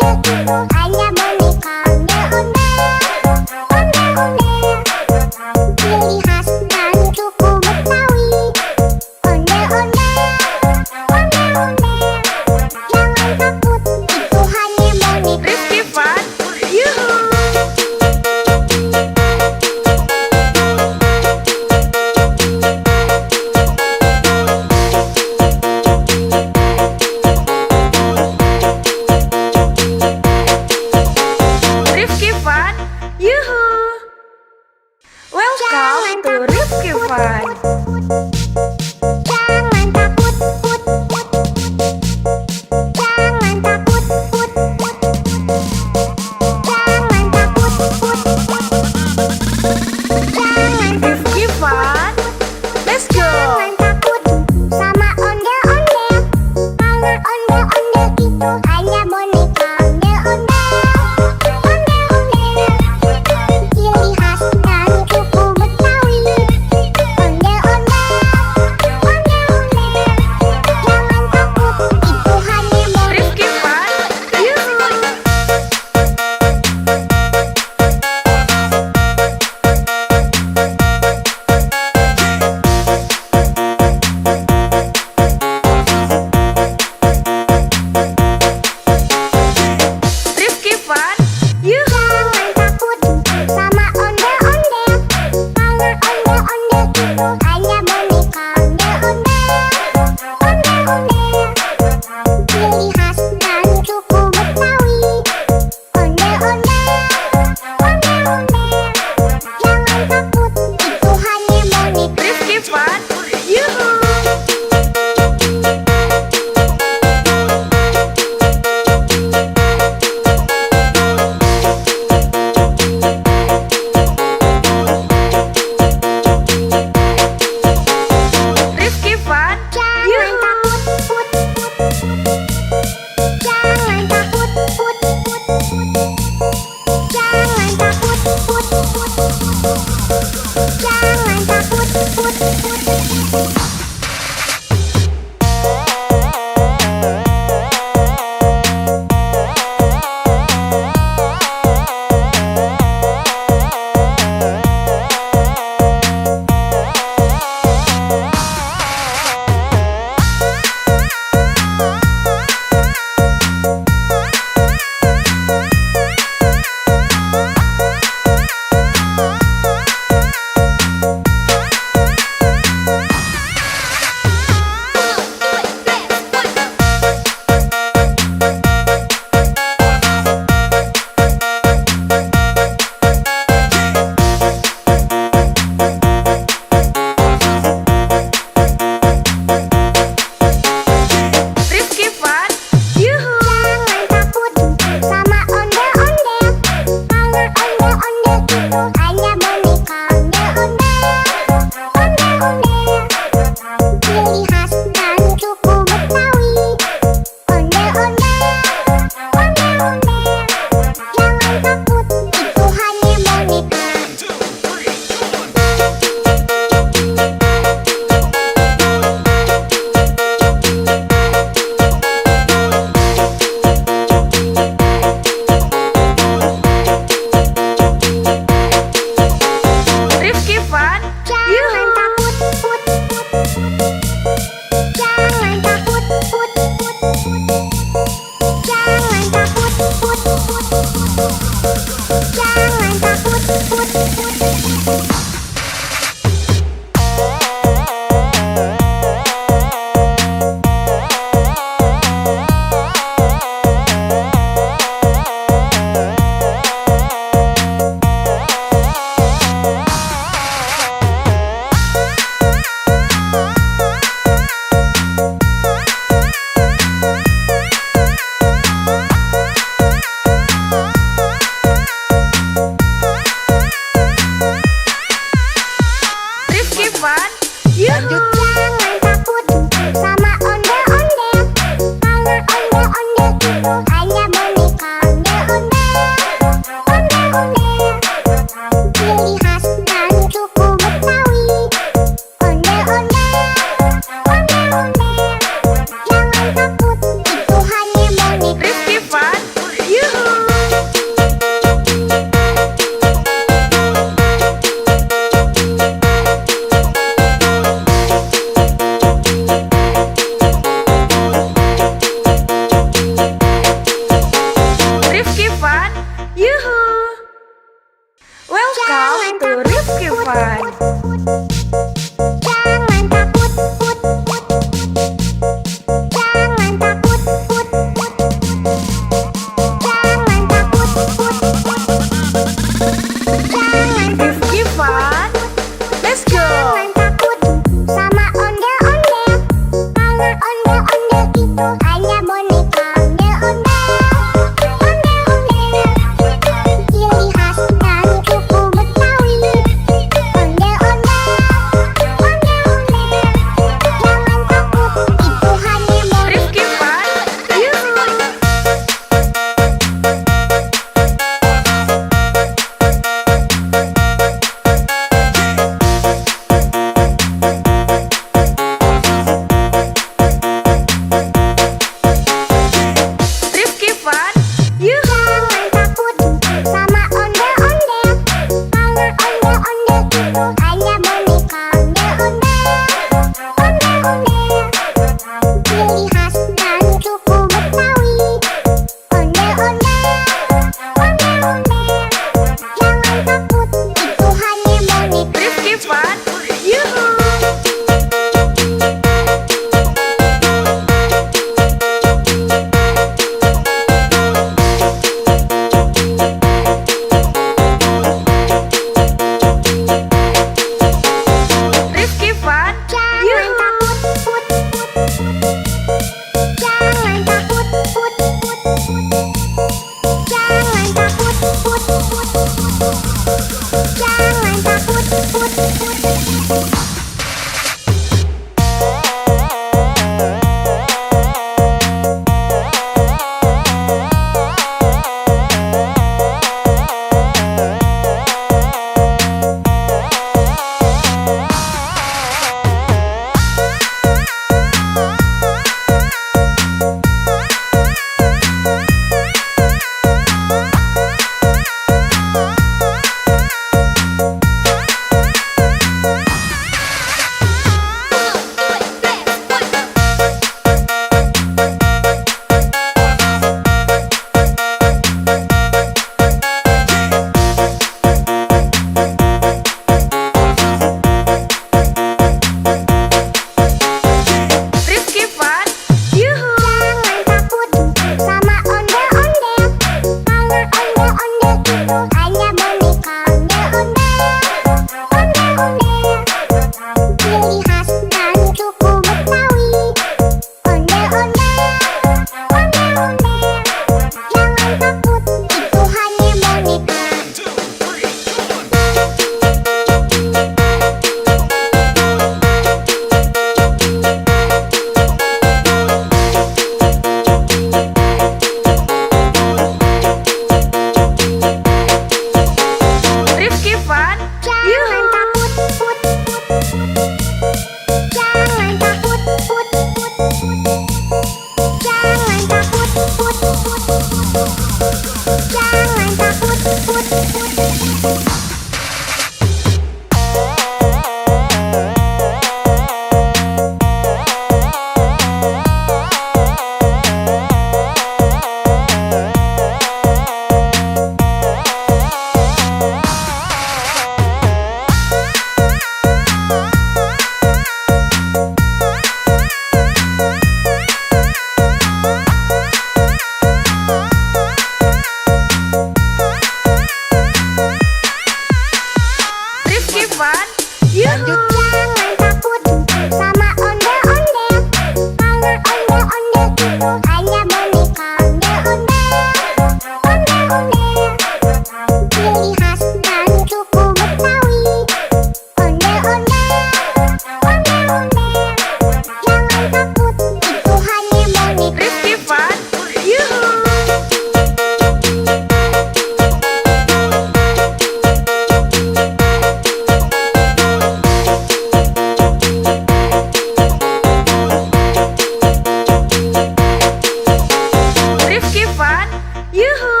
Yuhu!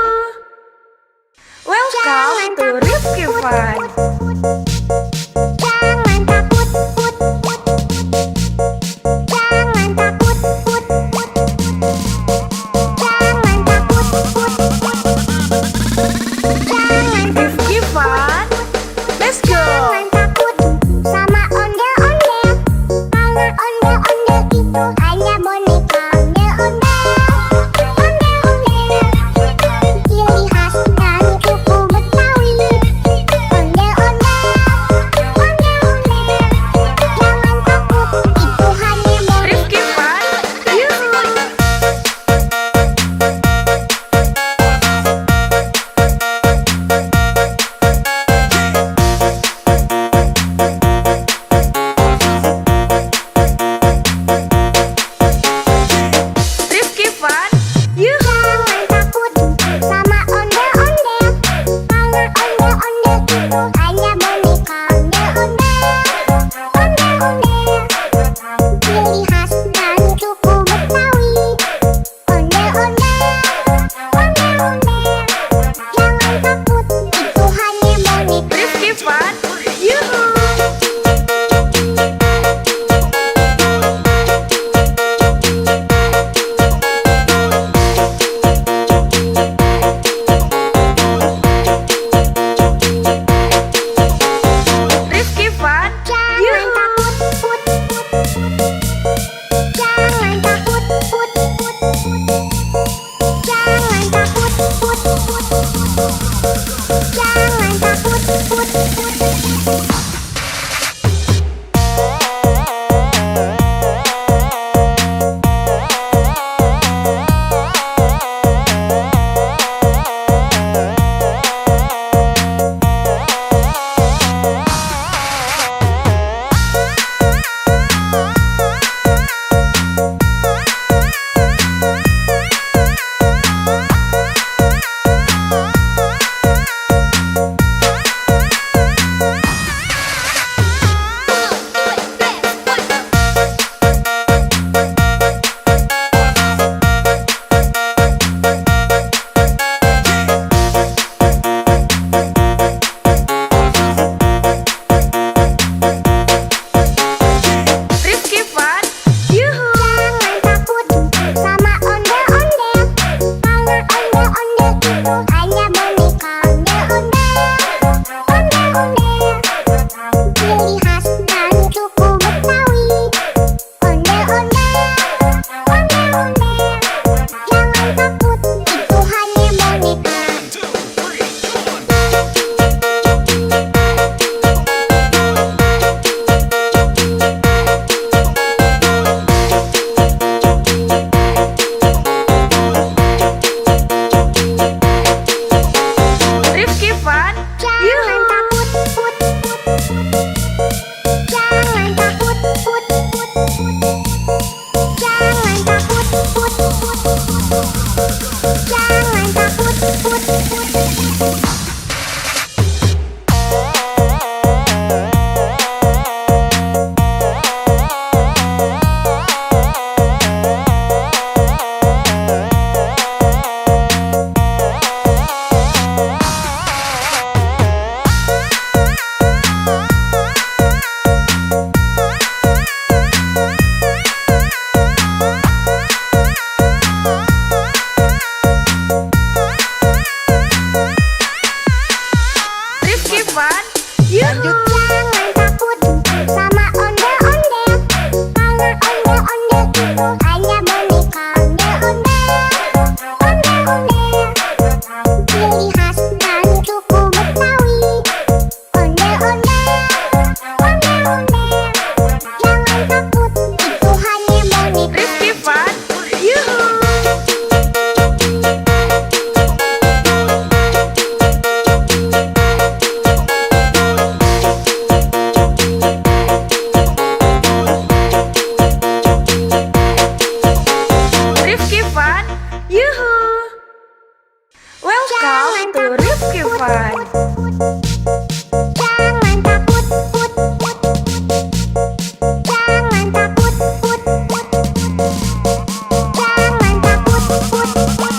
Welcome to Rifki Fun. Jangan takut, put, put. Jangan takut, put, put. Jangan takut, put, put. Jangan Rifki Fun. Let's go! Jangan takut sama ondel-ondel. Karena ondel-ondel itu hanya boneka. Ondel-ondel, ondel-ondel. Ciri khas dari suku Betawi. Ondel-ondel, ondel-ondel. Jangan takut, itu hanya boneka. Rifki Fun. Yuhu! Rifki Fun. Yuhu! Jangan takut sama ondel-ondel. Karena ondel-ondel itu hanya boneka. Ondel-ondel, ondel-ondel. Ciri khas dari suku Betawi. Ondel-ondel, ondel-ondel. Jangan takut, itu hanya boneka. Rifki Fun. Yuhu! Rifki Fun. Jangan Yuhu! takut, put, put. Jangan takut, put, put. Jangan takut, put, put. Jangan takut, put, put. Rifki Fun. Yuhu! Jangan takut sama ondel-ondel. Karena ondel-ondel itu hanya boneka. Ondel-ondel, ondel-ondel. Ciri khas dari suku Betawi. Ondel-ondel, ondel-ondel. Jangan takut, itu hanya boneka. Rifki Fun. Jangan Yuhu! takut, put, put. Jangan takut, put, put. Jangan takut, put, put. Jangan takut, put, put. Rifki Fun. Yuhu! Jangan takut sama ondel-ondel. Karena ondel-ondel itu hanya boneka. Ondel-ondel, ondel-ondel. Ciri khas dari suku Betawi. Ondel-ondel, ondel-ondel. Jangan takut, itu hanya boneka. Rifki Fun. Yuhu! Rifki Fun. Yuhu! Welcome to Rifki Fun. Jangan takut, put, put. Jangan takut, put, put. Jangan takut, put, put.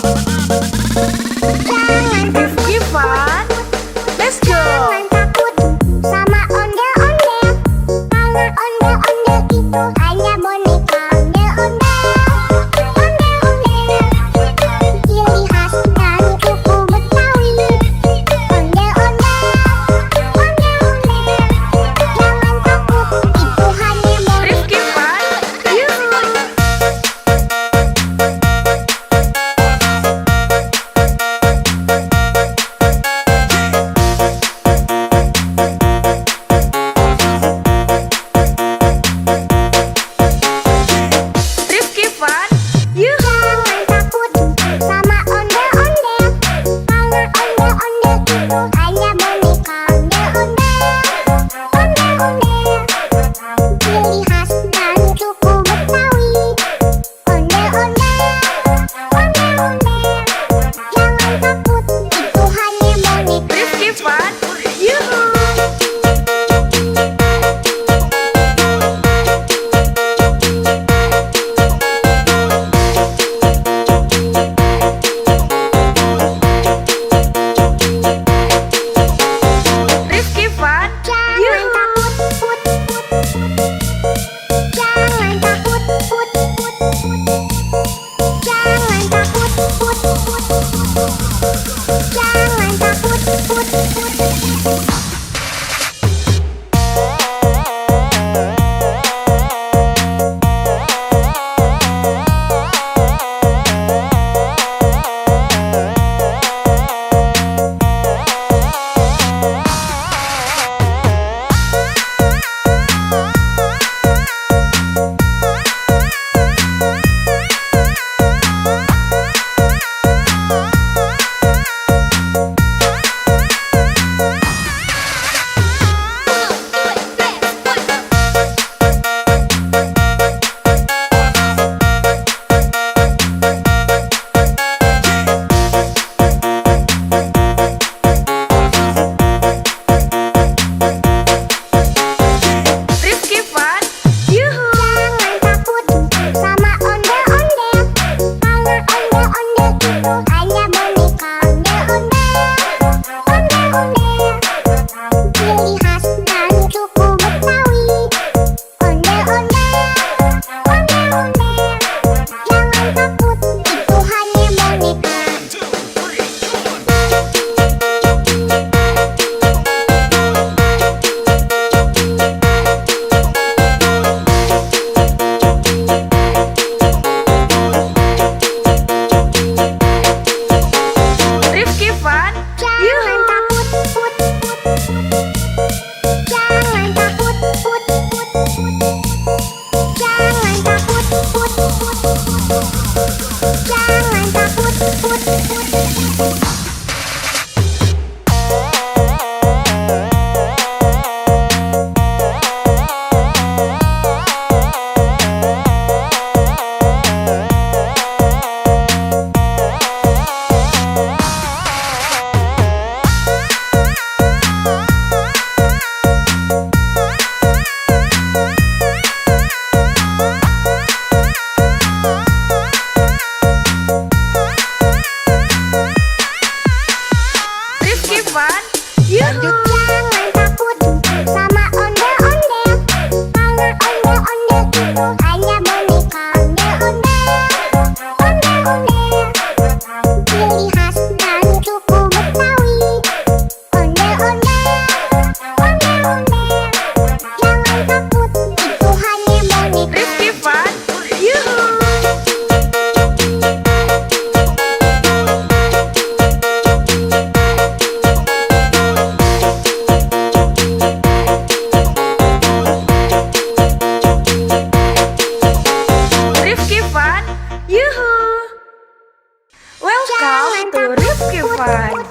Fun.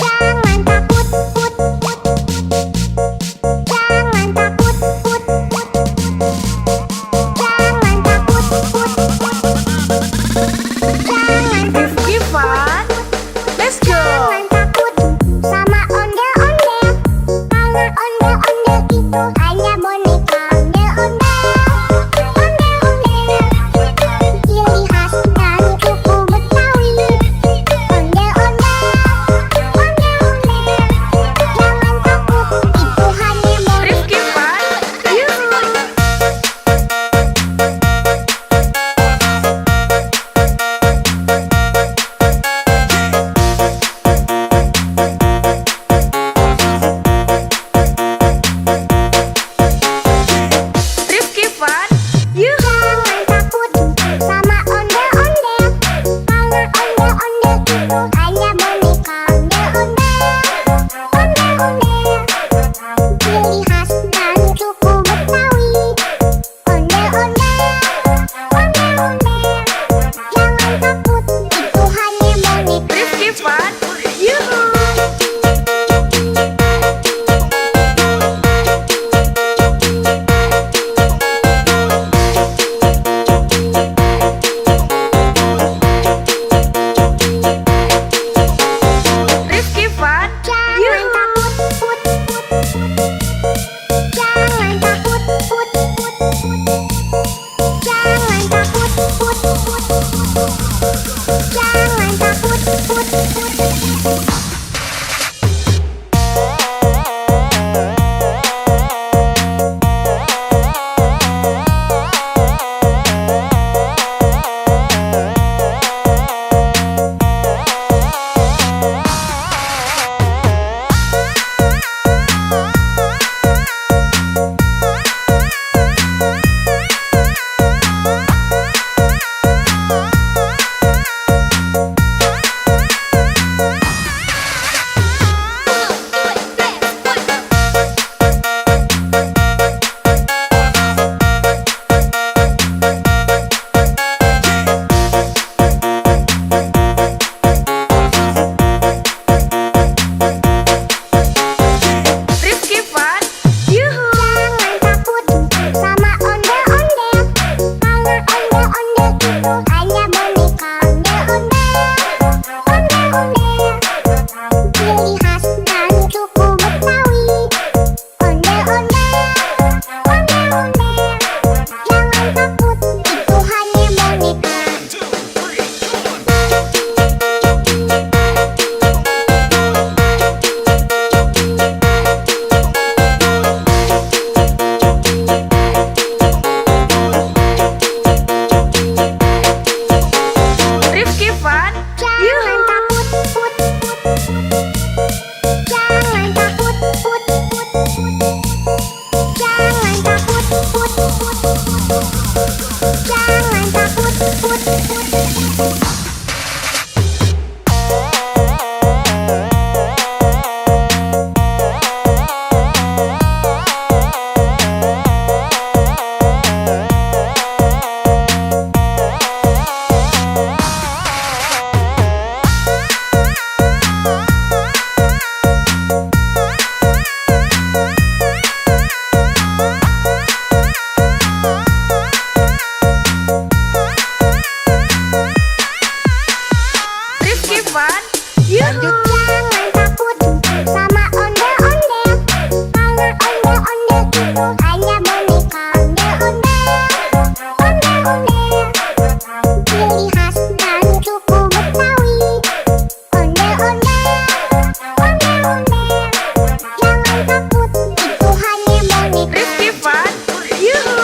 Jangan takut, put, put. Jangan takut, put, put. Jangan takut, put, put. Jangan Rifki Fun. Let's go. Jangan takut sama ondel-ondel. Karena ondel-ondel itu hanya boneka ondel-ondel. Ondel-ondel, ciri khas dari suku Betawi. Ondel-ondel, ondel-ondel. Jangan takut, itu hanya boneka. Rifki Fun. Yuhu. Rifki Fun. Yuhu. Jangan takut sama ondel-ondel. Karena ondel-ondel itu hanya boneka ondel-ondel. Ondel-ondel, ciri khas dari suku Betawi. Ondel-ondel, ondel-ondel. Jangan takut, itu hanya boneka. Rifki Fun. Yuhu. Rifki Fun. Jangan Yuhu. takut, put, put, put. Jangan takut, put, put, put. Jangan takut, put, put, put. Jangan takut, put, put. Rifki Fun. Yuhu. Jangan takut sama ondel-ondel. Karena ondel-ondel itu hanya boneka ondel-ondel. Ondel-ondel, ciri khas dari suku Betawi. Ondel-ondel, ondel-ondel. Jangan takut, itu hanya boneka. Rifki Fun. Jangan Yuhu. takut, put, put, put. Jangan takut, put, put, put. Jangan takut, put, put, put. Jangan takut, put, put. Rifki Fun. Yuhu. Jangan takut sama ondel-ondel. Karena ondel-ondel itu hanya boneka ondel-ondel. Ondel-ondel, ciri khas dari suku Betawi. Ondel-ondel, ondel-ondel. Jangan takut, itu hanya boneka. Rifki Fun. Yuhu.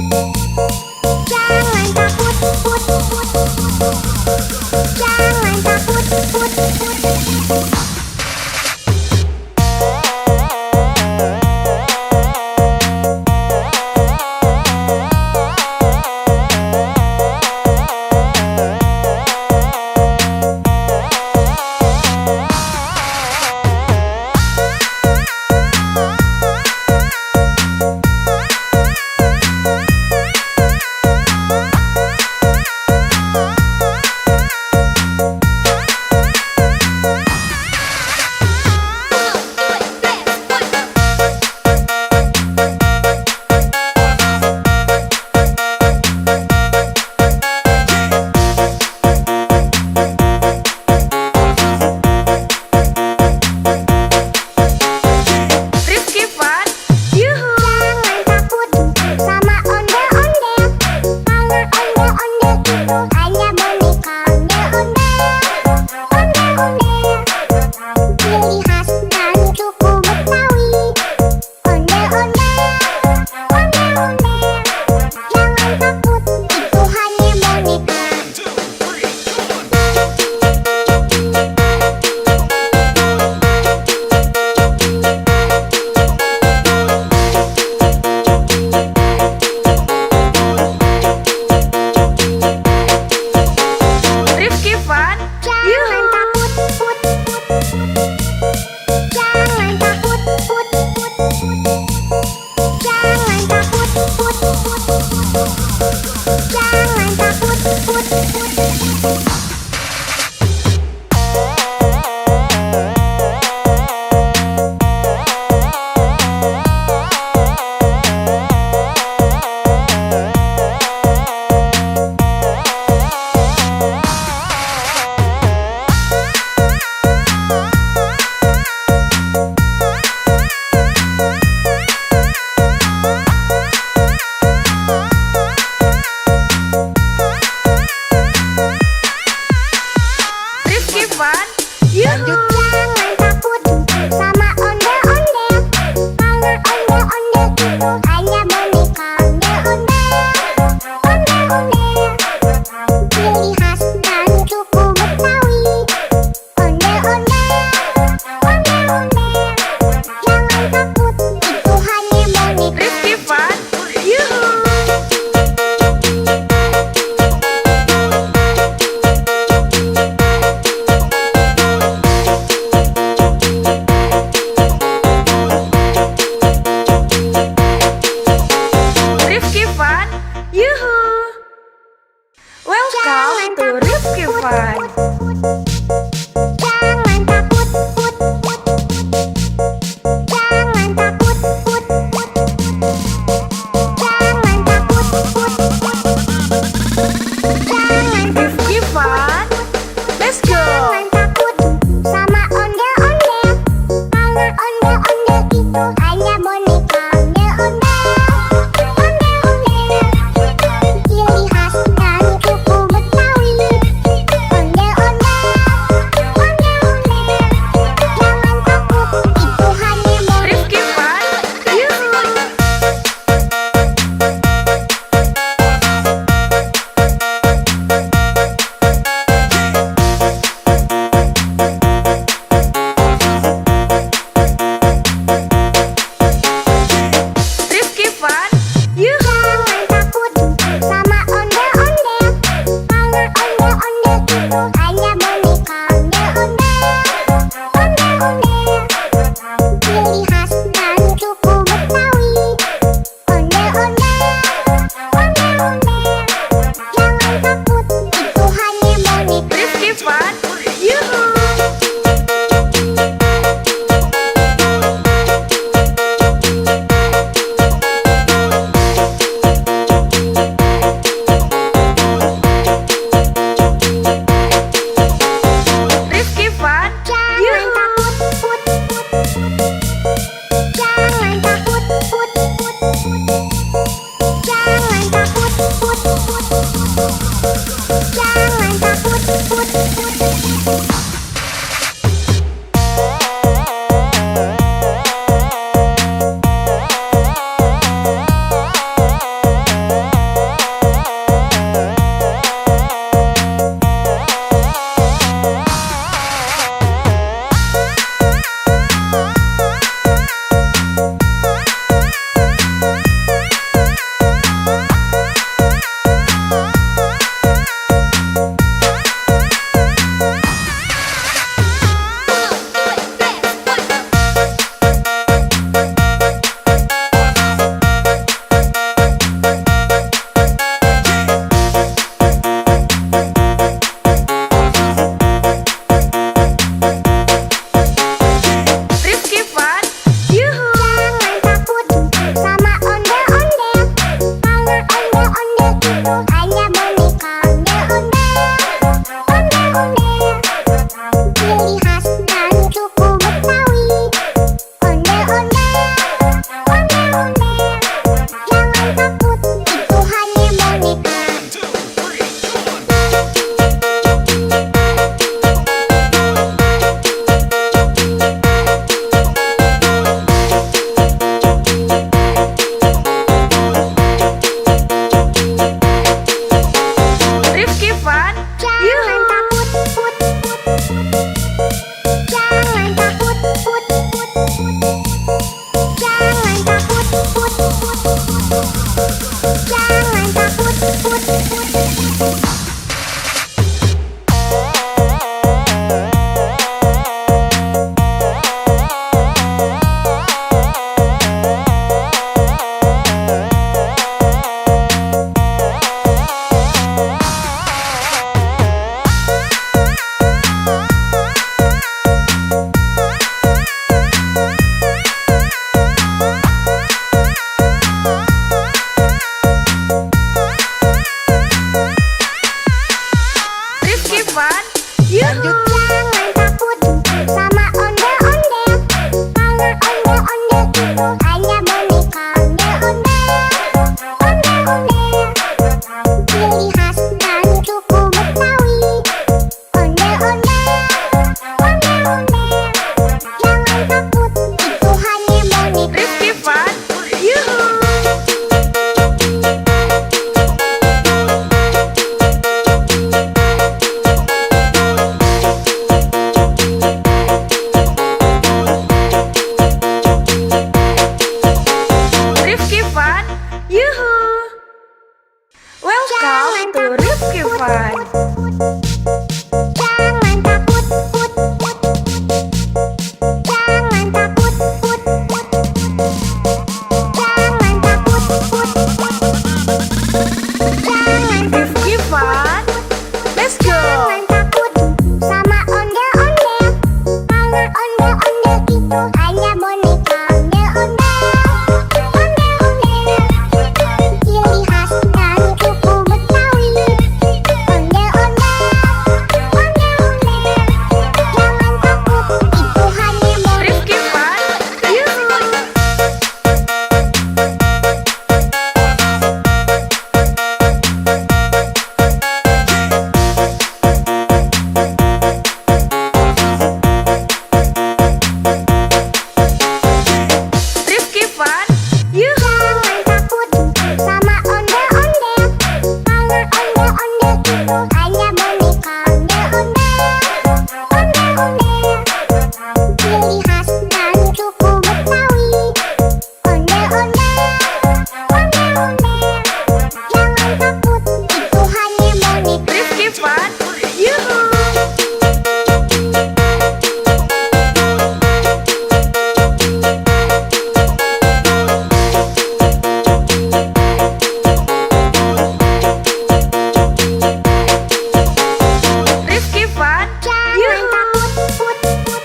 Jangan takut, put, put. Jangan takut, put, put. Fun. Jangan takut, put, put. Jangan takut, put, put. Jangan takut, put, put. Jangan Rifki Fun. Let's go. Jangan takut sama ondel-ondel, karena ondel-ondel itu hanya boneka. Ondel-ondel, ondel-ondel, ciri khas dari suku Betawi. Ondel-ondel, ondel-ondel, jangan takut, itu hanya boneka. Rifki Fun. Yuhu. Rifki Fun. Yuhu. Jangan takut sama ondel-ondel, karena ondel-ondel itu hanya boneka. Ondel-ondel, ondel-ondel, ciri khas dari suku Betawi. Ondel-ondel, ondel-ondel, jangan takut, itu hanya boneka. Rifki Fun. Yuhu. Rifki Fun. Jangan Yuhu. takut, put, put.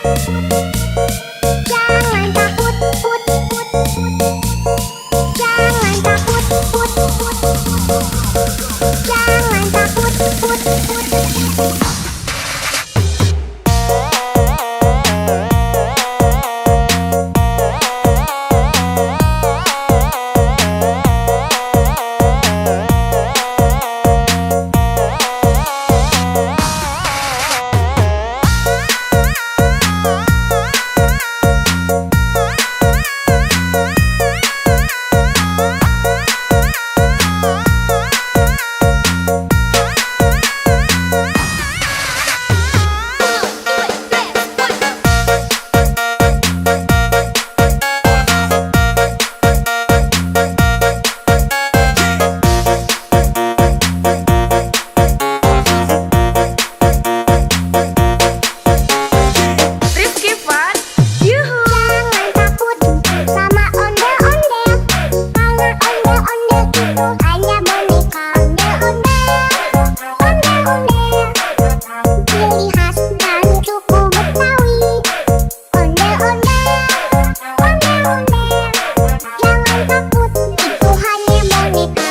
Jangan takut, put, put. Jangan takut, put, put. Jangan takut, put, put. Rifki Fun. Yuhu. Jangan takut sama ondel-ondel, karena ondel-ondel itu hanya boneka. Ondel-ondel, ondel-ondel, ciri khas dari suku Betawi. Ondel-ondel, ondel-ondel, jangan takut, itu hanya boneka.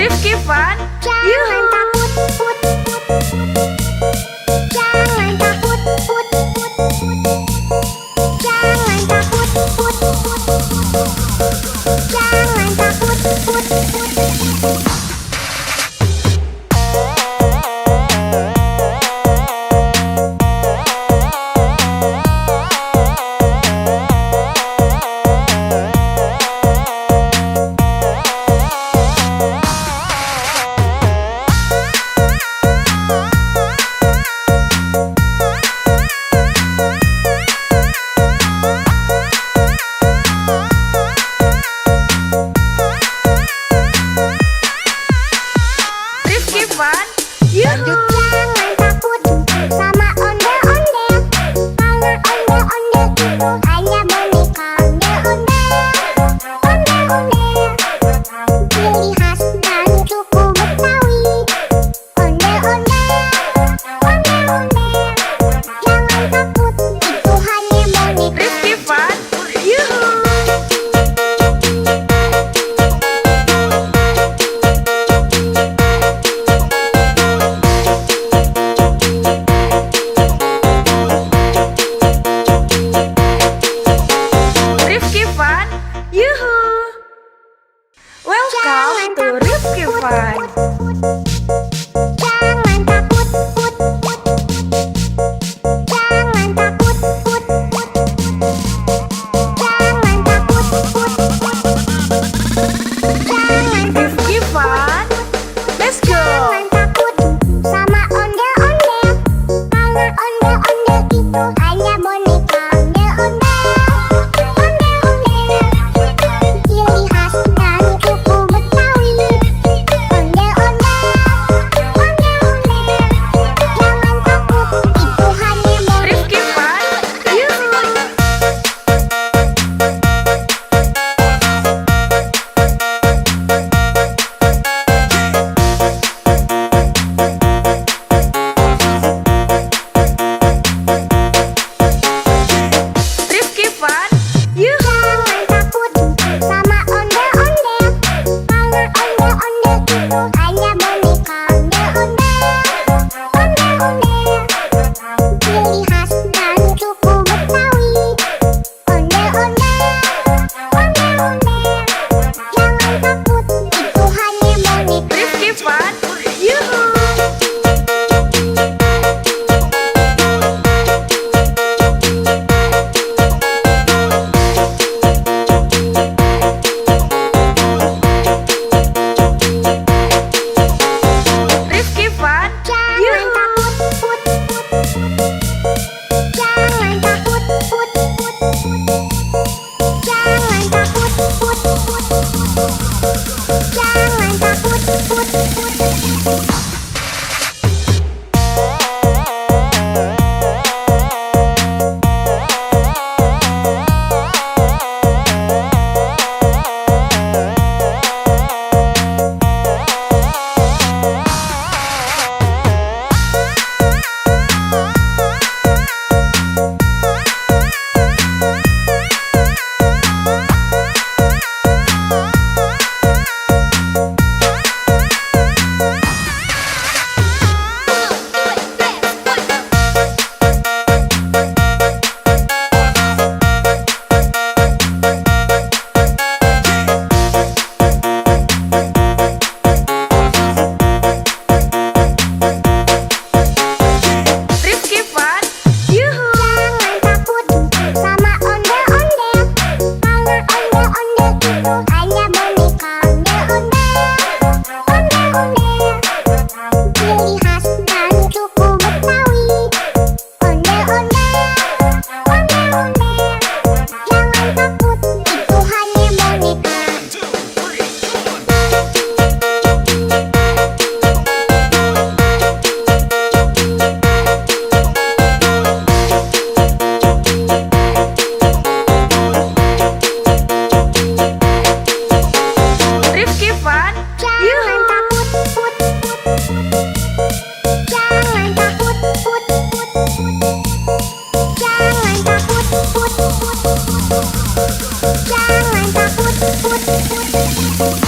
Rifki Fun. Jangan Yuhu. takut, put, put. Jangan takut, put, put. Jangan takut, put, put. Jangan takut, put, put. Rifki Fun. Yuhu. Jangan takut sama ondel-ondel, karena ondel-ondel itu hanya boneka. Ondel-ondel, ondel-ondel, ciri khas dari suku Betawi. Ondel-ondel, ondel-ondel, jangan takut, itu hanya boneka. Rifki Fun. Yuhu. Rifki Fun. Yuhu. Welcome to Rifki Fun. Jangan takut, put, put. Jangan takut, put, put. Jangan takut, put, put. Jangan Rifki Fun. Let's go. Jangan takut. Jangan takut, put, put, put. Jangan takut, put, put, put. Jangan takut, put, put, put. Jangan takut, put, put, put.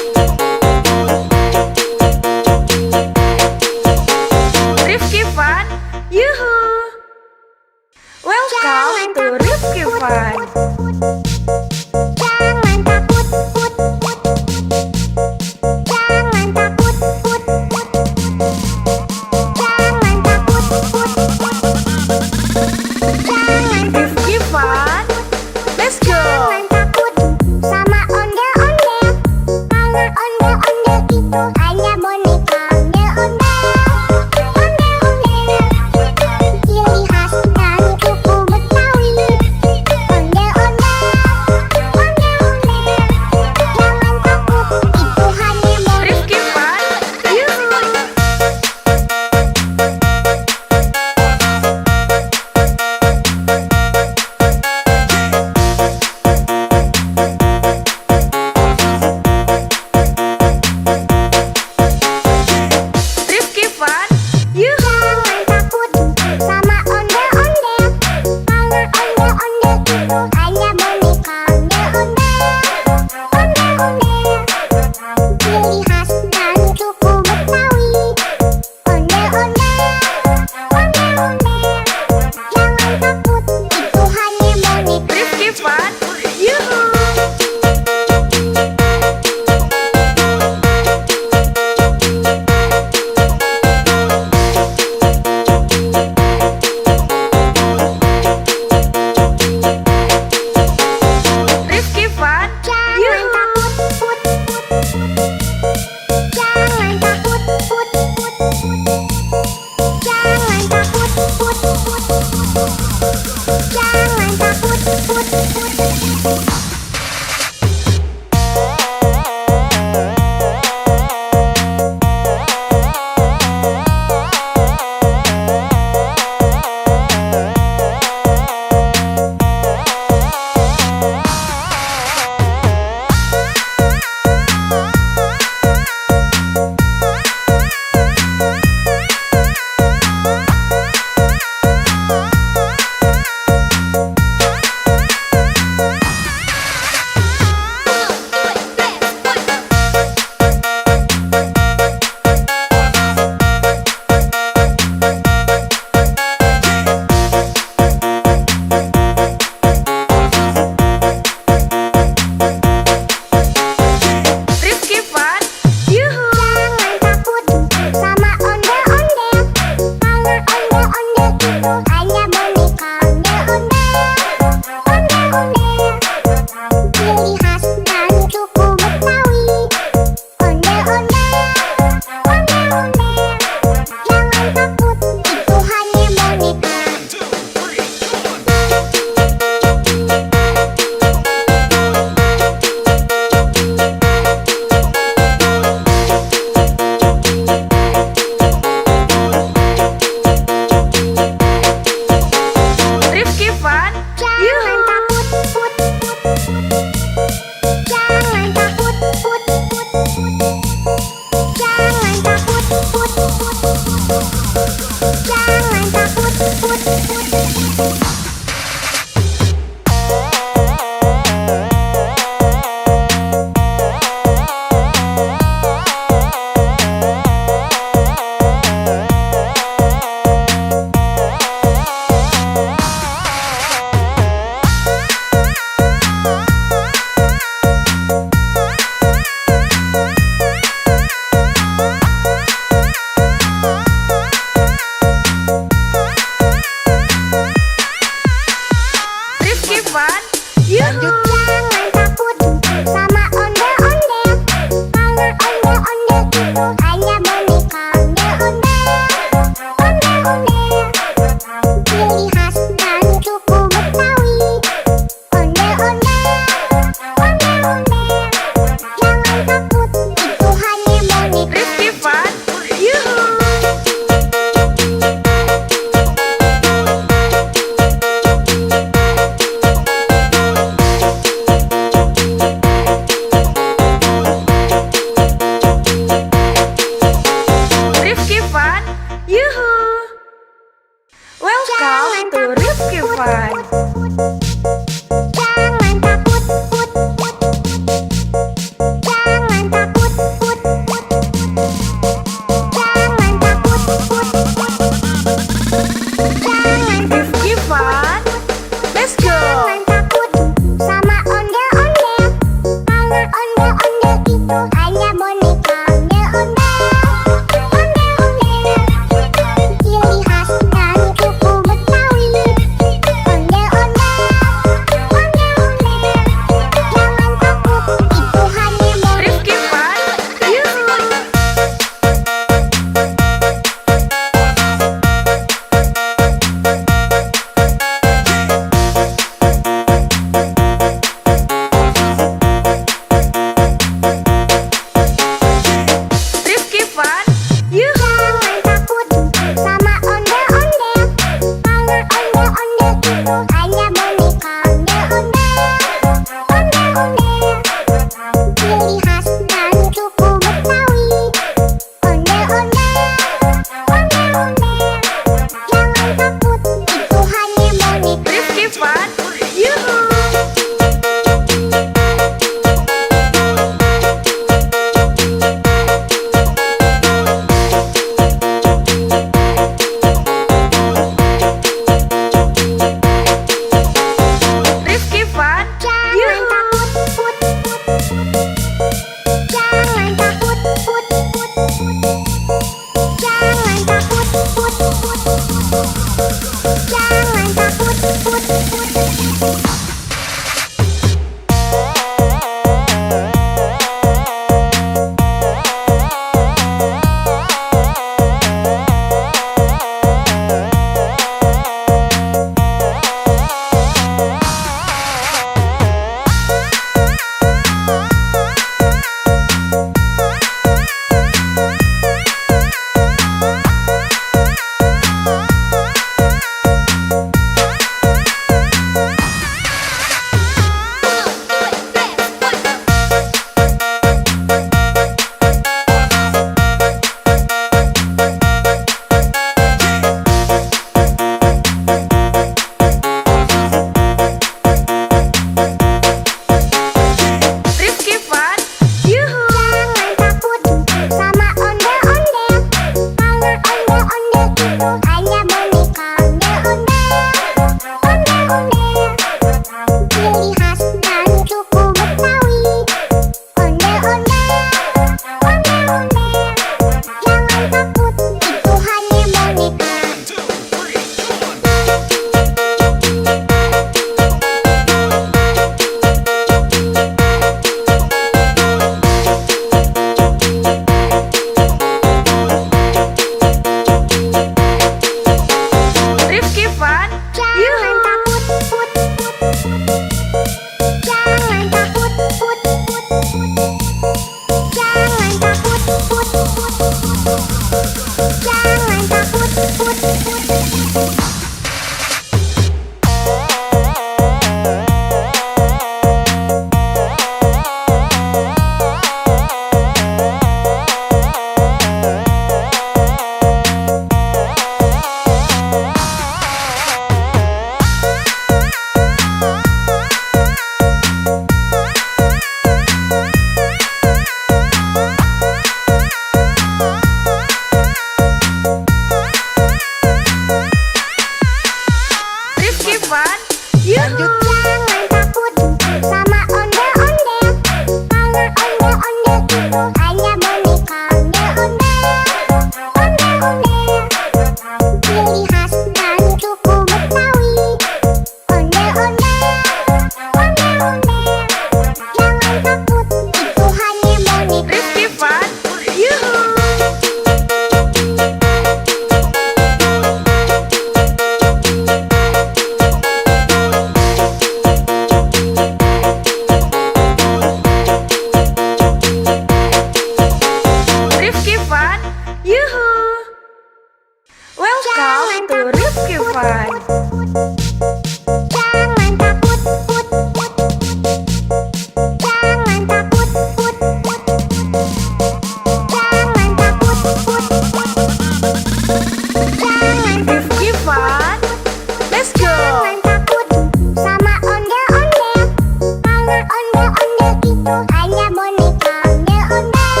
itu hanya boneka ondel-ondel.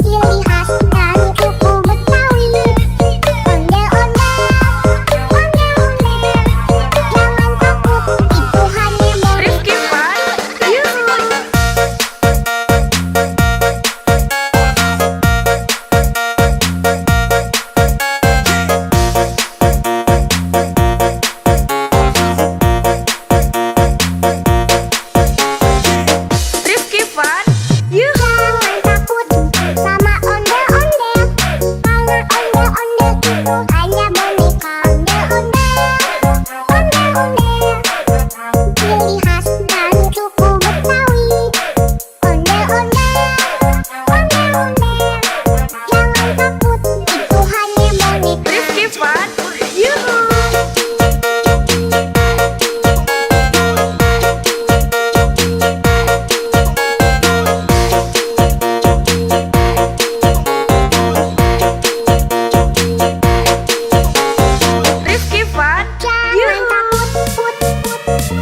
Ciri khas dari suku Betawi. Ondel-ondel, ondel-ondel. Jangan takut, itu hanya boneka. Rifki Fun, Yuhu. Rifki Fun, Yuhu. Jangan takut sama ondel-ondel. Karena ondel-ondel itu hanya boneka ondel-ondel. Ondel-ondel. Ciri khas dari suku Betawi. Ondel-ondel, ondel-ondel. Jangan takut, itu hanya boneka. Rifki Fun, Yuhu. Rifki Fun, Jangan Yuhu. takut, put, put, put.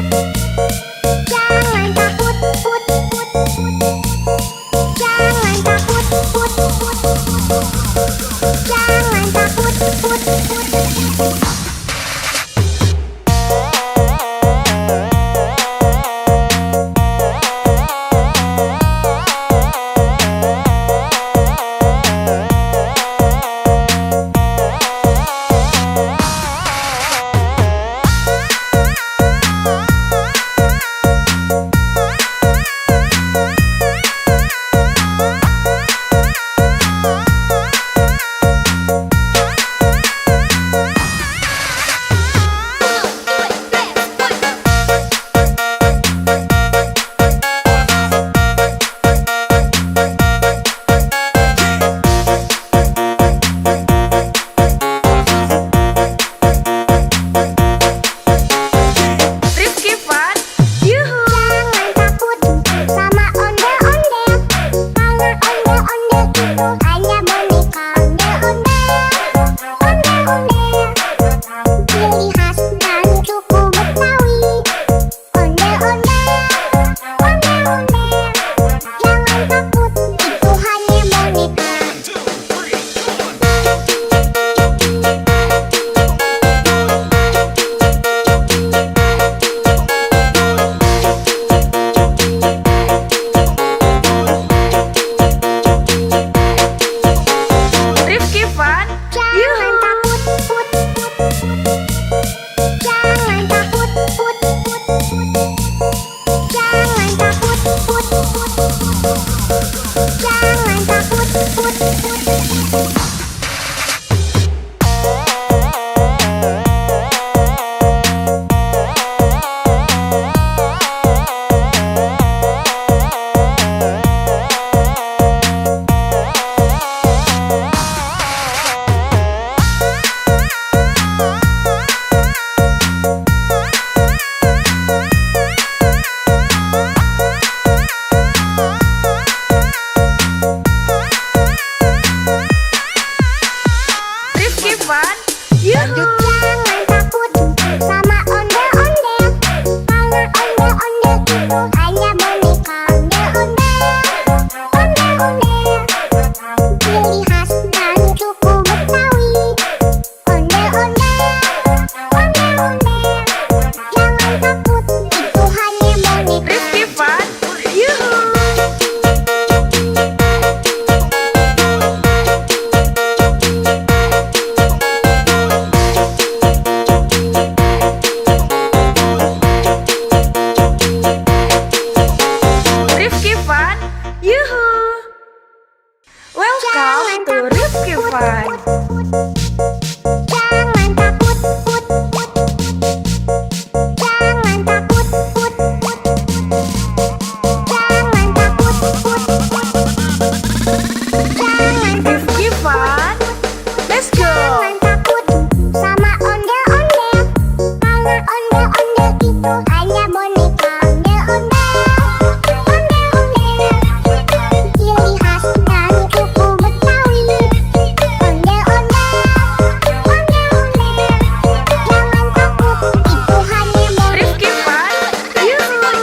Jangan takut, put, put, put. Jangan takut, put, put. Jangan takut, put, put. Rifki Fun, Yuhu. Jangan takut sama ondel-ondel. Karena ondel-ondel itu hanya boneka ondel-ondel. Ondel-ondel. Ciri khas dari suku Betawi. Ondel-ondel, ondel-ondel. Jangan takut, itu hanya boneka. Rifki Fun, Jangan Yuhu. takut, put, put, put. Jangan takut, put, put, put. Jangan takut, put, put, put. Jangan takut, put, put. Rifki Fun, Yuhu. Jangan takut sama ondel-ondel. Karena ondel-ondel itu hanya boneka ondel-ondel. Ondel-ondel. Ciri khas dari suku Betawi. Ondel-ondel, ondel-ondel. Jangan takut, itu hanya boneka. Rifki Fun, Yuhu. Rifki Fun, Yuhu. Welcome to Rifki Fun. Jangan takut, put, put. Jangan takut, put, put. Jangan takut, put, put. Jangan Rifki Fun, let's go. Jangan takut sama ondel-ondel. Karena ondel-ondel itu hanya boneka ondel-ondel. Ondel-ondel. Ciri khas dari suku Betawi. Ondel-ondel. Jangan takut, itu hanya boneka. Rifki Fun, Yuhu.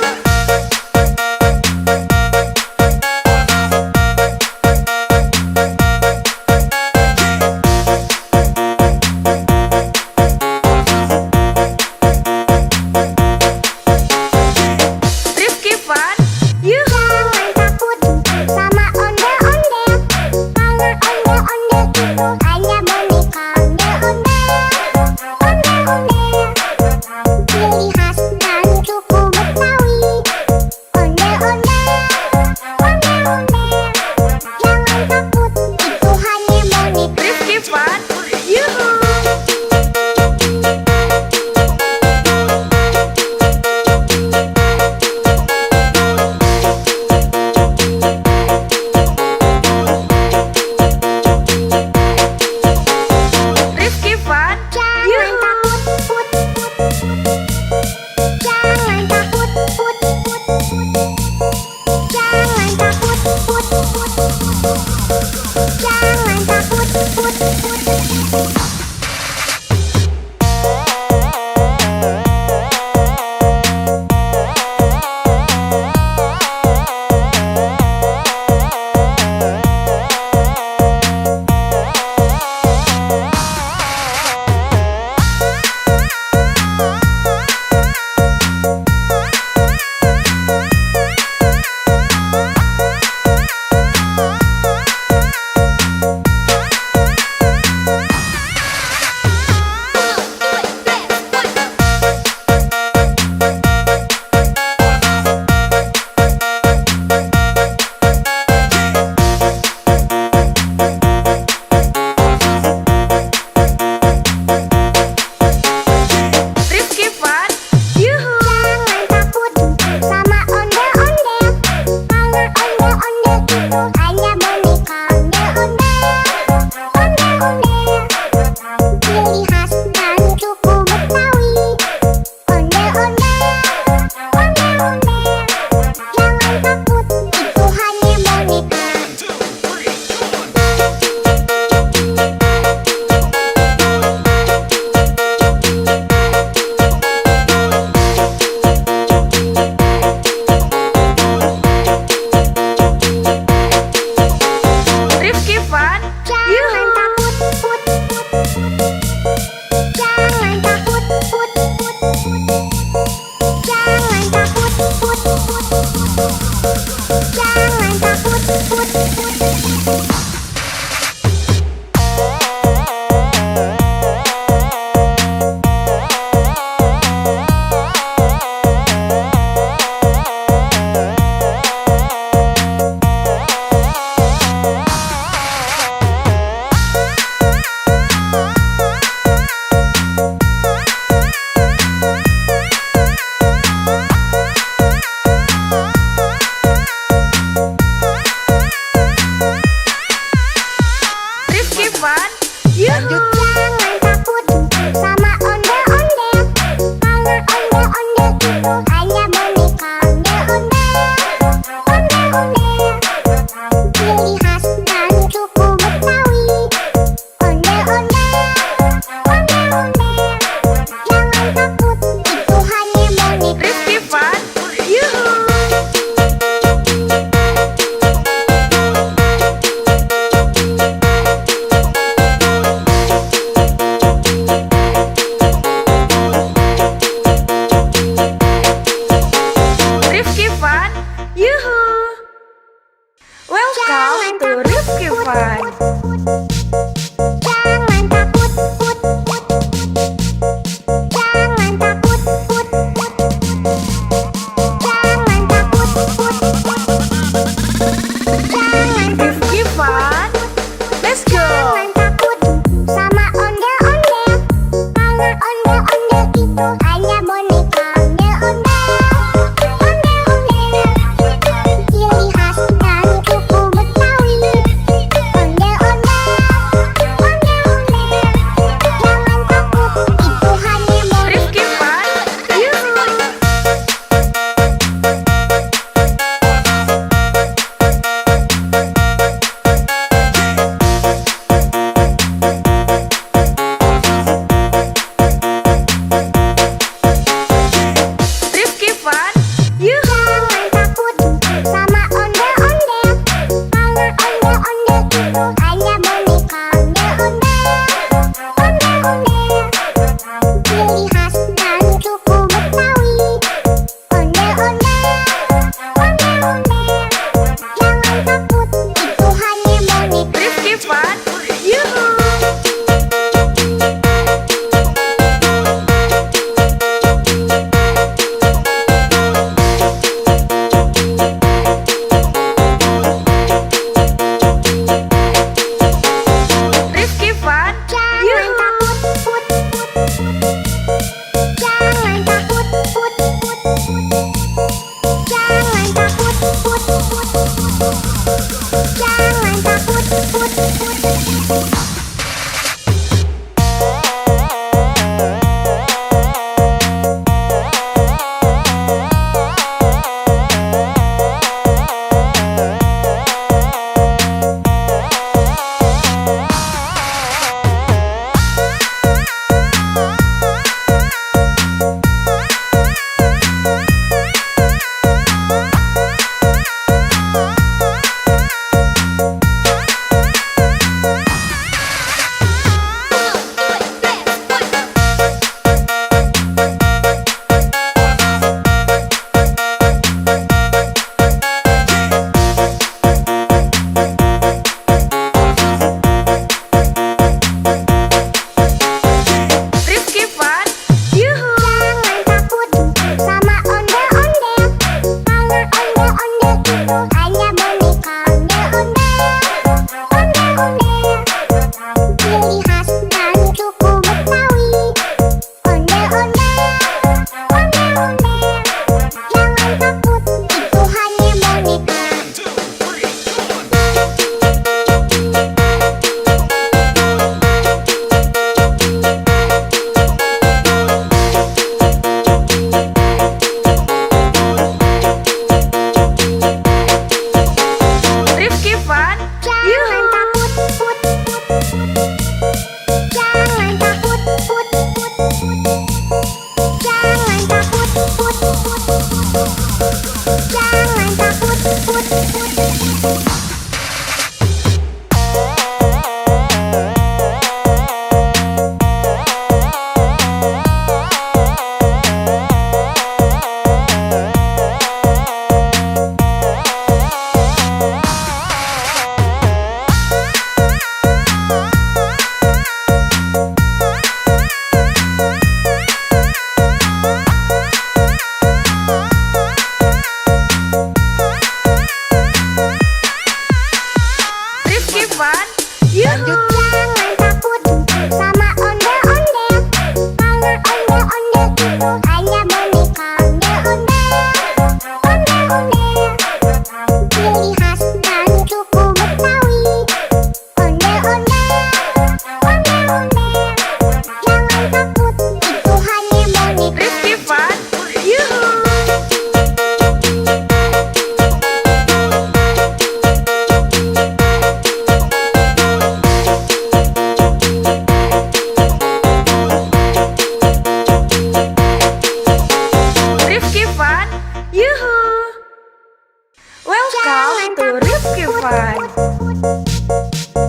Fun.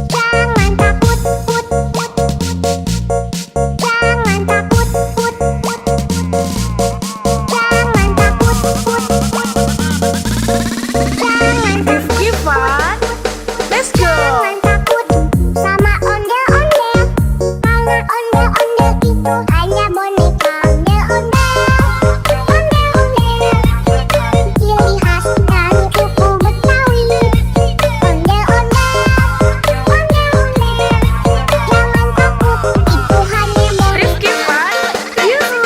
Jangan takut, put, put. Jangan takut, put, put. Jangan takut, put, put. Jangan Rifki Fun. Let's go. Jangan takut sama ondel-ondel. Karena ondel-ondel itu hanya boneka. Ondel-ondel, ondel-ondel. Ciri khas dari suku Betawi. Ondel-ondel, ondel-ondel. Jangan takut, itu hanya boneka. Rifki Fun. Yuhu.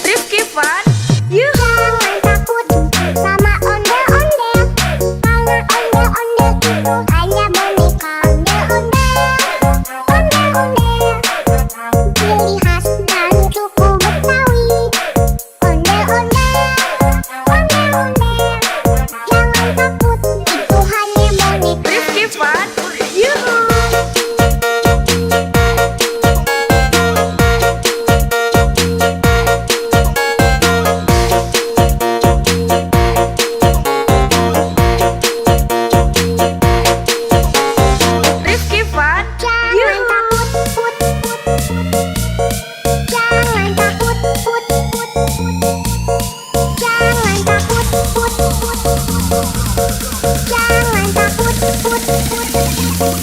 Rifki Fun. Yuhu. Jangan takut sama ondel-ondel. Karena ondel-ondel itu hanya boneka. Ondel-ondel, ondel-ondel. Ciri khas dari suku Betawi. Ondel-ondel, ondel-ondel. Jangan takut, itu hanya boneka. Rifki Fun. Yuhu. Rifki Fun. Jangan Yuhu. takut, put, put. Jangan takut, put, put. Jangan takut, put, put. Jangan takut, put, put.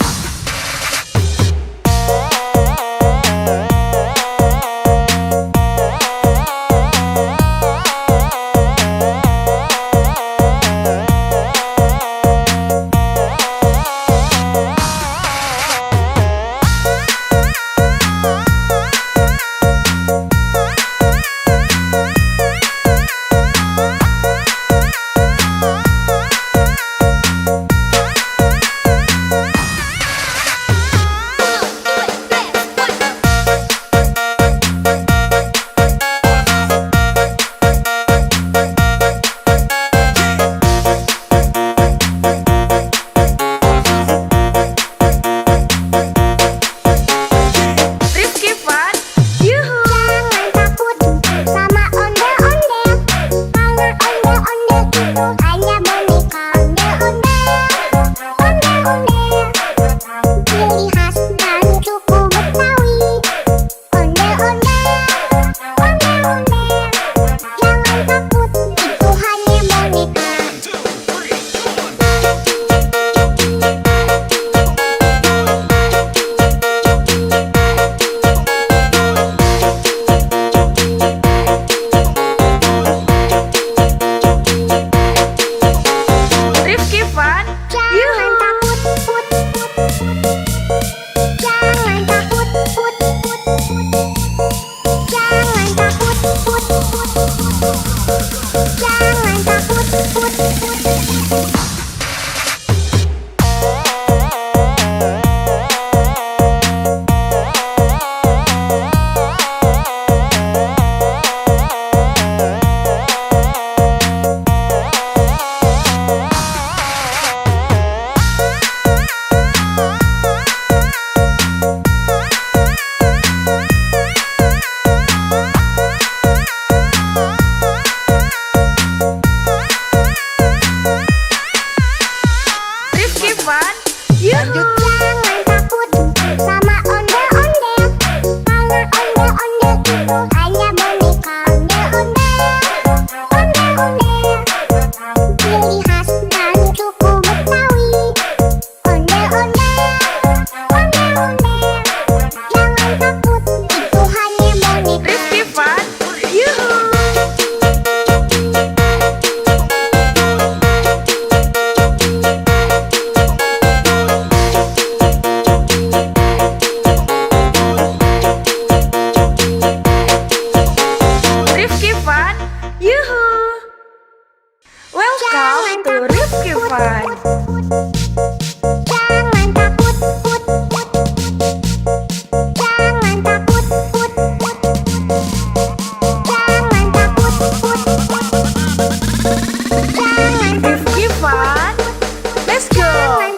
Rifki Fun. Yuhu. Jangan takut sama ondel-ondel. Karena ondel-ondel itu hanya boneka. Ondel-ondel, ondel-ondel. Ciri khas dari suku Betawi. Ondel-ondel, ondel-ondel. Jangan takut, itu hanya boneka. Rifki Fun. Jangan Yuhu. takut, put, put. Jangan takut, put, put. Jangan takut, put, put. Jangan takut, put, put. Rifki Fun. Yuhu. Jangan takut sama ondel-ondel. Karena ondel-ondel itu hanya boneka. Ondel-ondel, ondel-ondel. Ciri khas dari suku Betawi. Ondel-ondel, ondel-ondel. Jangan takut, itu hanya boneka. Rifki Fun. Yuhu. Rifki Fun. Yuhu. Welcome to Rifki Fun. Jangan takut, put, put. Jangan takut, put, put. Jangan takut, put, put. Jangan Rifki Fun. Let's go. Jangan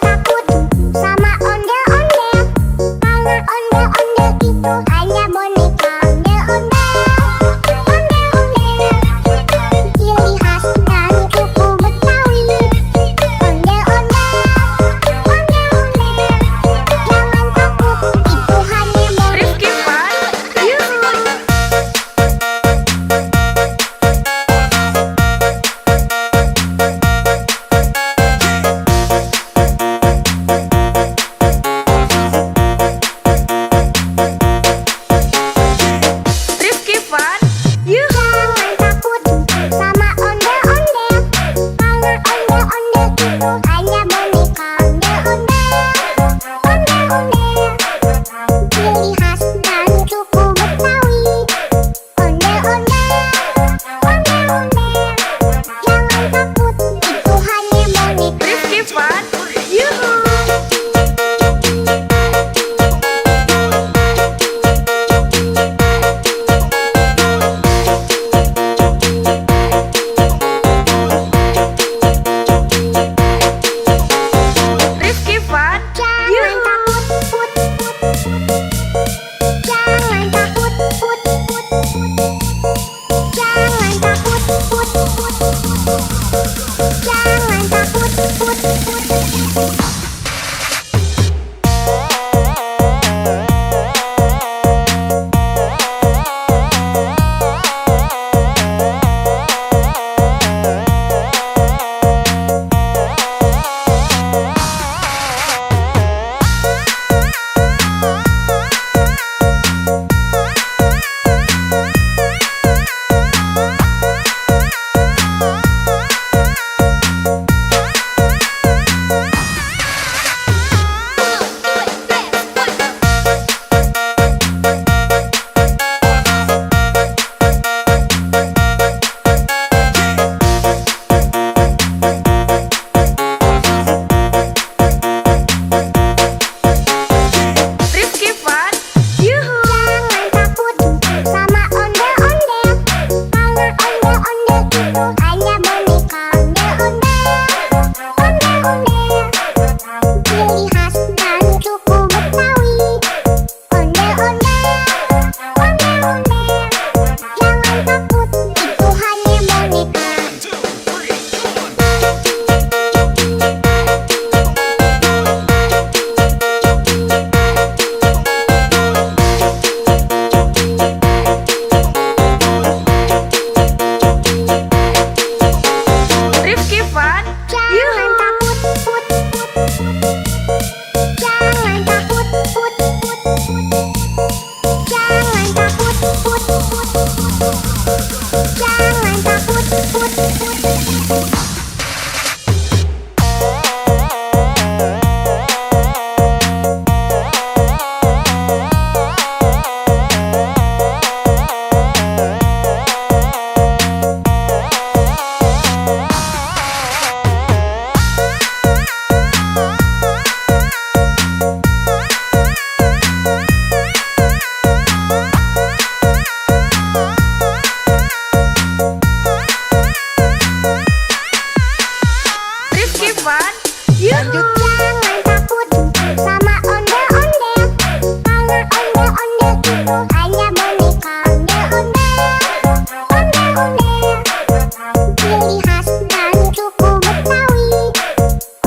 ciri khas dari suku Betawi.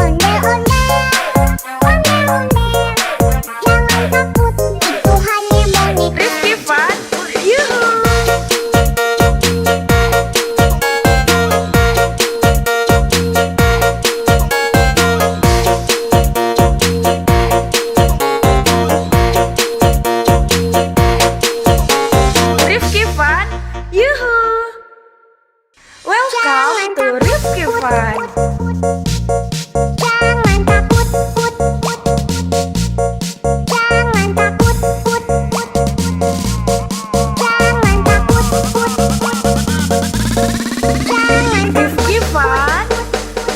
Ondel-ondel, ondel-ondel, jangan takut, itu hanya boneka. Rifki Fun, yuhu. Rifki Fun, yuhu. Welcome to Rifki Fun. Jangan takut, put, put. Jangan takut, put, put. Jangan takut, put, put. Jangan Rifki Fun,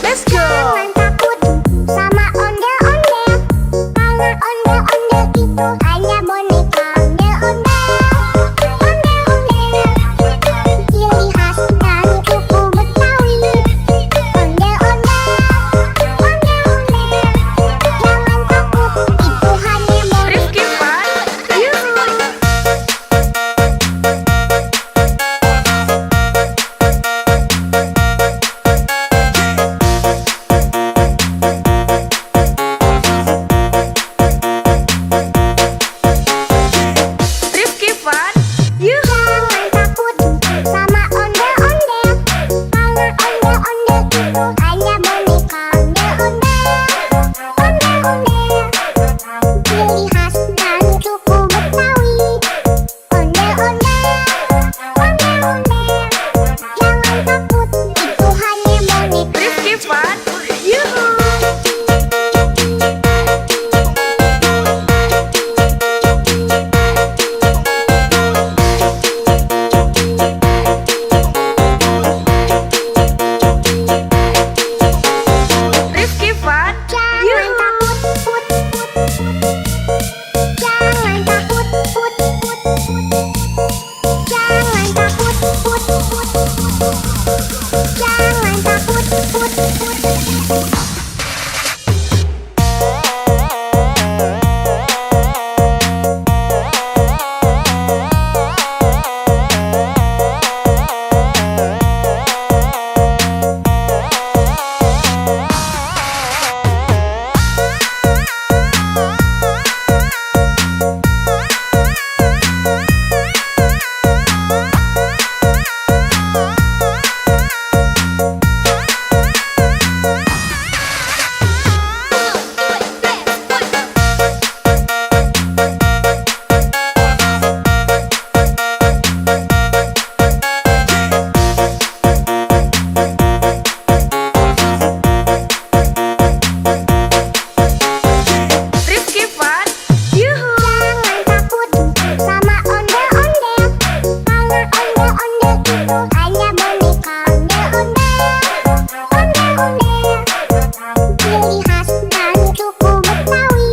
let's go. Jangan takut sama ondel-ondel, karena ondel-ondel itu hanya boneka. Ondel-ondel, ondel-ondel, ciri khas dari suku Betawi. Ondel-ondel, ondel-ondel, jangan takut, itu hanya boneka. Rifki Fun, yuhu. Rifki Fun, yuhu. Jangan takut sama ondel-ondel, karena ondel-ondel itu hanya boneka. Ondel-ondel, ondel-ondel, ciri khas dari suku Betawi. Ondel-ondel, ondel-ondel, jangan takut, itu hanya boneka. Rifki Fun, yuhu. Rifki Fun, Jangan yuhu. takut, put, put. Jangan takut, put, put. Jangan takut, put, put. Jangan takut, put, put. Rifki Fun, yuhu. Jangan takut sama ondel-ondel, karena ondel-ondel itu hanya boneka. Ondel-ondel, ondel-ondel, ciri khas dari suku Betawi.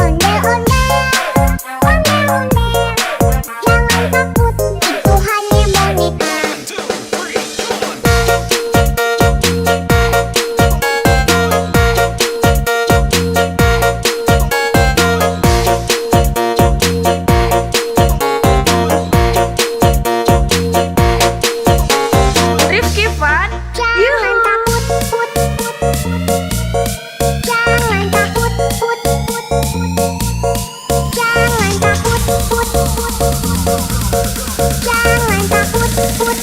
Ondel-ondel, ondel-ondel, jangan takut, itu hanya boneka. Rifki Fun, Jangan yuhu. takut, put, put. Jangan takut, put, put. Jangan takut, put, put. Jangan takut, put, put.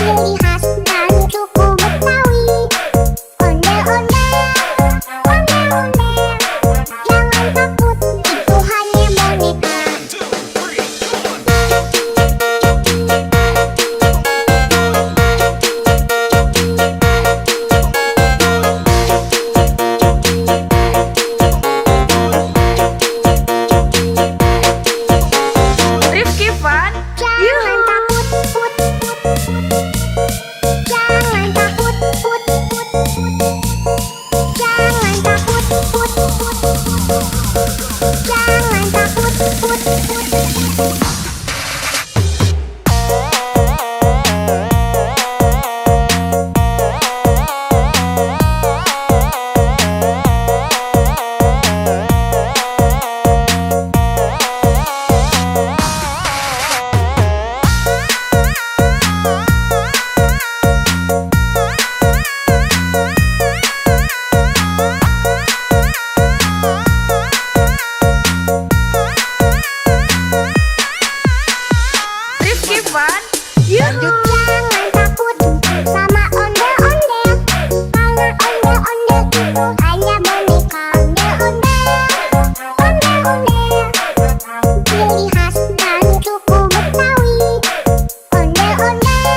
ciri khas dari suku Betawi. Ondel-ondel, ondel-ondel, jangan takut, itu hanya boneka. Rifki Fun. Jangan takut, put, put, put. Jangan takut, put, put, put. Jangan takut, put, put, put. Jangan takut, put, put, put. Rifki Fun. Jangan takut sama ondel-ondel, karena ondel-ondel itu hanya boneka. Ondel-ondel, ondel-ondel, ciri khas dari suku Betawi. Ondel-ondel,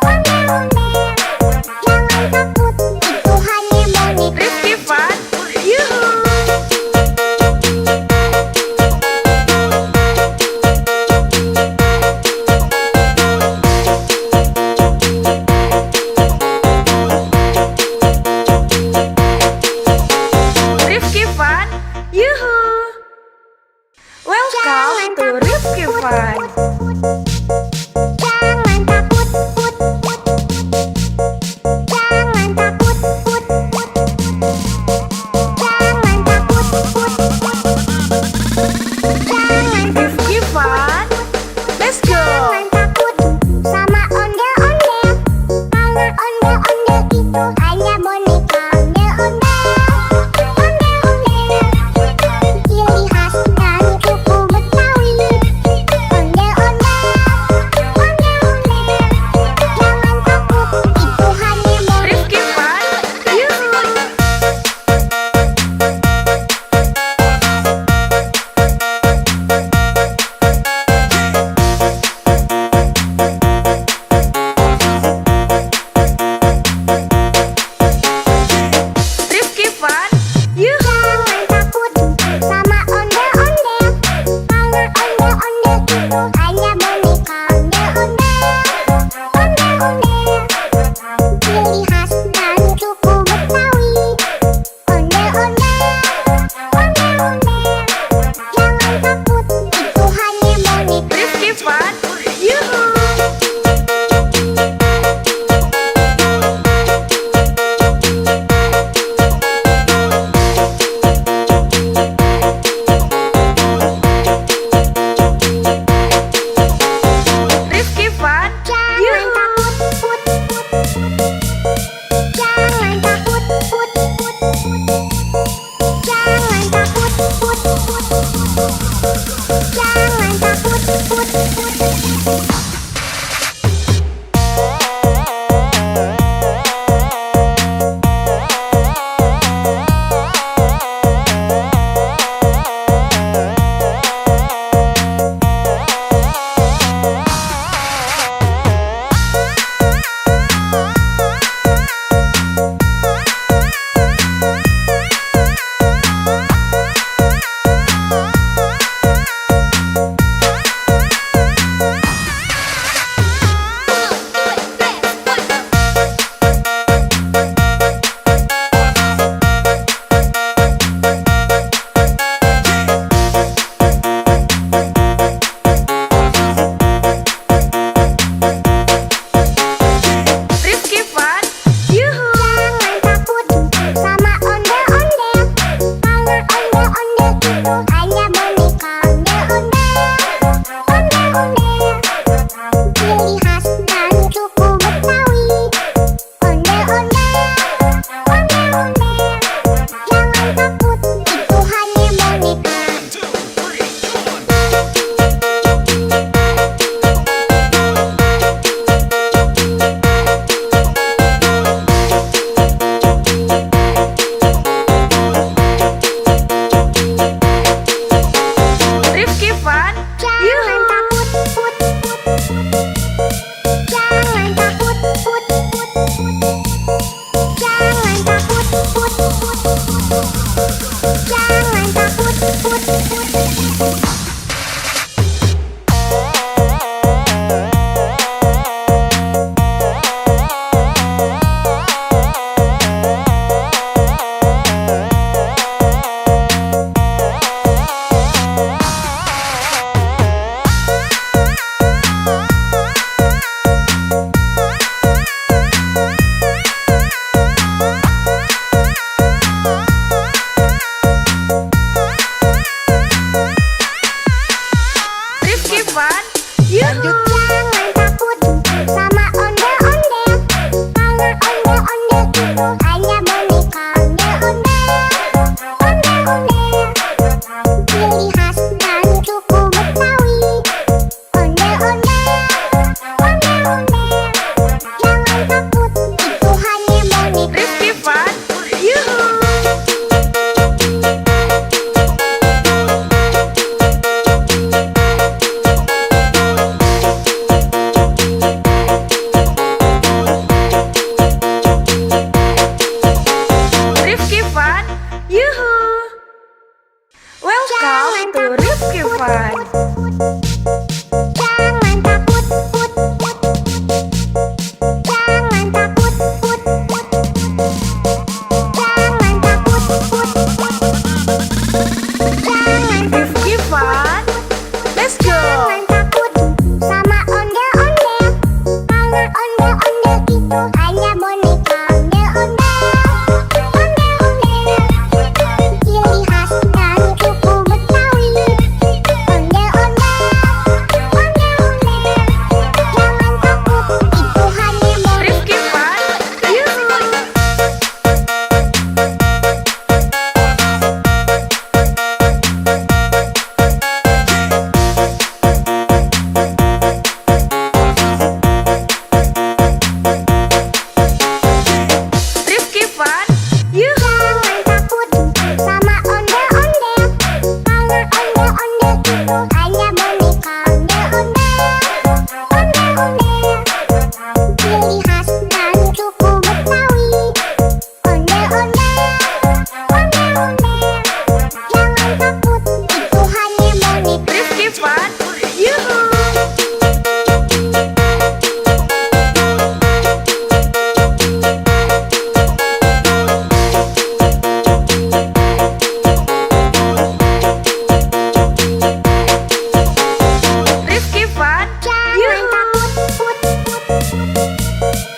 ondel-ondel, jangan takut, itu hanya boneka. Rifki Fun. Yuhu. ciri khas dan suku Betawi. Ondel-ondel, ondel-ondel, jangan takut, itu hanya boneka. Rifki Fun, yuhu. Rifki Fun, Jangan yuhu. takut, put, put, put.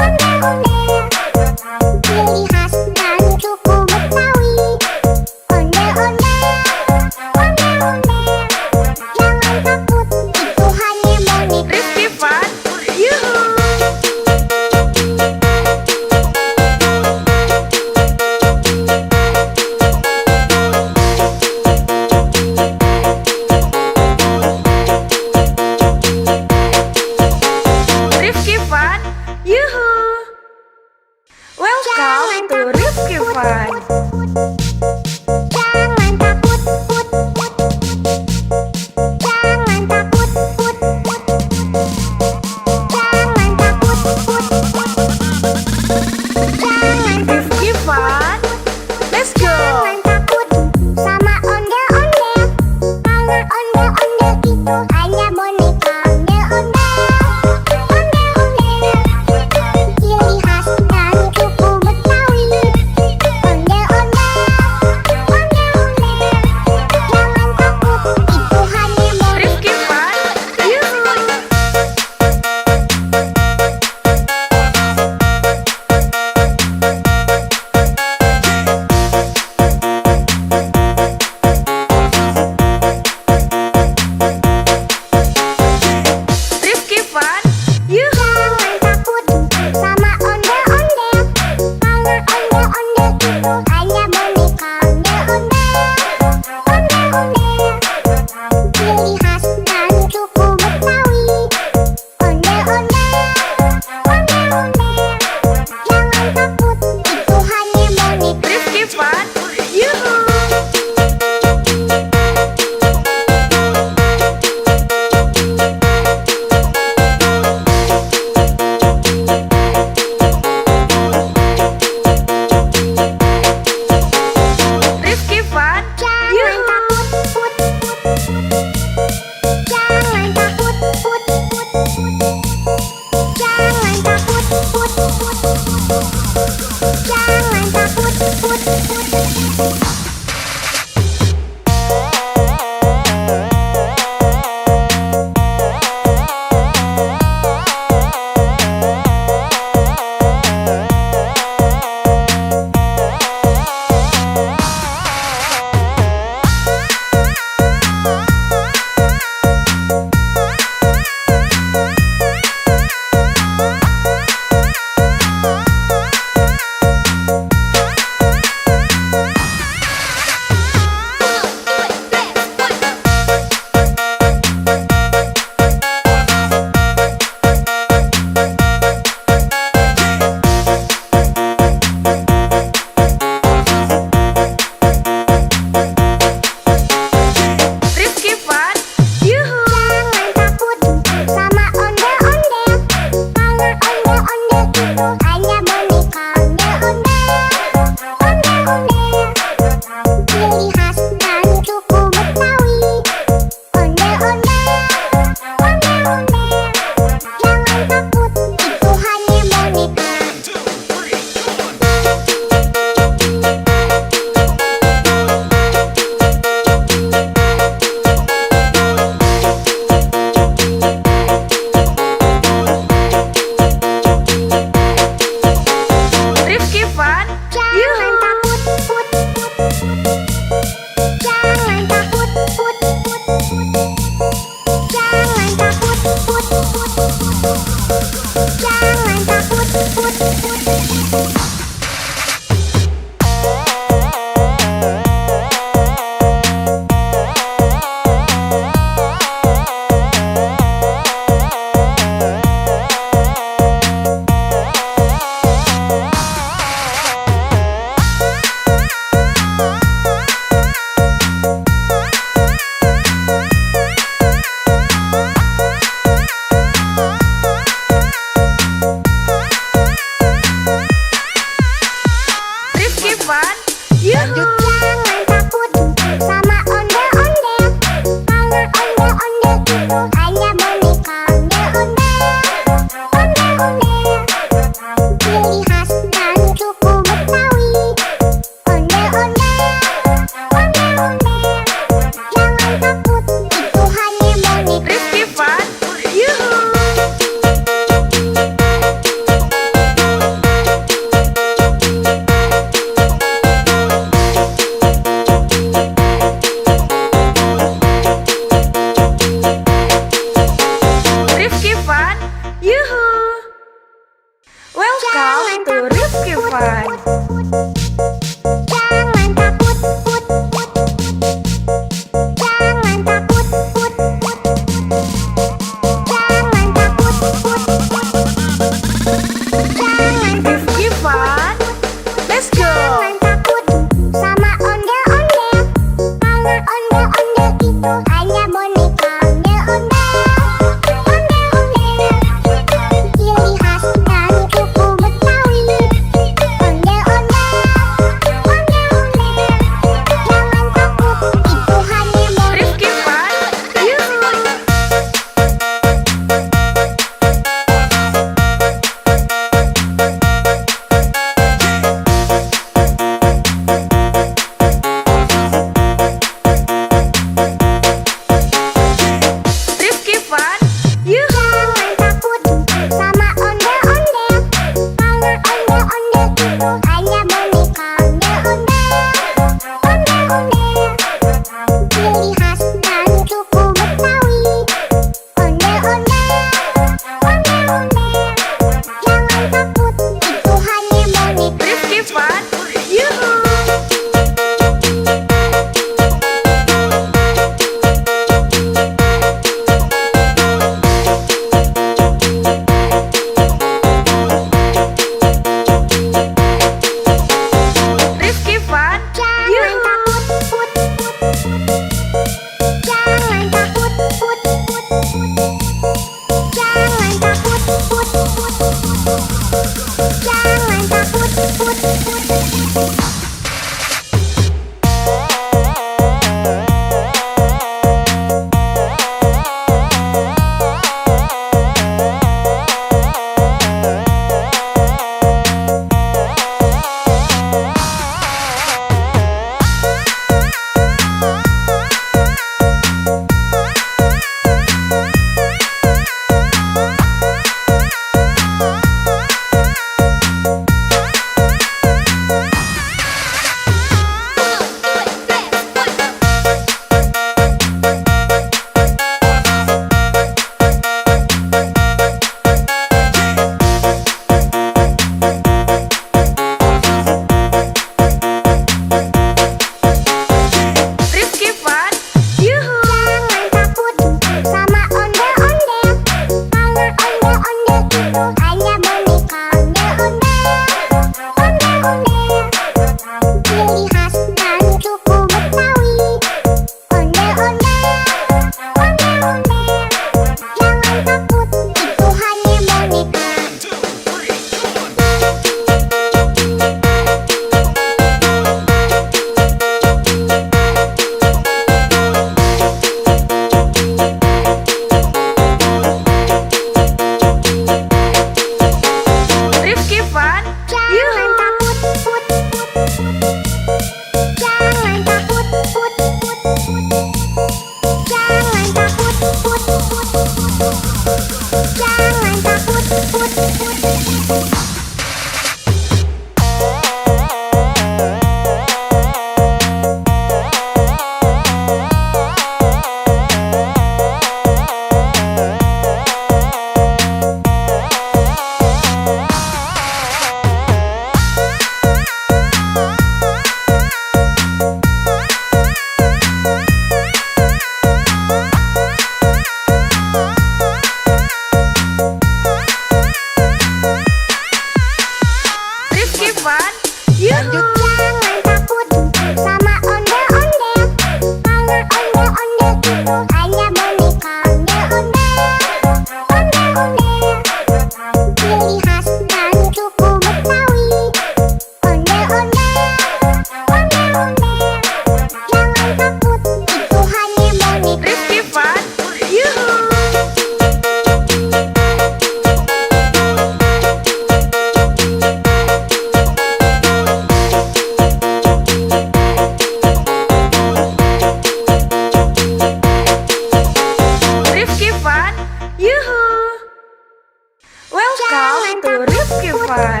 itu Rifki Fan.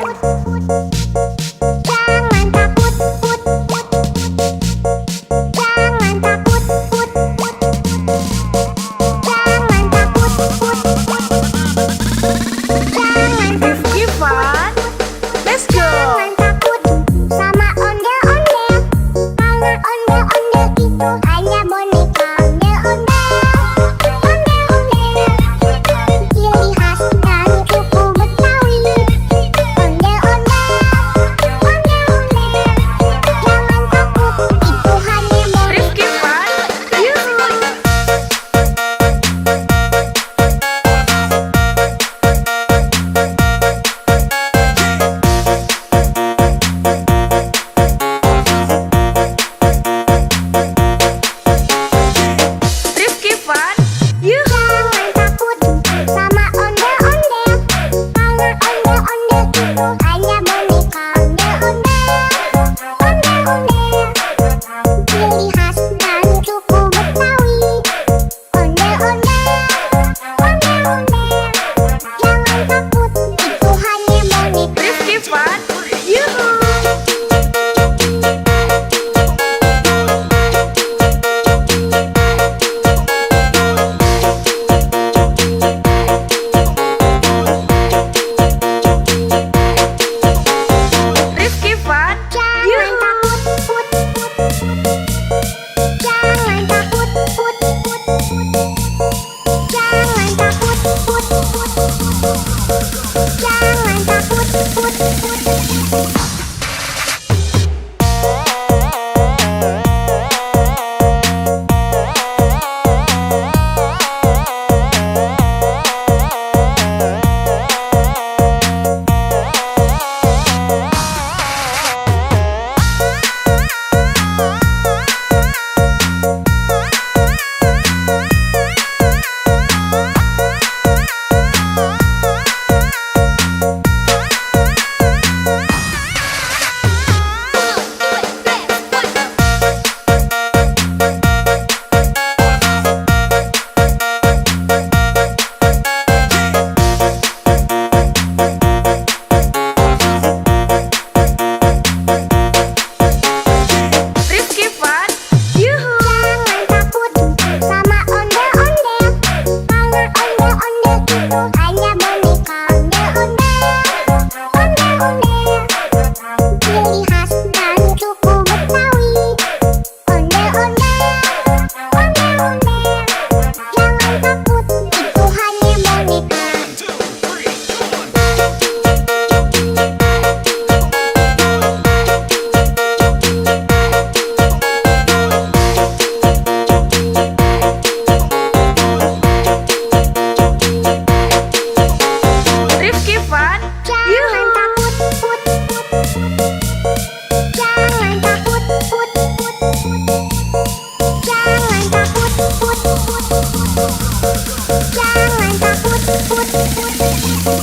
Jangan takut, put, put. Jangan takut, put, put. Jangan takut, put, put. Jangan Rifki Fan, let's go. Jangan takut sama ondel-ondel, karena ondel-ondel itu hanya boneka. Ondel-ondel, ondel-ondel, ciri khas dari suku Betawi. Ondel-ondel, ondel-ondel, jangan takut, itu hanya boneka. Rifki Fan, yuhu. Rifki Fan, yuhu. Jangan takut sama ondel-ondel, karena ondel-ondel itu hanya boneka. Ondel-ondel, ondel-ondel, ciri khas dari suku Betawi. Ondel-ondel, ondel-ondel, jangan takut, itu hanya boneka. Rifki Fan, yuhu. Rifki Fan, Jangan yuhu. takut, put, put, put. Jangan takut, put, put, put. Jangan takut, put, put, put. Jangan takut, put, put. Rifki Fan, yuhu. Jangan takut sama ondel-ondel, karena ondel-ondel itu hanya boneka. Ondel-ondel, ondel-ondel, ciri khas dari suku Betawi. Ondel-ondel, ondel-ondel, jangan takut, itu hanya boneka. Rifki Fan, Jangan yuhu. takut, put, put, put. Jangan takut, put, put, put. Jangan takut, put, put, put. Jangan takut, put, put.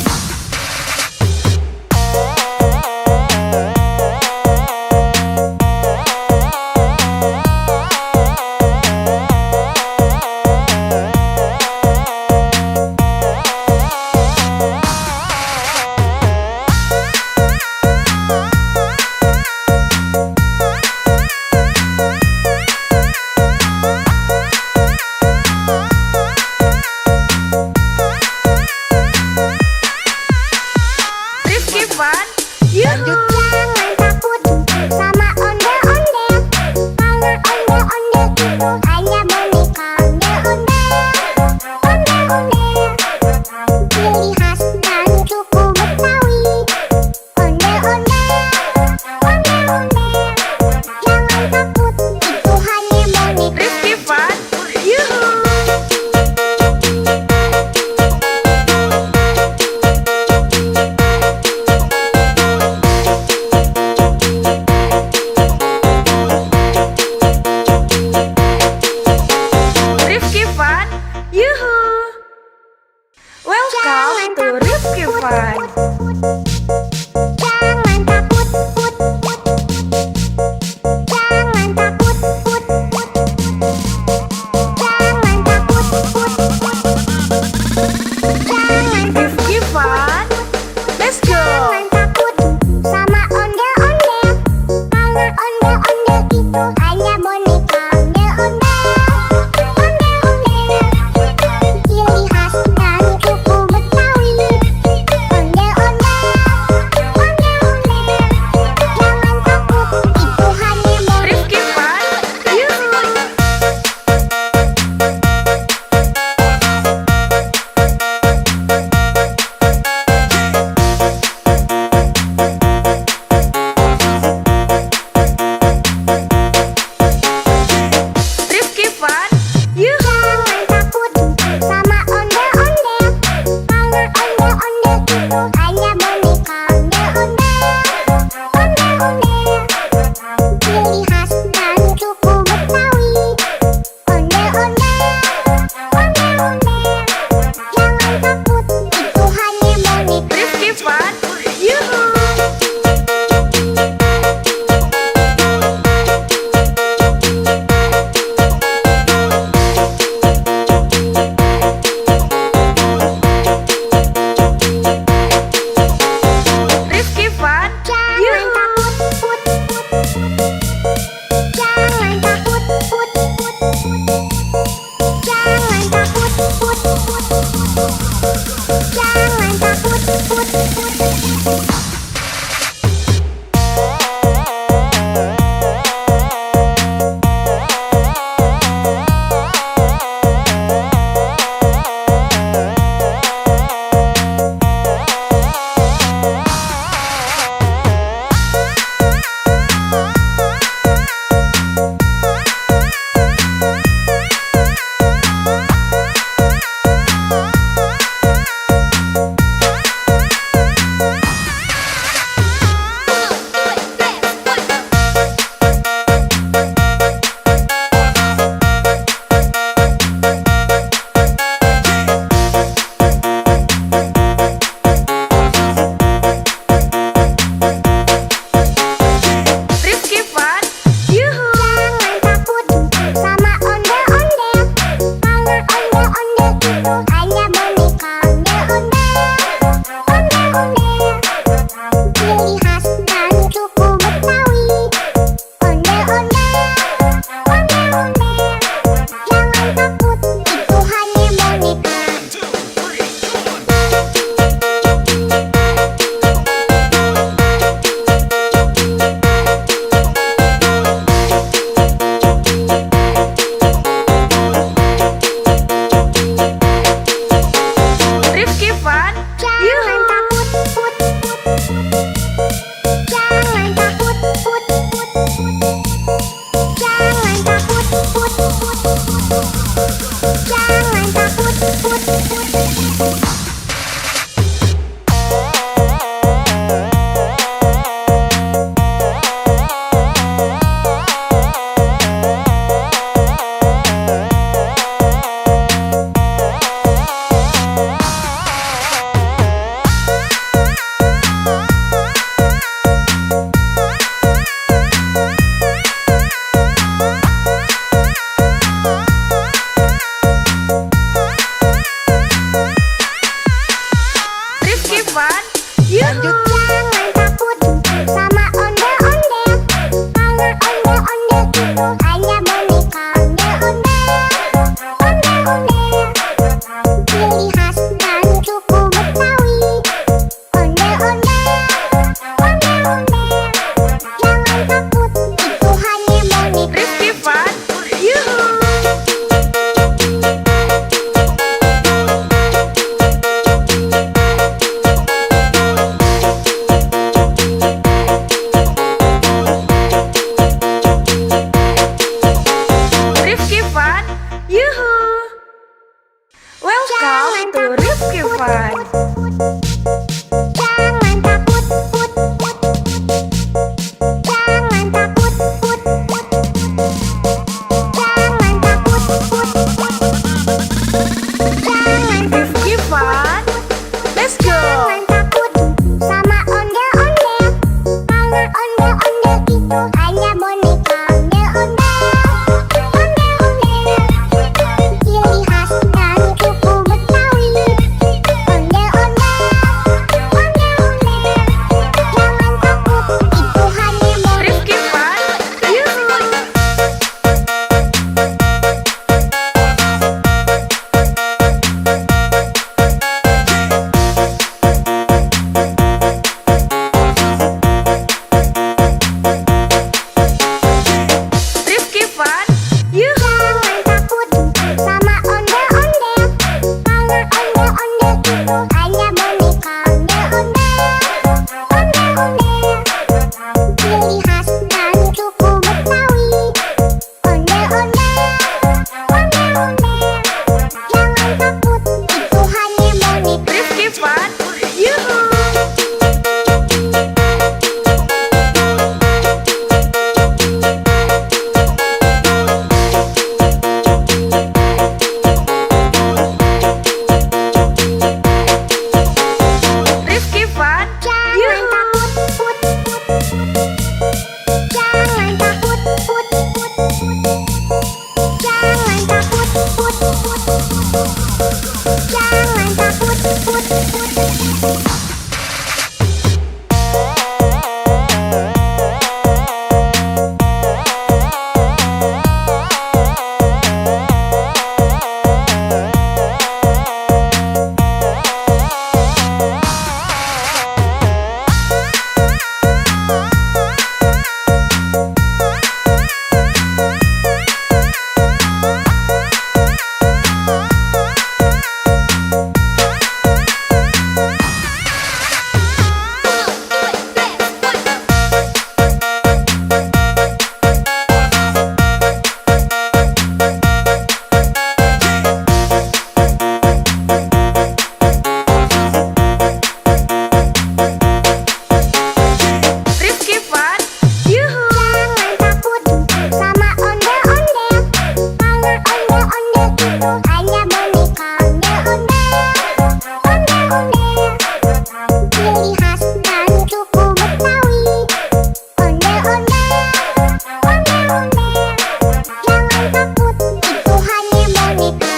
Fun, yuhu. Jangan takut sama ondel-ondel, karena ondel-ondel itu hanya boneka ondel-ondel. Ondel-ondel, ciri khas dari suku Betawi. Ondel-ondel, ondel-ondel, jangan takut, itu hanya boneka. Rifki Fun, yuhu. Rifki Fun, yuhu. Welcome to Rifki Fun. Jangan takut, put, put. Jangan takut, put, put. Jangan takut, put, put. Jangan Rifki Fun, let's go. Jangan takut sama ondel-ondel, karena ondel-ondel itu hanya boneka ondel-ondel. Ondel-ondel, ciri khas dari suku Betawi. Ondel-ondel, ondel-ondel, jangan takut, itu hanya boneka. Rifki Fun, yuhu. Rifki Fun, yuhu. Jangan takut sama ondel-ondel, karena ondel-ondel itu hanya boneka ondel-ondel. Ondel-ondel, ciri khas dari suku Betawi. Ondel-ondel, ondel-ondel, jangan takut, itu hanya boneka. Rifki Fun, yuhu. Rifki Fun, Jangan yuhu. takut, put, put. Jangan takut, put, put. Jangan takut, put, put. Jangan takut, put, put. Rifki Fun, yuhu. Jangan takut sama ondel-ondel, karena ondel-ondel itu hanya boneka ondel-ondel. Ondel-ondel, ciri khas dari suku Betawi. Ondel-ondel, ondel-ondel, jangan takut, itu hanya boneka.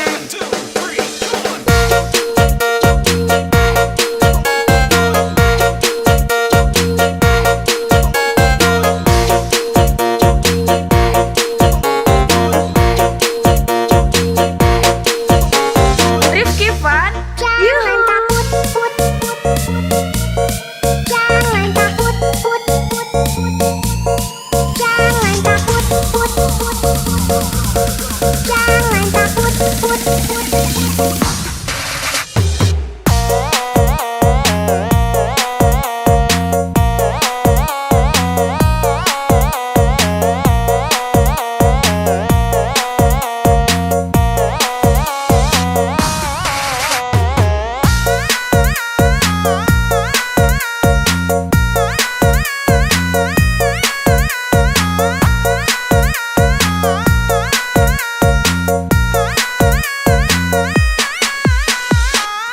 Rifki Fun, Jangan yuhu. takut, put, put. Jangan takut, put, put. Jangan takut, put, put. Jangan takut, put, put.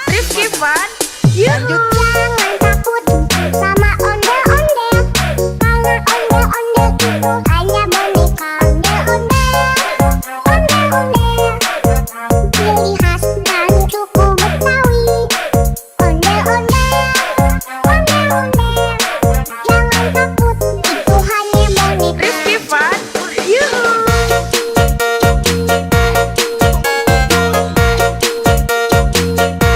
Rifki Fun, yuhu.